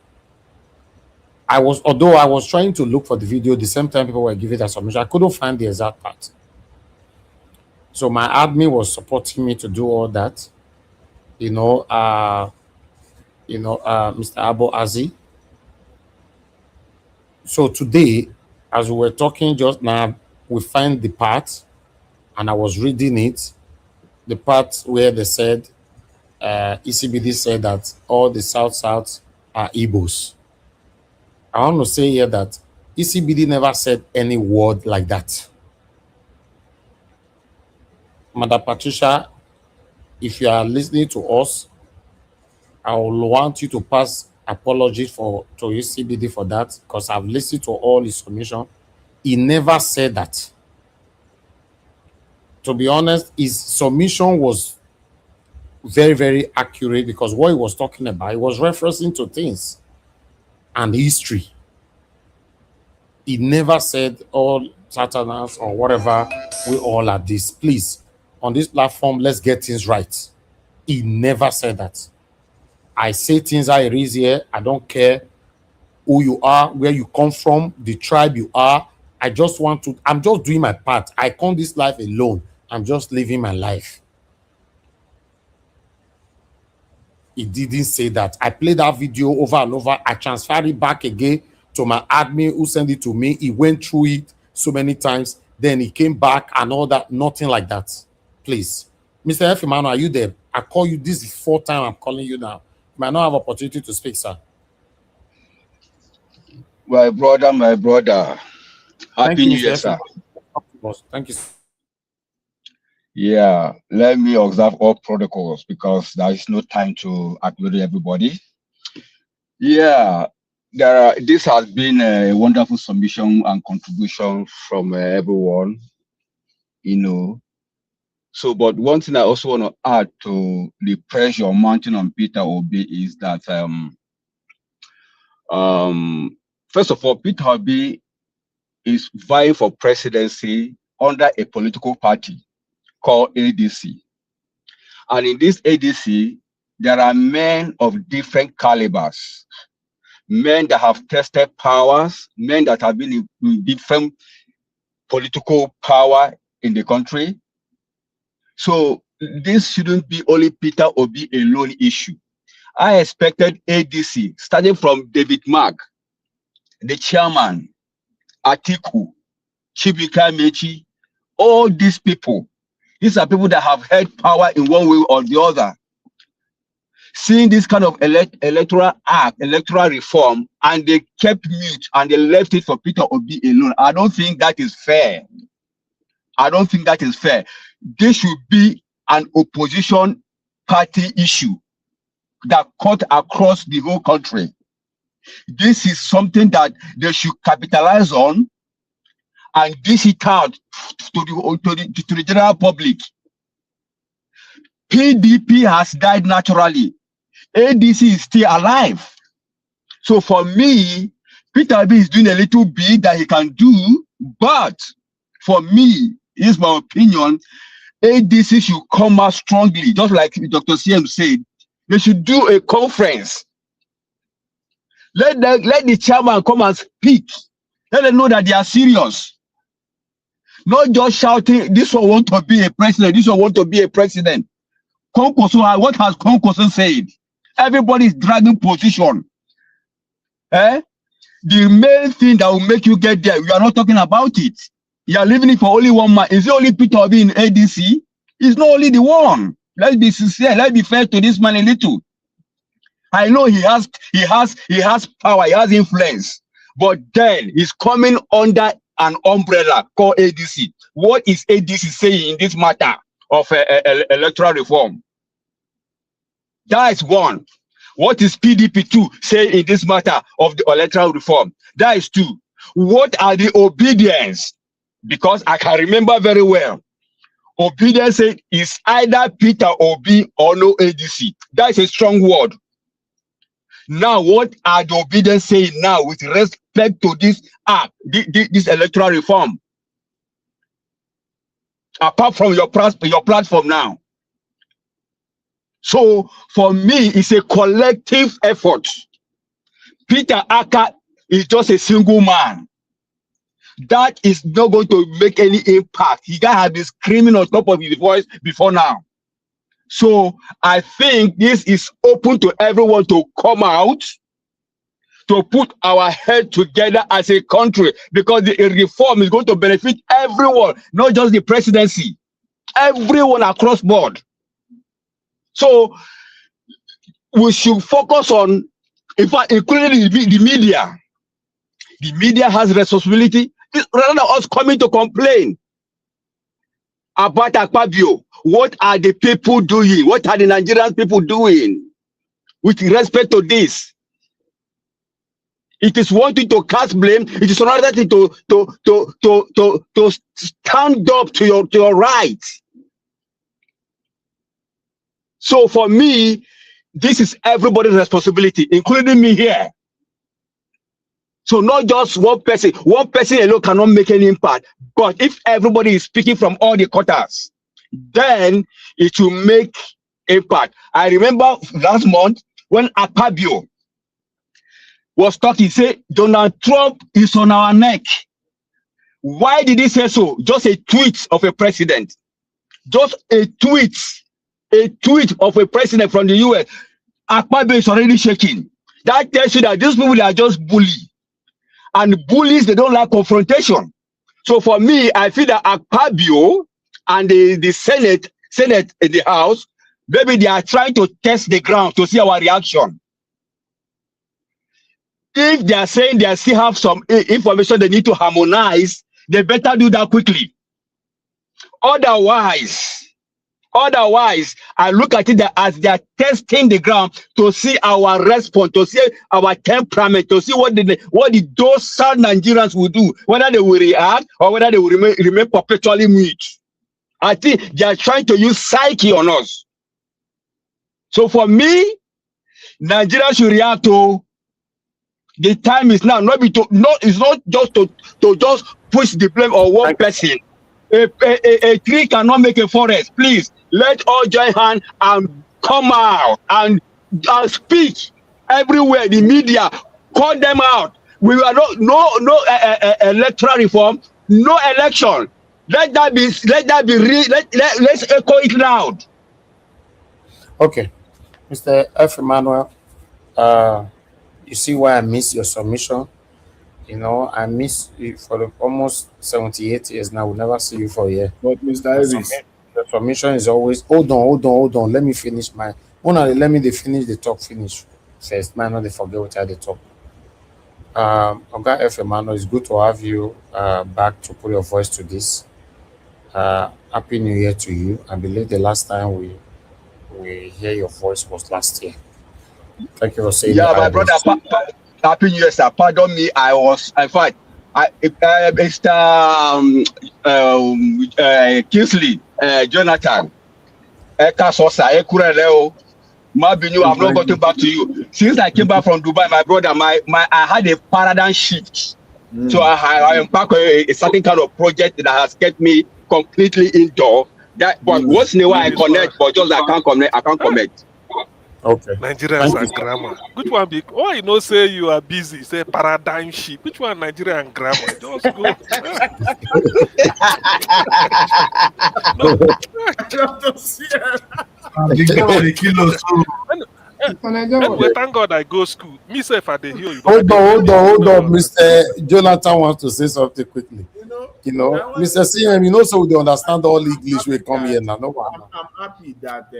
although I was trying to look for the video, the same time people were giving that submission, I couldn't find the exact part. So my admin was supporting me to do all that. Mr. Abo Azi. So today, as we were talking just now, we find the part, and I was reading it, the part where they said, ECBD said that all the South are Igbos. I want to say here that ECBD never said any word like that. Madam Patricia, if you are listening to us, I will want you to pass apology to ECBD for that, because I've listened to all his submission. He never said that. To be honest, his submission was very, very accurate, because what he was talking about, he was referencing to things and history. He never said all Satanás or whatever, we all are this. Please, on this platform, let's get things right. He never said that. I say things how it is here. I don't care who you are, where you come from, the tribe you are. I'm just doing my part. I come this life alone. I'm just living my life. He didn't say that. I played that video over and over. I transferred it back again to my admin who sent it to me. He went through it so many times. Then he came back and all that. Nothing like that. Please. Mr. F. Emmanuel, are you there? I call you. This is the 4th time I'm calling you now. You might not have opportunity to speak, sir. My brother. Happy New Year, sir. Thank you. Yeah, let me observe all protocols because there is no time to acknowledge everybody. Yeah, this has been a wonderful submission and contribution from everyone, So, but one thing I also want to add to the pressure mounting on Peter Obi is that, first of all, Peter Obi is vying for presidency under a political party called ADC. And in this ADC, there are men of different calibers, men that have tested powers, men that have been in different political power in the country. So this shouldn't be only Peter Obi alone issue. I expected ADC, starting from David Mark, the chairman, Atiku, Chibika Mechi, all these people. These are people that have held power in one way or the other. Seeing this kind of electoral reform, and they kept mute and they left it for Peter Obi alone. I don't think that is fair. I don't think that is fair. This should be an opposition party issue that cut across the whole country. This is something that they should capitalize on and dish it out to the general public. PDP has died naturally. ADC is still alive. So for me, Peter Obi is doing a little bit that he can do, but for me, here's my opinion, ADC should come out strongly, just like Dr. CM said. They should do a conference. Let the chairman come and speak. Let them know that they are serious. Not just shouting, this one want to be a president, this one want to be a president. Konkoso, what has Konkoso said? Everybody is dragging position. The main thing that will make you get there, we are not talking about it. You are leaving it for only one man. Is it only Peter Obi in ADC? It's not only the one. Let's be sincere. Let's be fair to this man a little. I know he has power, he has influence, but then he's coming under an umbrella called ADC. What is ADC saying in this matter of electoral reform? That is one. What is PDP 2 saying in this matter of the electoral reform? That is 2. What are the obedience? Because I can remember very well. Obedience is either Peter Obi or no ADC. That is a strong word. Now, what are the obedience saying now with respect to this this electoral reform? Apart from your platform now. So for me, it's a collective effort. Peter Aka is just a single man, that is not going to make any impact. He guy has been screaming on top of his voice before now. So I think this is open to everyone to come out to put our head together as a country, because the reform is going to benefit everyone, not just the presidency, everyone across board. So we should focus on, in fact, including the media. The media has responsibility rather than us coming to complain about Akpabio. What are the people doing? What are the Nigerian people doing with respect to this? It is one thing to cast blame. It is another thing to stand up to your right. So for me, this is everybody's responsibility, including me here. So not just one person. One person alone cannot make any impact. But if everybody is speaking from all the quarters, then it will make impact. I remember last month when Akpabio was talking, he said, Donald Trump is on our neck. Why did he say so? Just a tweet of a president. Just a tweet of a president from the US. Akpabio is already shaking. That tells you that these people are just bullies. And bullies, they don't like confrontation. So for me, I feel that Akpabio and the Senate in the House, maybe they are trying to test the ground to see our reaction. If they are saying they still have some information they need to harmonize, they better do that quickly. Otherwise, I look at it as they are testing the ground to see our response, to see our temperament, to see what the docile Nigerians will do, whether they will react or whether they will remain perpetually mute. I think they are trying to use psyche on us. So for me, Nigeria should react to. The time is now. It's not just to just push the blame on one person. A tree cannot make a forest. Please, let all join hands and come out and speak everywhere. The media, call them out. We are no electoral reform, no election. Let's echo it loud. Okay, Mr. F. Emmanuel, you see why I miss your submission. You know, I miss you for almost 78 years now. We'll never see you for a year. But Mr. Elvis, the submission is always hold on. Let me finish my let me finish the talk finish first. Might not forget what I had the talk. Oga F. Emmanuel, it's good to have you back to put your voice to this. Happy New Year to you. I believe the last time we hear your voice was last year. Thank you for saying that. Yeah, my brother, Happy New Year, sir. Pardon me, I was, in fact, Mr. Kingsley, Jonathan, Mabinu, I've not gotten back to you. Since I came back from Dubai, my brother, I had a paradigm shift. So I embarked on a certain kind of project that has kept me completely indoor. But once in a while I connect, but just I can't connect. Okay. Nigerians and grammar. Which one big? Oh, you know, say you are busy. Say paradigm shift. Which one Nigerian grammar? Just go. Anyway, thank God I go school. Me say if I dey hear you. Hold on. Mr. Jonathan wants to say something quickly. You know, Mr. CM, you know, so they understand all English will come here now. No, I'm happy that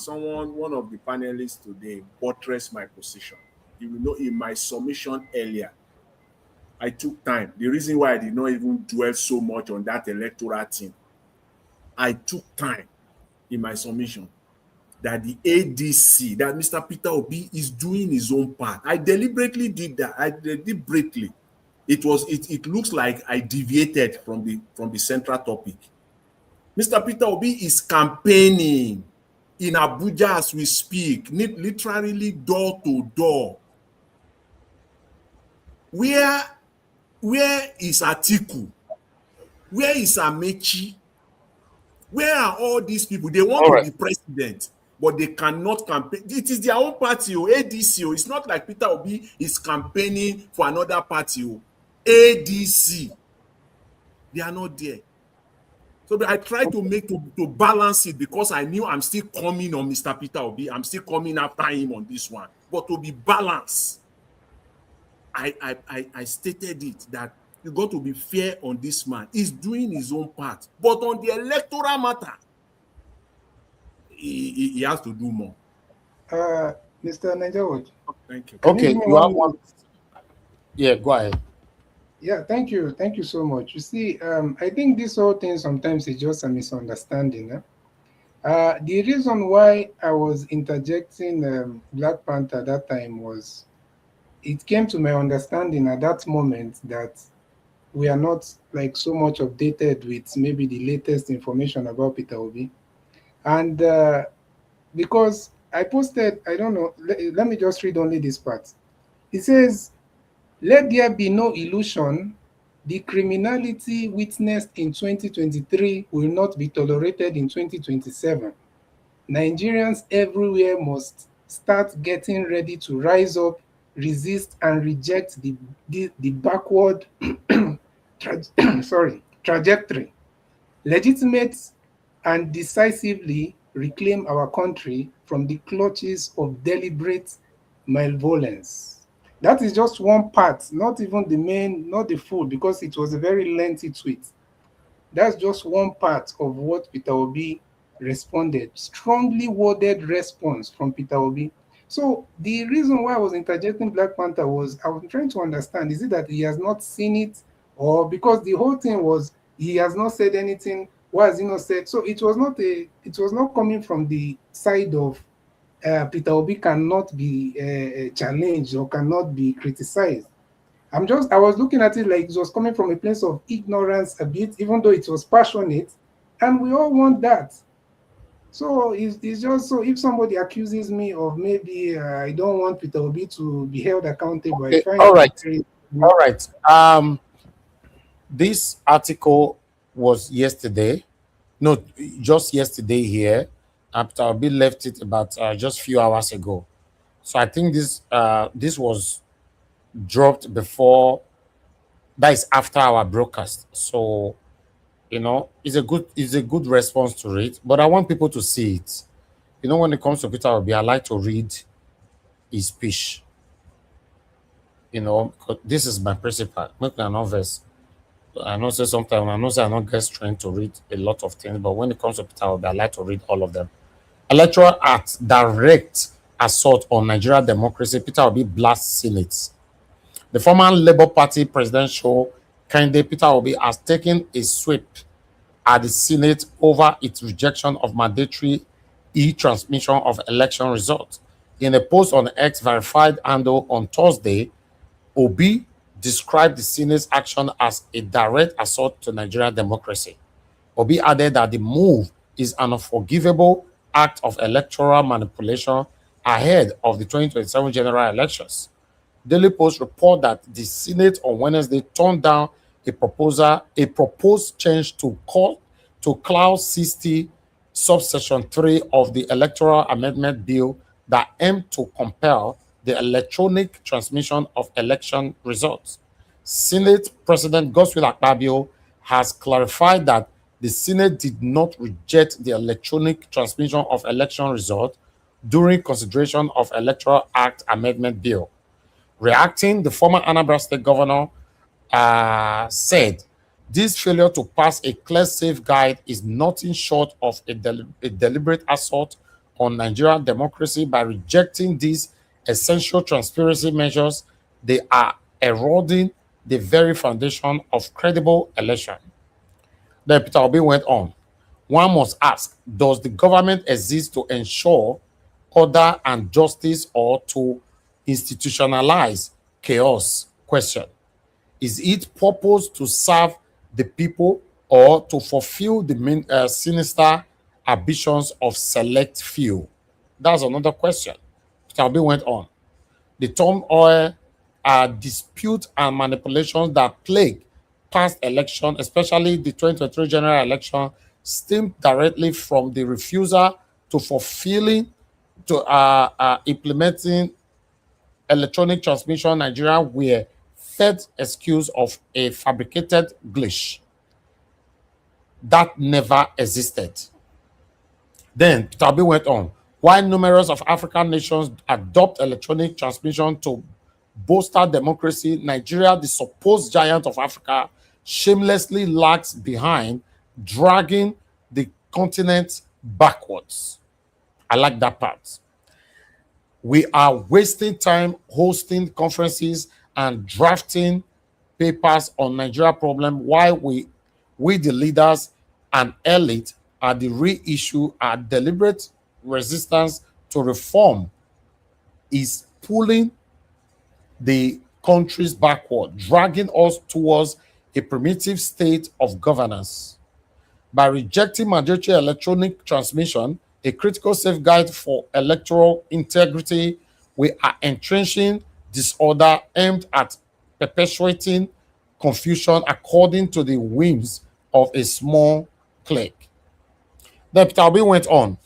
one of the panelists today buttressed my position. You know, in my submission earlier, I took time. The reason why I did not even dwell so much on that electoral thing, I took time in my submission that the ADC, that Mr. Peter Obi is doing his own part. I deliberately did that. It looks like I deviated from the central topic. Mr. Peter Obi is campaigning in Abuja as we speak, literally door to door. Where is Atiku? Where is Amechi? Where are all these people? They want to be president. but they cannot campaign. It is their own party, ADC. It's not like Peter Obi is campaigning for another party. ADC. They are not there. So I try to make to balance it because I knew I'm still coming on Mr. Peter Obi. I'm still coming after him on this one. But to be balanced, I stated it that you got to be fair on this man. He's doing his own part. But on the electoral matter, he has to do more. Mr. Najawood. Thank you. Okay, you have one. Yeah, go ahead. Yeah, thank you. Thank you so much. You see, I think this whole thing sometimes is just a misunderstanding. The reason why I was interjecting Black Panther that time was it came to my understanding at that moment that we are not like so much updated with maybe the latest information about Peter Obi. And because I posted, I don't know, let me just read only this part. It says, "Let there be no illusion, the criminality witnessed in 2023 will not be tolerated in 2027. Nigerians everywhere must start getting ready to rise up, resist, and reject the backward trajectory. Legitimate and decisively reclaim our country from the clutches of deliberate malevolence." That is just one part, not even the main, not the full, because it was a very lengthy tweet. That's just one part of what Peter Obi responded. Strongly worded response from Peter Obi. So the reason why I was interjecting Black Panther was I was trying to understand, is it that he has not seen it, or because the whole thing was he has not said anything, why has he not said? So it was not coming from the side of Peter Obi cannot be challenged or cannot be criticized. I was looking at it like it was coming from a place of ignorance a bit, even though it was passionate, and we all want that. So it's just so if somebody accuses me of maybe I don't want Peter Obi to be held accountable. Okay, all right. This article was yesterday. No, just yesterday here. After Obi left it about just a few hours ago. So I think this was dropped before, that is after our broadcast. So it's a good response to it. But I want people to see it. When it comes to Peter Obi, I like to read his speech. Because this is my principle. Make an verse. I know say sometimes I know say I don't get strength to read a lot of things, but when it comes to Peter Obi, I like to read all of them. Electoral Act direct assault on Nigerian democracy. Peter Obi blasts Senate. The former Labour Party presidential candidate Peter Obi has taken a sweep at the Senate over its rejection of mandatory e-transmission of election results. In a post on X verified handle on Thursday, Obi described the Senate's action as a direct assault to Nigerian democracy. Obi added that the move is an unforgivable act of electoral manipulation ahead of the 2027 general elections. Daily Post report that the Senate on Wednesday turned down a proposed change to Clause 60, subsection 3 of the Electoral Amendment Bill that aimed to compel the electronic transmission of election results. Senate President Godswill Akpabio has clarified that the Senate did not reject the electronic transmission of election results during consideration of Electoral Act Amendment Bill. Reacting, the former Anambra State Governor said, "This failure to pass a clear safeguard is nothing short of a deliberate assault on Nigerian democracy. By rejecting these essential transparency measures, they are eroding the very foundation of credible election." Then Peter Obi went on. One must ask, does the government exist to ensure order and justice or to institutionalize chaos? Question. Is it purpose to serve the people or to fulfill the sinister ambitions of select few? That's another question. Peter Obi went on. The turmoil, dispute and manipulations that plague past election, especially the 2023 general election, stemmed directly from the refusal to fulfilling, to implementing electronic transmission in Nigeria were fed excuse of a fabricated glitch that never existed. Then Tabi went on. While numerous of African nations adopt electronic transmission to bolster democracy, Nigeria, the supposed giant of Africa, shamelessly lags behind, dragging the continent backwards. I like that part. We are wasting time hosting conferences and drafting papers on Nigeria problem while we the leaders and elite are the real issue. Our deliberate resistance to reform is pulling the countries backward, dragging us towards a primitive state of governance. By rejecting mandatory electronic transmission, a critical safeguard for electoral integrity, we are entrenching disorder aimed at perpetuating confusion according to the whims of a small clique. Then Peter Obi went on.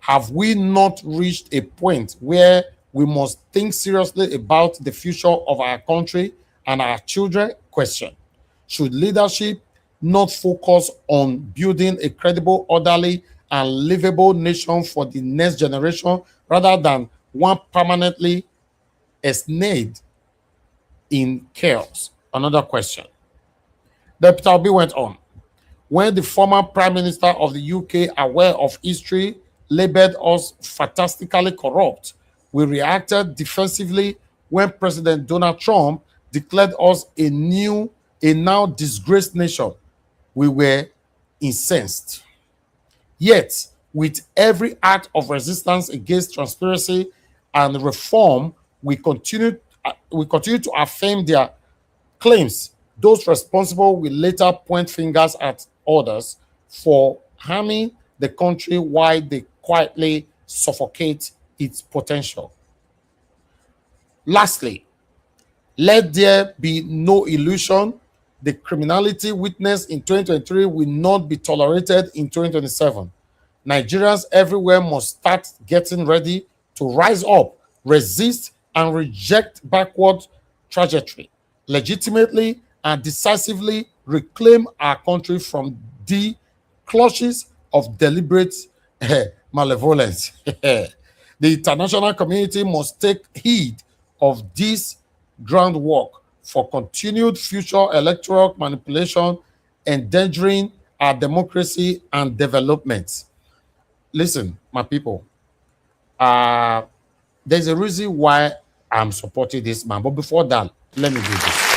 Have we not reached a point where we must think seriously about the future of our country and our children? Question. Should leadership not focus on building a credible, orderly, and livable nation for the next generation rather than one permanently ensnared in chaos? Another question. Then Peter Obi went on. When the former Prime Minister of the UK, aware of history, labeled us fantastically corrupt, we reacted defensively when President Donald Trump declared us a now disgraced nation. We were incensed. Yet, with every act of resistance against transparency and reform, we continue to affirm their claims. Those responsible will later point fingers at others for harming the country while they quietly suffocate its potential. Lastly, let there be no illusion. The criminality witnessed in 2023 will not be tolerated in 2027. Nigerians everywhere must start getting ready to rise up, resist, and reject backward trajectory, legitimately and decisively reclaim our country from the clutches of deliberate malevolence. The international community must take heed of this groundwork for continued future electoral manipulation, endangering our democracy and development. Listen, my people, there's a reason why I'm supporting this man. But before that, let me do this.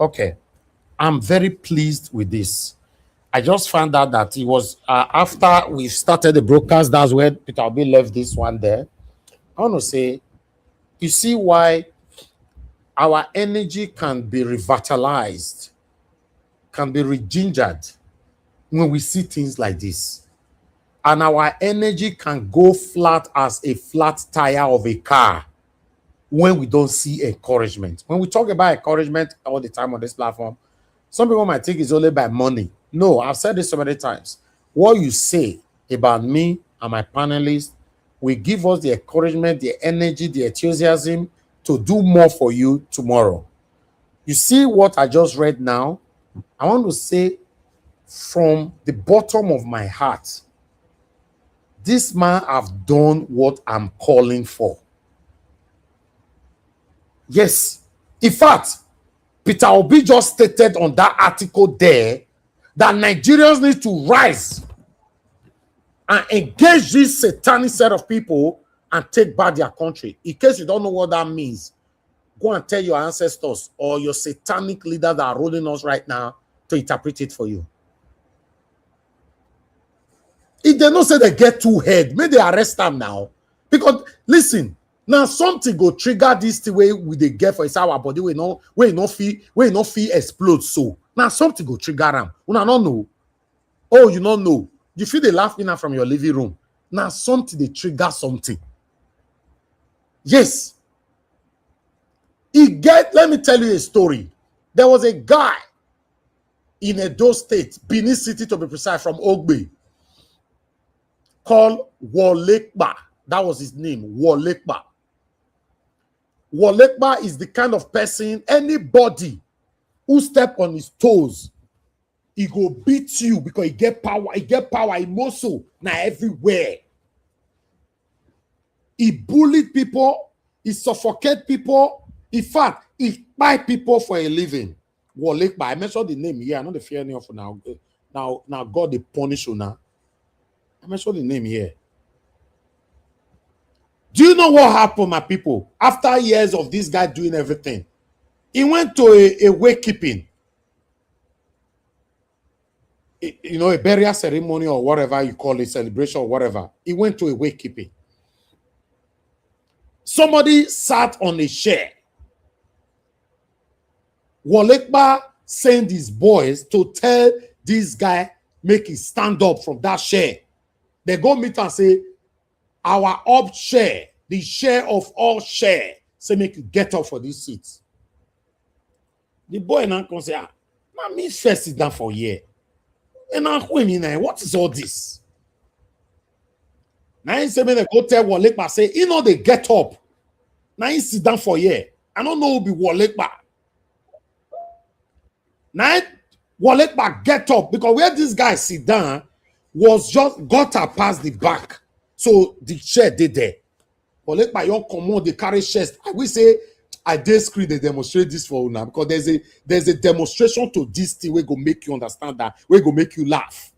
Okay, I'm very pleased with this. I just found out that it was after we started the broadcast, that's when Peter Obi left this one there. I want to say, you see why our energy can be revitalized, can be regingered when we see things like this. And our energy can go flat as a flat tire of a car when we don't see encouragement. When we talk about encouragement all the time on this platform, some people might think it's only by money. No, I've said this so many times. What you say about me and my panelists will give us the encouragement, the energy, the enthusiasm to do more for you tomorrow. You see what I just read now? I want to say from the bottom of my heart, this man have done what I'm calling for. Yes. In fact, Peter Obi just stated on that article there that Nigerians need to rise and engage this satanic set of people and take back their country. In case you don't know what that means, go and tell your ancestors or your satanic leaders that are ruling us right now to interpret it for you. If they don't say they get two head, maybe they arrest them now. Because listen, now something go trigger this the way we they get for our body. We no feel explode so. Now something go trigger them. Una don't know. Oh, you don't know. You feel they laughing now from your living room. Now something they trigger something. Yes. Let me tell you a story. There was a guy in Edo State, Benin City to be precise, from Ogbe, called Wolekba. That was his name, Wolekba. Wolekba is the kind of person, anybody who step on his toes, he go beat you because he get power, he muscle now everywhere. He bullied people, he suffocate people. In fact, he buy people for a living. Wolekba, I mentioned the name here. I know the fear any of now. Now God they punish you now. I mentioned the name here. Do you know what happened, my people? After years of this guy doing everything, he went to a wakekeeping, you know, a burial ceremony or whatever you call it, celebration or whatever. He went to a wakekeeping. Somebody sat on a chair. Wolekba sent his boys to tell this guy, make him stand up from that chair. They go meet and say, our up share, the share of all share, say make you get up for this seat. The boy now can say, now me first sit down for a year. And now what is all this? Now he say, me they go tell Wolekba, say, you know they get up. Now he sit down for a year. I don't know who be Wolekba. Now Wolekba get up because where this guy sit down was just gutter past the back. So the chair did there. Wolekba yon command, they carry chest. I will say I dare screen they demonstrate this for you now because there's a demonstration to this thing where go make you understand that, where go make you laugh.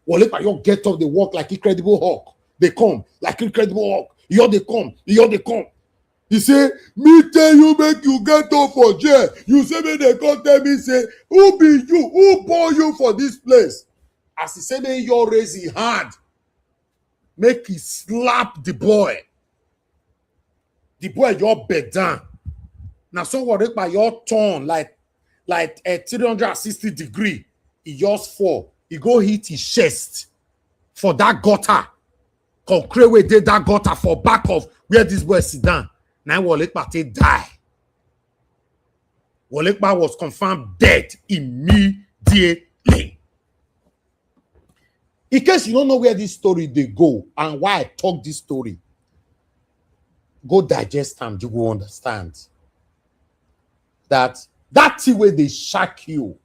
Wolekba yon get up, they walk like Incredible Hulk. They come like Incredible Hulk. Here they come. He say, me tell you, make you get up for jail. You say, me they come tell me, say, who be you? Who bore you for this place? As he say, me you raise his hand. Make he slap the boy. The boy, your bed down. Now, so what by your turn, like a 360 degree, he just fall. He go hit his chest for that gutter. Concrete way did that gutter for back of where this boy sit down. Now Wolekba die. Wolekba was confirmed dead immediately. In case you don't know where this story they go and why I talk this story, go digest them, you will understand that thing where they shock you.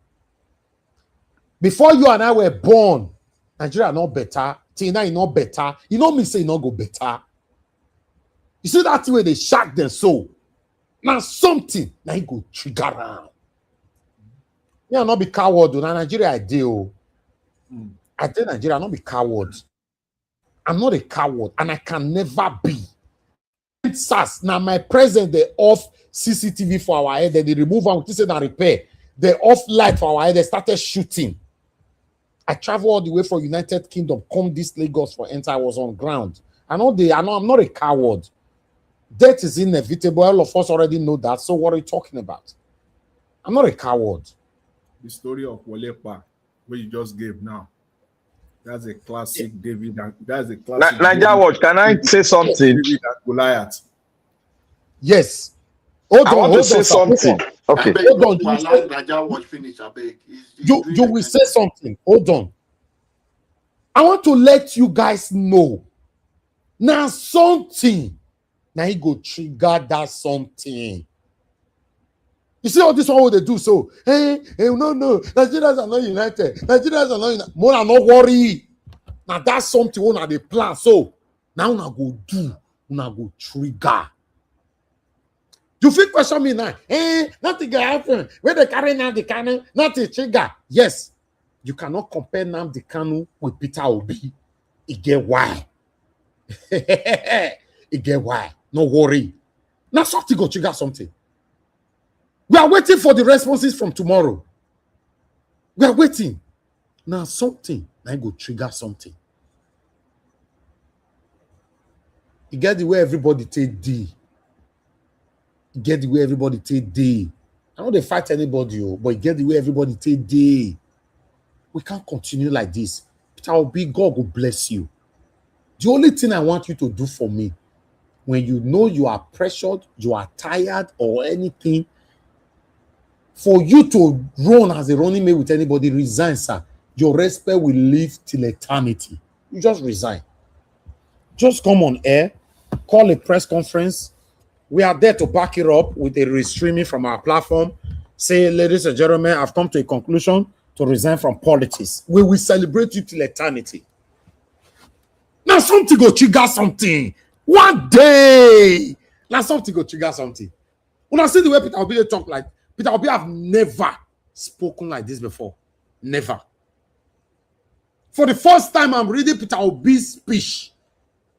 Before you and I were born, Nigeria not better, Tina is not better. You know me say not go better. You see that way they shock them so. Now something, now you go trigger around. Yeah, not be coward. Now Nigeria I do. I tell Nigeria, not be coward. I'm not a coward, and I can never be. SAS, now my president, they off CCTV for our head, they remove and we say that repair. They off light for our head, they started shooting. I travel all the way from United Kingdom, come this Lagos for enter. I was on ground. I know I'm not a coward. Death is inevitable. All of us already know that. So what are you talking about? I'm not a coward. The story of Wolekba, where you just gave now. That's a classic David. That's a classic. Niger Watch, can I say something? David and Goliath. Yes. I want to say something. Okay. Hold on. Niger Watch finish. I beg. You will say something. Hold on. I want to let you guys know. Now something. Now he go trigger that something. You see all this one what they do so. Hey, no. Nigerians are not united. Nigerians are not united. More are not worry. Now that's something one they plan. So now una go do. Una go trigger. You feel question me now? Nothing can happen. When they carry Nnamdi Kanu, nothing trigger. Yes. You cannot compare Nnamdi Kanu with Peter Obi. It get why. It get why. No worry. Now something go trigger something. We are waiting for the responses from tomorrow. We are waiting. Now something. Now go trigger something. You get the way everybody take D. You get the way everybody take D. I know they fight anybody, but get the way everybody take day. We can't continue like this. Peter Obi, God will bless you. The only thing I want you to do for me, when you know you are pressured, you are tired or anything, for you to run as a running mate with anybody, resign, sir. Your respect will live till eternity. You just resign. Just come on air, call a press conference. We are there to back it up with a restreaming from our platform. Say, ladies and gentlemen, I've come to a conclusion to resign from politics. We will celebrate you till eternity. Now something go trigger something. One day. Now something go trigger something. When I see the way Peter Obi talk, like Peter Obi have never spoken like this before. Never. For the first time I'm reading Peter Obi's speech,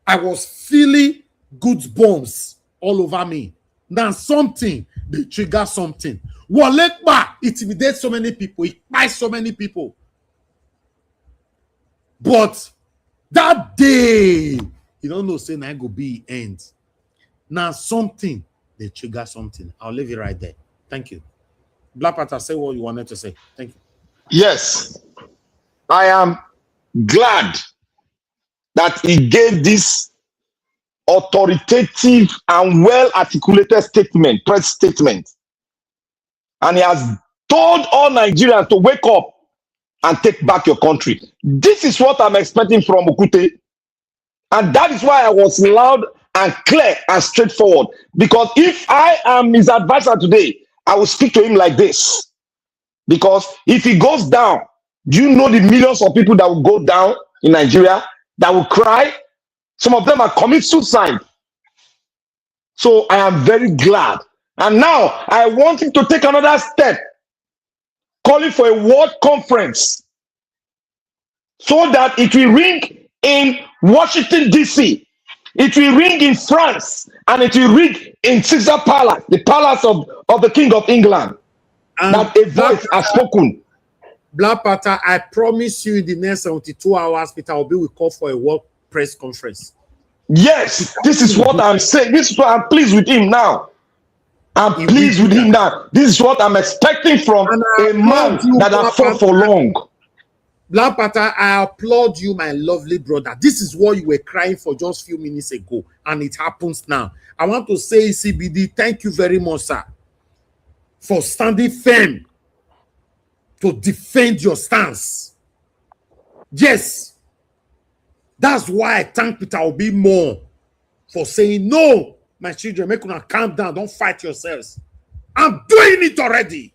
I was feeling goosebumps all over me. Now something, they trigger something. Walekba intimidates so many people. It buys so many people. But that day, you don't know, say now go be end. Now something, they trigger something. I'll leave it right there. Thank you. Black Panther, say what you wanted to say. Thank you. Yes, I am glad that he gave this authoritative and well-articulated statement, press statement. And he has told all Nigerians to wake up and take back your country. This is what I'm expecting from Okute. And that is why I was loud and clear and straightforward. Because if I am his advisor today, I will speak to him like this. Because if he goes down, do you know the millions of people that will go down in Nigeria, that will cry? Some of them are commit suicide. So I am very glad. And now I want him to take another step, calling for a world conference so that it will ring in Washington, D.C., it will ring in France, and it will ring in Caesar Palace, the palace of the King of England, that a voice has spoken. Black Panther, I promise you in the next 72 hours, Peter Obi will call for a world press conference. Yes, this is what I'm saying. This is what I'm pleased with him now. I'm pleased with him now. This is what I'm expecting from a man that has fought for long. Black Panther, I applaud you, my lovely brother. This is what you were crying for just a few minutes ago, and it happens now. I want to say, CBD, thank you very much, sir, for standing firm to defend your stance. Yes, that's why I thank Peter Obi more for saying, no, my children, make una calm down, don't fight yourselves. I'm doing it already.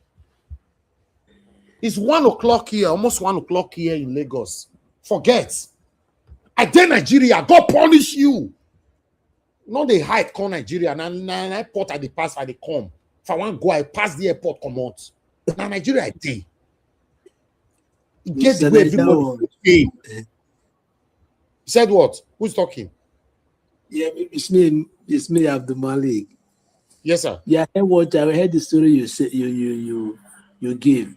It's 1 o'clock here, almost 1 o'clock here in Lagos. Forget. I dare Nigeria, God punish you. No, they hide, call Nigeria. Now, airport at the pass, I they come. If I want to go, I pass the airport, come out. Now, Nigeria, I day. Get the way everybody. You said what? Who's talking? Yeah, it's me, Abdul Malik. Yes, sir. Yeah, I heard the story you say you give.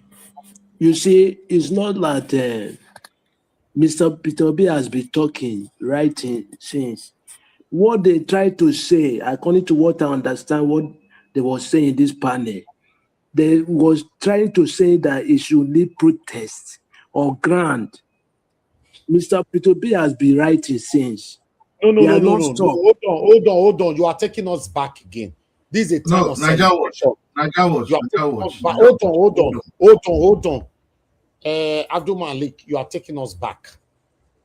You see, it's not like Mr. Peter Obi has been talking, writing since. What they try to say, according to what I understand, what they were saying in this panel, they was trying to say that it should need protest or grant. Mr. Peter Obi has been writing since. No. Hold on. You are taking us back again. This is a time of celebration. Hold on. Abdul Malik, you are taking us back.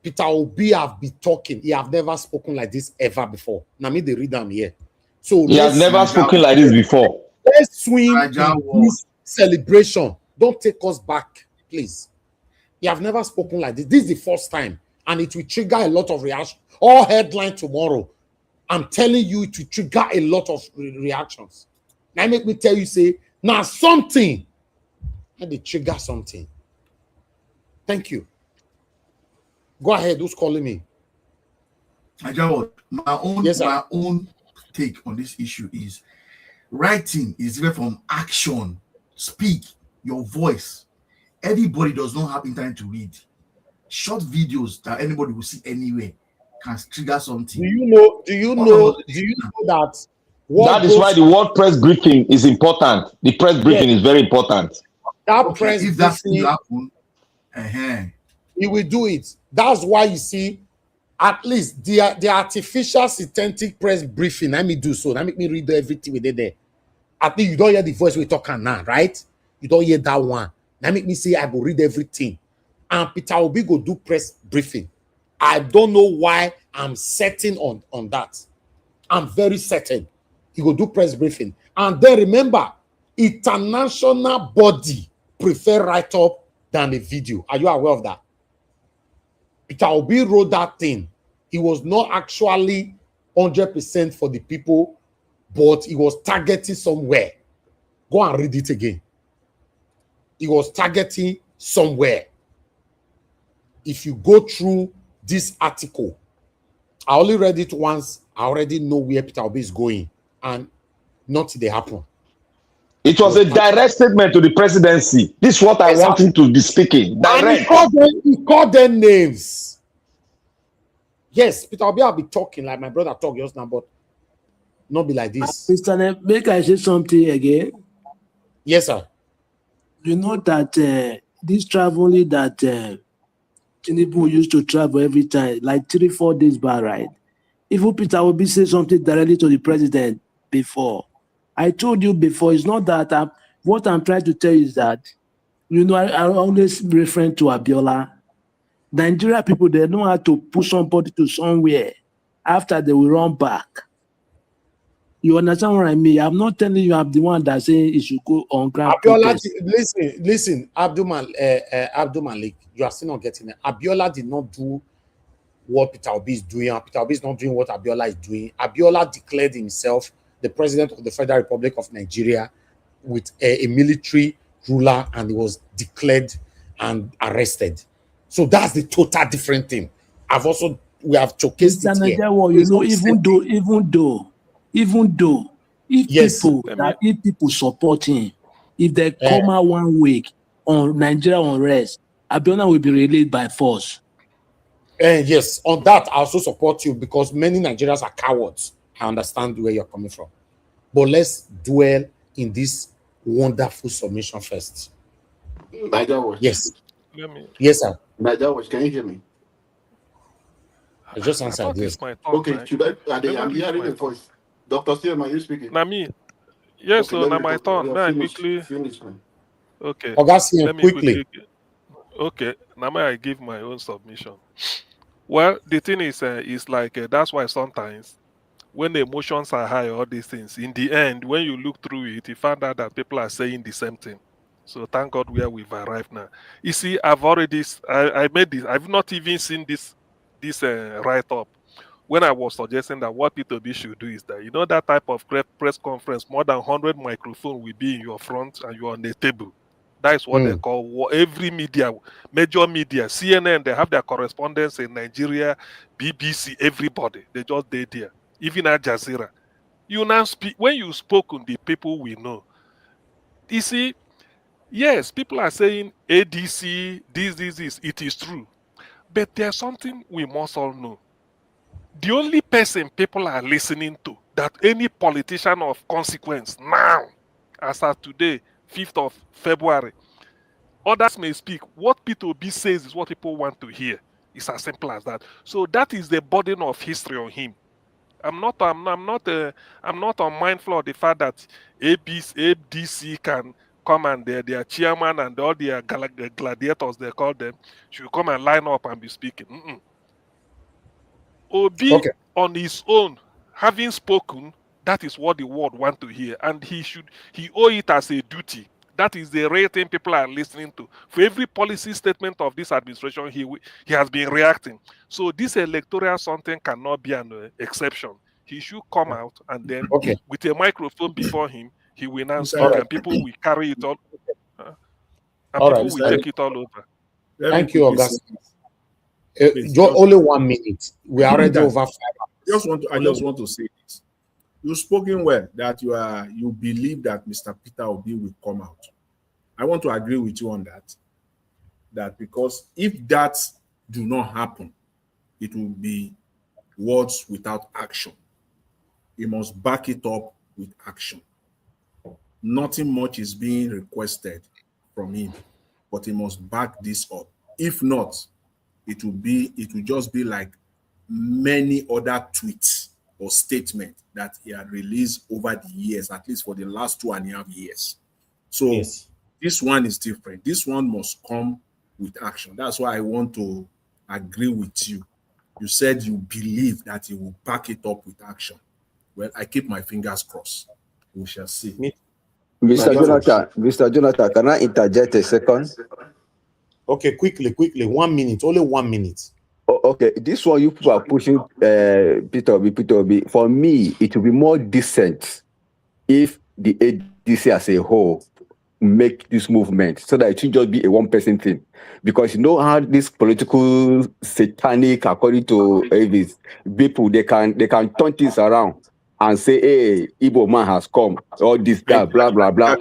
Peter Obi have been talking. He have never spoken like this ever before. Now me they read them here. So he has never spoken like this before. Let's swim in this celebration. Don't take us back, please. You have never spoken like this. This is the first time, and it will trigger a lot of reaction. All headline tomorrow. I'm telling you, it will trigger a lot of reactions. Now make me tell you, say, now something, and they trigger something. Thank you. Go ahead. Who's calling me? My own take on this issue is writing is different from action. Speak your voice. Everybody does not have internet to read. Short videos that anybody will see anywhere can trigger something. Do you know that That is why the word press briefing is important. The press briefing is very important. That Okay, press if that briefing, will happen, he will do it. That's why you see, at least the artificial synthetic press briefing. Let me do so. Let me read everything we did there. At least you don't hear the voice we're talking now, right? You don't hear that one. Now make me say I will read everything. And Peter Obi go do press briefing. I don't know why I'm certain on that. I'm very certain. He will do press briefing. And then remember, international body prefer write-up than a video. Are you aware of that? Peter Obi wrote that thing. He was not actually 100% for the people, but he was targeting somewhere. Go and read it again. He was targeting somewhere. If you go through this article, I only read it once. I already know where Peter Obi is going, and nothing they happen. It was a direct statement to the presidency. This is what I want him to be speaking. Direct. And he called them names. Yes, Peter Obi will be talking like my brother talked just now, but not be like this. Mr. Ne, make I say something again. Yes, sir. You know that this traveling that Tinubu used to travel every time, like 3-4 days back, right? Even Peter Obi say something directly to the president before. I told you before, it's not that what I'm trying to tell you is that, you know, I always refer to Abiola. Nigeria people, they know how to push somebody to somewhere after they will run back. You understand what I mean? I'm not telling you I'm the one that say it should go on ground. Abiola, listen, Abdul Malik, you are still not getting it. Abiola did not do what Peter Obi is doing, and Peter Obi is not doing what Abiola is doing. Abiola declared himself the president of the Federal Republic of Nigeria with a military ruler, and he was declared and arrested. So that's the total different thing. We have showcased it here. You know, even though if yes, people support him, if they come out 1 week on Nigeria unrest, Abiola will be released by force. Yes, on that I also support you, because many Nigerians are cowards. I understand where you're coming from, but let's dwell in this wonderful submission first. Yes. Yes, sir. Can you hear me? I just answered yes. Okay, right? Should I'm hearing the voice. Dr. Siem, are you speaking? Nami. Yes, okay, so now my turn. May I quickly? Finish, man. Okay. Let me quickly. Okay. Now may I give my own submission? Well, the thing is like that's why sometimes when the emotions are high, all these things, in the end, when you look through it, you find out that people are saying the same thing. So thank God where we've arrived now. You see, I made this. I've not even seen this write-up. When I was suggesting that what P2B should do is that, you know, that type of press conference, more than 100 microphones will be in your front and you're on the table. That is what they call every media, major media, CNN, they have their correspondents in Nigeria, BBC, everybody. They just did there. Even Al Jazeera. You now speak, when you spoke on the people we know, you see, yes, people are saying ADC, this, it is true. But there's something we must all know. The only person people are listening to, that any politician of consequence now, as of today, 5th of February, others may speak. What P2B says is what people want to hear. It's as simple as that. So that is the burden of history on him. I'm not unmindful of the fact that ADC can come and their chairman and all their gladiators, they call them, should come and line up and be speaking. Obi on his own, having spoken, that is what the world want to hear, and he owe it as a duty. That is the rare thing people are listening to. For every policy statement of this administration, he has been reacting. So this electoral something cannot be an exception. He should come out and then, with a microphone before him, he will now speak, and people will carry it all, and people will take it all over. Thank you, Augustine. Only 1 minute. We are already over 5 hours. I just want to say this. You've spoken well that you believe that Mr. Peter Obi will come out. I want to agree with you on that. That because if that do not happen, it will be words without action. he must back it up with action. Nothing much is being requested from him, but he must back this up. If not, it will just be like many other tweets or statements that he had released over the years, at least for the last 2.5 years. So Yes. this one is different. This one must come with action. That's why I want to agree with you. You said you believe that he will back it up with action. Well, I keep my fingers crossed. We shall see. Mr. Jonathan, can I interject a second? Okay, quickly, 1 minute, only 1 minute. Okay, this one you people are pushing Peter Obi. For me, it will be more decent if the ADC as a whole make this movement so that it should just be a one-person thing. Because you know how this political satanic, according to Avis, people they can turn things around and say, hey, Igbo man has come, all this, that, blah, blah, blah.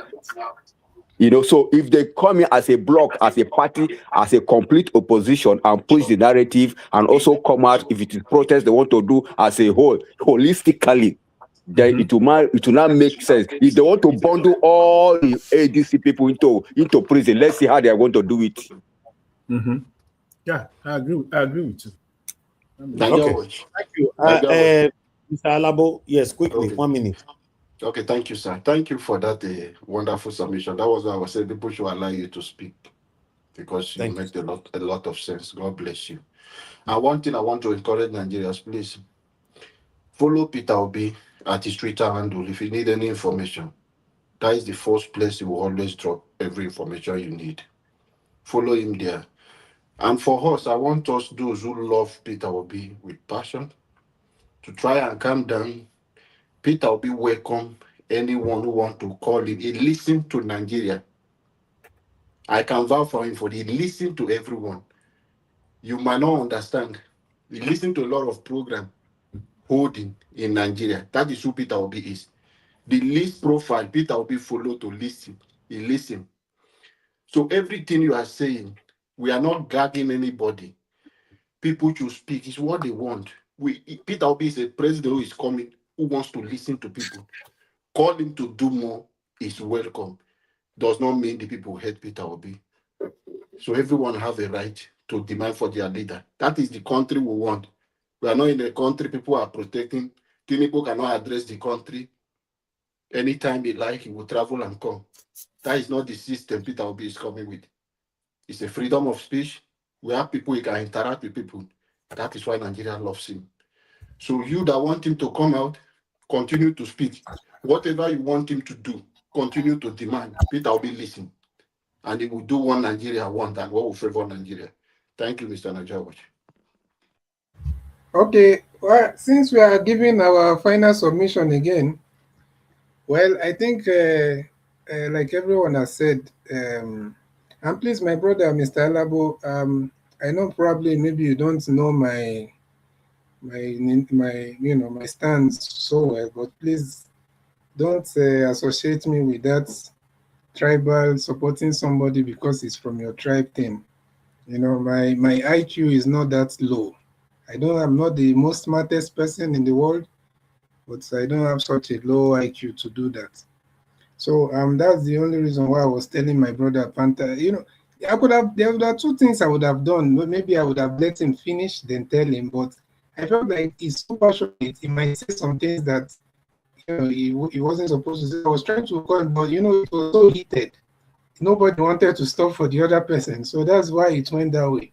You know, so if they come in as a bloc, as a party, as a complete opposition and push the narrative and also come out, if it is protest they want to do as a whole, holistically, then it will not make sense. If they want to bundle all the ADC people into prison, let's see how they are going to do it. Yeah, I agree with you. Okay. Thank you. Mr. Alabo, yes, quickly, Okay. 1 minute. Okay, thank you, sir. Thank you for that wonderful submission. That was why I was saying people should allow you to speak because you make a lot of sense. God bless you. And one thing I want to encourage Nigerians, please follow Peter Obi at his Twitter handle if you need any information. That is the first place he will always drop every information you need. Follow him there. And for us, I want us, those who love Peter Obi with passion, to try and calm down. Peter Obi welcome anyone who want to call him. He listen to Nigeria. I can vouch for him, for he listen to everyone. You might not understand. He listen to a lot of program holding in Nigeria. That is who Peter Obi is. The least profile Peter Obi follow to listen. He listen. So everything you are saying, we are not gagging anybody. People should speak. It's what they want. Peter Obi is a president who is coming, who wants to listen to people. Call him to do more is welcome. Does not mean the people hate Peter Obi. So everyone have a right to demand for their leader. That is the country we want. We are not in a country people are protecting. Tinubu cannot address the country. Anytime he like, he will travel and come. That is not the system Peter Obi is coming with. It's a freedom of speech. We have people, he can interact with people. That is why Nigeria loves him. So you that want him to come out, continue to speak. Whatever you want him to do, continue to demand. Peter will be listening. And he will do one Nigeria want and what will favor Nigeria. Thank you, Mr. Najawaj. Okay, well, since we are giving our final submission again, well, I think, like everyone has said, and please, my brother, Mr. Alabo, I know probably maybe you don't know my my stance so well, but please don't associate me with that tribal supporting somebody because it's from your tribe thing. You know, my IQ is not that low. I'm not the most smartest person in the world, but I don't have such a low IQ to do that. So that's the only reason why I was telling my brother Panther, you know, there are two things I would have done. Maybe I would have let him finish, then tell him, but I felt like he's so passionate. He might say some things that, you know, he wasn't supposed to say. I was trying to call him, but, you know, it was so heated. Nobody wanted to stop for the other person. So that's why it went that way.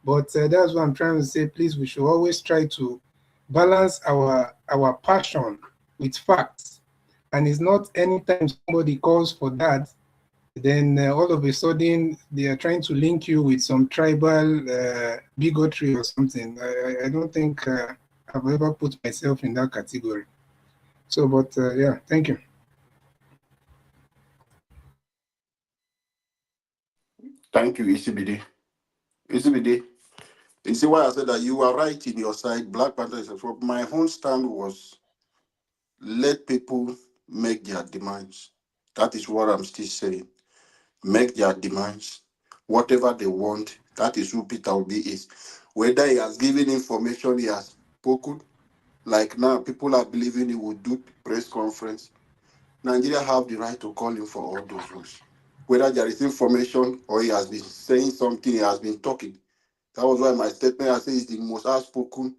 But that's what I'm trying to say. Please, we should always try to balance our passion with facts. And it's not anytime somebody calls for that, then all of a sudden they are trying to link you with some tribal bigotry or something. I don't think I've ever put myself in that category. So, but yeah, thank you. Thank you, ECBD. ECBD. You see why I said that you are right in your side. Black Panther is from my own stand was let people make their demands. That is what I'm still saying. Make their demands. Whatever they want, that is who Peter Obi is. Whether he has given information, he has spoken, Like now, people are believing he would do press conference. Nigeria have the right to call him for all those rules. Whether there is information or he has been saying something, he has been talking. That was why my statement, I say, he's the most outspoken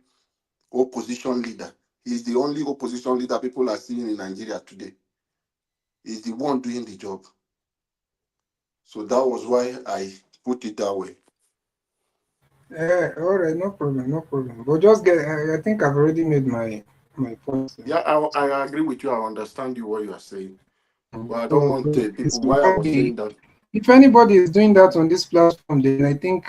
opposition leader. He's the only opposition leader people are seeing in Nigeria today. He's the one doing the job. So that was why I put it that way. All right, no problem, no problem. But just get, I think I've already made my point. Yeah, I agree with you. I understand you what you are saying. But I don't So want it's people, why I was saying that. if anybody is doing that on this platform, then I think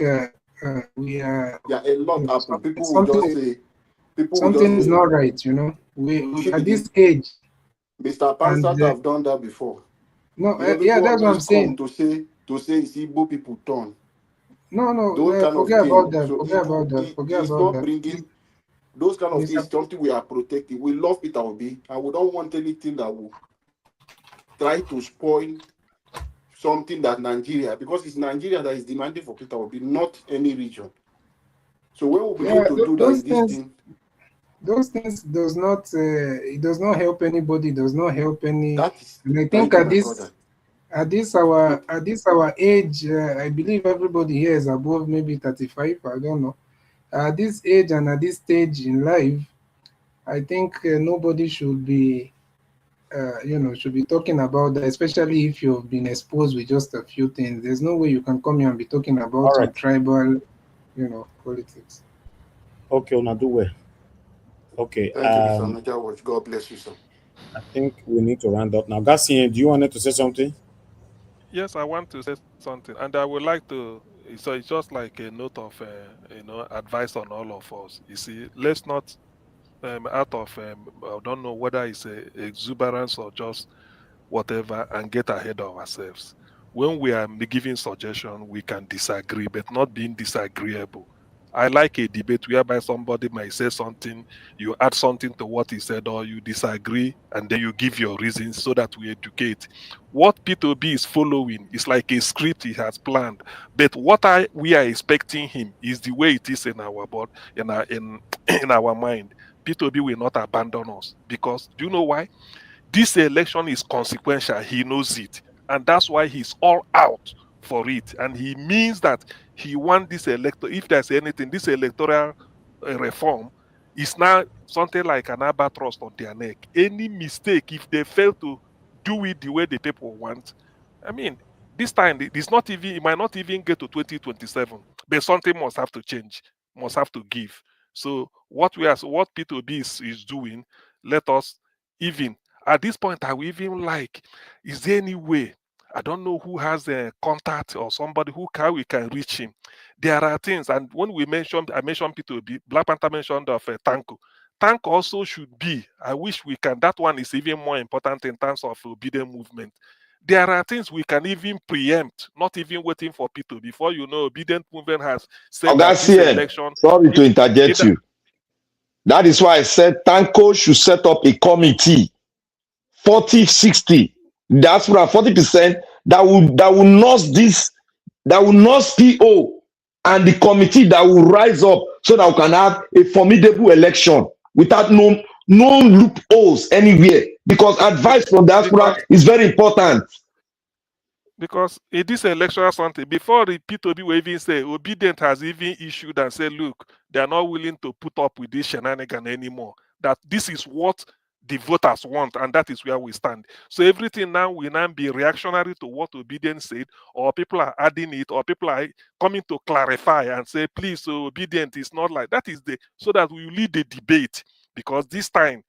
we are. Yeah, a lot happen. People will Something just say, something is not right. You know, we at this age. Mr. Pansat have done that before. No, You know, yeah, people that's what I'm always come saying. to say it's Igbo people turn. No, Those kind of forget about things. that. So Forget about that. Forget it's about not that. bringing those kind of Mr. things. Something we are protecting. We love Peter Obi, and we don't want anything that will try to spoil something that Nigeria, because it's Nigeria that is demanding for Peter Obi, not any region. So when we begin to do that, this thing. Those things does not it does not help anybody. Does not help any. And I think at this our age, I believe everybody here is above maybe 35. I don't know. At this age and at this stage in life, I think nobody should be, should be talking about that, especially if you've been exposed with just a few things. There's no way you can come here and be talking about some tribal, politics. Okay, Una do well. Okay. Thank you, Mr. Major Watch. God bless you, sir. I think we need to round up now. Gassien, do you want to say something? Yes, I want to say something, and I would like to. So it's just like a note of, advice on all of us. You see, let's not, out of, I don't know whether it's a exuberance or just whatever, and get ahead of ourselves. When we are giving suggestion, we can disagree, but not being disagreeable. I like a debate whereby somebody might say something, you add something to what he said, or you disagree, and then you give your reasons so that we educate. What P2B is following is like a script he has planned, but what we are expecting him is the way it is in our body, in our mind. P2B will not abandon us, because do you know why? This election is consequential. He knows it. And that's why he's all out for it. And he means that he wants this if there's anything, this electoral reform is now something like an albatross on their neck. Any mistake, if they fail to do it the way the people want, I mean, this time it might not even get to 2027, but something must have to change, must have to give. So what P2B is doing, let us even at this point, I will even like, is there any way? I don't know who has a contact or somebody we can reach him. There are things, and when I mentioned P2B, Black Panther mentioned of Tanko. Tank also should be. I wish we can. That one is even more important in terms of obedient movement. There are things we can even preempt, not even waiting for P2. Before you know, obedient movement has said that this election. Sorry to interject you. That is why I said Tanko should set up a committee, 40-60 diaspora, 40% that will nurse this, that will nurse PO, and the committee that will rise up so that we can have a formidable election without no loopholes anywhere. Because advice from diaspora is very important. Because in this electoral something, before the P2B will even say, Obedient has even issued and said, look, they are not willing to put up with this shenanigan anymore. That this is what the voters want, and that is where we stand. So everything now will now be reactionary to what Obedient said, or people are adding it, or people are coming to clarify and say, please, so Obedient is not like that. Is so that we lead the debate, because this time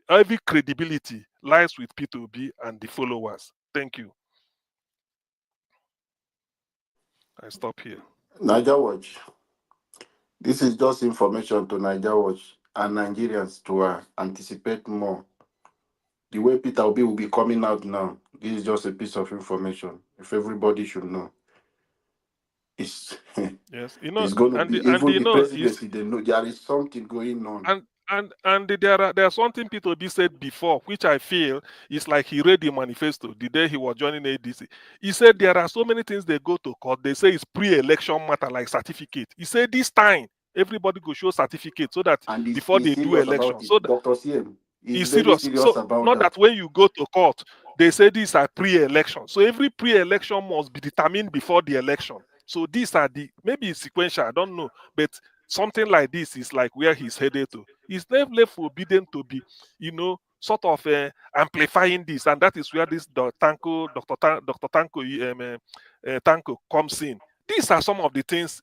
every credibility lies with P2B and the followers. Thank you. I stop here. Niger Watch. This is just information to Niger Watch and Nigerians to anticipate more. The way Peter Obi will be coming out now, this is just a piece of information. If everybody should know, it's yes, it's going to be even the presidency. They know there is something going on. And there's something P2B said before, which I feel is like he read the manifesto the day he was joining ADC. He said there are so many things they go to court. They say it's pre-election matter, like certificate. He said this time Everybody go show certificate so that And before he's they do serious election. about it. So that Dr. CM is it's very serious. serious So about not that. that when you go to court, they say these are pre-election. So every pre-election must be determined before the election. So these are the maybe it's sequential, I don't know, but something like this is like where he's headed to. He's never left forbidden to be, sort of amplifying this, and that is where this Dr. Tanko comes in. These are some of the things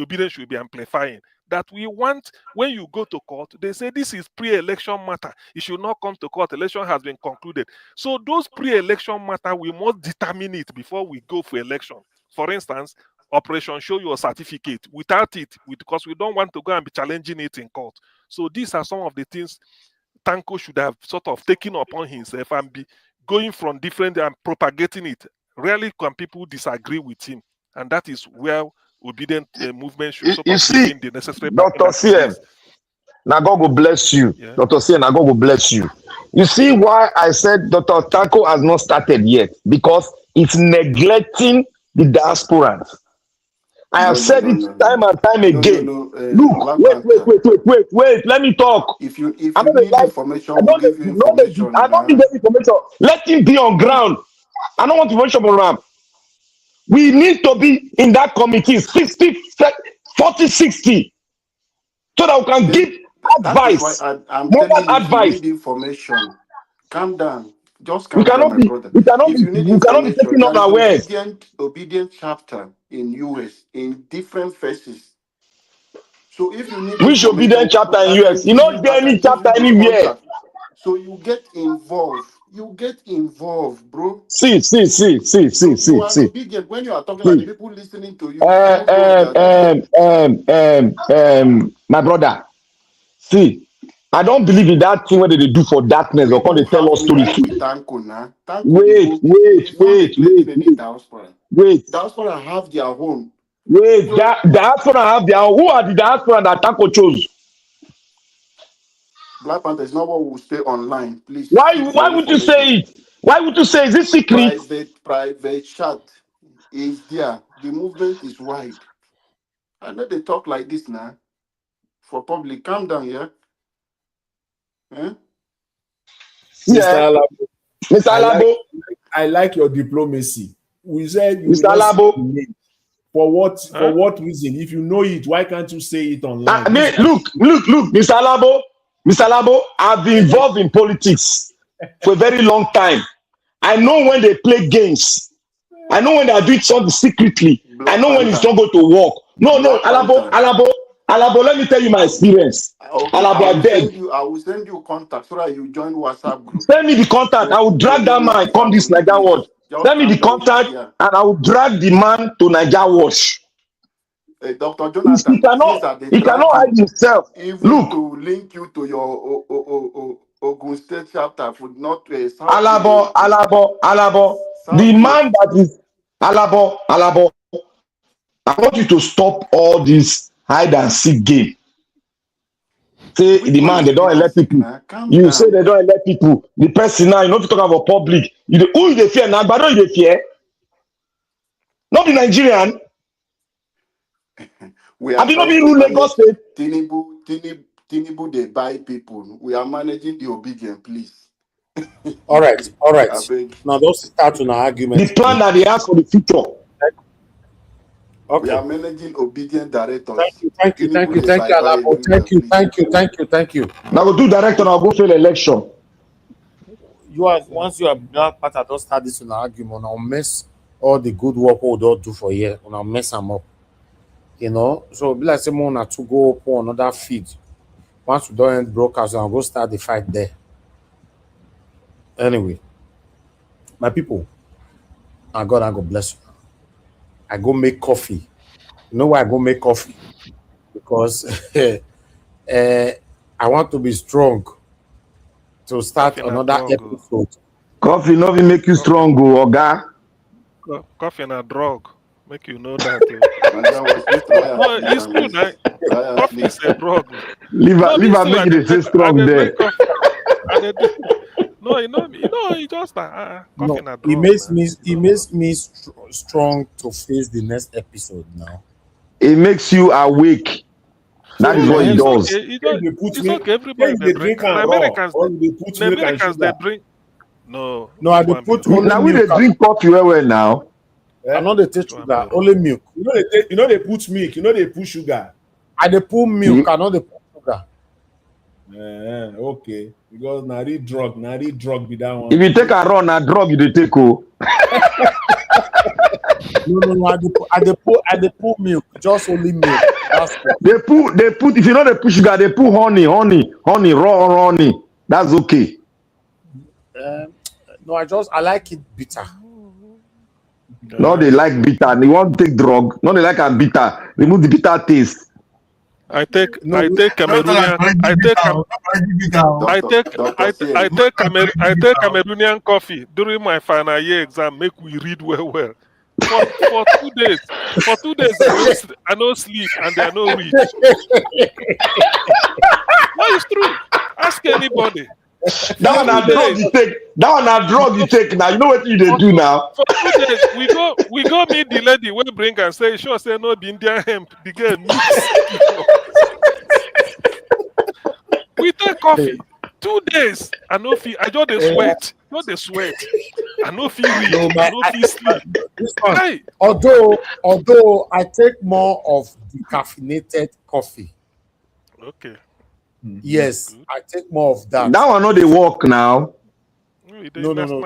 obedience should be amplifying. That we want when you go to court, they say this is pre-election matter. You should not come to court. Election has been concluded. So those pre-election matter, we must determine it before we go for election. For instance, Operation Show Your Certificate. Without it, because we don't want to go and be challenging it in court. So these are some of the things Tanko should have sort of taken upon himself and be going from different and propagating it. Rarely can people disagree with him, and that is where obedient movement should sort You of see, in the necessary Dr. that it CM, is. now God will bless you. Yeah. Dr. CM, now God will bless you. You see why I said Dr. Tanko has not started yet? Because it's neglecting the diasporans. I have said it time and time again. Look, wait. Let me talk. If you I don't need like. information, I we'll don't. give you I information. don't need any information. Let him be on ground. I don't want information from him. We need to be in that committee 60, 40, 60, so that we can give That is why advice, I'm moral telling you, if you advice. need information, calm down. Just We calm down, cannot my be. brother. We cannot If be. you need We cannot be information, taking there is unawares. obedient chapter in US in different phases. So if you need Which obedient information, chapter in I US? can You give don't you get any chapter the anywhere. contact. So you get involved. You get involved, bro. See. You are obedient. When you are talking like the people listening to you, you know that. My brother. See, I don't believe in that thing where they do for darkness or come they tell us stories. With Tanko now. Tanko Wait. he's not neglecting any diaspora. Diaspora have their own. Wait, diaspora have their own. Who are the diaspora that Tanko chose? Black Panther is not what will stay online. Please. Why would you say it? Why would you say is it secret? Private chat is there. The movement is wide. I know they talk like this now. For public, calm down, yeah. Yeah. Mr. Alabo. I like your diplomacy. We said you Mr. Alabo. For what reason? If you know it, why can't you say it online? Look, Mr. Alabo, I've been involved in politics for a very long time. I know when they play games. I know when they are doing something secretly. I know when it's not going to work. No, Alabo, let me tell you my experience. Okay, Alabo, I will send you contact so that you join WhatsApp group. Send me the contact. I will drag that man come this Niger Watch. Send me the contact and I will drag the man to Niger Watch. Dr. Jonathan, he cannot hide himself. Even to link you to your Ogun State chapter for not Alabo. The man that is Alabo. I want you to stop all this hide and seek game. Say the man they don't elect people. You say they don't elect people. The person now, you know to talk about public. Who you dey fear now? But don't you dey fear? Not the Nigerian. Have you not been in Lagos State? Tinubu, they buy people. We are managing the obedient, please. All right. Now those start on our argument. The plan that they have for the future. Okay. We are managing obedient directors. Thank you, Alabo. Thank you. Now go do director, I'll go fail election. Once you are Black Panther, don't start this on argument. I'll mess all the good work we don't do for here, and I'll mess them up. So be like someone to go up on another feed. Once we don't end broadcast, I'll go start the fight there. Anyway, my people, I God bless you. I go make coffee. You know why I go make coffee? Because I want to be strong to start another episode. Coffee not will make you strong, Oga. Coffee and a drug. Make you know that. No, it's true. Coffee is a drug. Leave her make it say strong there. No, it just coffee and a drug. It makes me strong to face the next episode now. It makes you awake. That is So what he It's does. okay. they put It's milk, okay. Everybody they they drink. drink and raw, or they put In milk and Americans they sugar. drink. No, No, I which dey one be put you? only Now we milk. they drink coffee well now. I Eh? know they take Which one sugar, be you? only milk. You know they put milk, you know they put sugar. I dey put milk, I know they put sugar. Okay. Because nari drug be that one. If you take a run, a drug you dey take. Oh. No, I dey put milk, just only milk. That's all. They put. If you know they put sugar, they put honey, raw honey. That's okay. No, I like it bitter. No, they like bitter. They want to take drug. No, they like a bitter. Remove the bitter taste. I take Don't tell us Cameroonian. already I bitter, take Cam- already bitter. I take I take Cameroonian coffee during my final year exam. Make we read well. For 2 days. For 2 days I no sleep and they are no read. No, it's true. Ask anybody. That one a drug you take. That one a drug you take. Now you know what you dey do now. For 2 days we go meet the lady wey bring and say sure say no be Indian hemp. The girl mix. We take coffee 2 days. I no feel. I just dey sweat. I no feel read. I no feel sleep. This one, Hey. although I take more of decaffeinated coffee. Okay. Yes, I take more of that. That one no dey work now. No.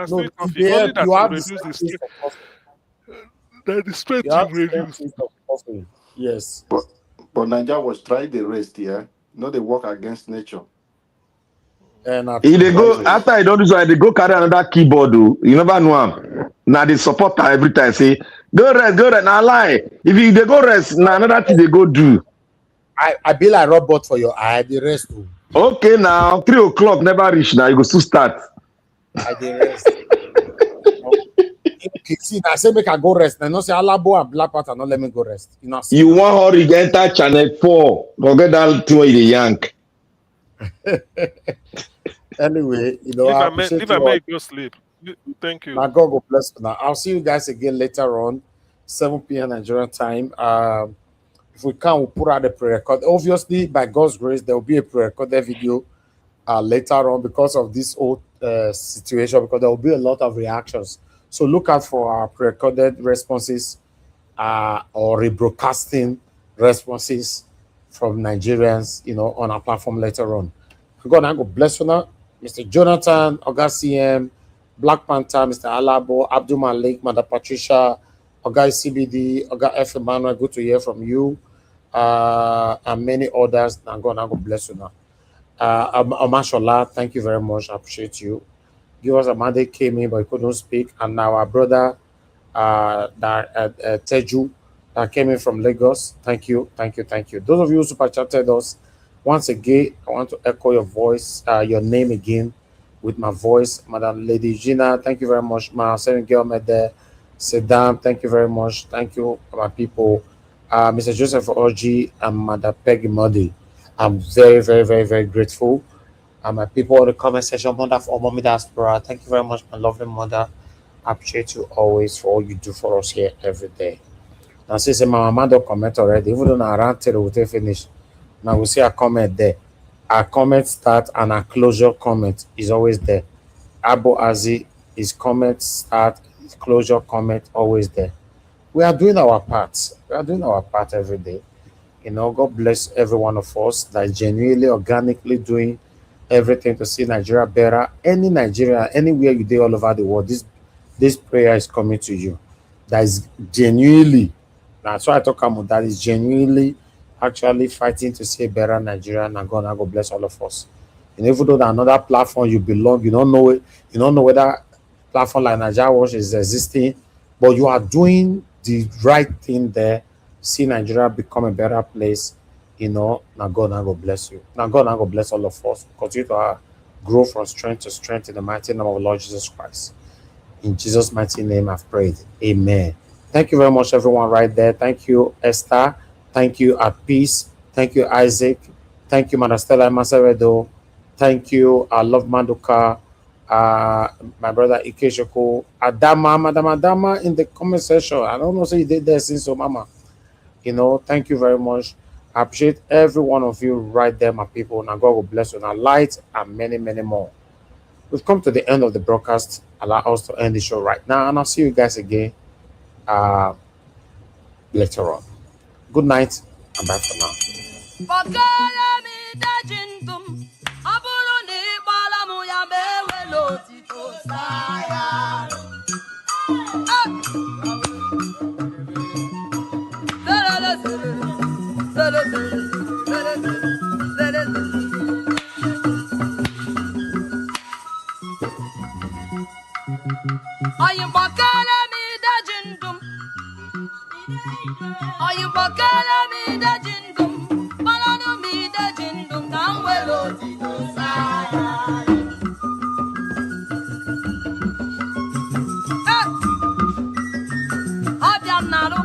Straight coffee. If Only that you have reduce the the taste straight. of coffee. The straight You you have the reduce. taste of coffee. Yes. But Nigeria was trying the rest here. No, they work against nature. And He dey go after he don't do so. They go carry another keyboard. Oh. You never know him. Now they support her every time. Say go rest. Now lie. If you they go rest, now another thing they go do. I be like robot for your eye. The rest too. Okay, now 3 o'clock never reach. Now you go still start. I dey rest. Okay, see, I say make I go rest. I know say Alabo and Black Panther not let me go rest. You know. You want hurry enter channel 4. Forget that thing you dey yank. Anyway, you know, If I make you sleep. Thank you. Now God will bless you. Now I'll see you guys again later on, 7 p.m. Nigerian time. If we can, we'll put out a pre-record. Obviously, by God's grace, there will be a pre-recorded video later on because of this whole situation, because there will be a lot of reactions. So look out for our pre-recorded responses or rebroadcasting responses from Nigerians, you know, on our platform later on. God, I go bless you now. Mr. Jonathan, Oga CM, Black Panther, Mr. Alabo, Abdul Malik, Mother Patricia, Oga CBD, Oga F. Emmanuel, good to hear from you, and many others. And God, I go bless you now. Amashola, thank you very much. I appreciate you. Give us a mandate came in, but he couldn't speak. And now our brother, Teju, that came in from Lagos. Thank you. Those of you who super chatted us, once again, I want to echo your voice, your name again with my voice. Madam Lady Gina, thank you very much. My second girl met there. Sedam, thank you very much. Thank you, my people. Mr. Joseph Orji and Madam Peggy Muddy. I'm very, very, very, very grateful. My people in the comment section, Mother for Mommy Diaspora, thank you very much, my lovely mother. I appreciate you always for all you do for us here every day. Now, since my mama don't comment already, even though I ran till we finish, now we see a comment there. Our comment start and our closure comment is always there. Abu Azi, his comment start, his closure comment always there. We are doing our part. We are doing our part every day. You know, God bless every one of us that is genuinely, organically doing everything to see Nigeria better. Any Nigeria, anywhere you do all over the world, this prayer is coming to you. That is genuinely, that's why I talk about that, is genuinely actually fighting to see a better Nigeria, and God will bless all of us. And even though that another platform you belong, you don't know it, you don't know whether platform like Nigeria Watch is existing, but you are doing the right thing there. See Nigeria become a better place, you know. Now God will bless you. Now God will bless all of us. Continue to grow from strength to strength in the mighty name of Lord Jesus Christ. In Jesus' mighty name, I've prayed. Amen. Thank you very much, everyone, right there. Thank you, Esther. Thank you, At Peace. Thank you, Isaac. Thank you, Manastella Masaredo. Thank you, I love Manduka. My brother Ikechoko. Adama, Madam Adama in the comment section. I don't know, so you did there since so, Mama. You know, thank you very much. I appreciate every one of you right there, my people. Now God will bless you. Now light and many, many more. We've come to the end of the broadcast. Allow us to end the show right now, and I'll see you guys again later on. Good night and bye for now. Are you bakala me da jindum? Are you bakala me da jindum? Balano me da jindum kangwelo tito saya. Abiam nalo.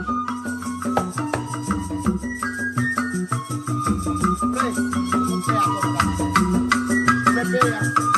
Prepare.